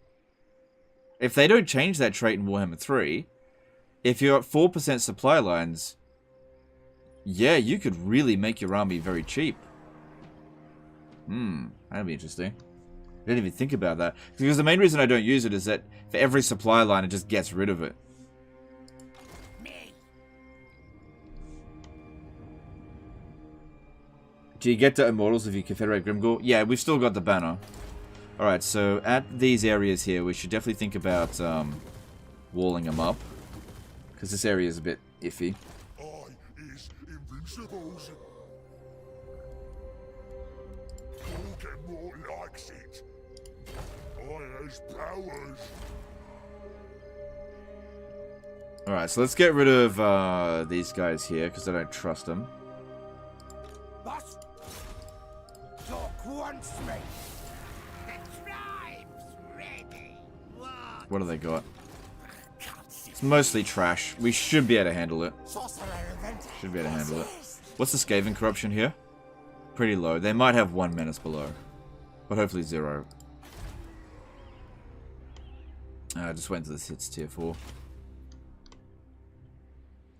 if they don't change that trait in Warhammer 3, if you're at 4% supply lines, yeah, you could really make your army very cheap. That'd be interesting. I didn't even think about that. Because the main reason I don't use it is that for every supply line, it just gets rid of it. Do you get to Immortals if you confederate Grimgor? Yeah, we've still got the banner. Alright, so at these areas here, we should definitely think about walling them up. Because this area is a bit iffy. I is invincibles. More likes it. I has powers. Alright, so let's get rid of these guys here, because I don't trust them. What do they got? It's mostly trash. We should be able to handle it. Should be able to handle it. What's the Skaven corruption here? Pretty low. They might have 1 menace below. But hopefully 0. Just wait until this hits tier 4.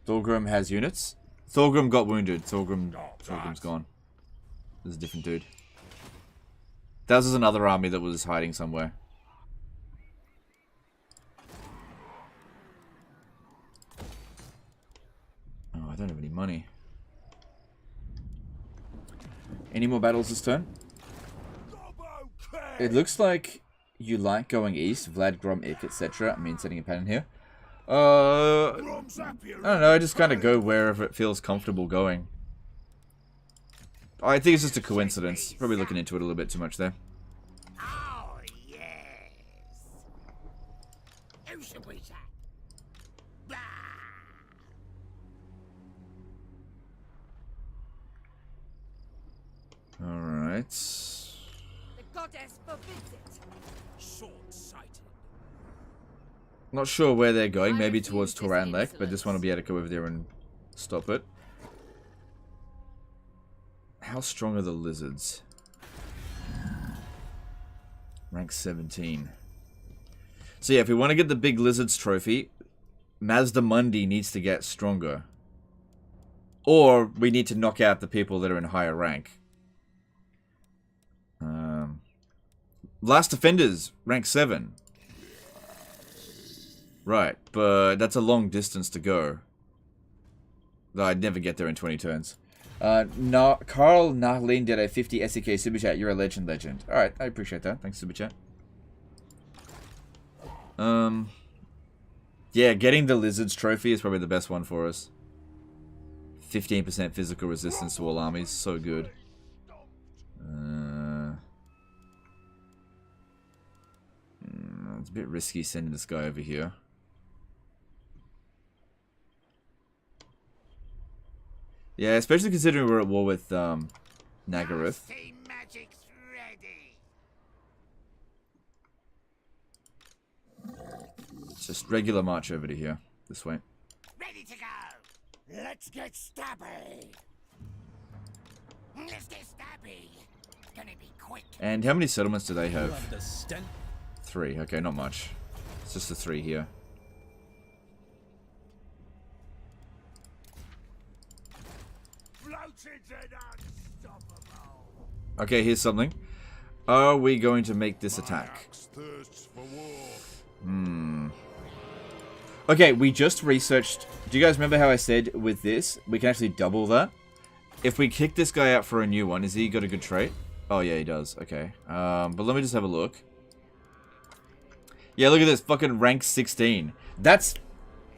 Thorgrim has units. Thorgrim got wounded. Thorgrim's gone. This is a different dude. That was another army that was hiding somewhere. Oh, I don't have any money. Any more battles this turn? It looks like you like going east. Vlad, Grom, Ik, etc. I mean, setting a pattern here. I don't know. I just kind of go wherever it feels comfortable going. I think it's just a coincidence. Probably looking into it a little bit too much there. Oh, yes. Who should we say? Blah. Alright. The goddess forbids it. Short-sighted. Not sure where they're going. Maybe towards Tor Dranil, but this one will be able to go over there and stop it. How strong are the lizards? Rank 17. So yeah, if we want to get the big lizards trophy, Mazda Mundi needs to get stronger. Or we need to knock out the people that are in higher rank. Last Defenders, rank 7. Right, but that's a long distance to go. Though I'd never get there in 20 turns. No, Carl Nahlin did a 50 SEK super chat. You're a legend. Alright, I appreciate that. Thanks, super chat. Yeah, getting the Lizards trophy is probably the best one for us. 15% physical resistance to all armies. So good. It's a bit risky sending this guy over here. Yeah, especially considering we're at war with Nagaroth. Magic's ready. Just regular march over to here. This way. Ready to go. Let's get stabby. Let's get stabby. Gonna be quick. And how many settlements do they have? Love the stench. 3. Okay, not much. It's just the 3 here. Okay, here's something. Are we going to make this attack? Okay, we just researched. Do you guys remember how I said with this, we can actually double that? If we kick this guy out for a new one, has he got a good trait? Oh, yeah, he does. Okay. But let me just have a look. Yeah, look at this. Fucking rank 16. That's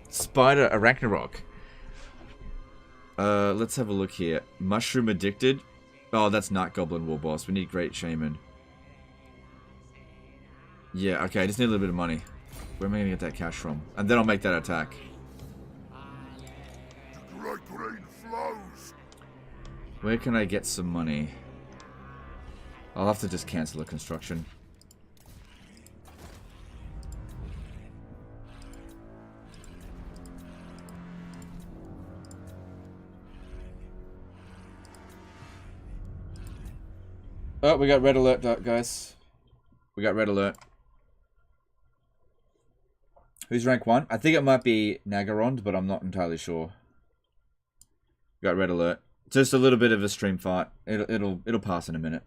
Spider Arachnarok. Let's have a look here. Mushroom Addicted. Oh, that's not Goblin War Boss. We need Great Shaman. Yeah, okay. I just need a little bit of money. Where am I going to get that cash from? And then I'll make that attack. Great rain flows. Where can I get some money? I'll have to just cancel the construction. Oh, we got red alert, guys. We got red alert. Who's rank 1? I think it might be Nagarond, but I'm not entirely sure. Got red alert. Just a little bit of a stream fight. It'll pass in a minute.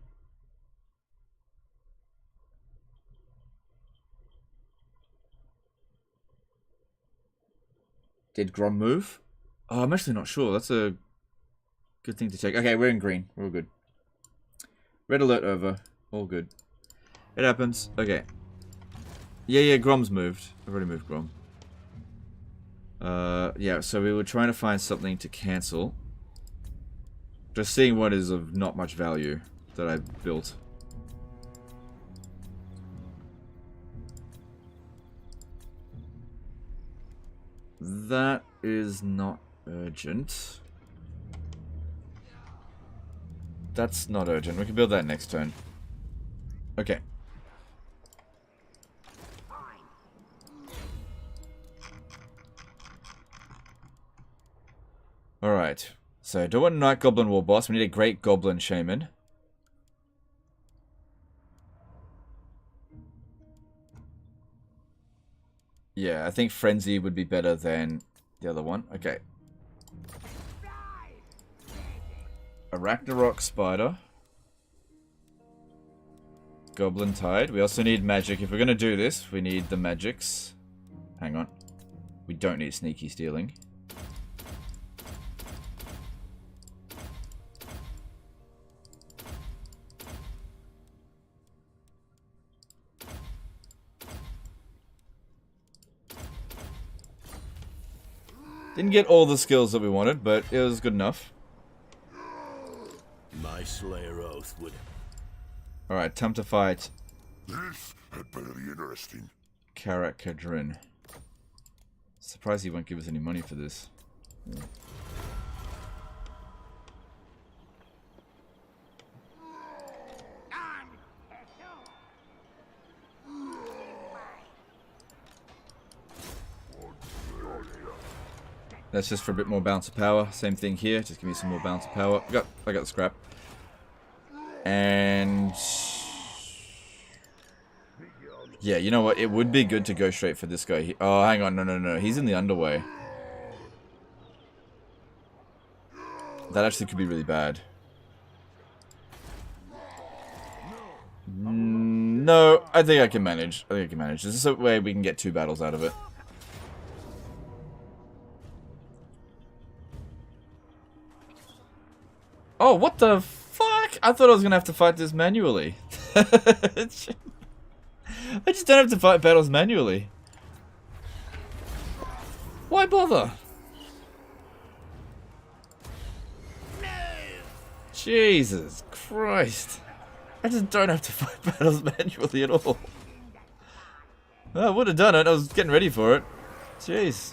Did Grom move? Oh, I'm actually not sure. That's a good thing to check. Okay, we're in green. We're all good. Red alert over. All good. It happens. Okay. Yeah, Grom's moved. I've already moved Grom. Yeah, so we were trying to find something to cancel. Just seeing what is of not much value that I built. That is not urgent. That's not urgent. We can build that next turn. Okay. Alright. So, don't want a Night Goblin War Boss. We need a Great Goblin Shaman. Yeah, I think Frenzy would be better than the other one. Okay. Arachnarok Spider. Goblintide. We also need magic. If we're going to do this, we need the magics. Hang on. We don't need sneaky stealing. Didn't get all the skills that we wanted, but it was good enough. My Slayer Oath would... Alright, time to fight This had better be interesting. Karak. Surprised he won't give us any money for this. Yeah. That's just for a bit more bounce of power. Same thing here. Just give me some more bounce of power. I got the scrap. And yeah, you know what? It would be good to go straight for this guy. Oh, hang on. No. He's in the underway. That actually could be really bad. No, I think I can manage. This is a way we can get 2 battles out of it. Oh, what the fuck? I thought I was gonna have to fight this manually. I just don't have to fight battles manually. Why bother? Jesus Christ. I just don't have to fight battles manually at all. I would have done it. I was getting ready for it. Jeez.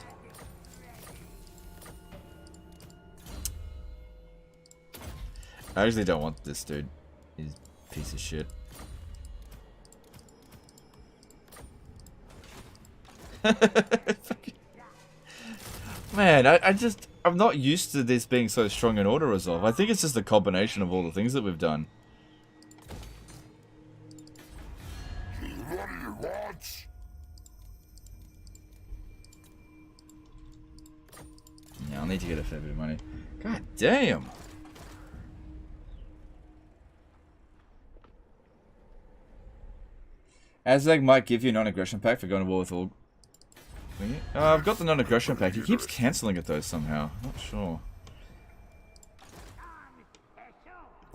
I actually don't want this dude. He's a piece of shit. Man, I'm not used to this being so strong in auto resolve. I think it's just a combination of all the things that we've done. What do you want? Yeah, I'll need to get a fair bit of money. God damn. Azag might give you a non-aggression pack for going to war with all... I've got the non-aggression pack. He keeps cancelling it though somehow. Not sure.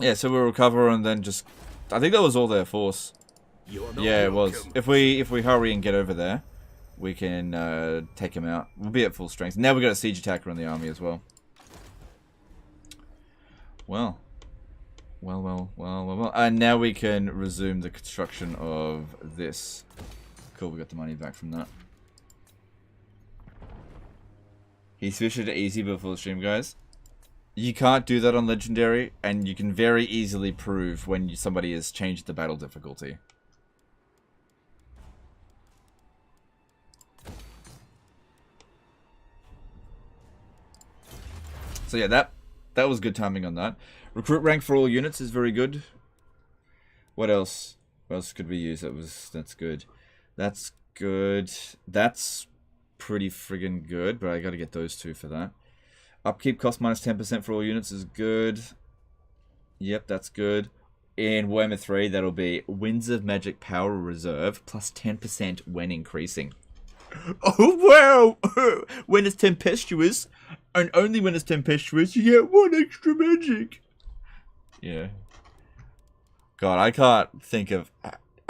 Yeah, so we'll recover and then just... I think that was all their force. Yeah, it was. If we hurry and get over there, we can take him out. We'll be at full strength. Now we've got a siege attacker in the army as well. Well. And now we can resume the construction of this. Cool, we got the money back from that. He switched it to easy before the stream, guys. You can't do that on Legendary, and you can very easily prove when somebody has changed the battle difficulty. So yeah, that was good timing on that. Recruit rank for all units is very good. What else? What else could we use? That's good. That's good. That's pretty friggin' good, but I gotta get those 2 for that. Upkeep cost minus 10% for all units is good. Yep, that's good. In Warhammer 3, that'll be Winds of Magic Power Reserve plus 10% when increasing. Oh wow! When it's tempestuous, and only when it's tempestuous, you get 1 extra magic. Yeah. God, I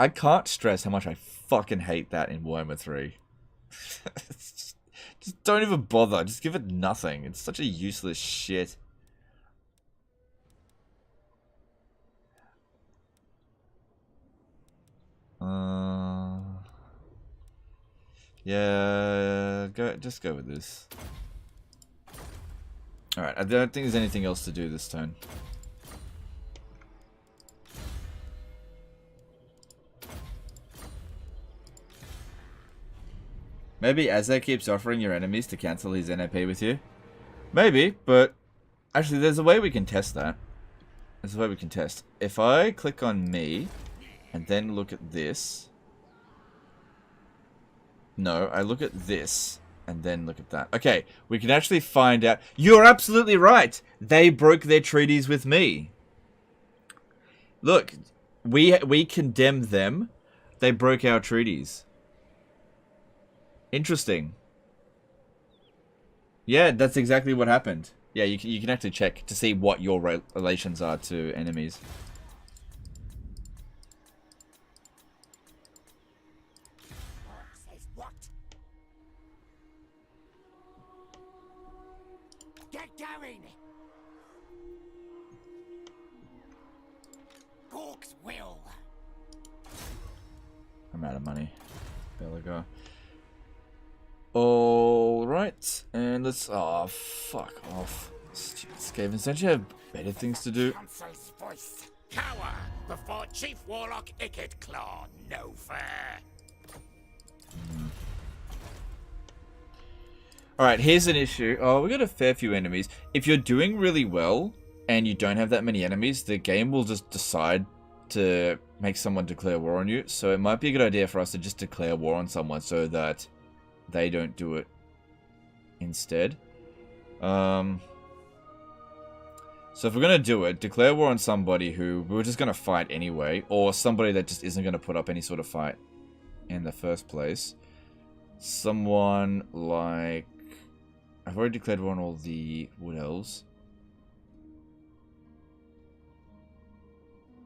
can't stress how much I fucking hate that in Warhammer 3. Just don't even bother. Just give it nothing. It's such a useless shit. Yeah, just go with this. Alright, I don't think there's anything else to do this turn. Maybe Azza keeps offering your enemies to cancel his NAP with you. Maybe, but actually there's a way we can test that. There's a way we can test. If I click on me and then look at this. No, I look at this and then look at that. Okay, we can actually find out. You're absolutely right. They broke their treaties with me. Look, we condemned them. They broke our treaties. Interesting. Yeah, that's exactly what happened. Yeah, you can actually check to see what your relations are to enemies. Says what? Get going! Gork's will. I'm out of money. Belagar. Alright, and let's... Oh, fuck off. Stupid Skavens, don't you have better things to do? Council's voice. Cower before Chief Warlock Icked Claw. No fair. Alright, here's an issue. Oh, we got a fair few enemies. If you're doing really well, and you don't have that many enemies, the game will just decide to make someone declare war on you. So it might be a good idea for us to just declare war on someone so that they don't do it instead. So if we're going to do it, declare war on somebody who we're just going to fight anyway, or somebody that just isn't going to put up any sort of fight in the first place. Someone like... I've already declared war on all the Wood Elves.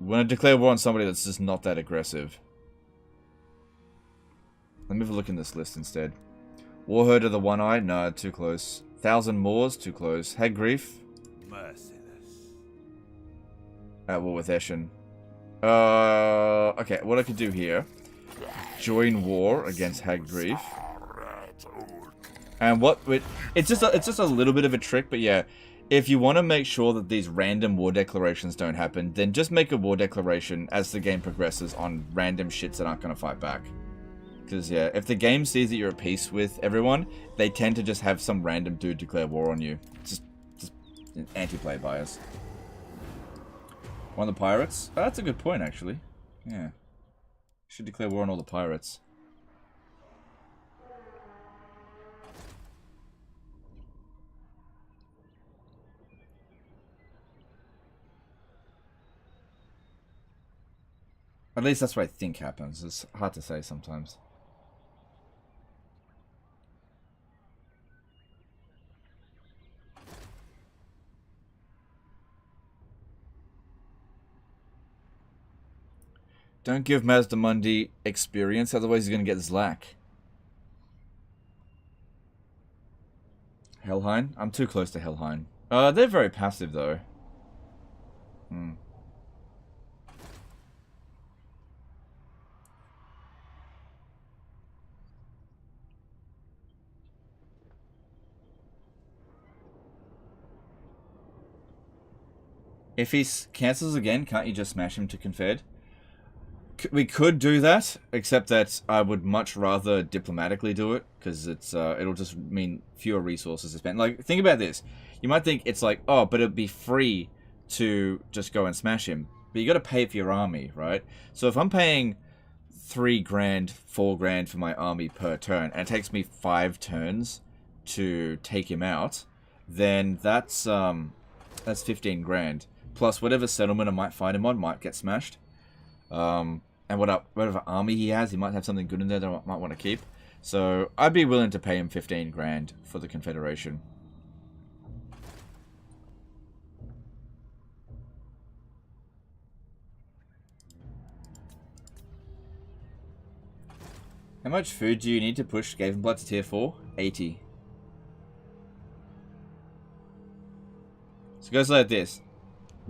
We're going to declare war on somebody that's just not that aggressive. Let me have a look in this list instead. Warherd of the One Eye? No, too close. Thousand Moors? Too close. Hag Grief? Merciless. At war with Eshin. Okay, what I could do here. Join war against Hag Grief. And what... It's just a little bit of a trick, but yeah. If you want to make sure that these random war declarations don't happen, then just make a war declaration as the game progresses on random shits that aren't going to fight back. Because, yeah, if the game sees that you're at peace with everyone, they tend to just have some random dude declare war on you. Just an anti-play bias. One of the pirates? Oh, that's a good point, actually. Yeah. Should declare war on all the pirates. At least that's what I think happens. It's hard to say sometimes. Don't give Mazdamundi experience, otherwise he's going to get Zlack. Helheim? I'm too close to Helheim. They're very passive though. If he cancels again, can't you just smash him to Confed? We could do that, except that I would much rather diplomatically do it, because it's it'll just mean fewer resources to spend. Like, think about this. You might think it's like, oh, but it'd be free to just go and smash him. But you got to pay for your army, right? So if I'm paying 3 grand, 4 grand for my army per turn, and it takes me 5 turns to take him out, then that's 15 grand. Plus whatever settlement I might find him on might get smashed. And whatever army he has, he might have something good in there that I might want to keep. So I'd be willing to pay him 15 grand for the Confederation. How much food do you need to push Gavenblood to tier 4? 80. So it goes like this.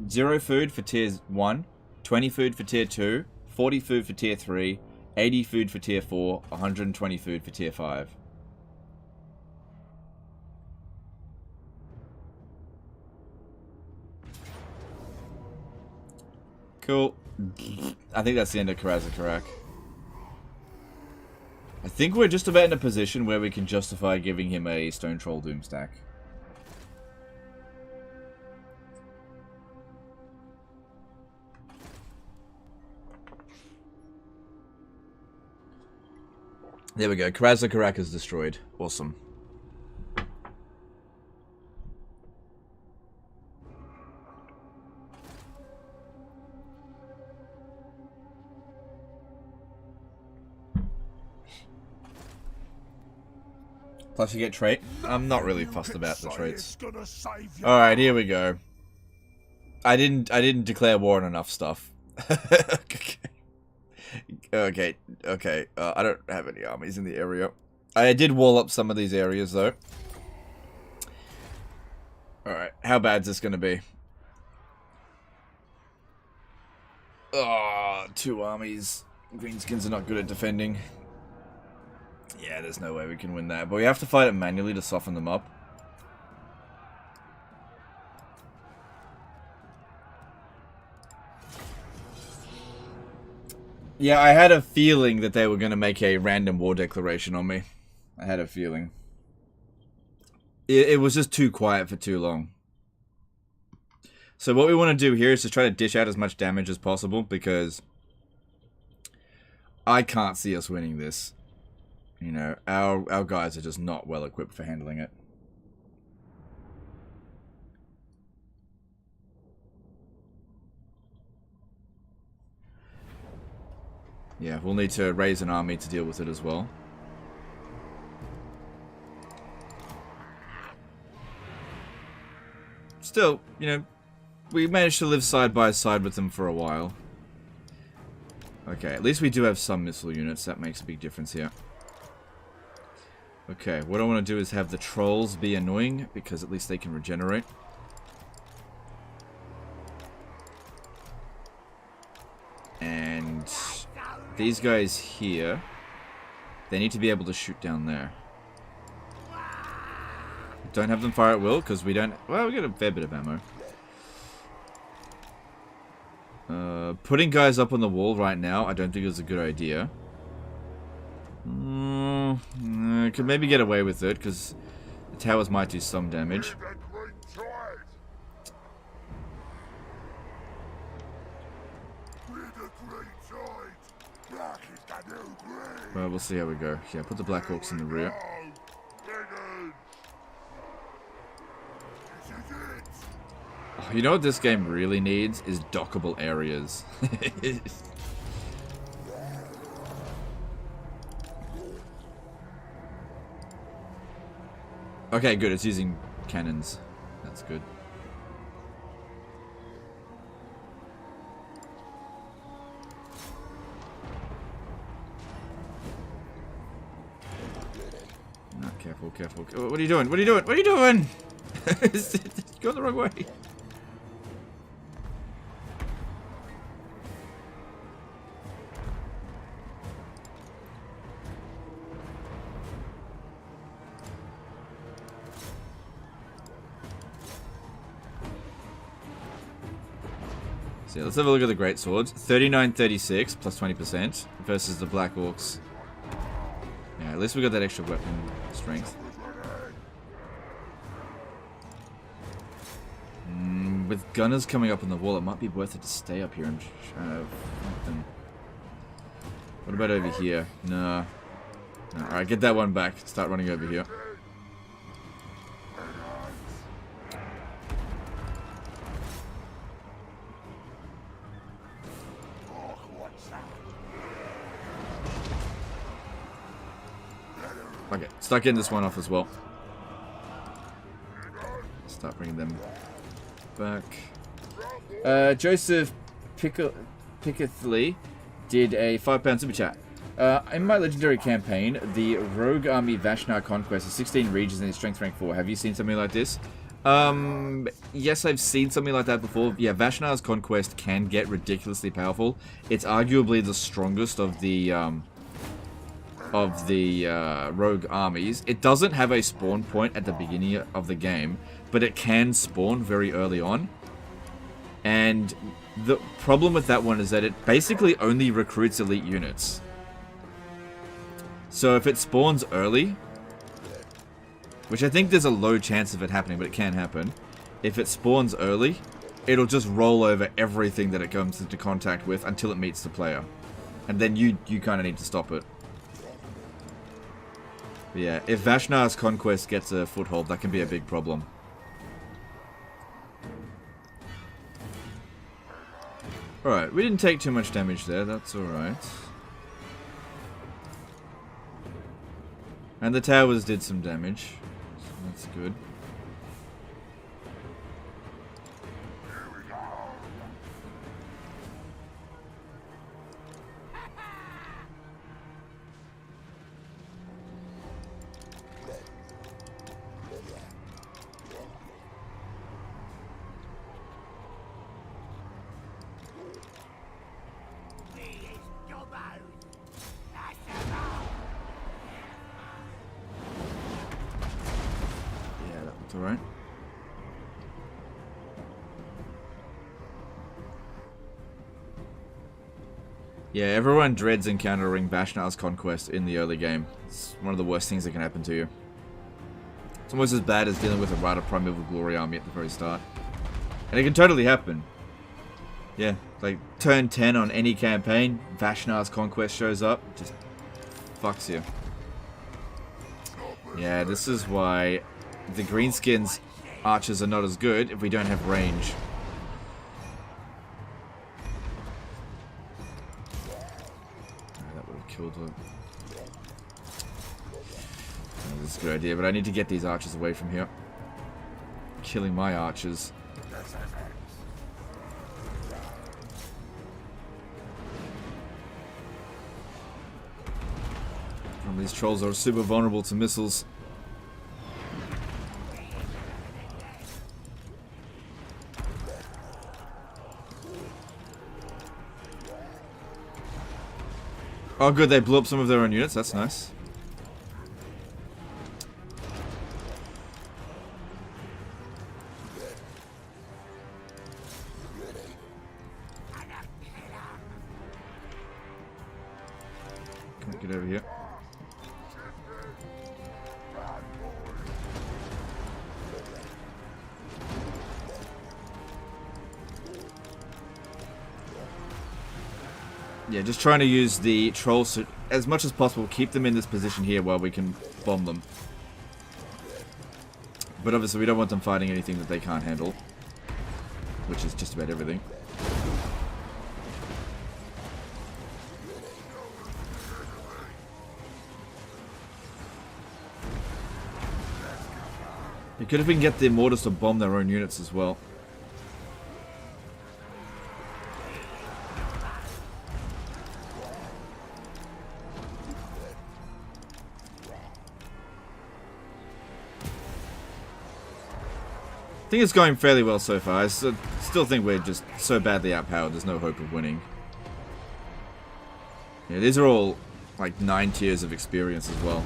0 food for tier 1, 20 food for tier 2, 40 food for tier 3, 80 food for tier 4, 120 food for tier 5. Cool. I think that's the end of Karazakarak. I think we're just about in a position where we can justify giving him a Stone Troll Doom stack. There we go. Karak is destroyed. Awesome. Plus you get trait. I'm not really fussed about the traits. Alright, here we go. I didn't declare war on enough stuff. Okay. I don't have any armies in the area. I did wall up some of these areas though. Alright, how bad is this gonna be? Oh, 2 armies. Greenskins are not good at defending. Yeah, there's no way we can win that. But we have to fight it manually to soften them up. Yeah, I had a feeling that they were going to make a random war declaration on me. I had a feeling. It was just too quiet for too long. So what we want to do here is to try to dish out as much damage as possible, because I can't see us winning this. You know, our guys are just not well equipped for handling it. Yeah, we'll need to raise an army to deal with it as well. Still, you know, we managed to live side by side with them for a while. Okay, at least we do have some missile units. That makes a big difference here. Okay, what I want to do is have the trolls be annoying, because at least they can regenerate. And these guys here, they need to be able to shoot down there. Don't have them fire at will, because we don't... Well, we got a fair bit of ammo. Putting guys up on the wall right now, I don't think is a good idea. Could maybe get away with it, because the towers might do some damage. Well, we'll see how we go. Yeah, put the Black Hawks in the rear. Oh, you know what this game really needs? Is dockable areas. Okay, good. It's using cannons. That's good. No, careful, careful. What are you doing? What are you doing? What are you doing? Go the wrong way. So yeah, let's have a look at the great swords. 39-36 plus 20% versus the Black Orcs. Yeah, at least we got that extra weapon strength. With gunners coming up on the wall, it might be worth it to stay up here and try to fight them. What about over here? No. Alright, get that one back. Start running over here. Okay, start getting this one off as well. Start bringing them back. Joseph Pickethley did a £5 super chat. In my legendary campaign, the Rogue Army Vashnar Conquest is 16 regions and it's strength rank 4. Have you seen something like this? Yes, I've seen something like that before. Yeah, Vashnar's Conquest can get ridiculously powerful. It's arguably the strongest of the rogue armies. It doesn't have a spawn point at the beginning of the game, but it can spawn very early on. And the problem with that one is that it basically only recruits elite units. So if it spawns early, which I think there's a low chance of it happening, but it can happen. If it spawns early, it'll just roll over everything that it comes into contact with until it meets the player. And then you kind of need to stop it. But yeah, if Vashnar's conquest gets a foothold, that can be a big problem. Alright, we didn't take too much damage there, that's alright. And the towers did some damage, so that's good. Alright. Yeah, everyone dreads encountering Vashnar's conquest in the early game. It's one of the worst things that can happen to you. It's almost as bad as dealing with a Rider Primeval Glory army at the very start. And it can totally happen. Yeah, like turn 10 on any campaign, Vashnar's conquest shows up, just fucks you. Yeah, this is why the greenskins archers are not as good if we don't have range. That would have killed her. This is a good idea, but I need to get these archers away from here. Killing my archers. These trolls are super vulnerable to missiles. Oh good, they blew up some of their own units, that's nice. Can't get over here. Yeah, just trying to use the trolls to, as much as possible, keep them in this position here while we can bomb them. But obviously we don't want them fighting anything that they can't handle. Which is just about everything. You could even get the mortars to bomb their own units as well. I think it's going fairly well so far. I still think we're just so badly outpowered, there's no hope of winning. Yeah, these are all like 9 tiers of experience as well.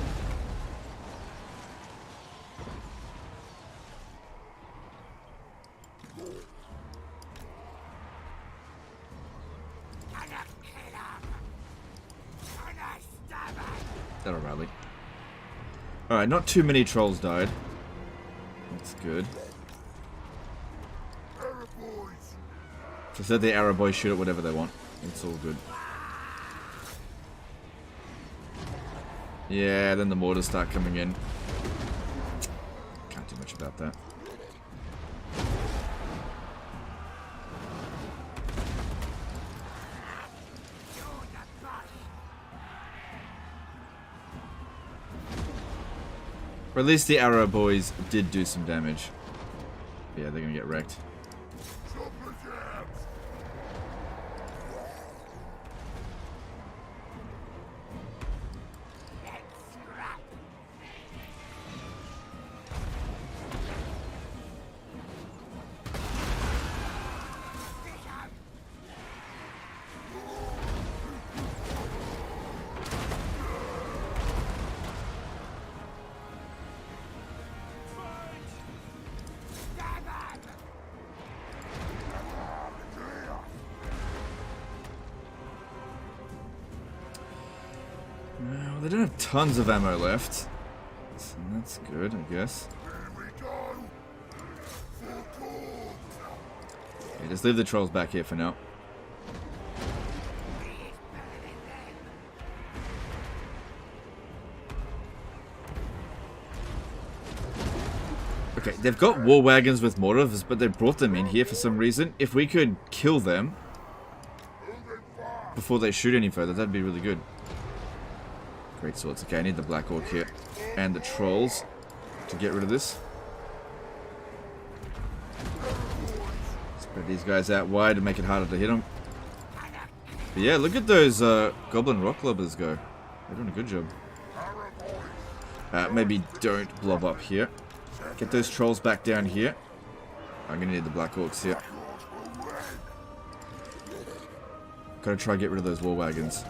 That'll rally. Alright, not too many trolls died. That's good. Just let the arrow boys shoot at whatever they want. It's all good. Yeah, then the mortars start coming in. Can't do much about that. Or at least the arrow boys did do some damage. Yeah, they're gonna get wrecked. They don't have tons of ammo left, so that's good, I guess. Yeah, just leave the trolls back here for now. Okay, they've got war wagons with mortars, but they brought them in here for some reason. If we could kill them before they shoot any further, that'd be really good. Great swords. Okay, I need the Black Orc here. And the trolls to get rid of this. Spread these guys out wide to make it harder to hit them. But yeah, look at those Goblin Rock Lobbers go. They're doing a good job. Maybe don't blob up here. Get those trolls back down here. I'm gonna need the Black Orcs here. Gotta try and get rid of those war wagons.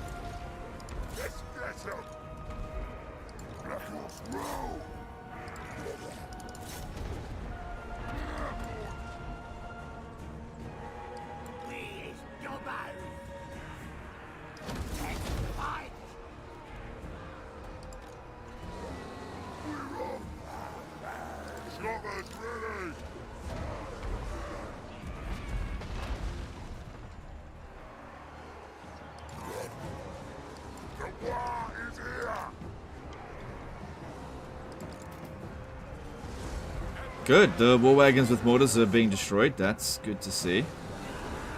Good, the war wagons with mortars are being destroyed. That's good to see.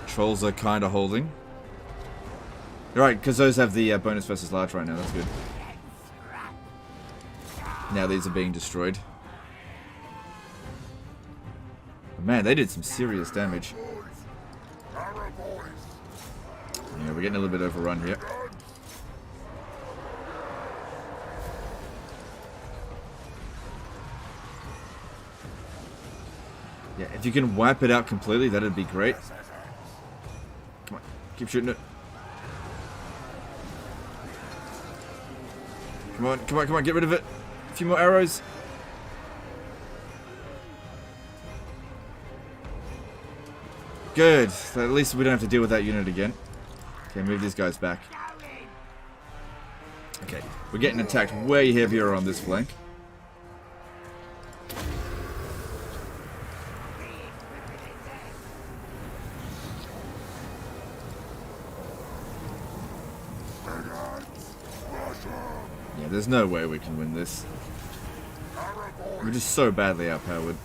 Trolls are kind of holding. Right, because those have the bonus versus large right now. That's good. Now these are being destroyed. But man, they did some serious damage. Yeah, we're getting a little bit overrun here. Yeah, if you can wipe it out completely, that'd be great. Come on, keep shooting it. Come on, come on, come on, get rid of it. A few more arrows. Good. So at least we don't have to deal with that unit again. Okay, move these guys back. Okay, we're getting attacked way heavier on this flank. Yeah, there's no way we can win this. We're just so badly outpowered.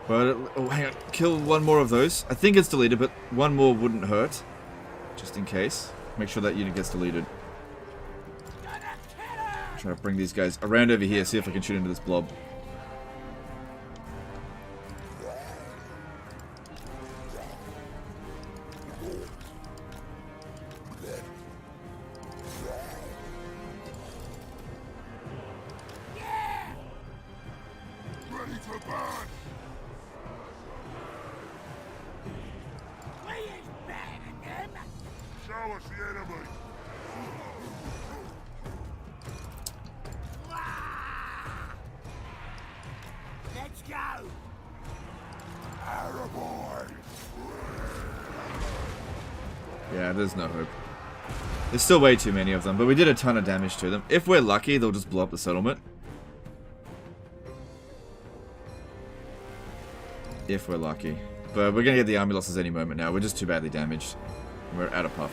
But, oh, hang on, kill one more of those. I think it's deleted, but one more wouldn't hurt. Just in case. Make sure that unit gets deleted. Try to bring these guys around over here, see if I can shoot into this blob. Yeah, there's no hope. There's still way too many of them, but we did a ton of damage to them. If we're lucky, they'll just blow up the settlement. If we're lucky. But we're gonna get the army losses any moment now. We're just too badly damaged. We're out of puff.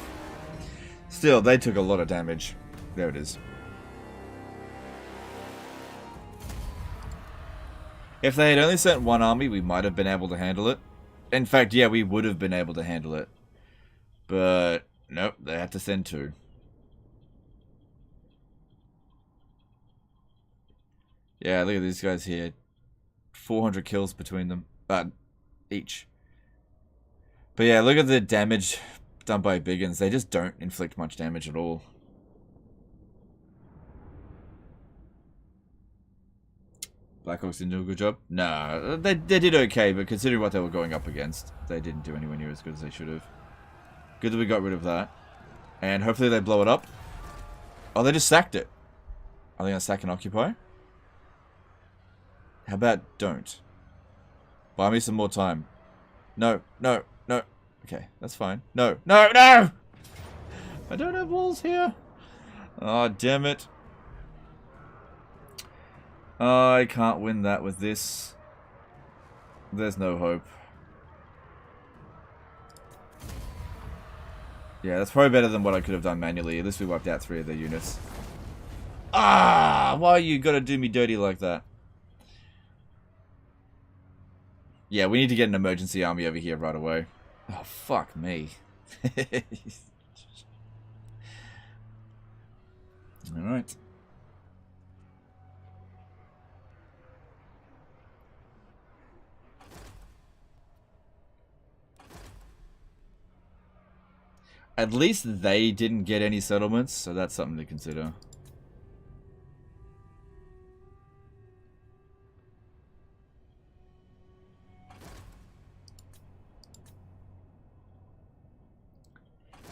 Still, they took a lot of damage. There it is. If they had only sent one army, we might have been able to handle it. In fact, yeah, we would have been able to handle it. But, nope, they had to send two. Yeah, look at these guys here. 400 kills between them. Each. But yeah, look at the damage done by Biggins. They just don't inflict much damage at all. Blackhawks didn't do a good job? Nah, they did okay, but considering what they were going up against, they didn't do anywhere near as good as they should have. Good that we got rid of that. And hopefully they blow it up. Oh, they just sacked it. Are they going to sack and occupy? How about don't? Buy me some more time. No, no, no. Okay, that's fine. No, no, no! I don't have walls here. Oh, damn it. I can't win that with this. There's no hope. Yeah, that's probably better than what I could have done manually. At least we wiped out 3 of their units. Ah! Why you gotta do me dirty like that? Yeah, we need to get an emergency army over here right away. Oh, fuck me. Alright. At least they didn't get any settlements, so that's something to consider.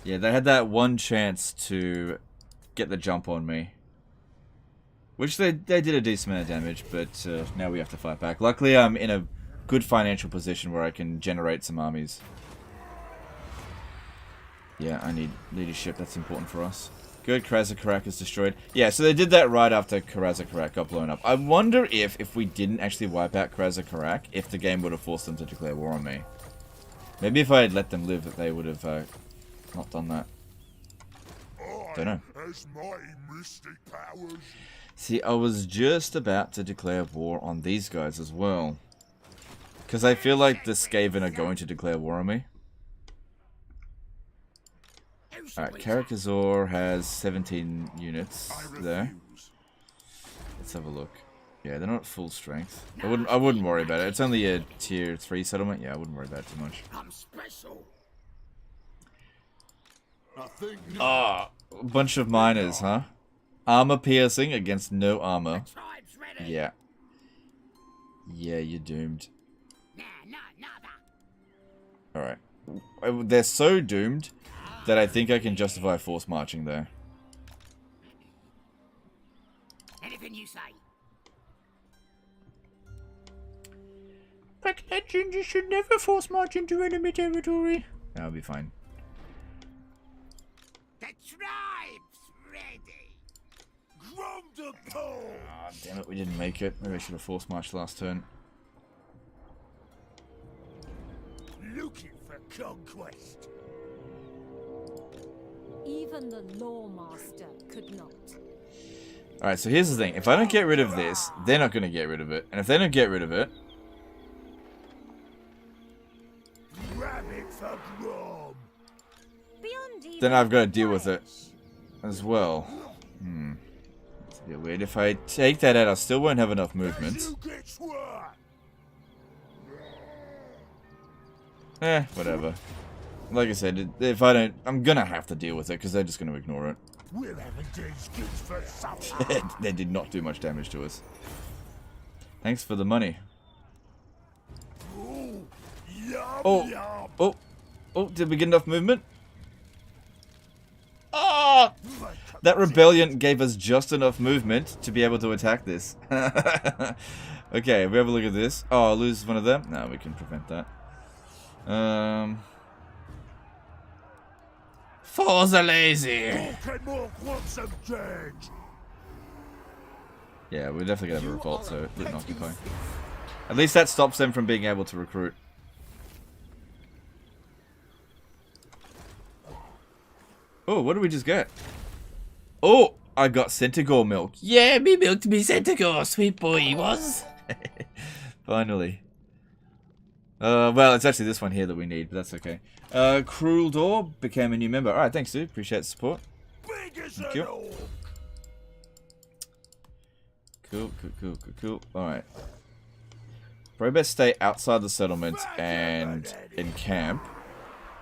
Yeah, they had that one chance to get the jump on me. Which they did a decent amount of damage, but now we have to fight back. Luckily, I'm in a good financial position where I can generate some armies. Yeah, I need leadership. That's important for us. Good, Karazakarak is destroyed. Yeah, so they did that right after Karazakarak got blown up. I wonder if we didn't actually wipe out Karazakarak, if the game would have forced them to declare war on me. Maybe if I had let them live, they would have not done that. Don't know. As mighty mystic powers. See, I was just about to declare war on these guys as well. Because I feel like the Skaven are going to declare war on me. Alright, Karakazor has 17 units there. Let's have a look. Yeah, they're not full strength. I wouldn't worry about it. It's only a tier 3 settlement. Yeah, I wouldn't worry about it too much. I'm special. Ah, a bunch of miners, huh? Armor piercing against no armor. Yeah. Yeah, you're doomed. Alright. They're so doomed that I think I can justify force marching there. Anything you say. But legend, you should never force march into enemy territory. That'll be fine. The tribe's ready. Grom the Paunch. Ah, damn it, we didn't make it. Maybe I should have force marched last turn. Looking for conquest. Even the Lawmaster could not. Alright, so here's the thing. If I don't get rid of this, they're not going to get rid of it. And if they don't get rid of it... Grab it for Grom. then I've got to deal with it as well. It's a bit weird. If I take that out, I still won't have enough movement. Whatever. Like I said, if I don't... I'm gonna have to deal with it, because they're just gonna ignore it. We'll have a day's goods for supper. They did not do much damage to us. Thanks for the money. Ooh, yum, Oh! yum. Oh! Oh, did we get enough movement? Ah! That rebellion gave us just enough movement to be able to attack this. Okay, we have a look at this. Oh, I'll lose one of them? No, we can prevent that. Forza lazy! Yeah, we're definitely gonna have a revolt, so it didn't occupy. At least that stops them from being able to recruit. Oh, what did we just get? Oh, I got Centaur milk. Yeah, me milked me Centaur, sweet boy he was. Finally. Well, it's actually this one here that we need, but that's okay. Cruel Door became a new member. Alright, thanks, dude. Appreciate the support. Thank you. Cool. Alright. Probably best stay outside the settlement and encamp.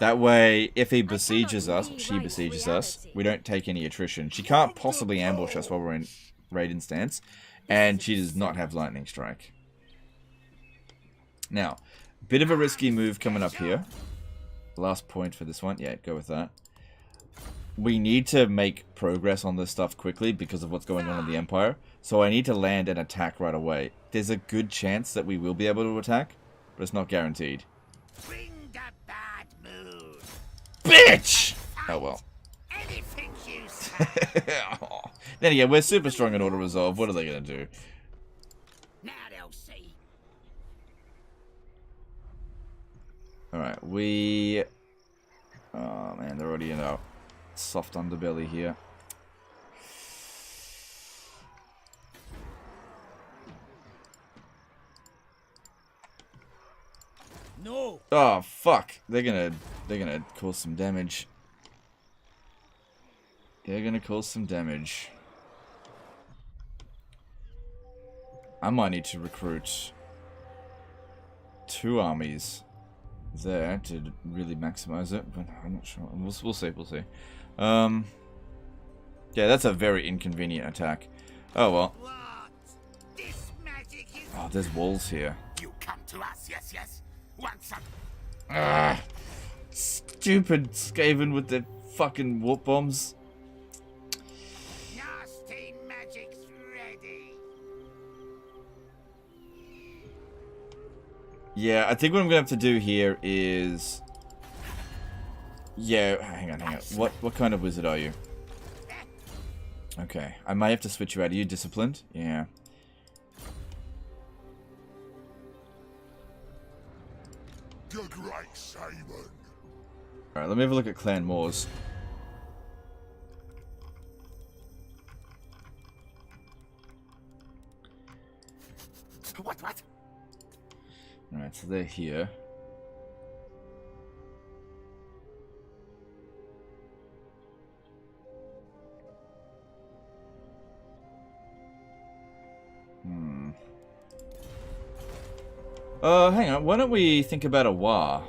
That way, if he besieges us, or she besieges us, we don't take any attrition. She can't possibly ambush us while we're in raid stance, and she does not have lightning strike. Now, bit of a risky move coming up here. Last point for this one. Yeah, go with that. We need to make progress on this stuff quickly because of what's going on in the Empire. So I need to land and attack right away. There's a good chance that we will be able to attack, but it's not guaranteed. Bring the bad mood. Bitch! Oh well. Anything you say. Then again, we're super strong in auto resolve. What are they going to do? Alright, we... Oh man, they're already in our soft underbelly here. No. Oh fuck! They're gonna cause some damage. They're gonna cause some damage. I might need to recruit 2 armies there to really maximize it, but I'm not sure. We'll see. We'll see. Yeah, that's a very inconvenient attack. Oh well. This magic is... Oh, there's walls here. You come to us, yes, yes. Want some... Ah, stupid Skaven with their fucking warp bombs. Nasty magic's ready. Yeah, I think what I'm gonna have to do here is... Yeah, hang on. What kind of wizard are you? Okay, I might have to switch you out. Are you disciplined? Yeah. The Great Shaman. Alright, let me have a look at Clan Moors. What? Alright, so they're here. Hang on. Why don't we think about a Warr?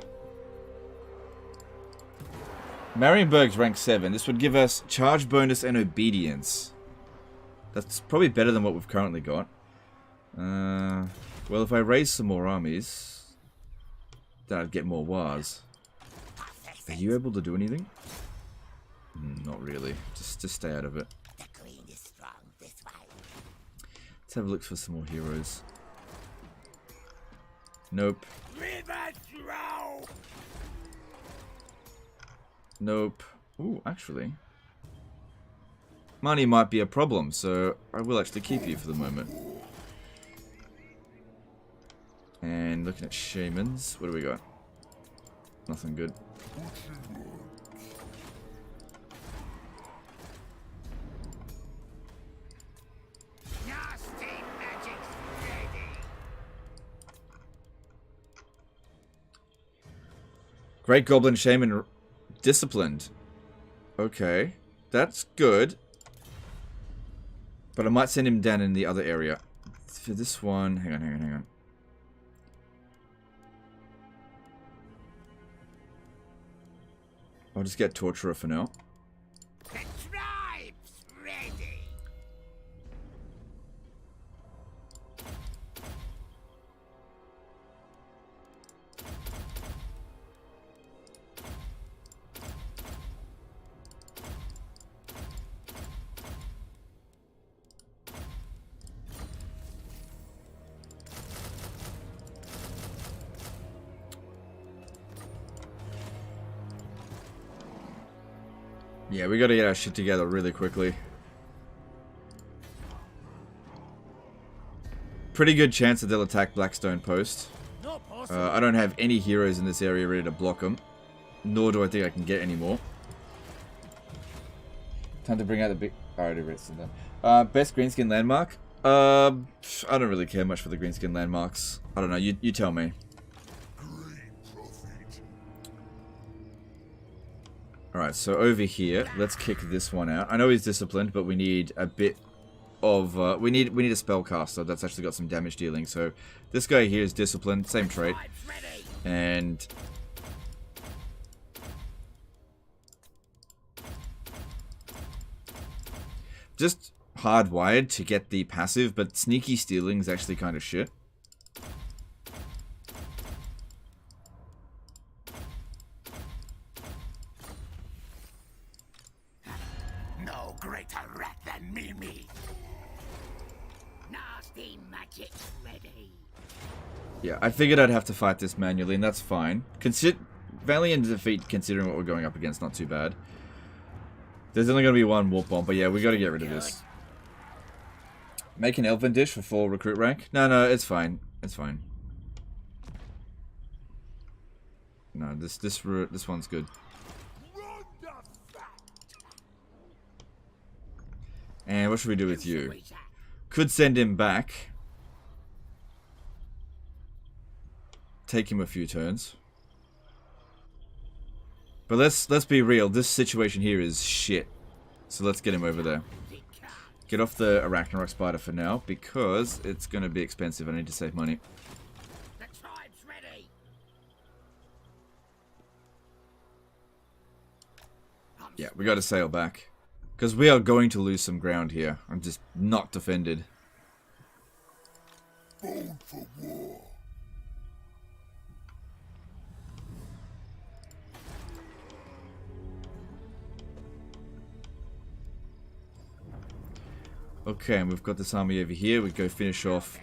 Marienburg's rank 7. This would give us charge bonus and obedience. That's probably better than what we've currently got. Well, if I raise some more armies, then I'd get more Warrs. Are you able to do anything? Not really. Just stay out of it. The queen is strong this way. Let's have a look for some more heroes. Nope. River throw. Nope. Ooh, actually. Money might be a problem, so I will actually keep you for the moment. And looking at shamans, what do we got? Nothing good. Nasty magic's ready. Great Goblin Shaman disciplined. Okay, that's good. But I might send him down in the other area. For this one, hang on. I'll just get Torturer for now. The tribe's ready. Yeah, we gotta get our shit together really quickly. Pretty good chance that they'll attack Blackstone Post. I don't have any heroes in this area ready to block them. Nor do I think I can get any more. Time to bring out the big... I already read some then. Best greenskin landmark? I don't really care much for the greenskin landmarks. I don't know, you tell me. Alright, so over here, let's kick this one out. I know he's disciplined, but we need a bit of... we need a spellcaster that's actually got some damage dealing. So this guy here is disciplined, same trait. And... just hardwired to get the passive, but sneaky stealing is actually kind of shit. No greater rat than me. Nasty magic ready. Yeah, I figured I'd have to fight this manually, and that's fine. Valiant defeat, considering what we're going up against, not too bad. There's only going to be one warp bomb, but yeah, we got to get rid of this. Make an elven dish for 4 recruit rank? No, it's fine. It's fine. No, this one's good. And what should we do with you? Could send him back. Take him a few turns. But let's be real. This situation here is shit. So let's get him over there. Get off the Arachnarok spider for now because it's going to be expensive. I need to save money. The tribe's ready. Yeah, we got to sail back. Because we are going to lose some ground here. I'm just not defended. Born for war. Okay, and we've got this army over here. We go finish off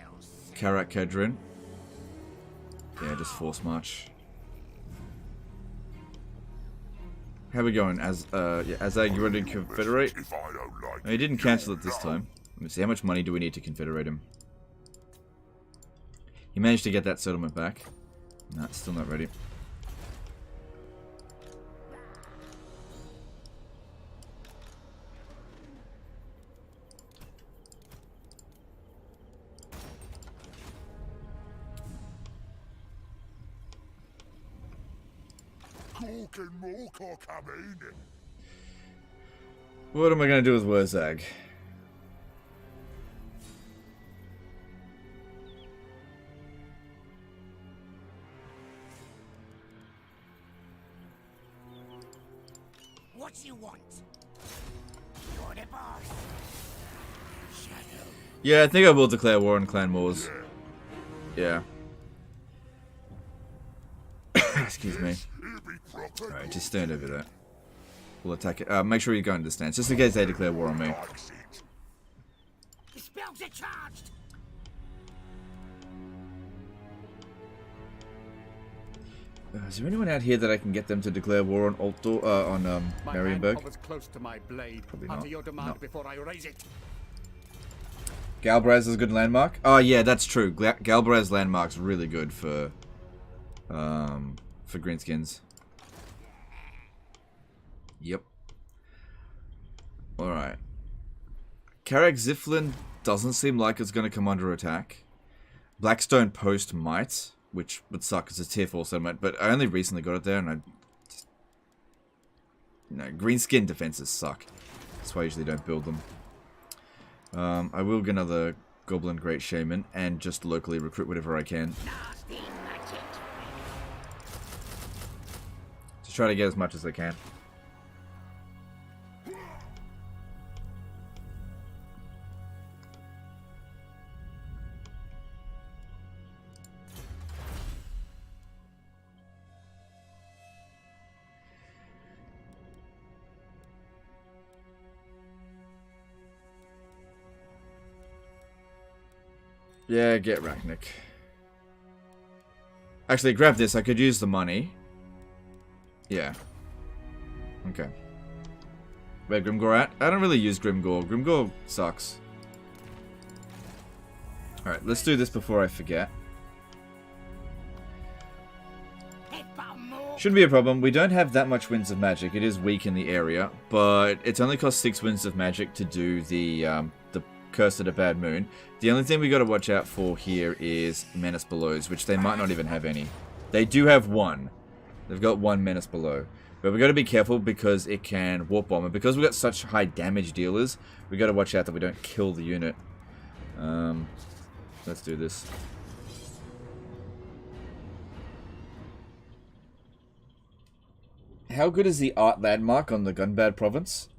Karak Kadrin. Yeah, just force march. How are we going? As you ready to confederate? If I don't like No, he didn't cancel it this time. Let me see, how much money do we need to confederate him? He managed to get that settlement back. No, it's still not ready. Cork and Mork are coming. What am I going to do with Wurzag? What you want? You're the boss. Shadow. Yeah, I think I will declare war on Clan Moors. Yeah. Excuse me. Alright, just stand over there. We'll attack it. Make sure you go into stance, just in case they declare war on me. The spells are charged. Is there anyone out here that I can get them to declare war on Marienburg? Close to my blade. Probably not. Your demand No. before I raise it. Galbraz is a good landmark. Oh yeah, that's true. Galbraz landmark's really good for greenskins. Yep. Alright. Karak Ziflin doesn't seem like it's going to come under attack. Blackstone Post might, which would suck because it's tier 4 settlement, but I only recently got it there and I just... No, greenskin defenses suck. That's why I usually don't build them. I will get another Goblin Great Shaman and just locally recruit whatever I can. Just try to get as much as I can. Yeah, get Rachnik. Actually, grab this. I could use the money. Yeah. Okay. Where Grimgor at? I don't really use Grimgor. Grimgor sucks. Alright, let's do this before I forget. Shouldn't be a problem. We don't have that much Winds of Magic. It is weak in the area, but it's only cost 6 Winds of Magic to do the Curse at a Bad Moon. The only thing we got to watch out for here is Menace Belows, which they might not even have any. They do have one. They've got one Menace Below. But we got to be careful because it can Warp Bomb. And because we've got such high damage dealers, we got to watch out that we don't kill the unit. Let's do this. How good is the art landmark on the Gunbad province?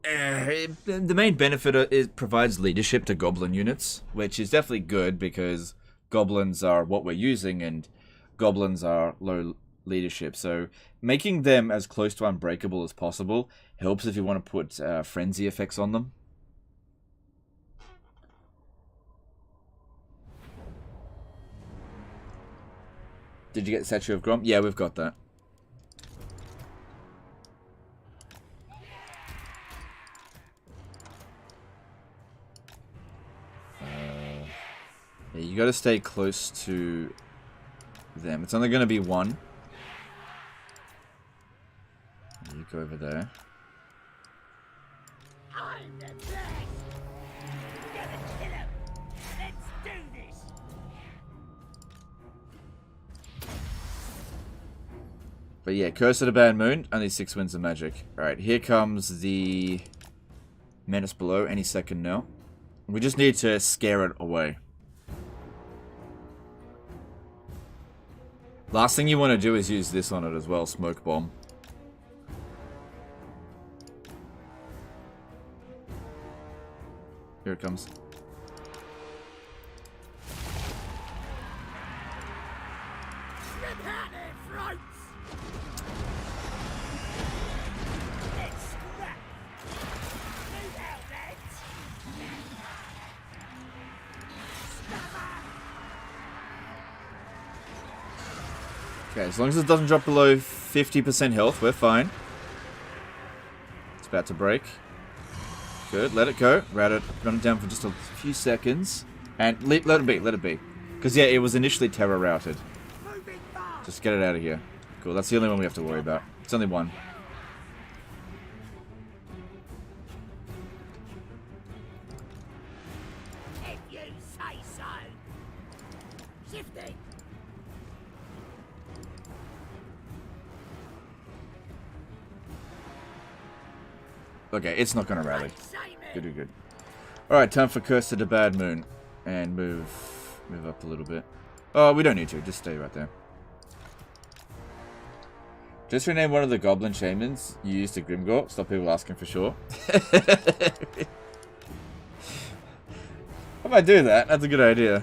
The main benefit is provides leadership to goblin units, which is definitely good because goblins are what we're using and goblins are low leadership. So making them as close to unbreakable as possible helps if you want to put frenzy effects on them. Did you get the Statue of Grom? Yeah, we've got that. Yeah, you got to stay close to them. It's only going to be one. go over there. I'm the best. Gonna kill him. Let's do this. But yeah, Curse of the Bad Moon, only 6 winds of magic. Alright, here comes the Menace Below any second now. We just need to scare it away. Last thing you want to do is use this on it as well, Smoke Bomb. Here it comes. Rip out their throats. Let's scrap. Move out, lads. Okay, as long as it doesn't drop below 50% health, we're fine. It's about to break. Good, let it go. Run it down for just a few seconds. And let it be, let it be. Because, yeah, it was initially terror routed. Just get it out of here. Cool, that's the only one we have to worry about. It's only one. If you say so. Shifting. Okay, it's not going to rally. Good, good. Alright, time for Curse of the Bad Moon. And move up a little bit. Oh, we don't need to. Just stay right there. Just rename one of the Goblin Shamans you used to Grimgore. Stop people asking for sure. I might do that. That's a good idea.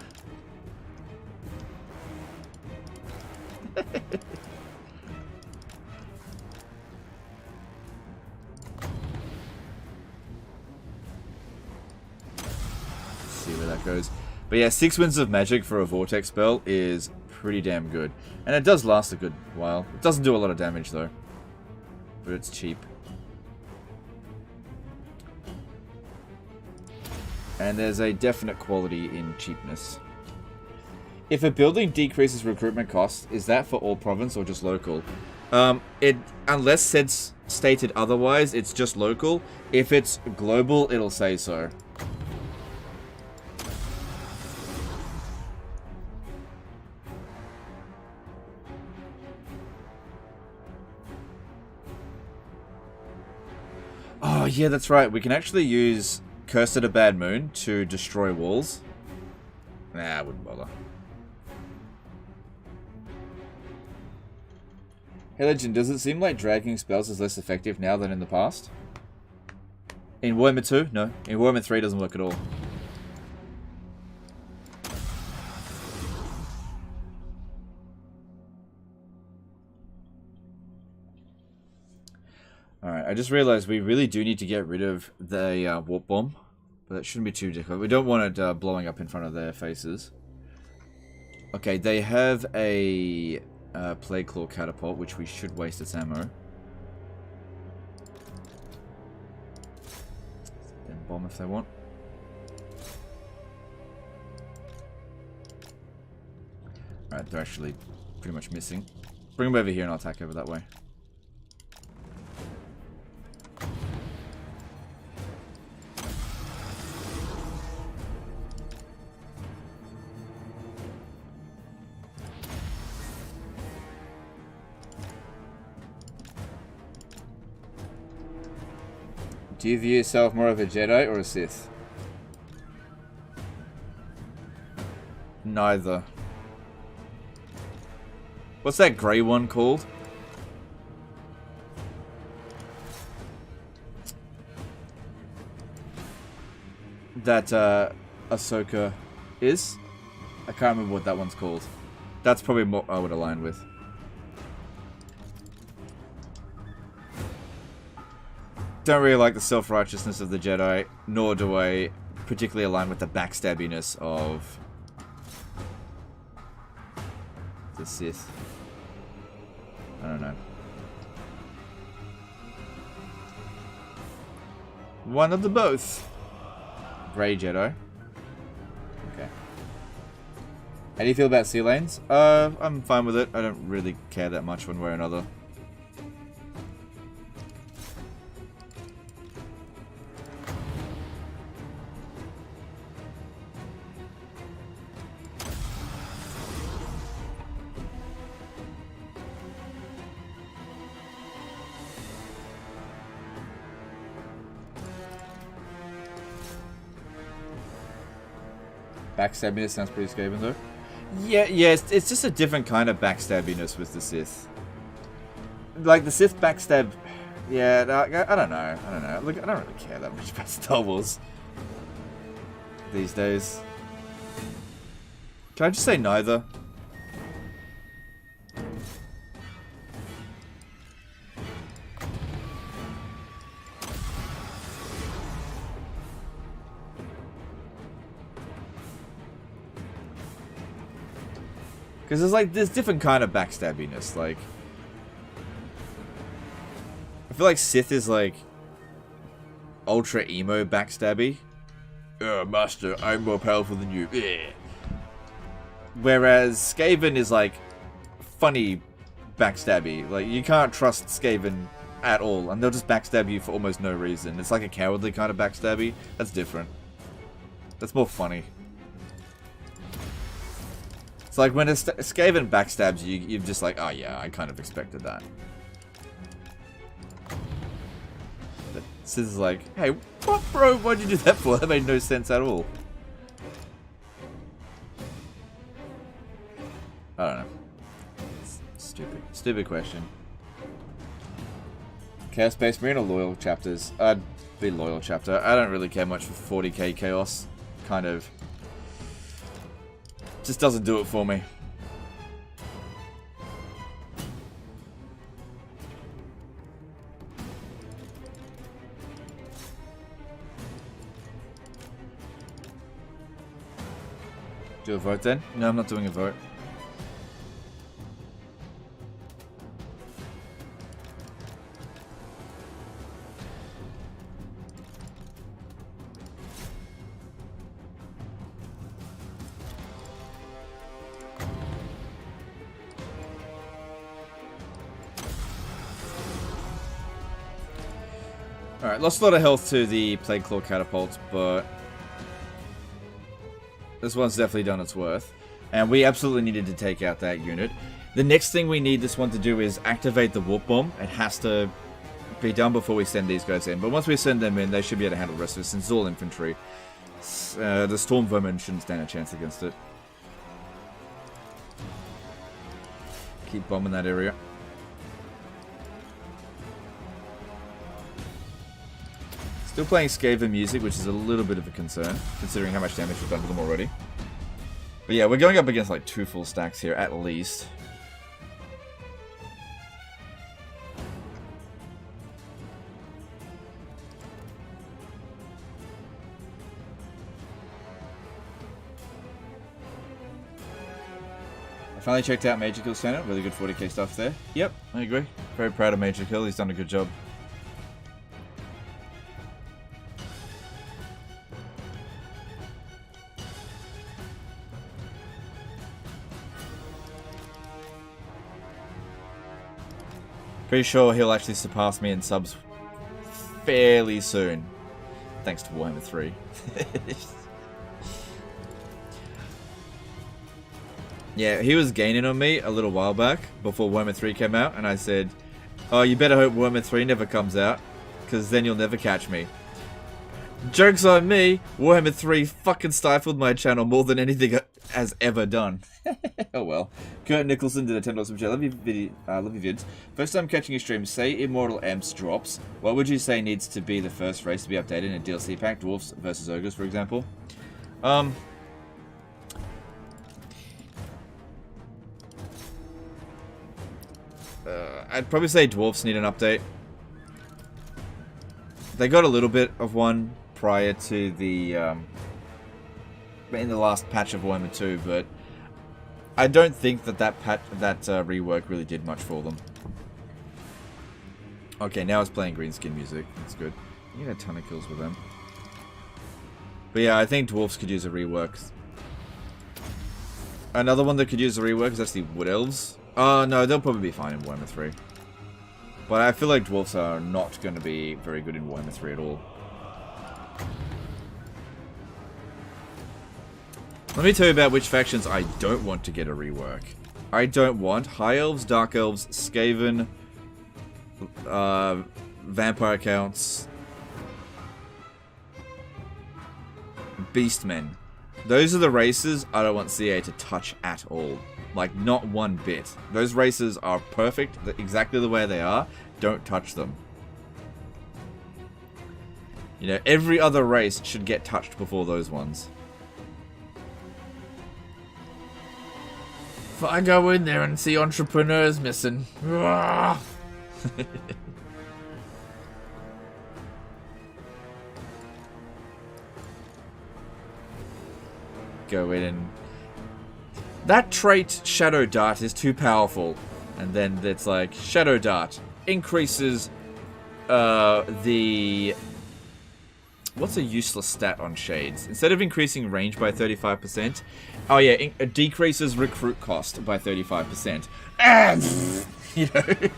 See where that goes. But yeah, 6 winds of magic for a vortex spell is pretty damn good. And it does last a good while. It doesn't do a lot of damage though. But it's cheap. And there's a definite quality in cheapness. If a building decreases recruitment costs, is that for all province or just local? Unless it's stated otherwise, it's just local. If it's global, it'll say so. Oh, yeah, that's right. We can actually use Curse of the Bad Moon to destroy walls. Nah, I wouldn't bother. Hey, Legend, does it seem like dragging spells is less effective now than in the past? In Warhammer 2? No. In Warhammer 3 it doesn't work at all. Alright, I just realized we really do need to get rid of the warp bomb. But that shouldn't be too difficult. We don't want it blowing up in front of their faces. Okay, they have a Plague Claw catapult, which we should waste its ammo. Then bomb if they want. Alright, they're actually pretty much missing. Bring them over here and I'll attack over that way. Do you view yourself more of a Jedi or a Sith? Neither. What's that grey one called? That Ahsoka is? I can't remember what that one's called. That's probably what I would align with. Don't really like the self-righteousness of the Jedi, nor do I particularly align with the backstabbiness of the Sith. I don't know. One of the both. Grey Jedi. Okay. How do you feel about sea lanes? I'm fine with it. I don't really care that much one way or another. Backstabbiness sounds pretty Skaven though. Yeah, it's just a different kind of backstabbiness with the Sith. Like the Sith backstab. Yeah, I don't know. Look, I don't really care that much about Star Wars these days. Can I just say neither? Because there's like this different kind of backstabbiness. Like, I feel like Sith is like ultra emo backstabby. Master, I'm more powerful than you. Whereas Skaven is like funny backstabby. Like, you can't trust Skaven at all, and they'll just backstab you for almost no reason. It's like a cowardly kind of backstabby. That's different. That's more funny. It's like when a Skaven backstabs you, you're just like, oh yeah, I kind of expected that. But Sith is like, hey, what, bro? Why'd you do that for? That made no sense at all. I don't know. It's stupid question. Chaos Space Marine or Loyal chapters? I'd be Loyal chapter. I don't really care much for 40k Chaos. Kind of. Just doesn't do it for me. Do a vote then? No, I'm not doing a vote. Alright, lost a lot of health to the Plague Claw catapult, but this one's definitely done its worth. And we absolutely needed to take out that unit. The next thing we need this one to do is activate the Warp Bomb. It has to be done before we send these guys in. But once we send them in, they should be able to handle the rest of it, since it's all infantry. The Storm Vermin shouldn't stand a chance against it. Keep bombing that area. Still playing Skaven music, which is a little bit of a concern, considering how much damage we've done to them already. But yeah, we're going up against like 2 full stacks here, at least. I finally checked out Major Kill's channel, really good 40k stuff there. Yep, I agree. Very proud of Major Kill, he's done a good job. Pretty sure he'll actually surpass me in subs fairly soon. Thanks to Warhammer 3. Yeah, he was gaining on me a little while back, before Warhammer 3 came out, and I said, oh, you better hope Warhammer 3 never comes out, because then you'll never catch me. Joke's on me, Warhammer 3 fucking stifled my channel more than anything has ever done. Oh well. Kurt Nicholson did a $10 super chat. Love your vids. First time catching your stream, say Immortal Amps drops. What would you say needs to be the first race to be updated in a DLC pack? Dwarfs versus Ogres, for example. I'd probably say Dwarfs need an update. They got a little bit of one prior to the, in the last patch of Warhammer 2, but I don't think that rework really did much for them. Okay, now it's playing Greenskin music. That's good. You get a ton of kills with them. But yeah, I think Dwarfs could use a rework. Another one that could use a rework is actually Wood Elves. Oh, no, they'll probably be fine in Warhammer 3. But I feel like Dwarfs are not going to be very good in Warhammer 3 at all. Let me tell you about which factions I don't want to get a rework. I don't want High Elves, Dark Elves, Skaven, Vampire Counts, Beastmen. Those are the races I don't want CA to touch at all. Like, not one bit. Those races are perfect, exactly the way they are. Don't touch them. You know, every other race should get touched before those ones. If I go in there and see entrepreneurs missing. Go in and... That trait, Shadow Dart, is too powerful. And then it's like, Shadow Dart increases the... What's a useless stat on Shades? Instead of increasing range by 35%... Oh yeah, it decreases recruit cost by 35%. You know?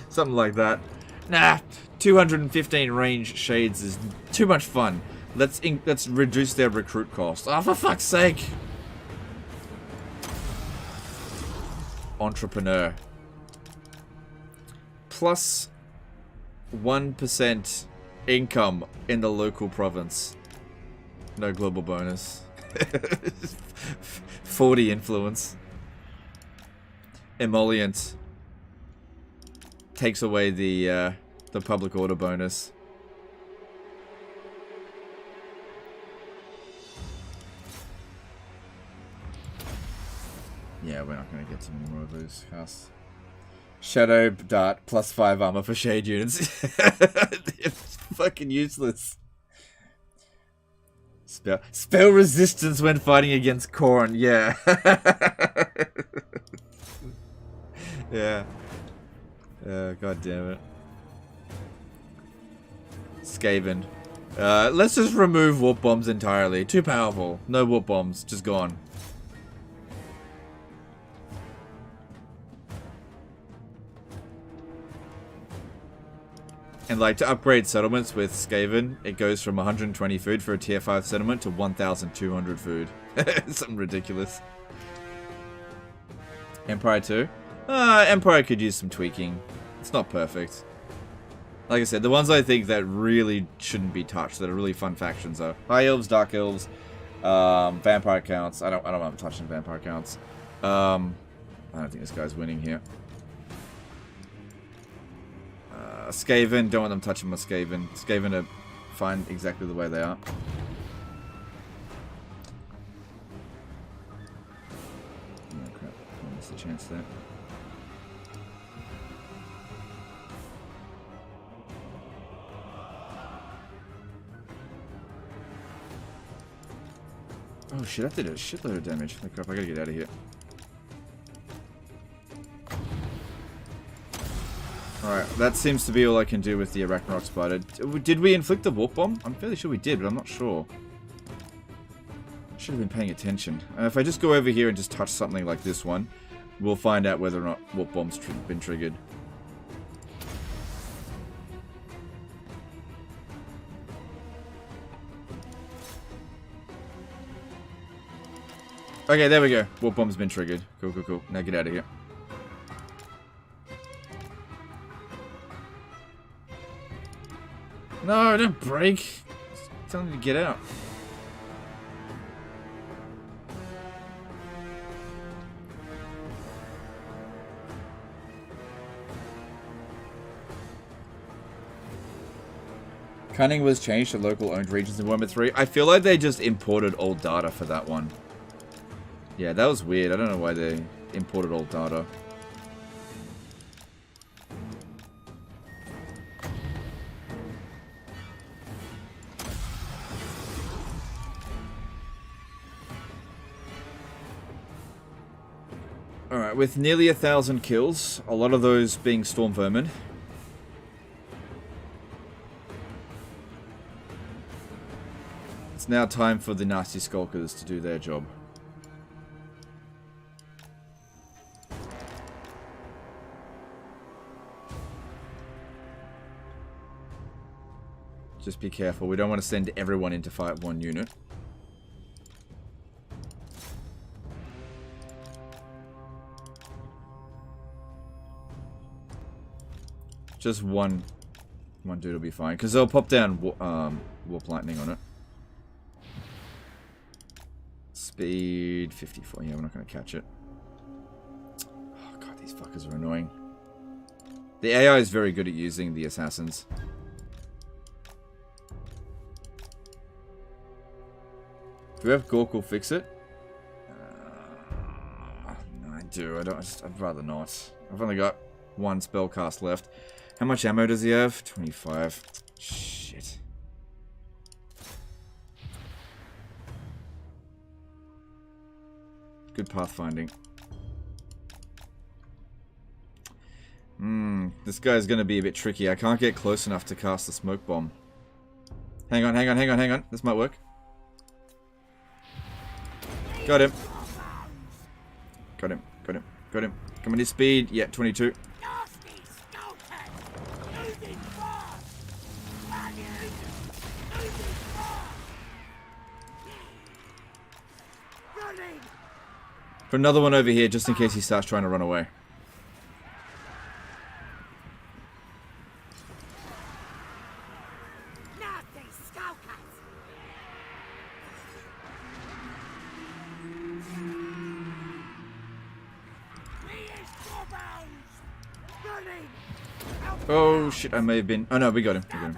Something like that. Nah, 215 range Shades is too much fun. Let's reduce their recruit cost. Oh, for fuck's sake! Entrepreneur. Plus 1% income in the local province. No global bonus. 40 influence. Emollient. Takes away the public order bonus. Yeah, we're not going to get too many more of those casts. Shadow Dart plus 5 armor for shade units. It's fucking useless. Spell resistance when fighting against Khorne. Yeah. Yeah. God damn it. Skaven. Let's just remove warp bombs entirely. Too powerful. No warp bombs. Just gone. And like to upgrade settlements with Skaven, it goes from 120 food for a tier 5 settlement to 1,200 food. Something ridiculous. Empire 2? Empire could use some tweaking. It's not perfect. Like I said, the ones I think that really shouldn't be touched, that are really fun factions are High Elves, Dark Elves, Vampire Counts. I don't want to touch on Vampire Counts. I don't think this guy's winning here. Skaven, don't want them touching my Skaven. Skaven are fine exactly the way they are. Oh crap, I missed the chance there. Oh shit, that did a shitload of damage. Oh crap, I gotta get out of here. Alright, that seems to be all I can do with the Arachnarok Spider. Did we inflict the Warp Bomb? I'm fairly sure we did, but I'm not sure. Should have been paying attention. If I just go over here and just touch something like this one, we'll find out whether or not Warp Bomb's been triggered. Okay, there we go. Warp Bomb's been triggered. Cool, cool, cool. Now get out of here. No, don't break. Tell me to get out. Cunning was changed to local owned regions in Warhammer 3. I feel like they just imported old data for that one. Yeah, that was weird. I don't know why they imported old data. Alright, with nearly 1,000 kills, a lot of those being Storm Vermin. It's now time for the Nasty Skulkers to do their job. Just be careful, we don't want to send everyone in to fight one unit. Just one dude will be fine, because they'll pop down Warp Lightning on it. Speed 54. Yeah, we're not going to catch it. Oh god, these fuckers are annoying. The AI is very good at using the assassins. Do we have Gork'll fix it? No, I do. I'd rather not. I've only got one spell cast left. How much ammo does he have? 25. Shit. Good pathfinding. This guy's gonna be a bit tricky. I can't get close enough to cast the smoke bomb. Hang on. This might work. Got him. Come on, his speed. Yeah, 22. Put another one over here just in case he starts trying to run away. Oh shit, I may have been... Oh no, we got him.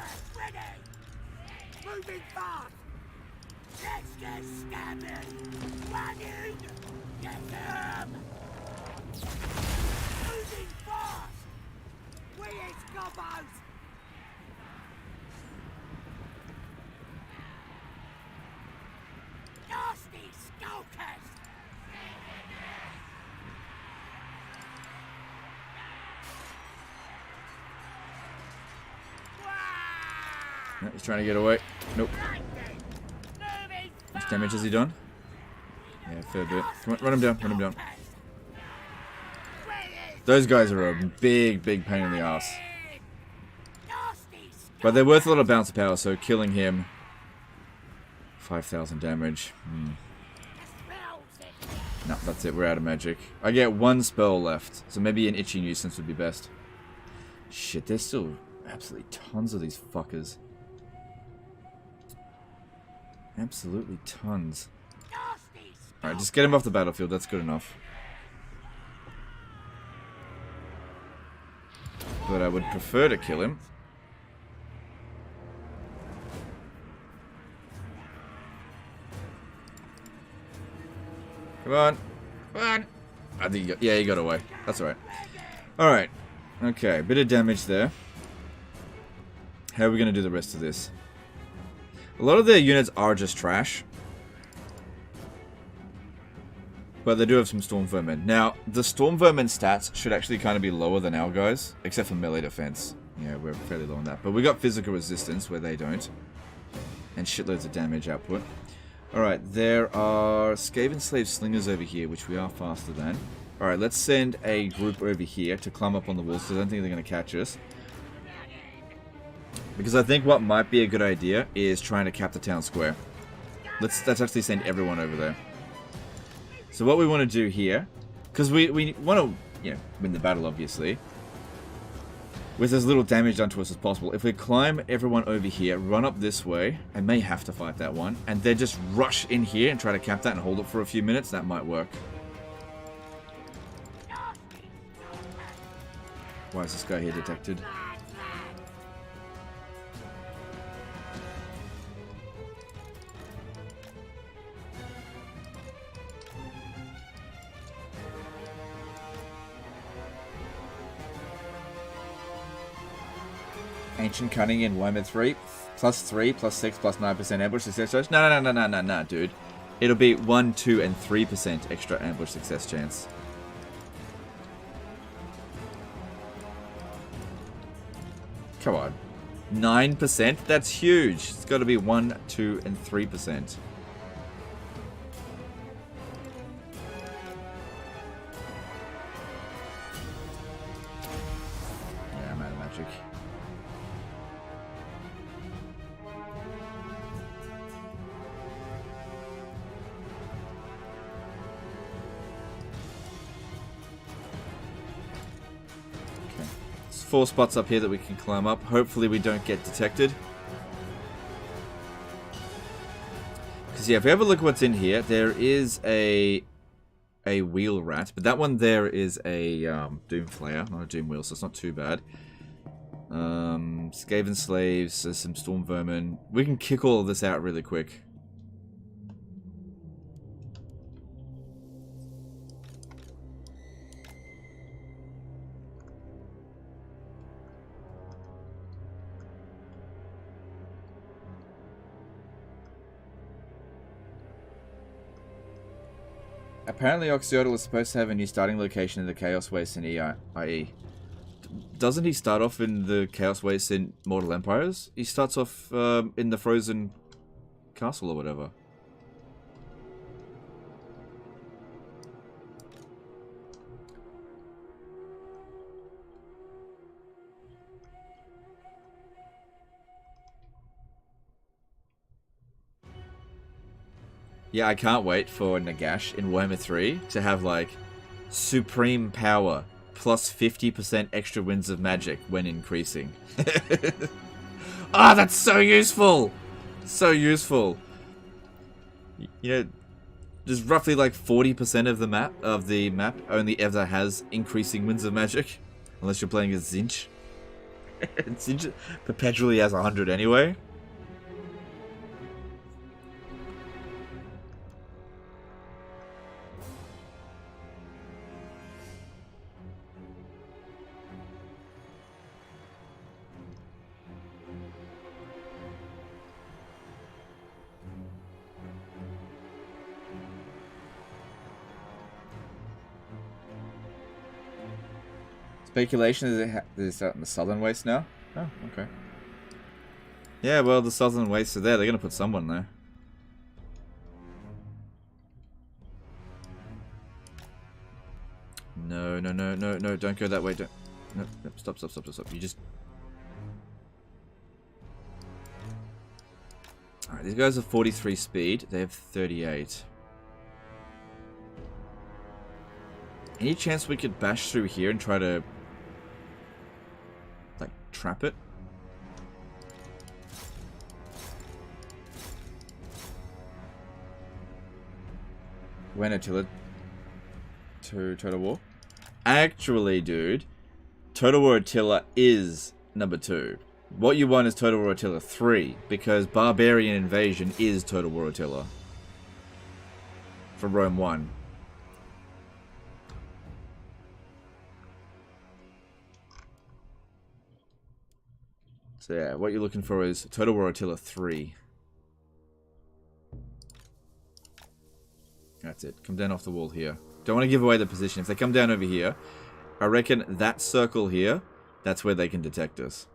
No, he's trying to get away. Nope. How much damage has he done? Yeah, fair bit. Come on, run him down. Those guys are a big pain in the ass. But they're worth a lot of bounce power, so killing him... 5,000 damage. No, that's it. We're out of magic. I get one spell left, so maybe an itchy nuisance would be best. Shit, there's still absolutely tons of these fuckers. Absolutely tons. Alright, just get him off the battlefield. That's good enough. But I would prefer to kill him. Come on. I think he got away. That's alright. Alright. Okay, bit of damage there. How are we going to do the rest of this? A lot of their units are just trash. But they do have some Storm Vermin. Now, the Storm Vermin stats should actually kind of be lower than our guys. Except for melee defense. Yeah, we're fairly low on that. But we got physical resistance where they don't. And shitloads of damage output. Alright, there are Skaven Slave Slingers over here, which we are faster than. Alright, let's send a group over here to climb up on the walls, because I don't think they're going to catch us. Because I think what might be a good idea is trying to cap the town square. Let's actually send everyone over there. So what we want to do here, because we want to, win the battle, obviously, with as little damage done to us as possible. If we climb everyone over here, run up this way, I may have to fight that one, and then just rush in here and try to cap that and hold it for a few minutes, that might work. Why is this guy here detected? Ancient Cunning in Warhammer 3, +3, +6, +9% ambush success chance. No, dude. It'll be 1, 2, and 3% extra ambush success chance. Come on. 9%? That's huge. It's got to be 1, 2, and 3%. Yeah, I'm out of magic. There's 4 spots up here that we can climb up. Hopefully we don't get detected. Because So yeah, if we have a look at what's in here, there is a wheel rat, but that one there is a doom flayer, not a doom wheel, so it's not too bad. Skaven slaves, there's some storm vermin. We can kick all of this out really quick. Apparently Oxyodal is supposed to have a new starting location in the Chaos Waste in IE. Doesn't he start off in the Chaos Waste in Mortal Empires? He starts off in the Frozen Castle or whatever. Yeah, I can't wait for Nagash in Warhammer 3 to have, like, supreme power plus 50% extra winds of magic when increasing. Ah, that's so useful! So useful. You know, there's roughly like 40% of the map only ever has increasing winds of magic. Unless you're playing as Zinch. Zinch perpetually has 100 anyway. Speculation is out in the Southern Waste now? Oh, okay. Yeah, well, the Southern Wastes are there. They're going to put someone there. No, no, no, no, no. Don't go that way. Don't. No, no, stop, stop, stop, stop, stop. You just... Alright, these guys have 43 speed. They have 38. Any chance we could bash through here and try to... like, trap it? When Attila to Total War? Actually, dude, Total War Attila is number 2. What you want is Total War Attila 3, because Barbarian Invasion is Total War Attila. For Rome 1. So yeah, what you're looking for is Total War Attila 3. That's it. Come down off the wall here. Don't want to give away the position. If they come down over here, I reckon that circle here, that's where they can detect us.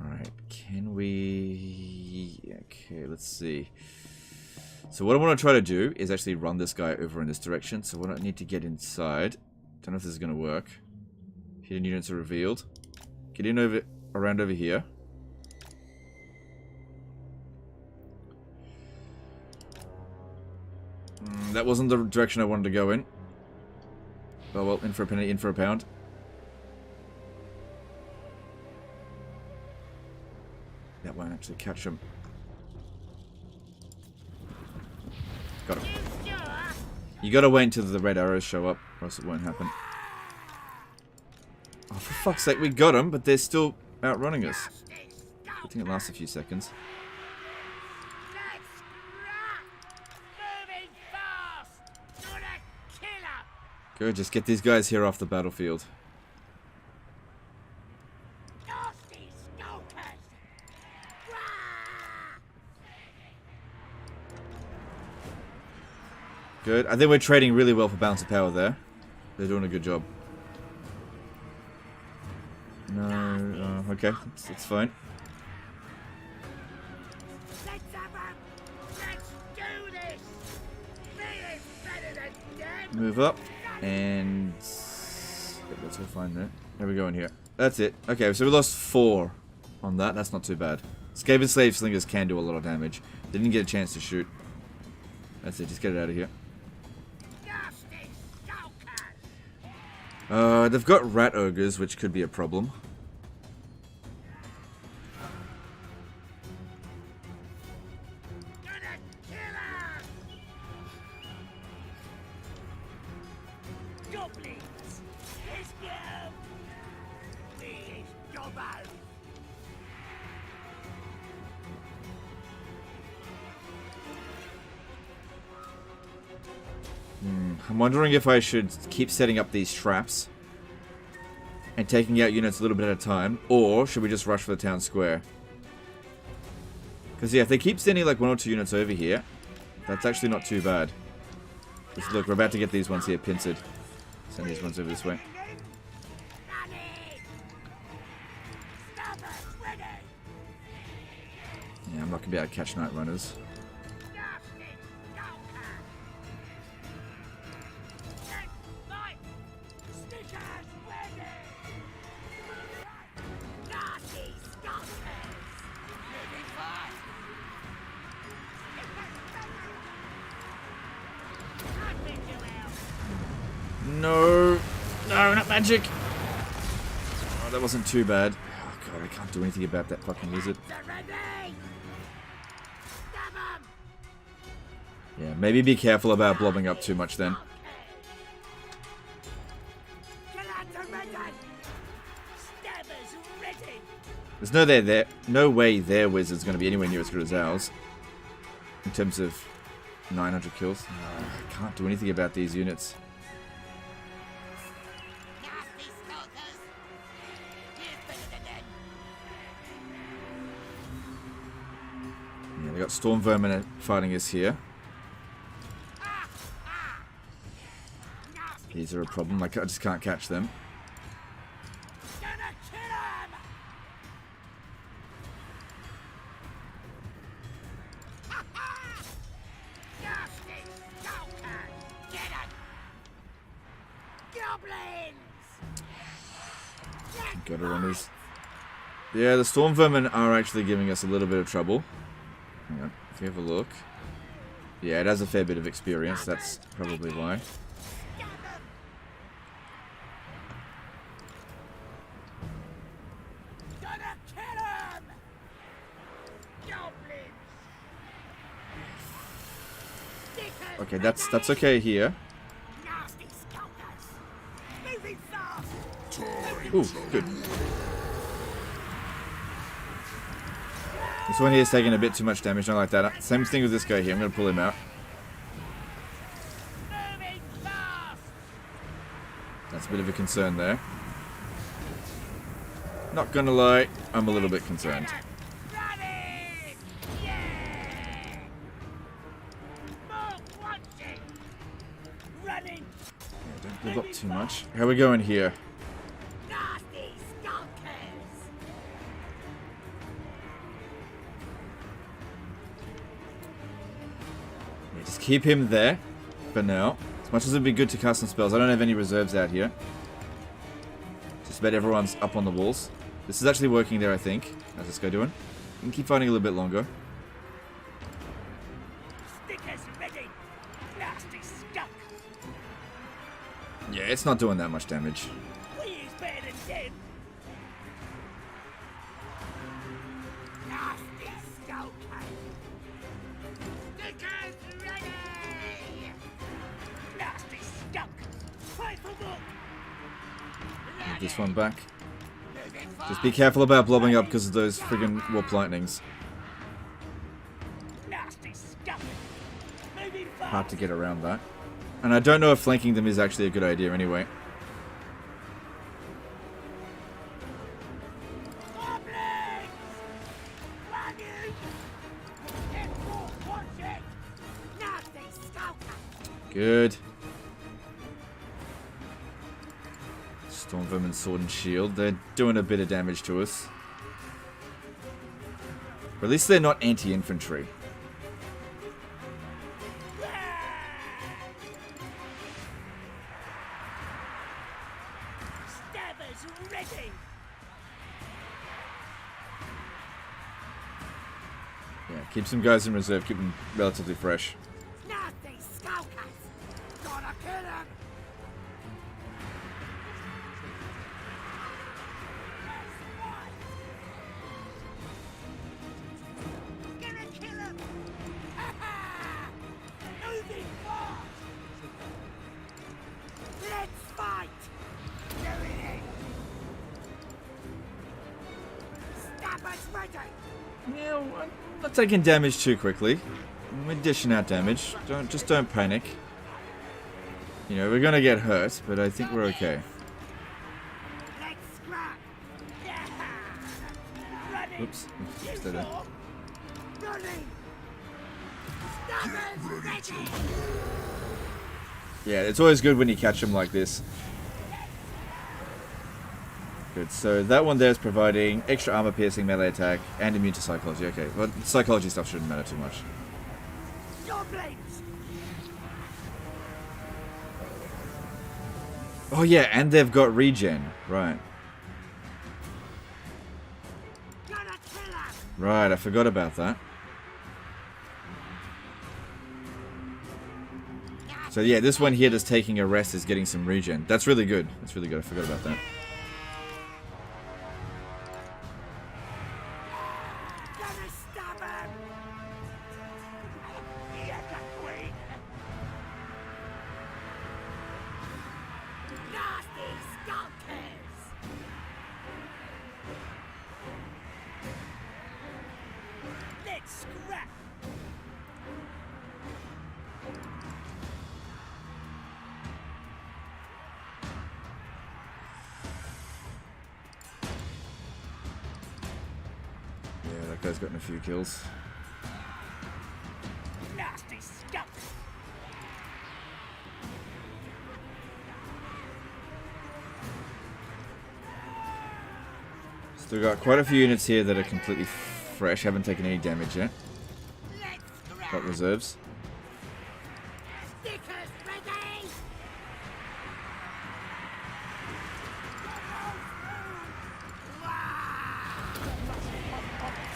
Alright, can we... Okay, let's see. So what I want to try to do is actually run this guy over in this direction. So what I need to get inside. Don't know if this is going to work. Hidden units are revealed. Get in over, around over here. That wasn't the direction I wanted to go in. Oh well, in for a penny, in for a pound. That won't actually catch him. Got him. You gotta wait until the red arrows show up, or else it won't happen. Oh, for fuck's sake, we got them, but they're still outrunning us. Good thing it lasts a few seconds. Good, just get these guys here off the battlefield. Good. I think we're trading really well for balance of power there. They're doing a good job. No, okay, it's fine. Move up, and let's go find that. There we go in here. That's it. Okay, so we lost 4 on that. That's not too bad. Skaven Slave Slingers can do a lot of damage. Didn't get a chance to shoot. That's it, just get it out of here. They've got Rat Ogres, which could be a problem. I'm wondering if I should keep setting up these traps and taking out units a little bit at a time, or should we just rush for the town square? Because yeah, if they keep sending like 1 or 2 units over here, that's actually not too bad. Just look, we're about to get these ones here pincered. Send these ones over this way. Yeah, I'm not going to be able to catch Night Runners. No, not magic. Oh, that wasn't too bad. Oh god, I can't do anything about that fucking lizard. Yeah, maybe be careful about blobbing up too much then. There's no way their wizard's going to be anywhere near as good as ours in terms of 900 kills. Oh, I can't do anything about these units. Yeah, they got Storm Vermin fighting us here. These are a problem. I just can't catch them. Gutter runners. Yeah, the Storm Vermin are actually giving us a little bit of trouble. Hang on, if you have a look. Yeah, it has a fair bit of experience, that's probably why. Okay, that's okay here. Ooh, good. This one here is taking a bit too much damage, don't like that. Same thing with this guy here, I'm going to pull him out. That's a bit of a concern there. Not gonna lie, I'm a little bit concerned. Don't build up too much. How are we going here? Just keep him there for now. As much as it'd be good to cast some spells, I don't have any reserves out here. Just about everyone's up on the walls. This is actually working there, I think. How's this guy doing? We can keep fighting a little bit longer. Yeah, it's not doing that much damage. Move this one back. Just be careful about blobbing up because of those friggin' warp lightnings. Hard to get around that. And I don't know if flanking them is actually a good idea anyway. Good. Storm Vermin Sword and Shield. They're doing a bit of damage to us. But at least they're not anti-infantry. Keep some guys in reserve. Keep them relatively fresh. Nasty skulkers! Gotta kill them! Gonna kill them! Moving fast! Let's fight! Doing it! Stabbers ready! Yeah, I'm not taking damage too quickly. We're dishing out damage. Don't panic. You know, we're gonna get hurt, but I think we're okay. Let's scrap! Yeah! Running! Oops. Stay there. Running! Stabbers ready! Yeah, it's always good when you catch them like this. Good, so that one there is providing extra armor piercing, melee attack, and immune to psychology. Okay, well, psychology stuff shouldn't matter too much. Goblins! Oh yeah, and they've got regen. Right. Gonna kill them! Right, I forgot about that. So yeah, this one here that's taking a rest is getting some regen. That's really good. That's really good. I forgot about that. Gonna stab them! Nasty skulkers! Let's scrap! Yeah, that guy's gotten a few kills. Nasty skulkers! Still got quite a few units here that are completely fresh, haven't taken any damage yet. Let's scrap! Got reserves. Stickers ready!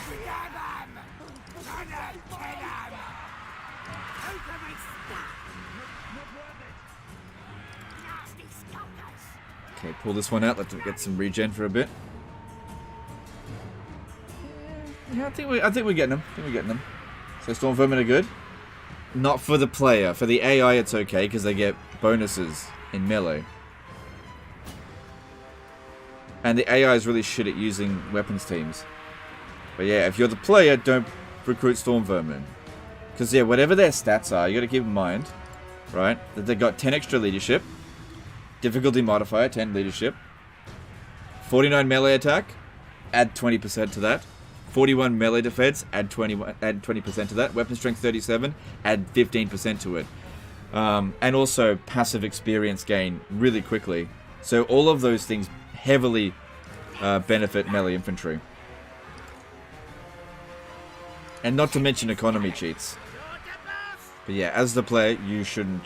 Stab 'em! Gonna kill 'em! Who can we stop? Nasty skulkers! Okay, pull this one out. Let's get some regen for a bit. Yeah, I think we're getting them. I think we're getting them. So storm vermin are good. Not for the player. For the AI, it's okay because they get bonuses in melee. And the AI is really shit at using weapons teams. But yeah, if you're the player, don't recruit storm vermin. Because yeah, whatever their stats are, you got to keep in mind, right? That they got 10 extra leadership, difficulty modifier 10 leadership, 49 melee attack, add 20% to that. 41 melee defense, add 20% to that. Weapon strength 37, add 15% to it. And also passive experience gain really quickly. So all of those things heavily benefit melee infantry. And not to mention economy cheats. But yeah, as the player, you shouldn't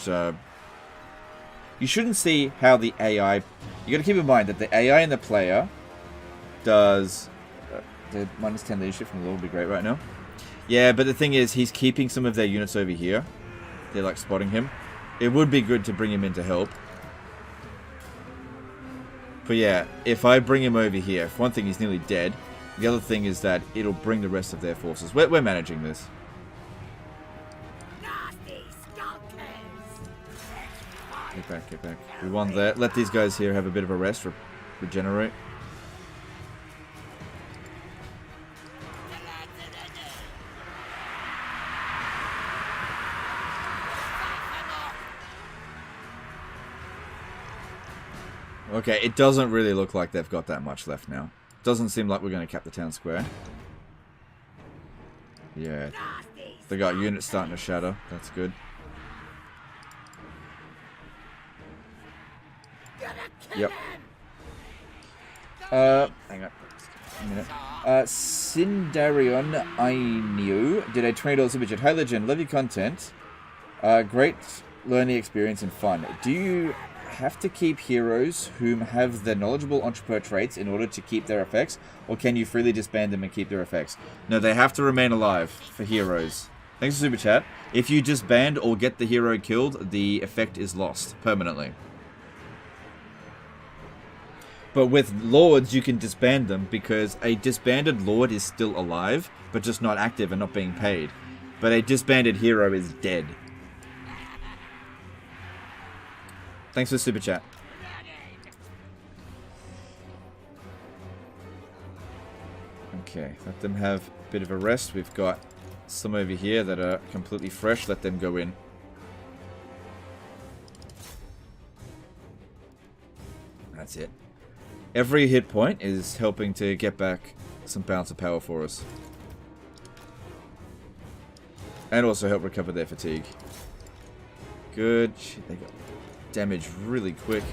see how the AI... You got to keep in mind that the AI and the player does... The minus 10 leadership from the Lord would be great right now. Yeah, but the thing is, he's keeping some of their units over here. They're like spotting him. It would be good to bring him in to help. But yeah, if I bring him over here, if one thing he's nearly dead, the other thing is that it'll bring the rest of their forces. We're managing this. Nasty skulkers! Get back, get back. We won there. Let these guys here have a bit of a rest, regenerate. Okay, it doesn't really look like they've got that much left now. Doesn't seem like we're going to cap the town square. Yeah. They got units starting to shatter. That's good. Yep. Hang on. A minute. Sindarion Ainyu did a $20 super Hi Legend, love your content. Great learning experience and fun. Do you have to keep heroes whom have the knowledgeable entrepreneur traits in order to keep their effects, or can you freely disband them and keep their effects? No, they have to remain alive for heroes. Thanks for Super Chat. If you disband or get the hero killed, the effect is lost permanently. But with lords, you can disband them because a disbanded lord is still alive, but just not active and not being paid. But a disbanded hero is dead. Thanks for Super Chat. Okay, let them have a bit of a rest. We've got some over here that are completely fresh. Let them go in. That's it. Every hit point is helping to get back some bounce of power for us. And also help recover their fatigue. Good. Shit, they got damage really quick.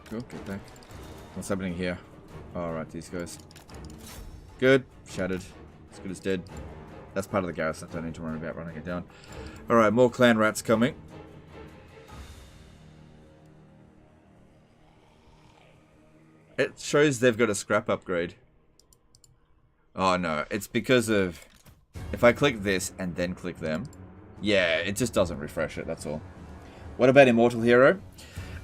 Go, get back. What's happening here? Alright, these guys. Good. Shattered. As good as dead. That's part of the garrison. I don't need to worry about running it down. Alright, more clan rats coming. It shows they've got a scrap upgrade. Oh no, it's because of... If I click this and then click them... Yeah, it just doesn't refresh it, that's all. What about Immortal Hero?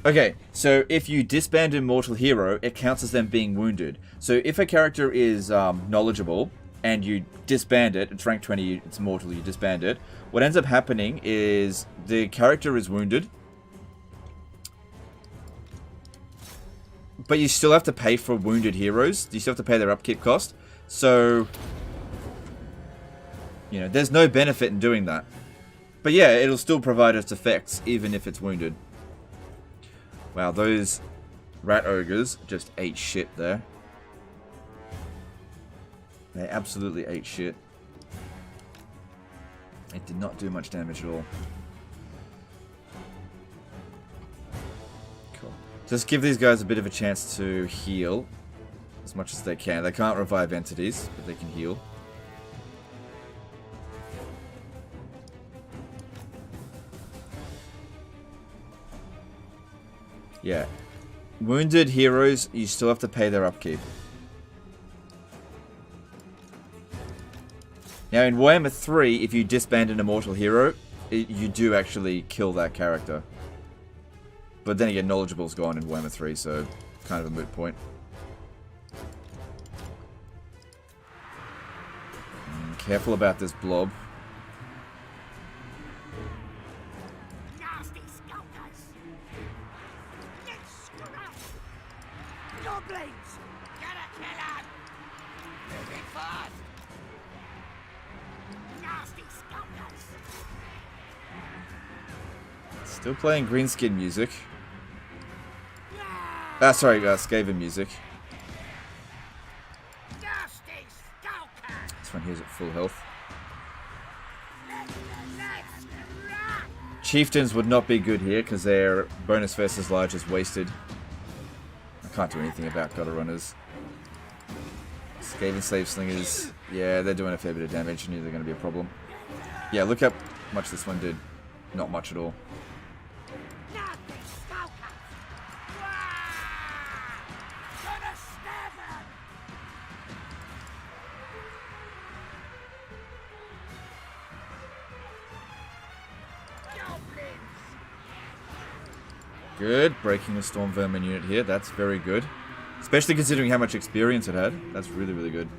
Okay, so if you disband Immortal Hero, it counts as them being wounded. So if a character is knowledgeable, and you disband it, it's rank 20, it's mortal, you disband it, what ends up happening is the character is wounded, but you still have to pay for wounded heroes. You still have to pay their upkeep cost. So, you know, there's no benefit in doing that. But yeah, it'll still provide us effects, even if it's wounded. Wow, those rat ogres just ate shit there. They absolutely ate shit. It did not do much damage at all. Cool. Just give these guys a bit of a chance to heal as much as they can. They can't revive entities, but they can heal. Yeah. Wounded heroes, you still have to pay their upkeep. Now in Warhammer 3, if you disband an immortal hero, you do actually kill that character. But then again, knowledgeable's gone in Warhammer 3, so kind of a moot point. Careful about this blob. Nasty skulkers! Let's scrap! Goblins! Gotta kill 'em! Moving fast! Nasty skulkers! Still playing Greenskin music. Ah, sorry, Skaven music. Nasty skulkers! This one here's at full health. Let's run! Chieftains would not be good here because their bonus versus large is wasted. I can't do anything about gutter runners. Skaven slave slingers, yeah, they're doing a fair bit of damage. Knew they're going to be a problem. Yeah, look how much this one did. Not much at all. Nasty skulkers! Gonna stab 'em! Goblins! Good, breaking the Storm Vermin unit here. That's very good. Especially considering how much experience it had. That's really, really good.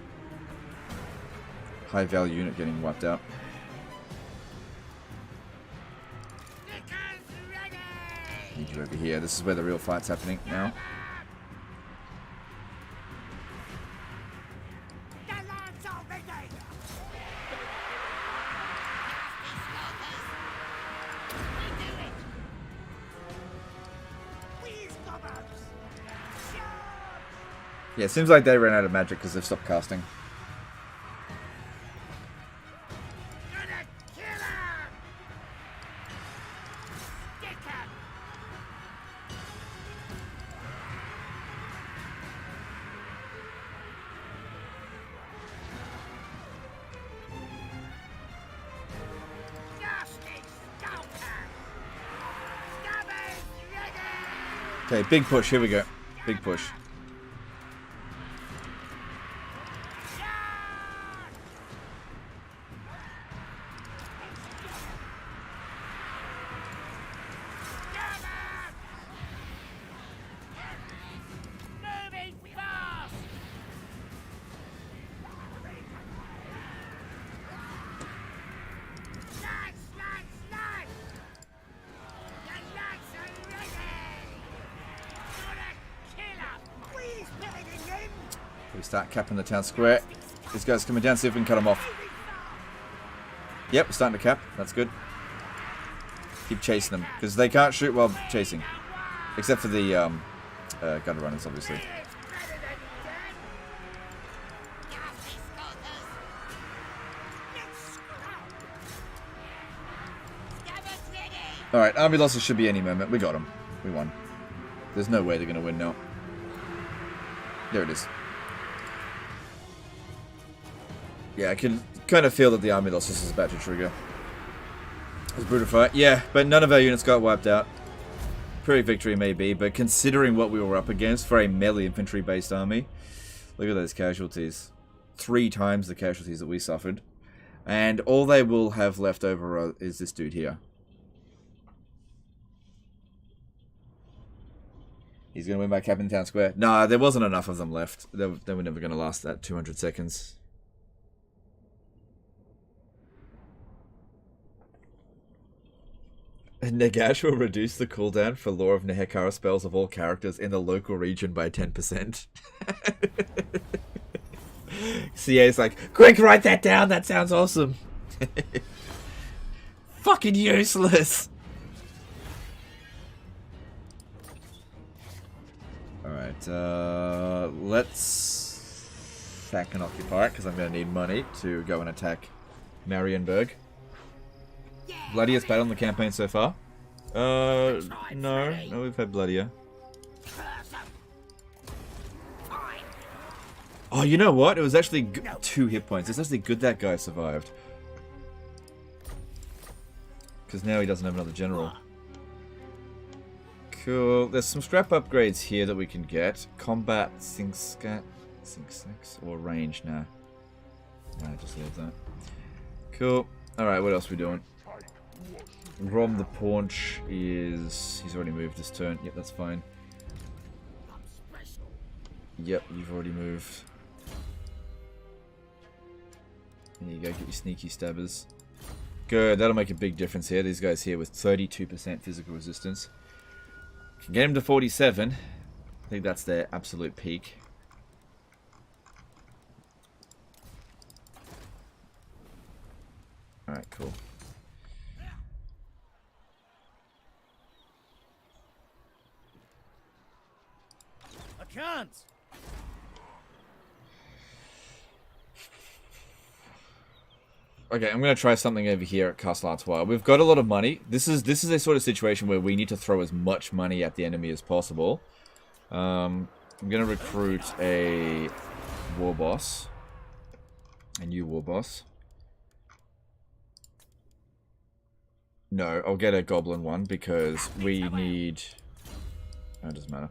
High value unit getting wiped out. Stickers ready! Need you over here. This is where the real fight's happening now. The lads are ready! We do it! Please, goblins! Charge! Yeah, it seems like they ran out of magic because they've stopped casting. Gonna kill 'em! Stick 'em! Okay, big push. Here we go. Big push. We start capping the town square. This guy's coming down, see if we can cut him off. Yep, we're starting to cap. That's good. Keep chasing them, because they can't shoot while chasing. Except for the gutter runners, obviously. Alright, army losses should be any moment. We got them. We won. There's no way they're going to win now. There it is. Yeah, I can kind of feel that the army losses is about to trigger. It's a brutal fight. Yeah, but none of our units got wiped out. Pretty victory maybe, but considering what we were up against for a melee infantry-based army, look at those casualties. 3 times the casualties that we suffered. And all they will have left over is this dude here. He's going to win by capping town square. Nah, there wasn't enough of them left. They were never going to last that 200 seconds. Nagash will reduce the cooldown for Lore of Nehekara spells of all characters in the local region by 10%. CA's like, quick, write that down. That sounds awesome. Fucking useless. Alright, let's sack and occupy it, because I'm going to need money to go and attack Marienburg. Bloodiest battle in the campaign so far? No, we've had bloodier. Oh, you know what? It was actually 2 hit points. It's actually good that guy survived. Because now he doesn't have another general. Cool. There's some scrap upgrades here that we can get. Combat, Sync or range. Nah, just leave that. Cool. Alright, what else are we doing? Grom the Paunch is... He's already moved this turn. Yep, that's fine. Yep, you've already moved. There you go, get your sneaky stabbers. Good, that'll make a big difference here. These guys here with 32% physical resistance. Can get him to 47. I think that's their absolute peak. Alright, cool. I can't. Okay, I'm gonna try something over here at Castle Artois. We've got a lot of money. This is a sort of situation where we need to throw as much money at the enemy as possible. I'm gonna recruit a war boss, a new war boss. No, I'll get a goblin one because we need. Oh, it doesn't matter.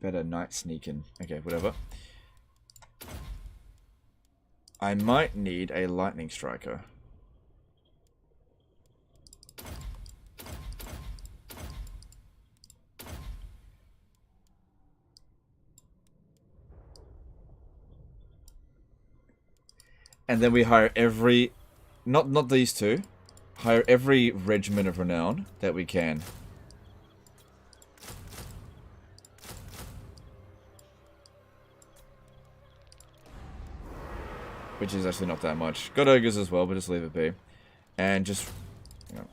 Better night sneaking. Okay, whatever. I might need a lightning striker. And then we hire every, not these two, hire every regiment of renown that we can. Which is actually not that much. Got ogres as well, but just leave it be. And just, you know.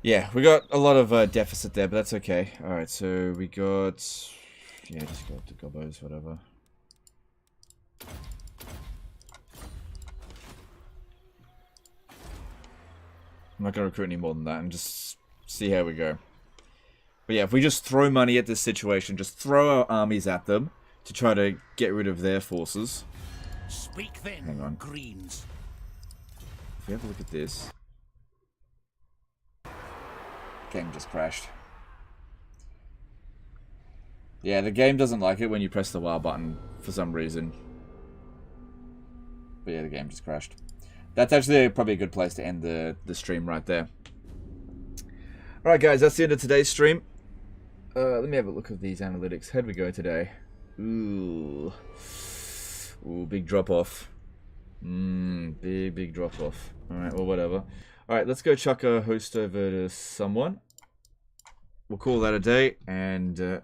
Yeah, we got a lot of deficit there, but that's okay. Alright, so we got, yeah, just go up to gobos, whatever. I'm not going to recruit any more than that and just see how we go. But yeah, if we just throw money at this situation, just throw our armies at them to try to get rid of their forces. Speak then, hang on. Greens. If we have a look at this. Game just crashed. Yeah, the game doesn't like it when you press the Y button for some reason. But yeah, the game just crashed. That's actually probably a good place to end the stream right there. Alright guys, that's the end of today's stream. Let me have a look at these analytics. How'd we go today? Ooh, big drop off. Big drop off. Alright, well, whatever. Alright, let's go chuck a host over to someone. We'll call that a day, and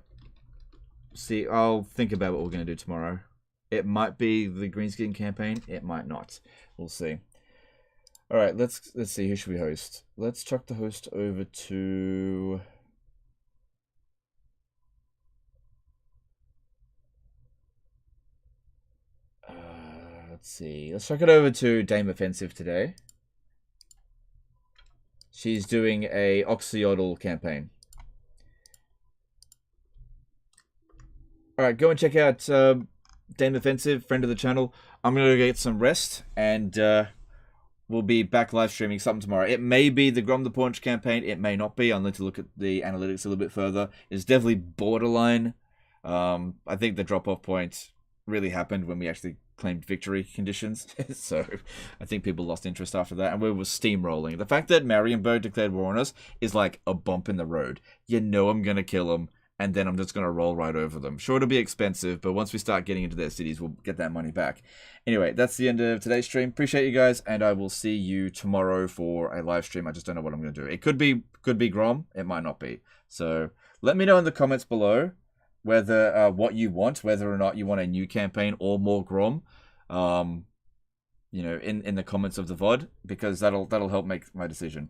see, I'll think about what we're going to do tomorrow. It might be the Greenskin campaign, it might not. We'll see. Alright, let's see, who should we host? Let's chuck the host over to... let's see, let's chuck it over to Dame Offensive today. She's doing a Oxyodal campaign. Alright, go and check out Dame Offensive, friend of the channel. I'm going to go get some rest, and we'll be back live streaming something tomorrow. It may be the Grom the Paunch campaign, it may not be. I'll need to look at the analytics a little bit further. It's definitely borderline. I think the drop-off point really happened when we actually claimed victory conditions. So I think people lost interest after that, and we were steamrolling. The fact that Marienburg declared war on us is like a bump in the road. You know I'm going to kill them, and then I'm just going to roll right over them. Sure, it'll be expensive, but once we start getting into their cities, we'll get that money back. Anyway, that's the end of today's stream. Appreciate you guys, and I will see you tomorrow for a live stream. I just don't know what I'm going to do. It could be Grom. It might not be. So let me know in the comments below whether what you want, whether or not you want a new campaign or more Grom. You know, in the comments of the VOD, because that'll help make my decision.